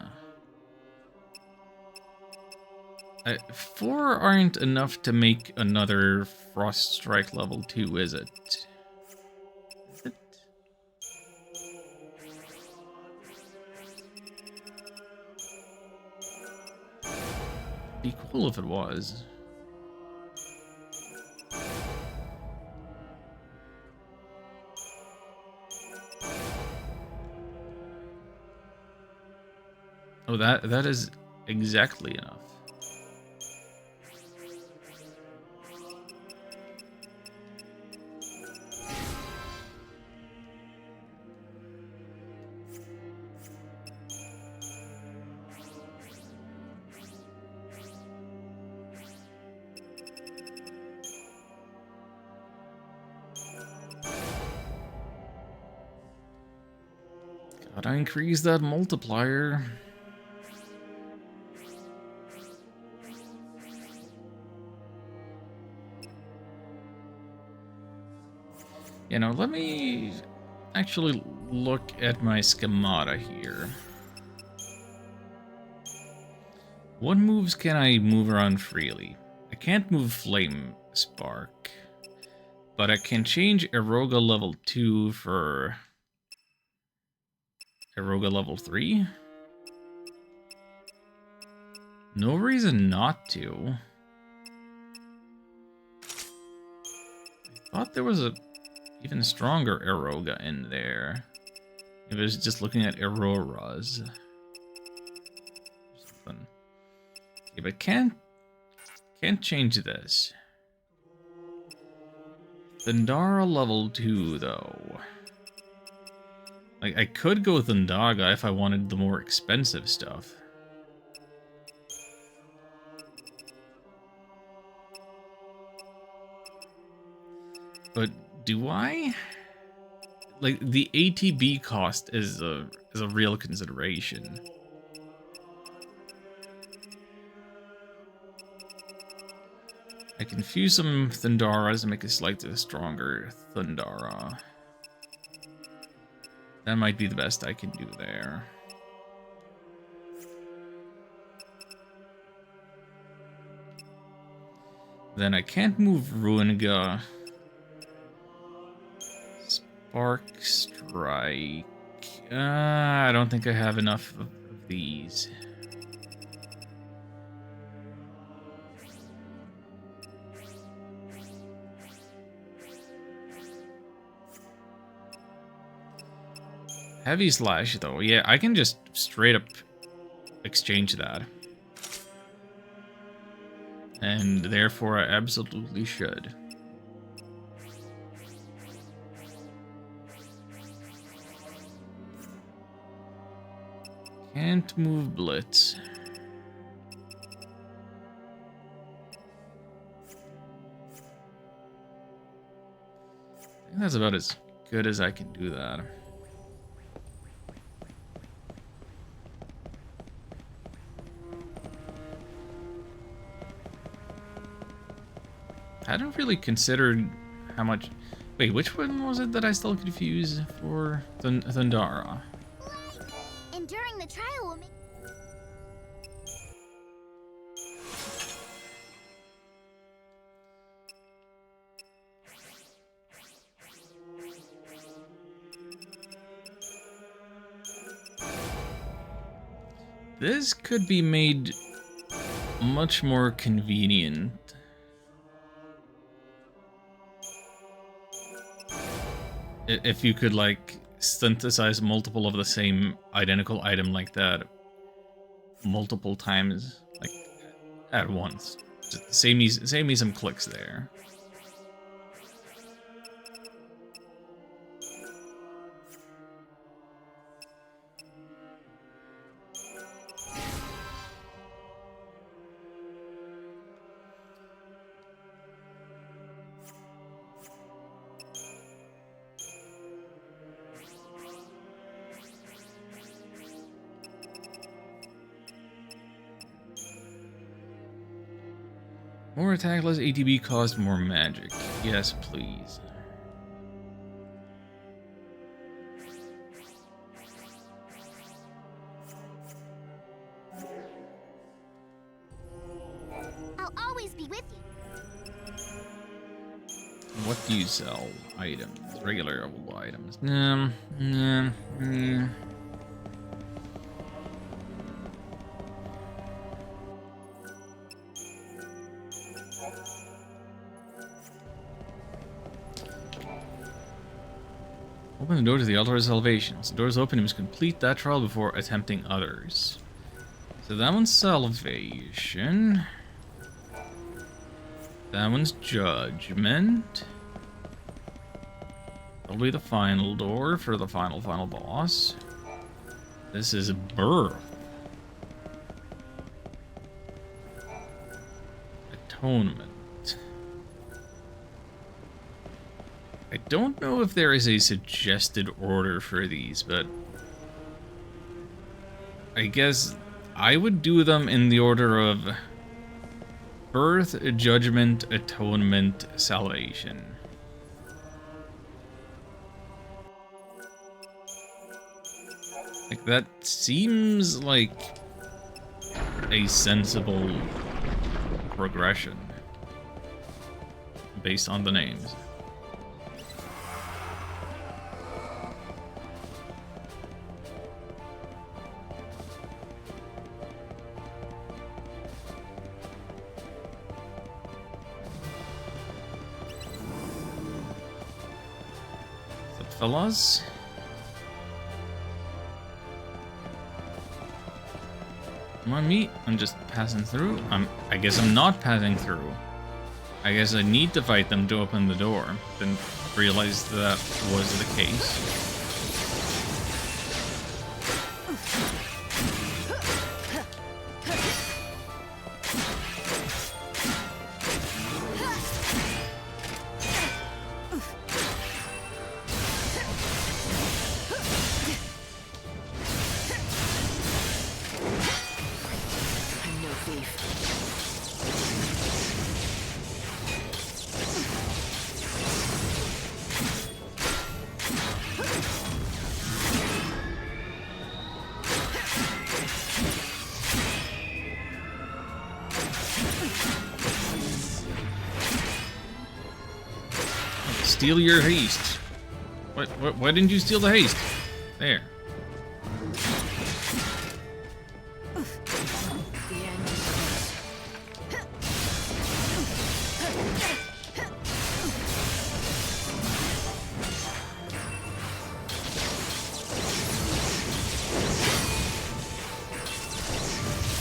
4 aren't enough to make another Frost Strike level 2, is it? Is it? Be cool if it was. Oh, that is exactly enough. Gotta increase that multiplier. You know, let me actually look at my schemata here. What moves can I move around freely? I can't move Flame Spark, but I can change Eroga level 2 for Eroga level 3? No reason not to. I thought there was a even stronger Eroga in there. If I was just looking at Auroras. Something. Okay, but can Can't change this. Thundara level 2, though. Like, I could go Thundaga if I wanted the more expensive stuff. But do I? Like, the ATB cost is a real consideration. I can fuse some Thundaras and make a slightly stronger Thundara. That might be the best I can do there. Then I can't move Ruinga. Spark Strike. I don't think I have enough of these. Heavy Slash, though. Yeah, I can just straight up exchange that. And therefore, I absolutely should. Can't move Blitz. I think that's about as good as I can do that. I hadn't really considered how much... Wait, which one was it that I still could fuse for Thundara? Enduring the trial will make... This could be made much more convenient. If you could, like, synthesize multiple of the same identical item like that multiple times, like, at once. Just save me some clicks there. More attack, less ATB cost, more magic. Yes, please. I'll always be with you. What do you sell? Items. Regular items. Open the door to the altar of salvation. Once the door is open, you must complete that trial before attempting others. So that one's salvation. That one's judgment. That'll be the final door for the final boss. This is birth. Atonement. I don't know if there is a suggested order for these, but I guess I would do them in the order of birth, judgment, atonement, salvation. Like, that seems like a sensible progression based on the names. Fellas. Come on, me. I'm just passing through. I guess I'm not passing through. I guess I need to fight them to open the door. Didn't realize that was the case. Steal your haste. Why didn't you steal the haste? There.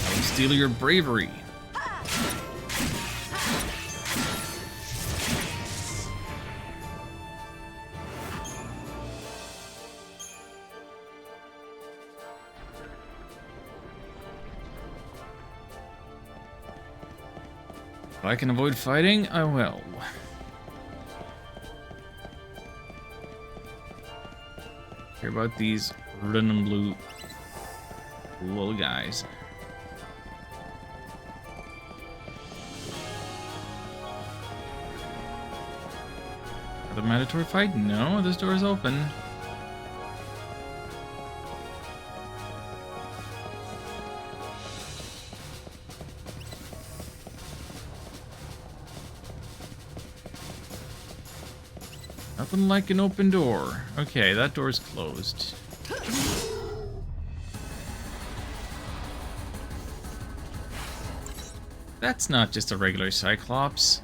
I will steal your bravery. If I can avoid fighting, I will. Care about these red and blue little guys. Another mandatory fight? No, this door is open. Nothing like an open door. Okay, that door's closed. That's not just a regular Cyclops.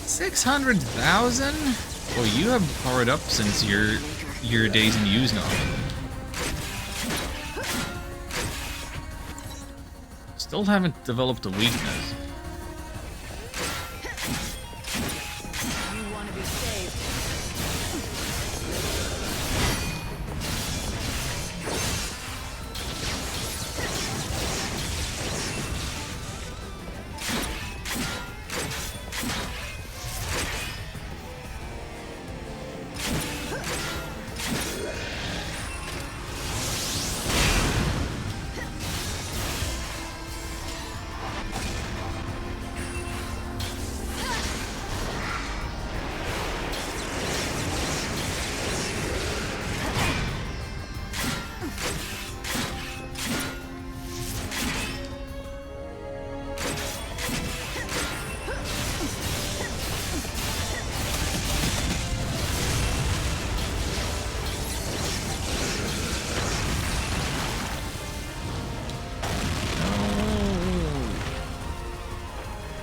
600,000? Well, you have powered up since your days in use now. Still haven't developed a weakness.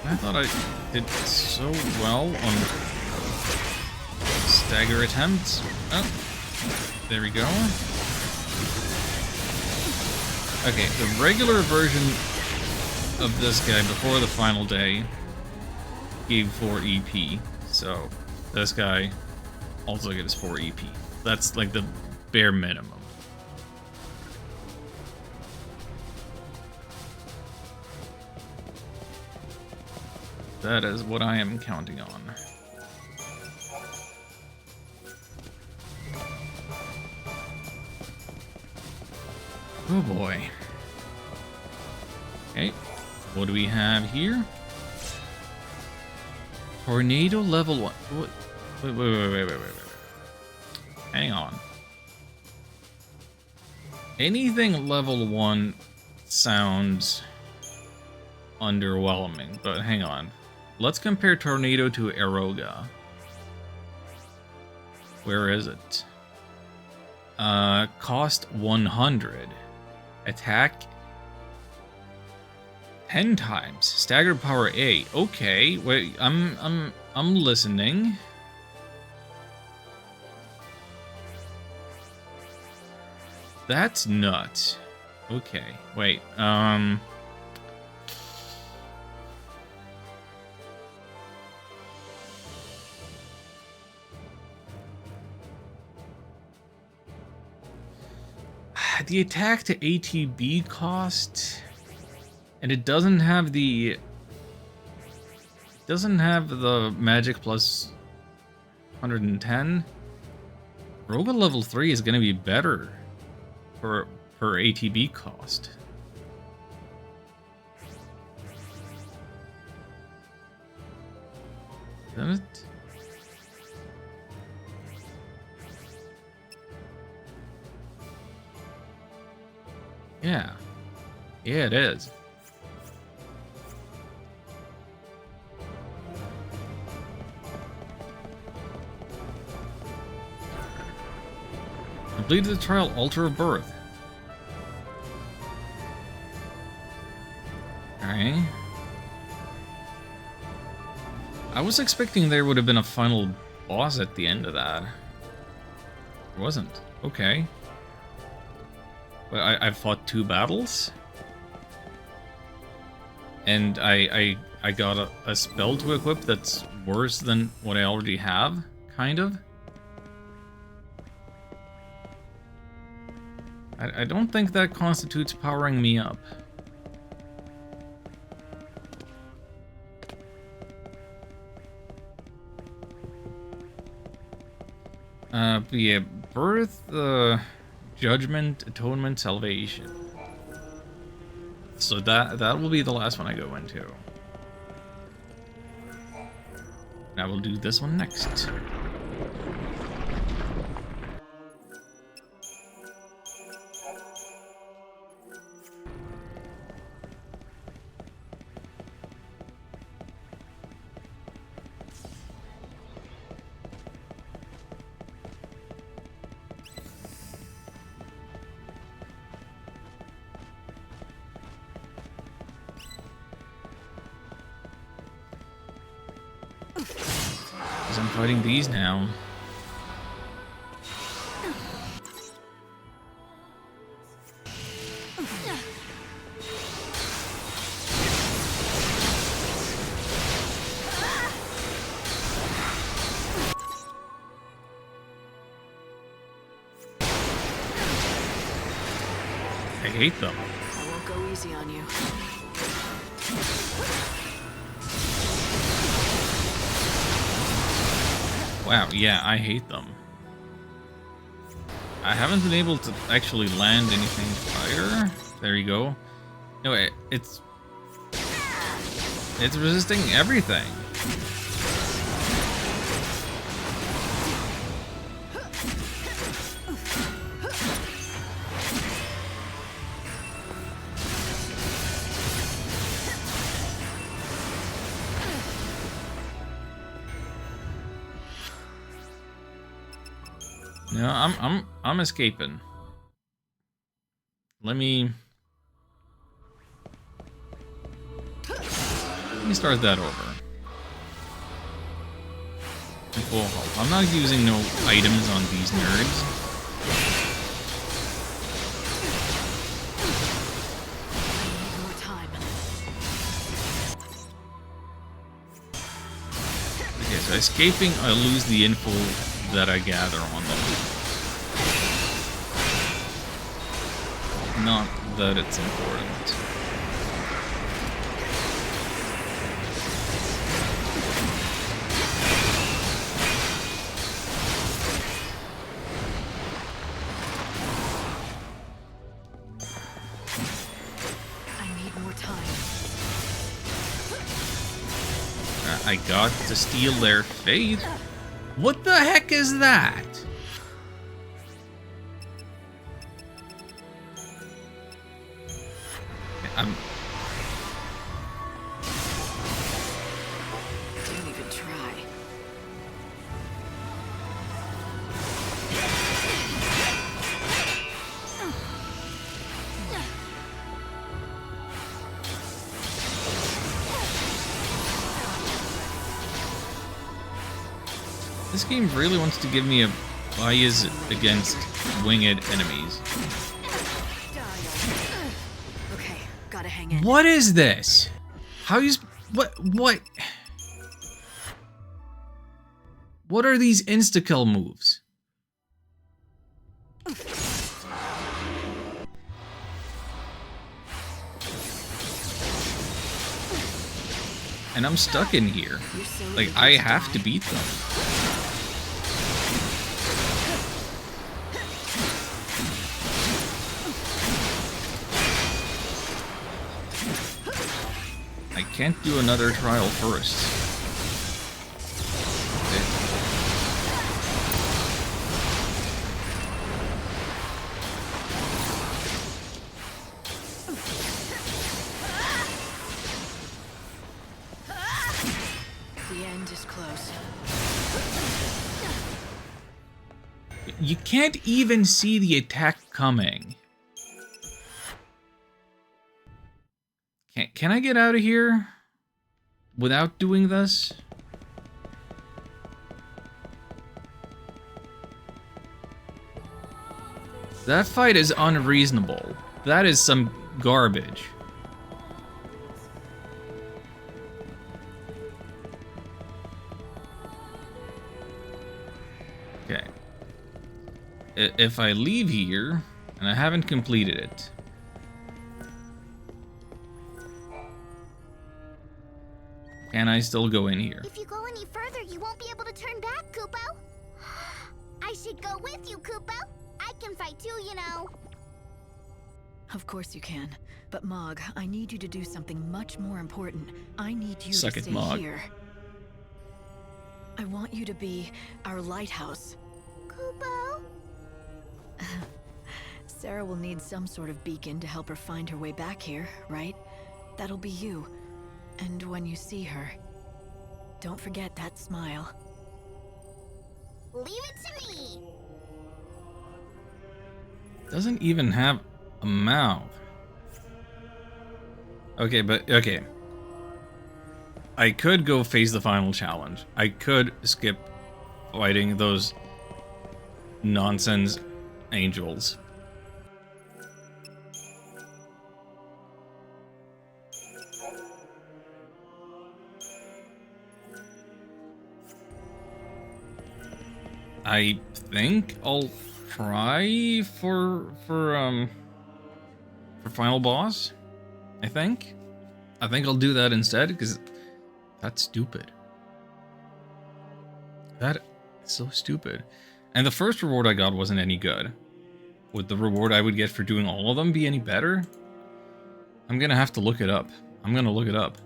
I thought I did so well on stagger attempts. Oh, there we go. Okay, the regular version of this guy before the final day gave 4 EP, so this guy also gets 4 EP. That's like the bare minimum. That is what I am counting on. Oh boy. Okay, what do we have here? Tornado level 1. Wait. Hang on. Anything level 1 sounds underwhelming, but hang on. Let's compare Tornado to Eroga. Where is it? Cost 100. Attack 10 times. Staggered power 8. Okay, wait, I'm listening. That's nuts. Okay, wait. The attack to ATB cost, and it doesn't have the magic plus 110. Rogue at level 3 is going to be better per ATB cost. Isn't it? Yeah. Yeah, it is. Completed the trial Altar of Birth. Alright. I was expecting there would have been a final boss at the end of that. There wasn't. Okay. But I've fought 2 battles. And I got a spell to equip that's worse than what I already have, kind of. I don't think that constitutes powering me up. But yeah, Birth, Judgment, Atonement, Salvation. So that will be the last one I go into. I will do this one next. Because I'm fighting these now. I hate them. I won't go easy on you. Wow, yeah, I hate them. I haven't been able to actually land anything fire. There you go. No, it's resisting everything. No, I'm escaping. Let me start that over. In full health. I'm not using no items on these nerds. More time. Okay, so escaping, I lose the info that I gather on them. Not that it's important. I need more time. I got to steal their faith. What the heck is that? Don't even try. This game really wants to give me a bias against winged enemies. hang in. What is this? How you... What? What are these insta-kill moves? And I'm stuck in here. Like, I have to beat them. I can't do another trial first. The end is close. You can't even see the attack coming. Can I get out of here without doing this? That fight is unreasonable. That is some garbage. Okay. If I leave here, and I haven't completed it, can I still go in here? If you go any further, you won't be able to turn back, Kupo. I should go with you, Kupo. I can fight too, you know. Of course you can. But Mog, I need you to do something much more important. I need you Suck to it, stay Mog. here. I want you to be our lighthouse. Kupo? Sarah will need some sort of beacon to help her find her way back here, right? That'll be you. And when you see her, don't forget that smile. Leave it to me. Doesn't even have a mouth. Okay, but okay. I could go face the final challenge. I could skip fighting those nonsense angels. I think I'll try for final boss. I think I'll do that instead because that's stupid. That is so stupid. And the first reward I got wasn't any good. Would the reward I would get for doing all of them be any better? I'm gonna have to look it up. I'm gonna look it up.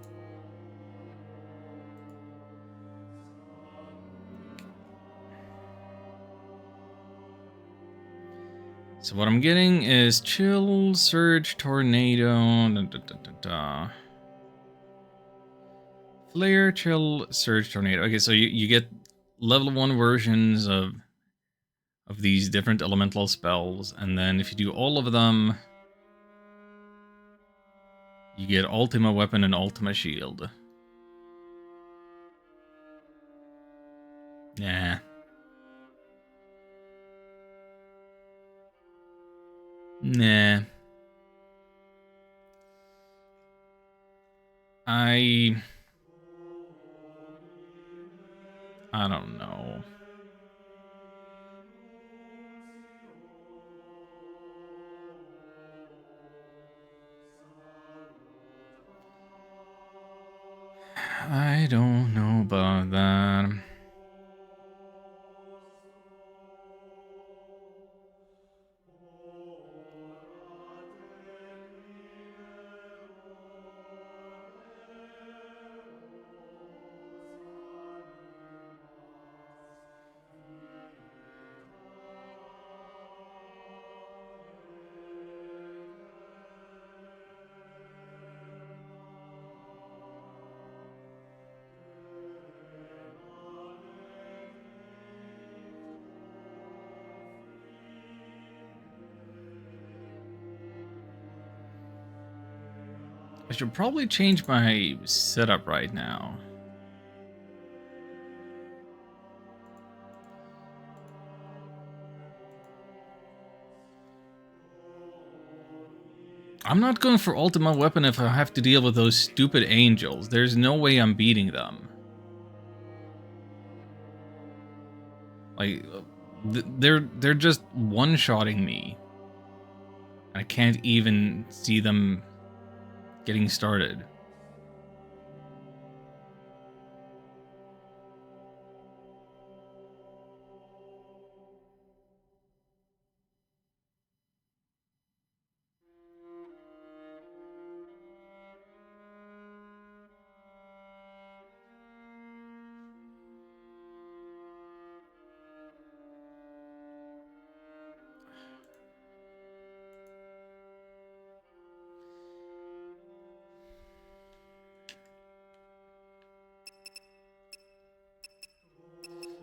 So what I'm getting is Chill, Surge, Tornado, Flare, Chill, Surge, Tornado. Okay, so you get level 1 versions of these different elemental spells, and then if you do all of them, you get Ultima Weapon and Ultima Shield. Nah. Nah. I don't know. I don't know about that. I should probably change my setup right now. I'm not going for ultimate weapon if I have to deal with those stupid angels. There's no way I'm beating them. Like, they're just one-shotting me. I can't even see them getting started.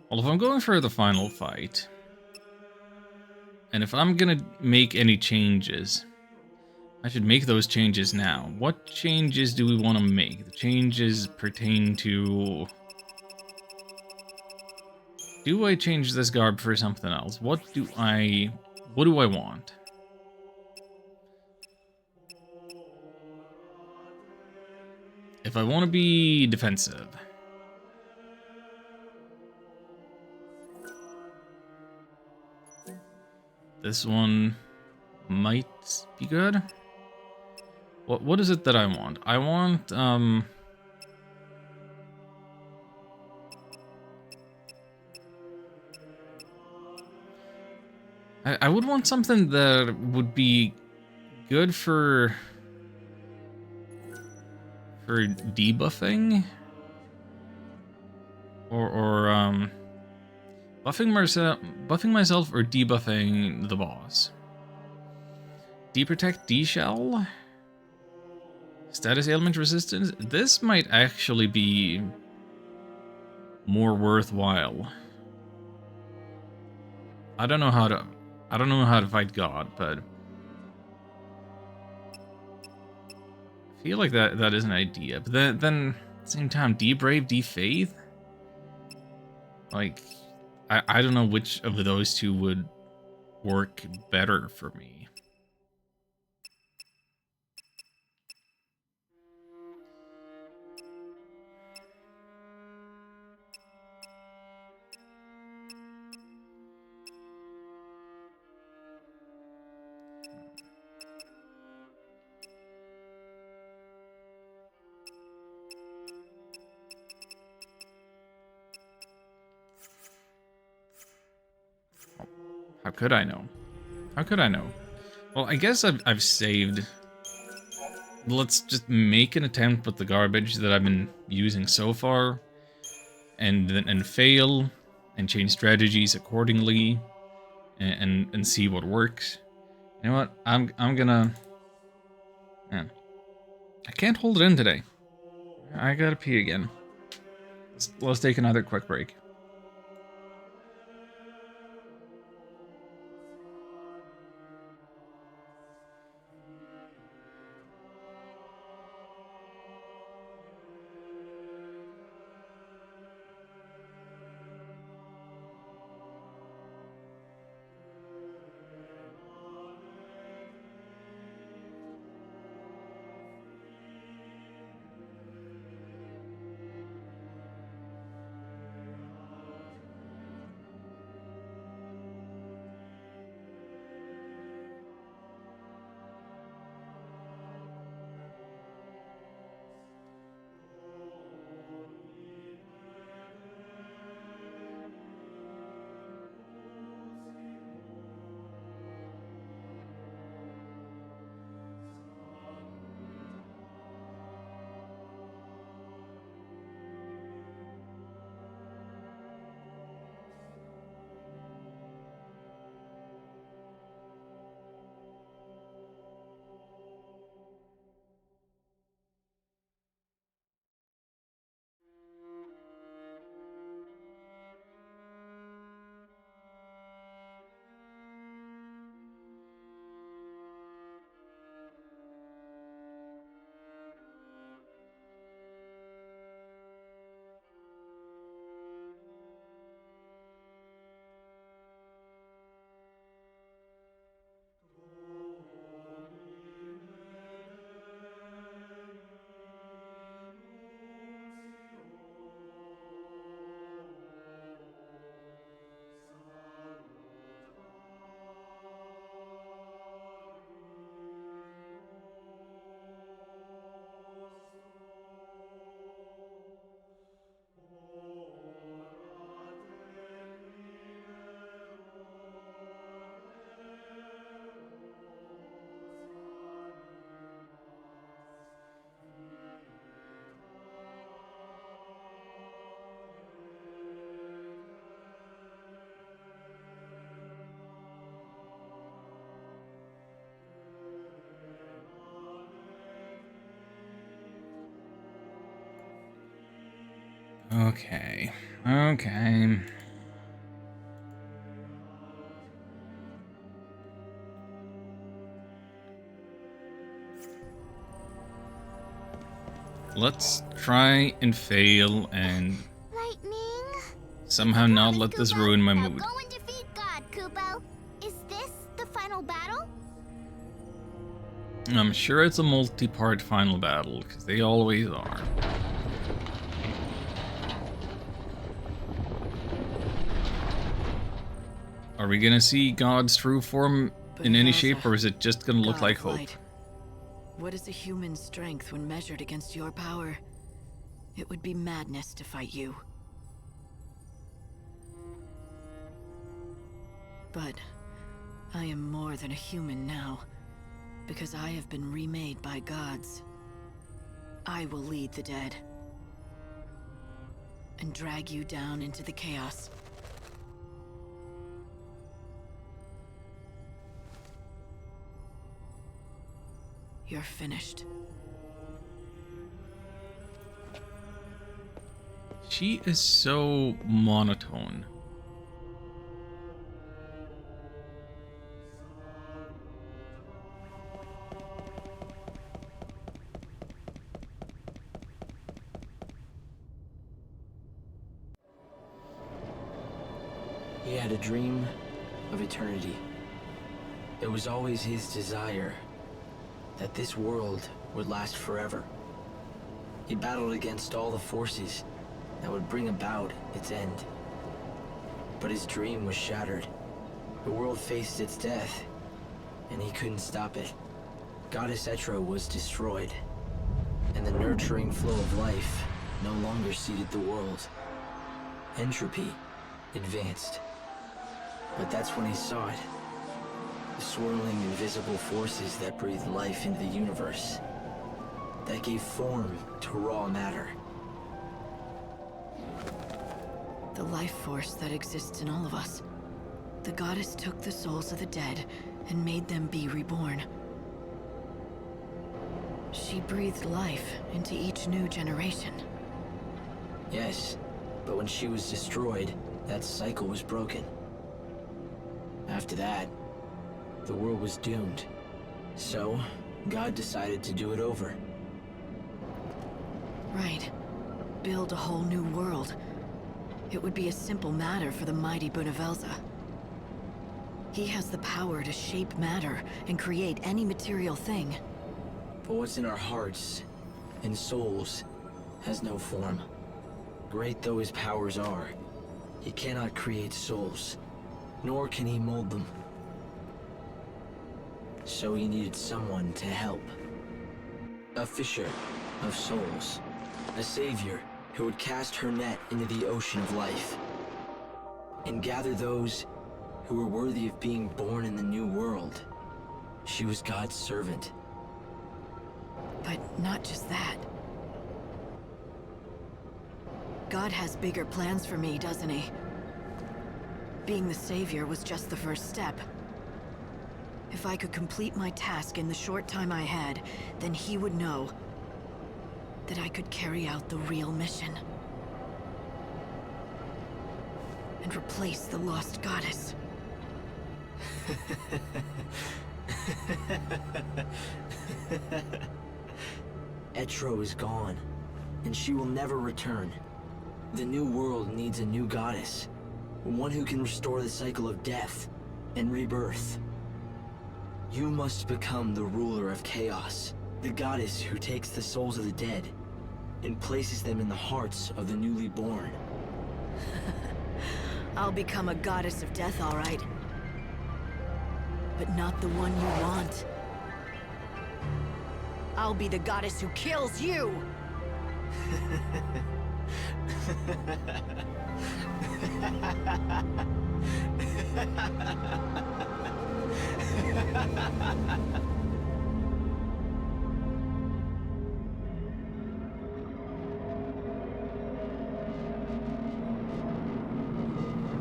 Well, if I'm going for the final fight, and if I'm gonna make any changes, I should make those changes now. What changes do we want to make? The changes pertain to... Do I change this garb for something else? What do I want? If I want to be defensive... This one might be good. What is it that I want? I want, I would want something that would be good for debuffing. Or buffing myself or debuffing the boss. D-Protect, D-Shell? Status ailment resistance? This might actually be more worthwhile. I don't know how to fight God, but I feel like that is an idea. But then at the same time, D-Brave, D-Faith? Like, I don't know which of those two would work better for me. How could I know? How could I know? Well, I guess I've saved. Let's just make an attempt with the garbage that I've been using so far, and fail, and change strategies accordingly, and see what works. You know what? I'm gonna. Man, I can't hold it in today. I gotta pee again. Let's take another quick break. Okay. Okay. Let's try and fail and somehow not let this ruin my mood. Go and defeat God, Kupo. Is this the final battle? I'm sure it's a multi-part final battle, because they always are. Are we gonna see God's true form in any shape, or is it just gonna look like hope? What is a human strength when measured against your power? It would be madness to fight you. But I am more than a human now, because I have been remade by gods. I will lead the dead and drag you down into the chaos. You're finished. She is so monotone. He had a dream of eternity. It was always his desire that this world would last forever. He battled against all the forces that would bring about its end. But his dream was shattered. The world faced its death, and he couldn't stop it. Goddess XIII was destroyed, and the nurturing flow of life no longer seeded the world. Entropy advanced. But that's when he saw it. The swirling invisible forces that breathed life into the universe. That gave form to raw matter. The life force that exists in all of us. The goddess took the souls of the dead and made them be reborn. She breathed life into each new generation. Yes, but when she was destroyed, that cycle was broken. After that, the world was doomed. So, God decided to do it over. Right. Build a whole new world. It would be a simple matter for the mighty Bunavelza. He has the power to shape matter and create any material thing. But what's in our hearts and souls has no form. Great though his powers are, he cannot create souls, nor can he mold them. So he needed someone to help. A fisher of souls. A savior who would cast her net into the ocean of life. And gather those who were worthy of being born in the new world. She was God's servant. But not just that. God has bigger plans for me, doesn't he? Being the savior was just the first step. If I could complete my task in the short time I had, then he would know that I could carry out the real mission. And replace the lost goddess. XIII is gone, and she will never return. The new world needs a new goddess. One who can restore the cycle of death and rebirth. You must become the ruler of chaos, the goddess who takes the souls of the dead and places them in the hearts of the newly born. I'll become a goddess of death, all right. But not the one you want. I'll be the goddess who kills you!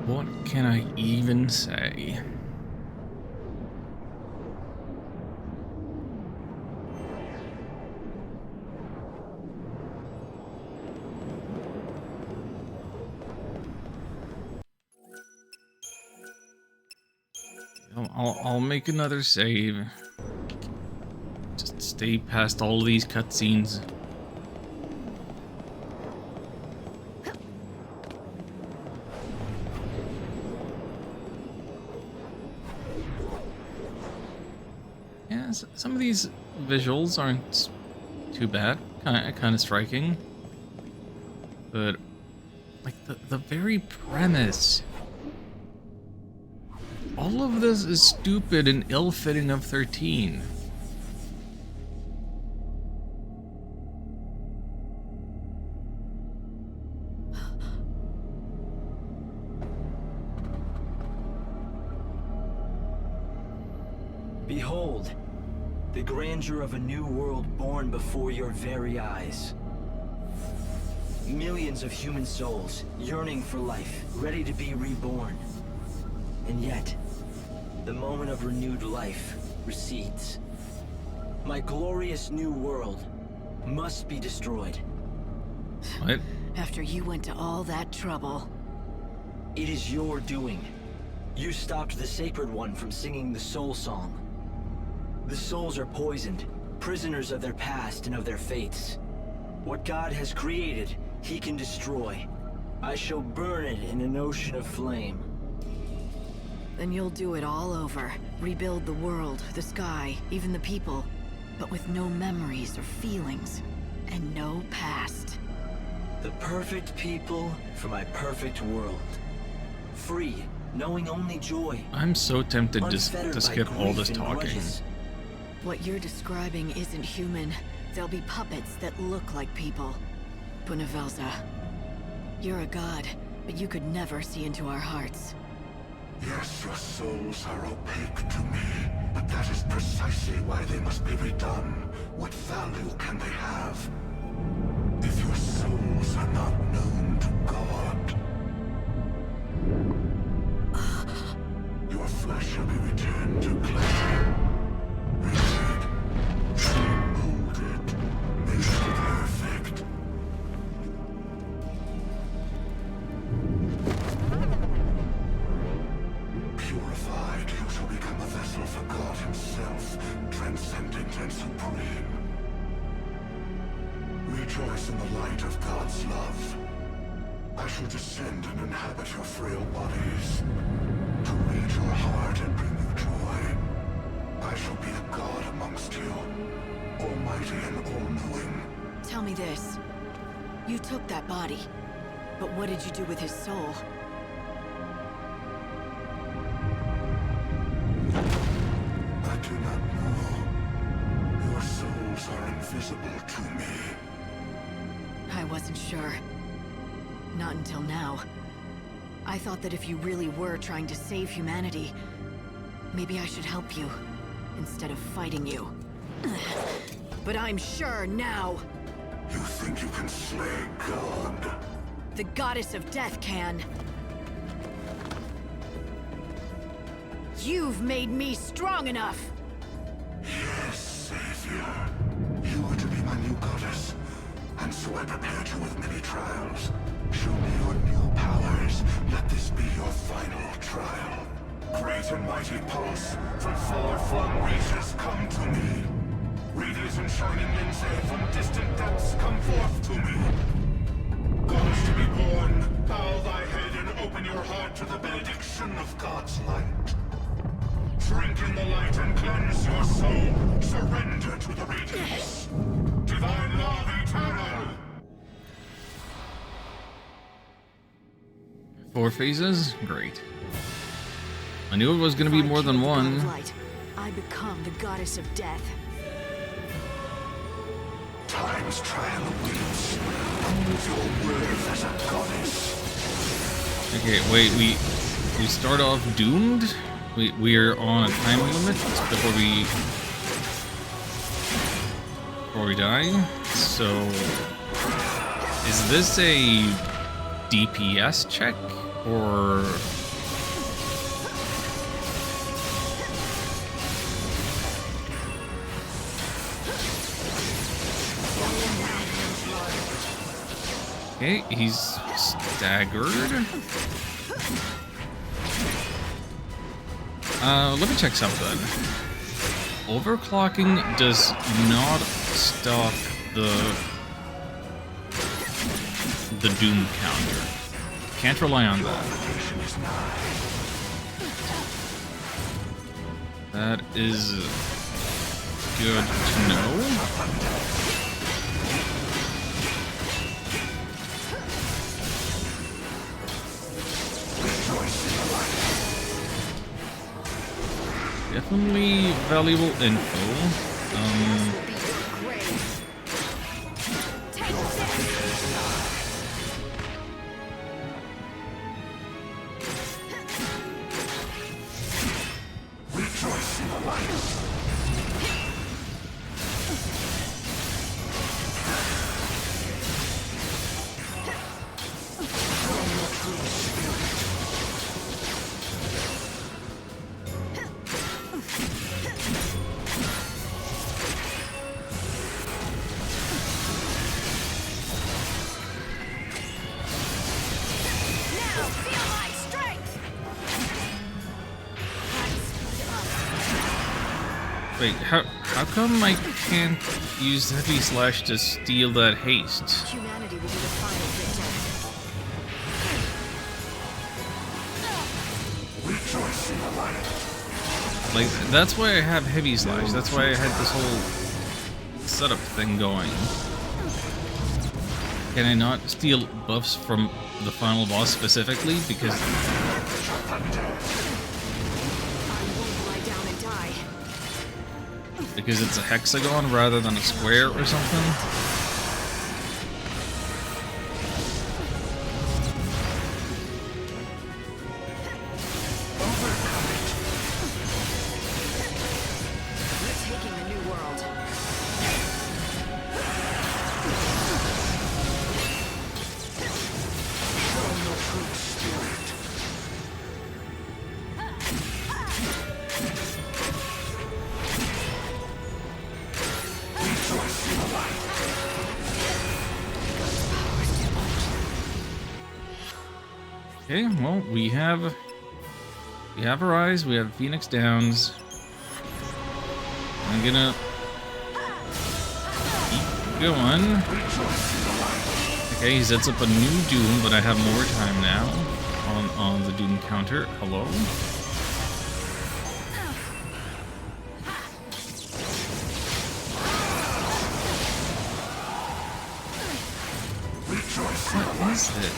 What can I even say? I'll make another save. Just stay past all of these cutscenes. Yeah, some of these visuals aren't too bad. Kind of striking. But like the very premise. All of this is stupid and ill-fitting of 13. Behold, the grandeur of a new world born before your very eyes. Millions of human souls yearning for life, ready to be reborn. And yet, the moment of renewed life recedes. My glorious new world must be destroyed. What? After you went to all that trouble. It is your doing. You stopped the Sacred One from singing the Soul Song. The souls are poisoned, prisoners of their past and of their fates. What God has created, He can destroy. I shall burn it in an ocean of flame. Then you'll do it all over. Rebuild the world, the sky, even the people. But with no memories or feelings. And no past. The perfect people for my perfect world. Free, knowing only joy. I'm so tempted to skip all this talking. Grudges. What you're describing isn't human. They'll be puppets that look like people. Punavelza, you're a god, but you could never see into our hearts. Yes, your souls are opaque to me, but that is precisely why they must be redone. What value can they have? If your souls are not known to God, your flesh shall be returned to clay. Renewed, molded, made perfect. Purified, you shall become a vessel for God Himself, transcendent and supreme. Rejoice in the light of God's love. I shall descend and inhabit your frail bodies, to read your heart and bring you joy. I shall be a god amongst you, almighty and all-knowing. Tell me this. You took that body, but what did you do with his soul? I do not know. Your souls are invisible to me. I wasn't sure. Not until now. I thought that if you really were trying to save humanity, maybe I should help you, instead of fighting you. But I'm sure now! You think you can slay God? The goddess of death can. You've made me strong enough! Yes, Savior. You are to be my new goddess, and so I prepared you with many trials. Show me your new powers. Let this be your final trial. Great and mighty pulse from far-flung reaches come to me. Radiant and shining linsae from distant depths come forth to me. Goddess to be born, bow thy head and open your heart to the benediction of God's light. Drink in the light and cleanse your soul. Surrender to the radiance. Divine love eternal. 4 phases? Great. I knew it was going to be more than one. I become the goddess of death. Time's trial awaits. Your worth as a goddess. Okay, wait, we start off doomed? We are on a time limit before we die. So is this a DPS check or okay, he's staggered. Let me check something. Overclocking does not stop the doom counter. Can't rely on that. That is good to know. Definitely valuable info. Wait, how come I can't use Heavy Slash to steal that haste? Humanity will be the final victim. Like, that's why I have Heavy Slash. That's why I had this whole setup thing going. Can I not steal buffs from the final boss specifically? Because... Because it's a hexagon rather than a square or something? Okay, well, we have our eyes, we have Phoenix Downs. I'm gonna keep going. Okay, he sets up a new Doom, but I have more time now on the Doom counter. Hello? What is it?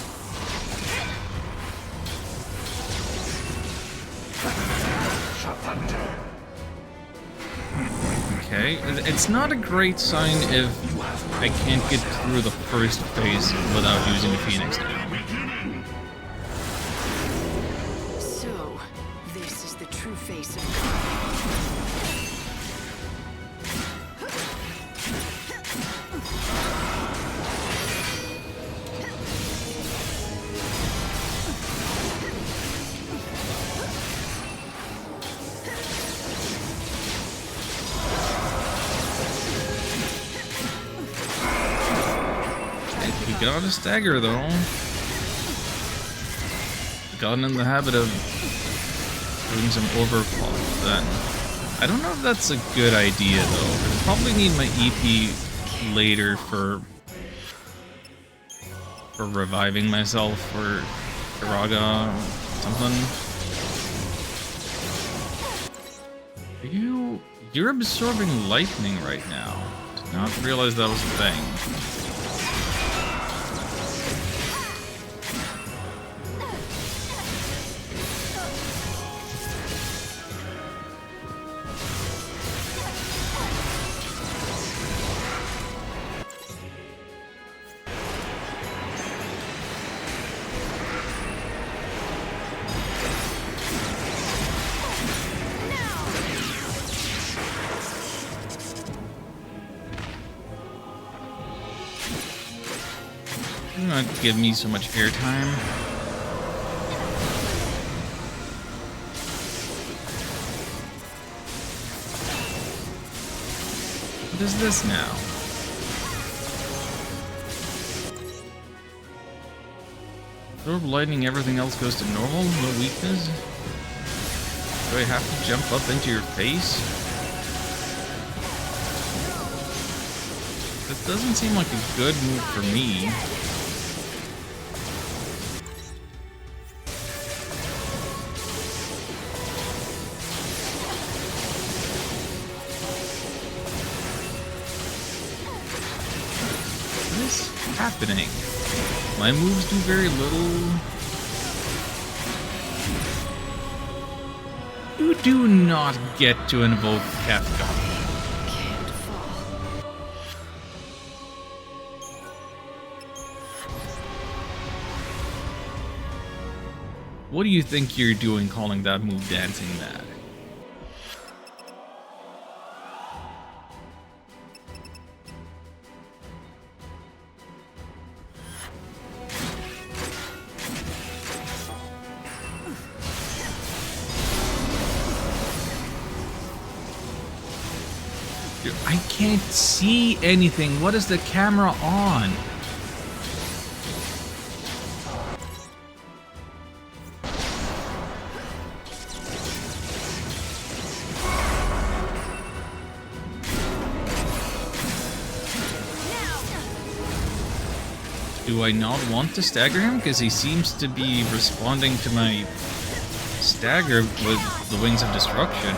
Okay, it's not a great sign if I can't get through the first phase without using the Phoenix Doom. So, this is the true face of God. Got a stagger though. Gotten in the habit of doing some overclock then. I don't know if that's a good idea though. I probably need my EP later for reviving myself or Kiraga or something. You're absorbing lightning right now. Did not realize that was a thing. Not give me so much airtime. What is this now? Absorb lightning, everything else goes to normal, no weakness. Do I have to jump up into your face? That doesn't seem like a good move for me. What is happening? My moves do very little. You do not get to invoke Kefka. Can't fall. What do you think you're doing calling that move dancing mad? Dude, I can't see anything. What is the camera on? Do I not want to stagger him? Because he seems to be responding to my stagger with the Wings of Destruction.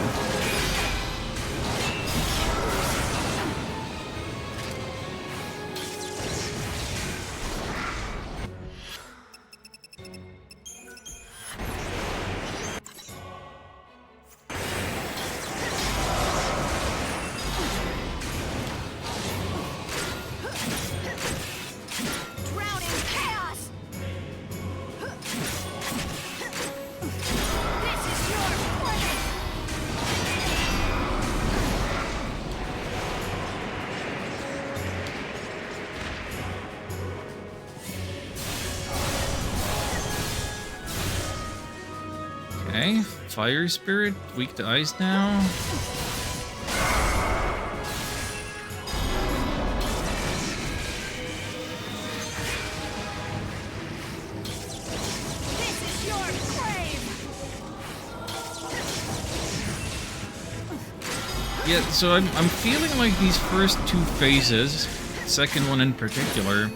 Okay, Fire Spirit, weak to ice now. Yeah, so I'm feeling like these first two phases, second one in particular,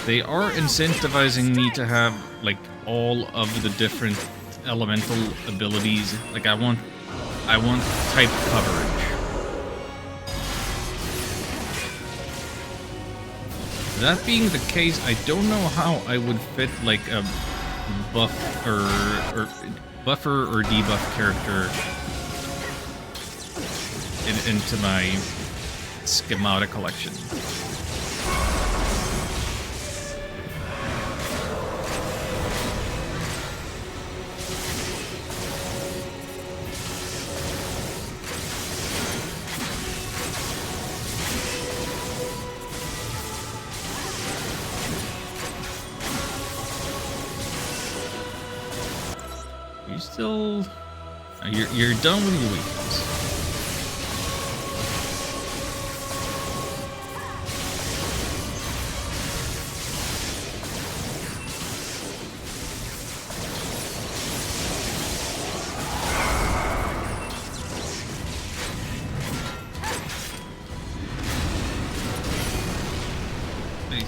they are incentivizing me to have like all of the different elemental abilities. Like I want type coverage. That being the case, I don't know how I would fit like a buffer or debuff character into my schematic collection. You still... You're done with your weakness.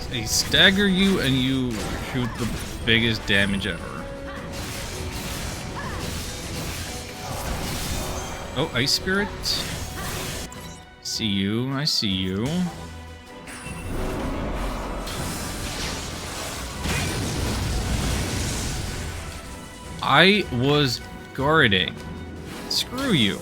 I stagger you and you shoot the biggest damage ever. Oh, Ice Spirit. See you, I see you. I was guarding. Screw you.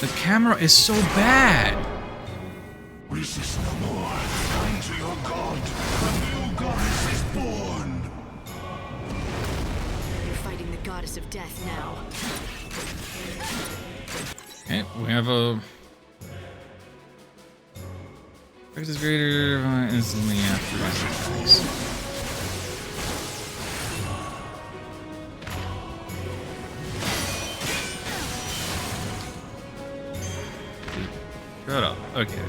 The camera is so bad. Resist no more. Come to your god. A new goddess is born. You're fighting the goddess of death now. Okay, we have a... Effect is greater instantly after his attacks. Okay.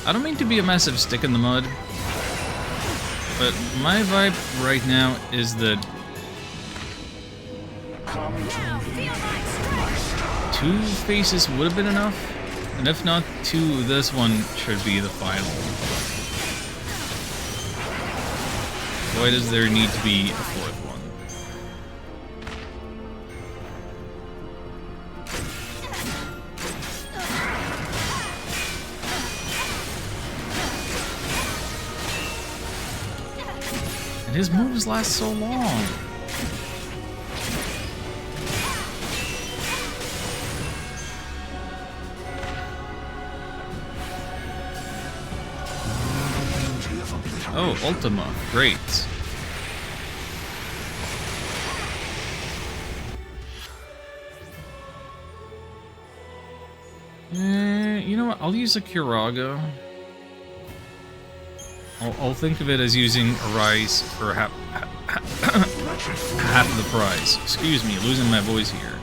I don't mean to be a massive stick in the mud, but my vibe right now is that 2 faces would have been enough, and if not 2, this one should be the final. Why does there need to be a 4th one? And his moves last so long. Oh, Ultima. Great. You know what? I'll use a Kiraga. I'll think of it as using a rise for half of the price. Excuse me, losing my voice here.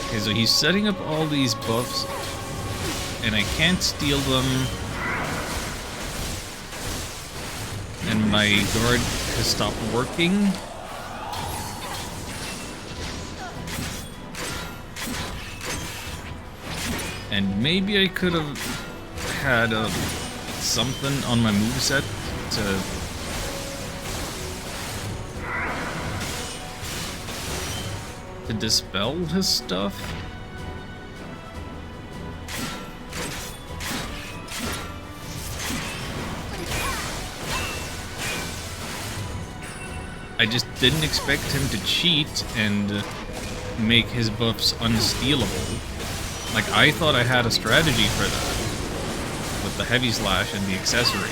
Okay, so he's setting up all these buffs, and I can't steal them. And my guard has stopped working. And maybe I could have had something on my moveset to dispel his stuff. I just didn't expect him to cheat and make his buffs unstealable. Like, I thought I had a strategy for that, with the heavy slash and the accessory.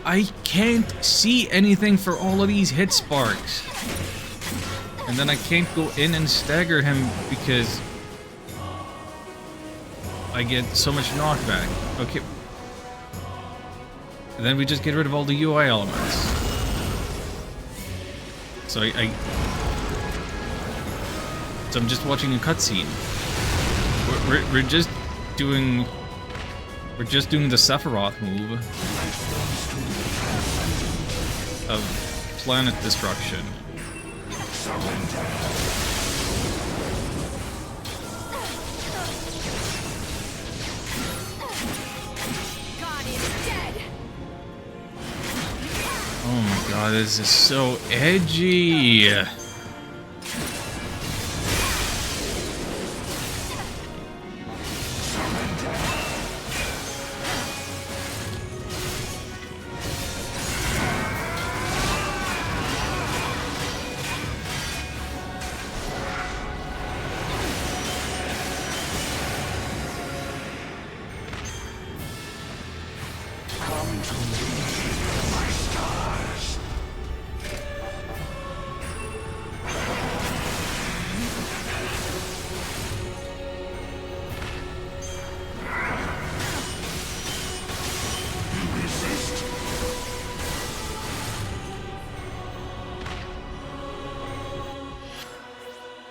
I can't see anything for all of these hit sparks. And then I can't go in and stagger him because I get so much knockback. Okay. And then we just get rid of all the UI elements. So so I'm just watching a cutscene. We're just doing the Sephiroth move of planet destruction. God is dead. Oh my god, this is so edgy.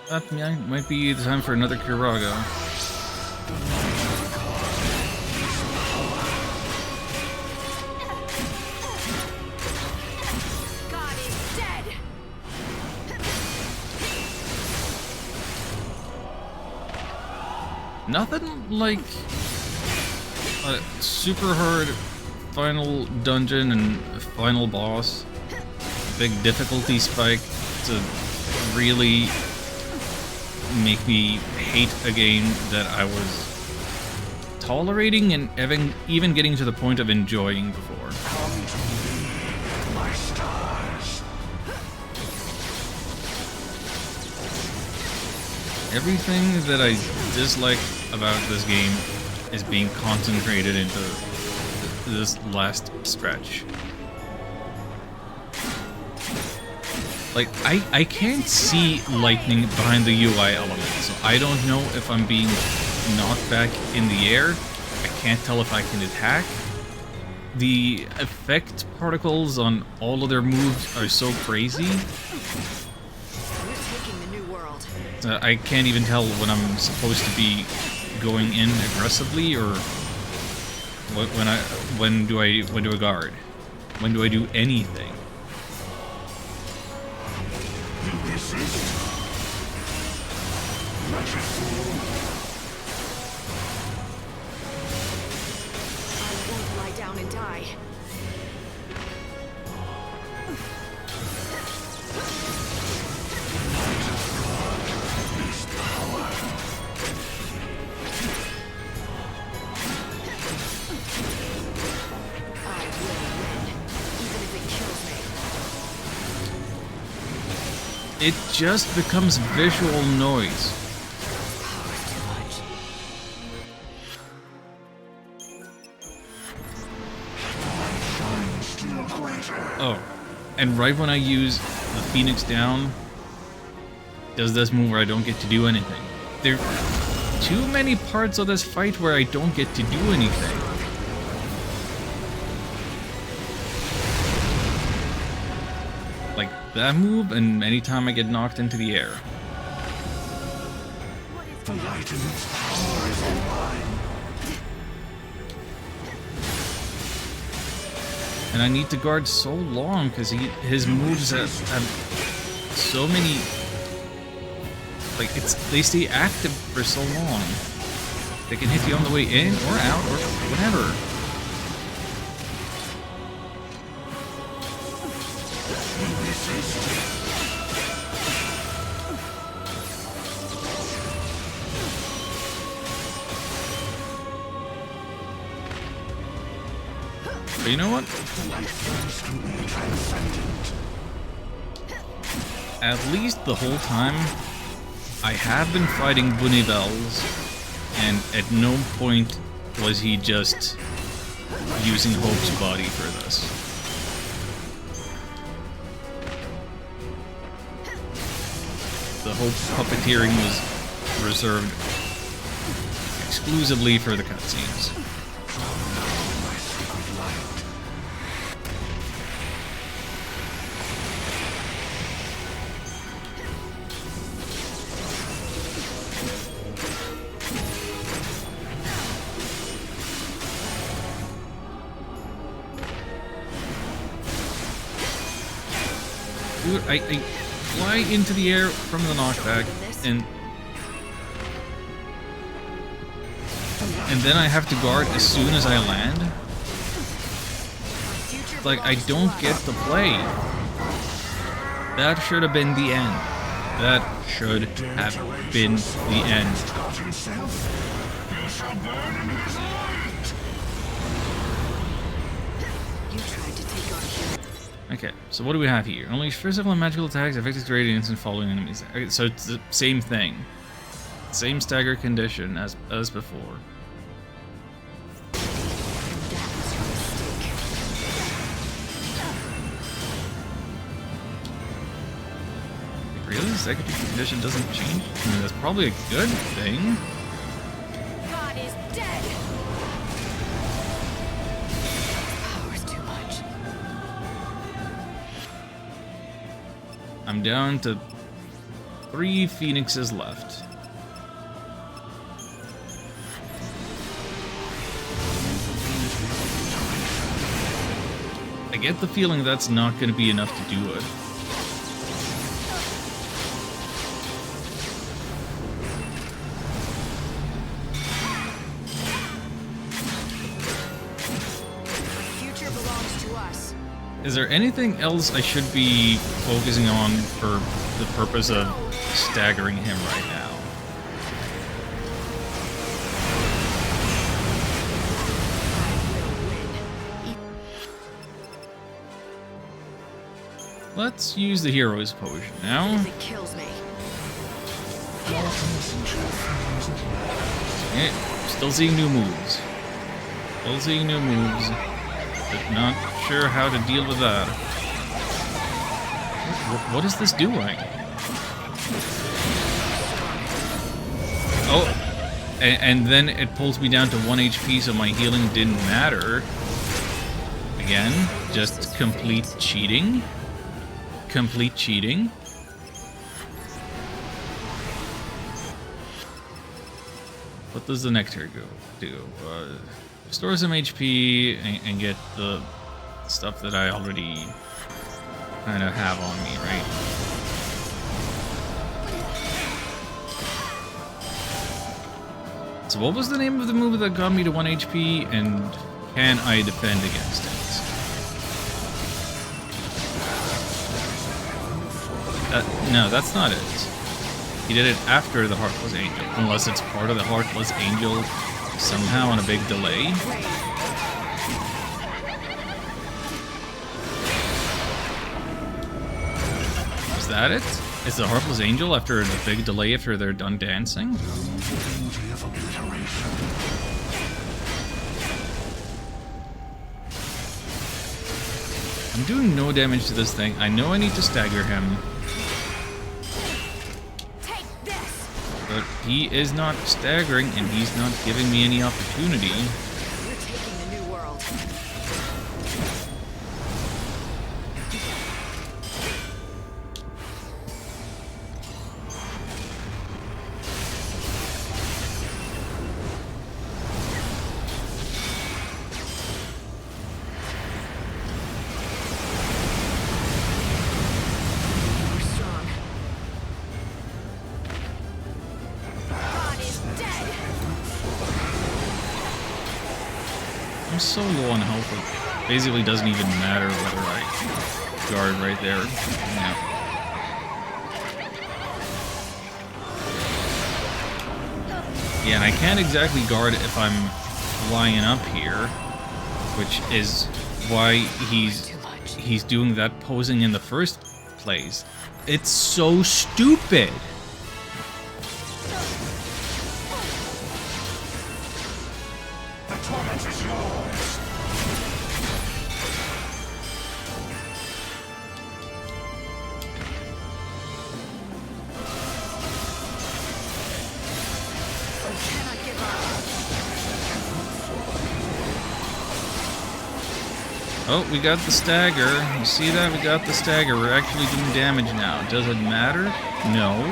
That might be the time for another Kiraga. God is dead. Nothing like a super hard final dungeon and final boss, big difficulty spike to really make me hate a game that I was tolerating and even getting to the point of enjoying before. Come to me, my stars. Everything that I dislike about this game is being concentrated into this last stretch. Like, I can't see lightning behind the UI element, so I don't know if I'm being knocked back in the air. I can't tell if I can attack. The effect particles on all of their moves are so crazy. I can't even tell when I'm supposed to be going in aggressively or when do I guard? When do I do anything? Lie down and die. It just becomes visual noise. Oh, and right when I use the Phoenix down, does this move where I don't get to do anything. There are too many parts of this fight where I don't get to do anything. Like that move, and anytime I get knocked into the air. The light in its power is all mine. And I need to guard so long because his moves have so many. Like they stay active for so long. They can hit you on the way in or out or whatever. But you know what? At least the whole time, I have been fighting Bunivels, and at no point was he just using Hope's body for this. The Hope puppeteering was reserved exclusively for the cutscenes. Dude, I fly into the air from the knockback, and then I have to guard as soon as I land. It's like I don't get to play. That should have been the end. That should have been the end. Okay, so what do we have here? Only physical and magical attacks affect its radiance and following enemies. Okay, so it's the same thing. Same stagger condition as before. Really? The stagger condition doesn't change? I mean, that's probably a good thing. God is dead. I'm down to 3 Phoenixes left. I get the feeling that's not going to be enough to do it. Future belongs to us. Is there anything else I should be focusing on for the purpose of staggering him right now? Let's use the hero's potion now. It kills me. Yeah, still seeing new moves. Still seeing new moves. But not sure how to deal with that. What is this doing? Oh, and then it pulls me down to 1 HP, so my healing didn't matter. Again, just complete cheating. Complete cheating. What does the nectar do? Restore some HP and get the stuff that I already kind of have on me, right? So what was the name of the move that got me to 1 HP, and can I defend against it? No, that's not it. He did it after the Heartless Angel, unless it's part of the Heartless Angel somehow on a big delay. Is that it? Is the Heartless Angel after the big delay after they're done dancing? I'm doing no damage to this thing. I know I need to stagger him. But he is not staggering, and he's not giving me any opportunity. You're taking the new world. I'm so low on health, it basically doesn't even matter whether I guard right there. Yeah, and I can't exactly guard if I'm flying up here, which is why he's doing that posing in the first place. It's so stupid. Oh, we got the stagger. You see that? We got the stagger. We're actually doing damage now. Does it matter? No,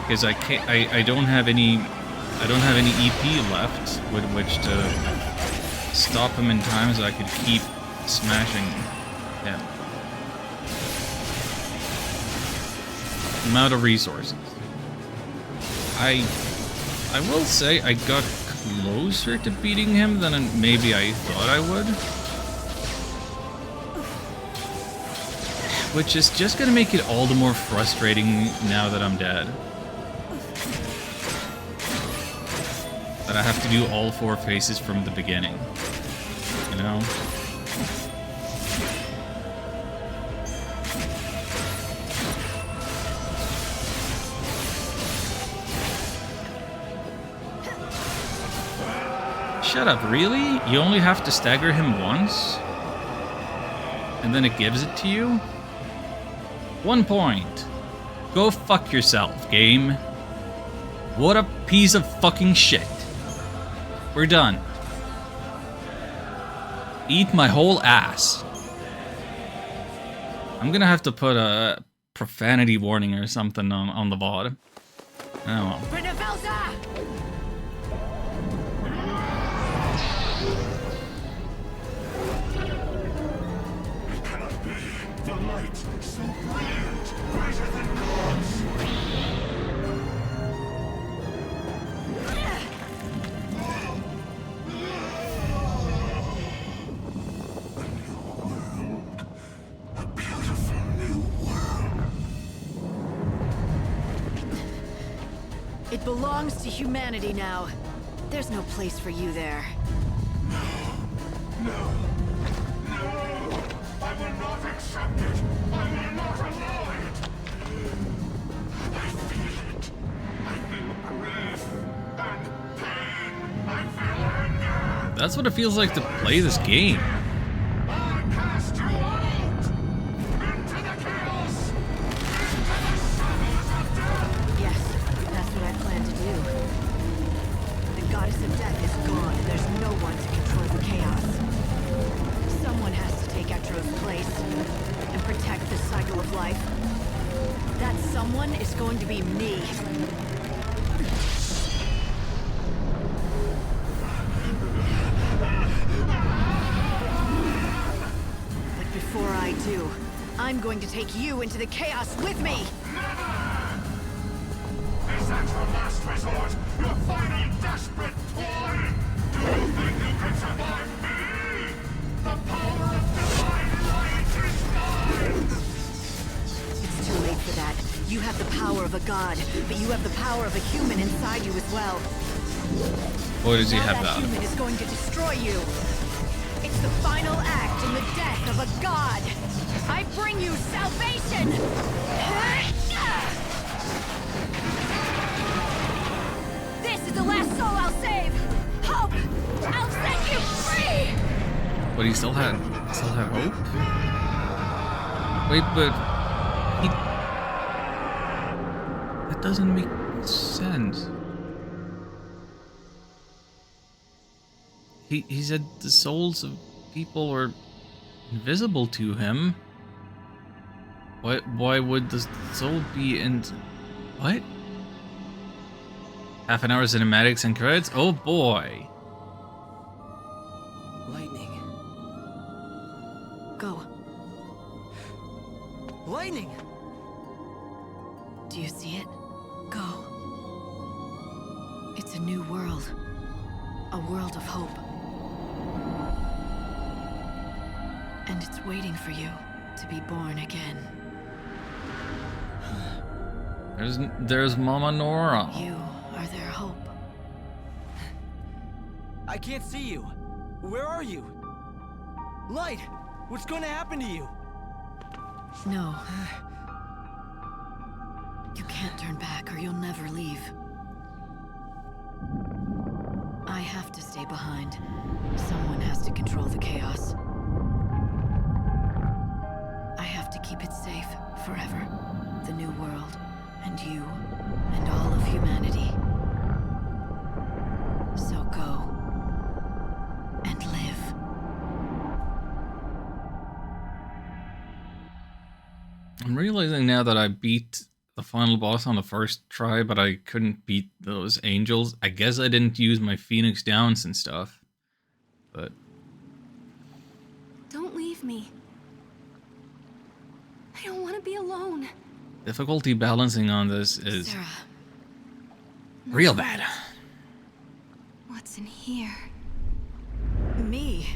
because I can't. I don't have any. I don't have any EP left with which to stop him in time, so I could keep smashing him. I'm out of resources. I will say I got closer to beating him than maybe I thought I would. Which is just gonna make it all the more frustrating now that I'm dead. That I have to do all 4 phases from the beginning. You know? Shut up, really? You only have to stagger him once? And then it gives it to you? 1 point. Go fuck yourself, game. What a piece of fucking shit. We're done. Eat my whole ass. I'm gonna have to put a profanity warning or something on the VOD. Oh well. The light, so brilliant, brighter than God's. A new world. A beautiful new world. It belongs to humanity now. There's no place for you there. No. I will not accept it! I will not allow it! I feel it. I will That's what it feels like to play this game. Yes, that's what I plan to do. The goddess of death is gone, and there's no one to control the chaos. Someone has to take Etro's place and protect the cycle of life. That someone is going to be me. But before I do, I'm going to take you into the chaos with me! Is that your last resort? Your final desperate toy? Do you think you can survive me? The power of divine light is mine! It's too late for that. You have the power of a god, but you have the power of a human inside you as well. What does he Now have that that? human is going to destroy you. It's the final act in the death of a god. I bring you salvation! This is the last soul I'll save! Hope! I'll set you free! But he still had hope? Wait, but he... That doesn't make sense. He said the souls of people were invisible to him. Why would the soul be in... What? Half an hour cinematics and credits? Oh boy. Lightning. Go. Lightning! Do you see it? Go. It's a new world. A world of hope. And it's waiting for you to be born again. There's Mama Nora. You are their hope. I can't see you. Where are you? Light! What's going to happen to you? No. You can't turn back or you'll never leave. I have to stay behind. Someone has to control the chaos. I have to keep it safe forever. The new world, and you, and all of humanity. So go and live. I'm realizing now that I beat the final boss on the first try, but I couldn't beat those angels. I guess I didn't use my Phoenix Downs and stuff. But Don't leave me. I don't want to be alone. difficulty balancing on this is Sarah. real bad. What's in here? Me?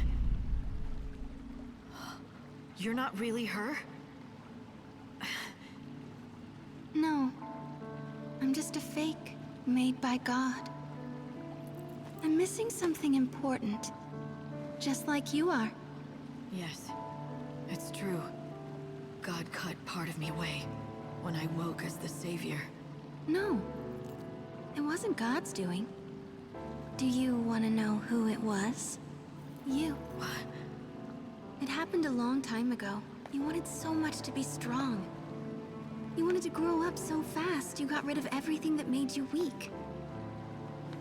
You're not really her? No. I'm just a fake made by God. I'm missing something important. Just like you are. Yes, it's true. God cut part of me away when I woke as the savior. No. It wasn't God's doing. Do you want to know who it was? You. What? It happened a long time ago. You wanted so much to be strong. You wanted to grow up so fast, you got rid of everything that made you weak.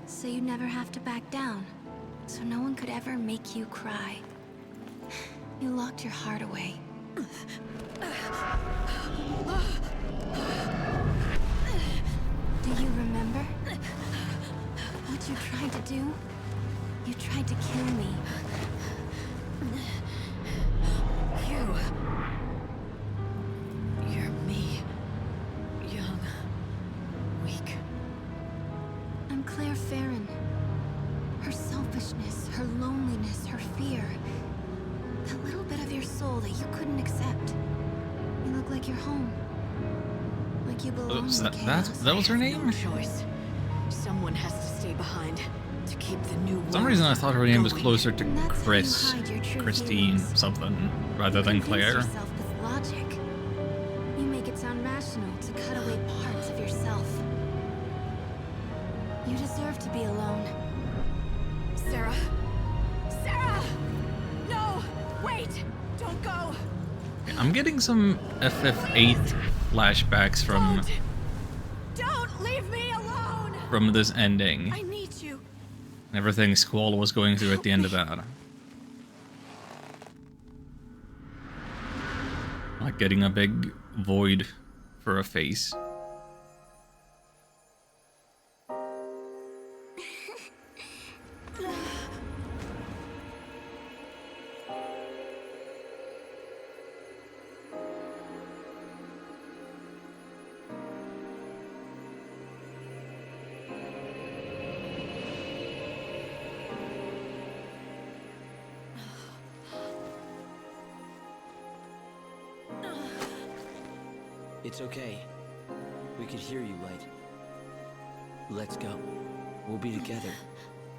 So you'd never have to back down. So no one could ever make you cry. You locked your heart away. Do you remember? What you tried to do? You tried to kill me. You're me. Young. Weak. I'm Claire Farron. Her selfishness, her loneliness, her fear. That little bit of your soul that you couldn't accept. You look like you're home. Like you belong Oops, in chaos. that was her name? No choice. Someone has to stay behind to keep the new world. For some reason I thought her name was going. closer to And that's how you hide your true Christine feelings. something, rather than Convince Claire. yourself with logic. You make it sound rational to cut away parts of yourself. You deserve to be alone. Sarah, I'm getting some XIII flashbacks from Don't leave me alone. From this ending. I need you. Everything Squall was going through at the end of that. Like getting a big void for a face. It's okay. We could hear you, Light. Let's go. We'll be together.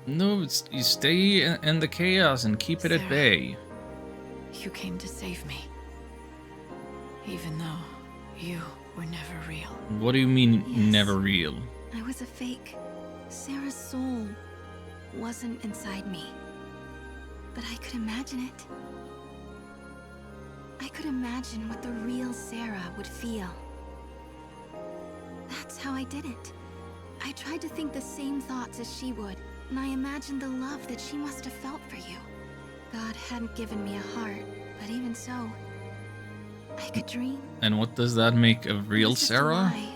No, you stay in the chaos and keep it at bay. You came to save me. Even though you were never real. What do you mean, Yes. never real? I was a fake. Sarah's soul wasn't inside me. But I could imagine it. I could imagine what the real Sarah would feel. That's how I did it. I tried to think the same thoughts as she would, and I imagined the love that she must have felt for you. God hadn't given me a heart, but even so, I could dream. And what does that make of real It was just a Sarah? lie.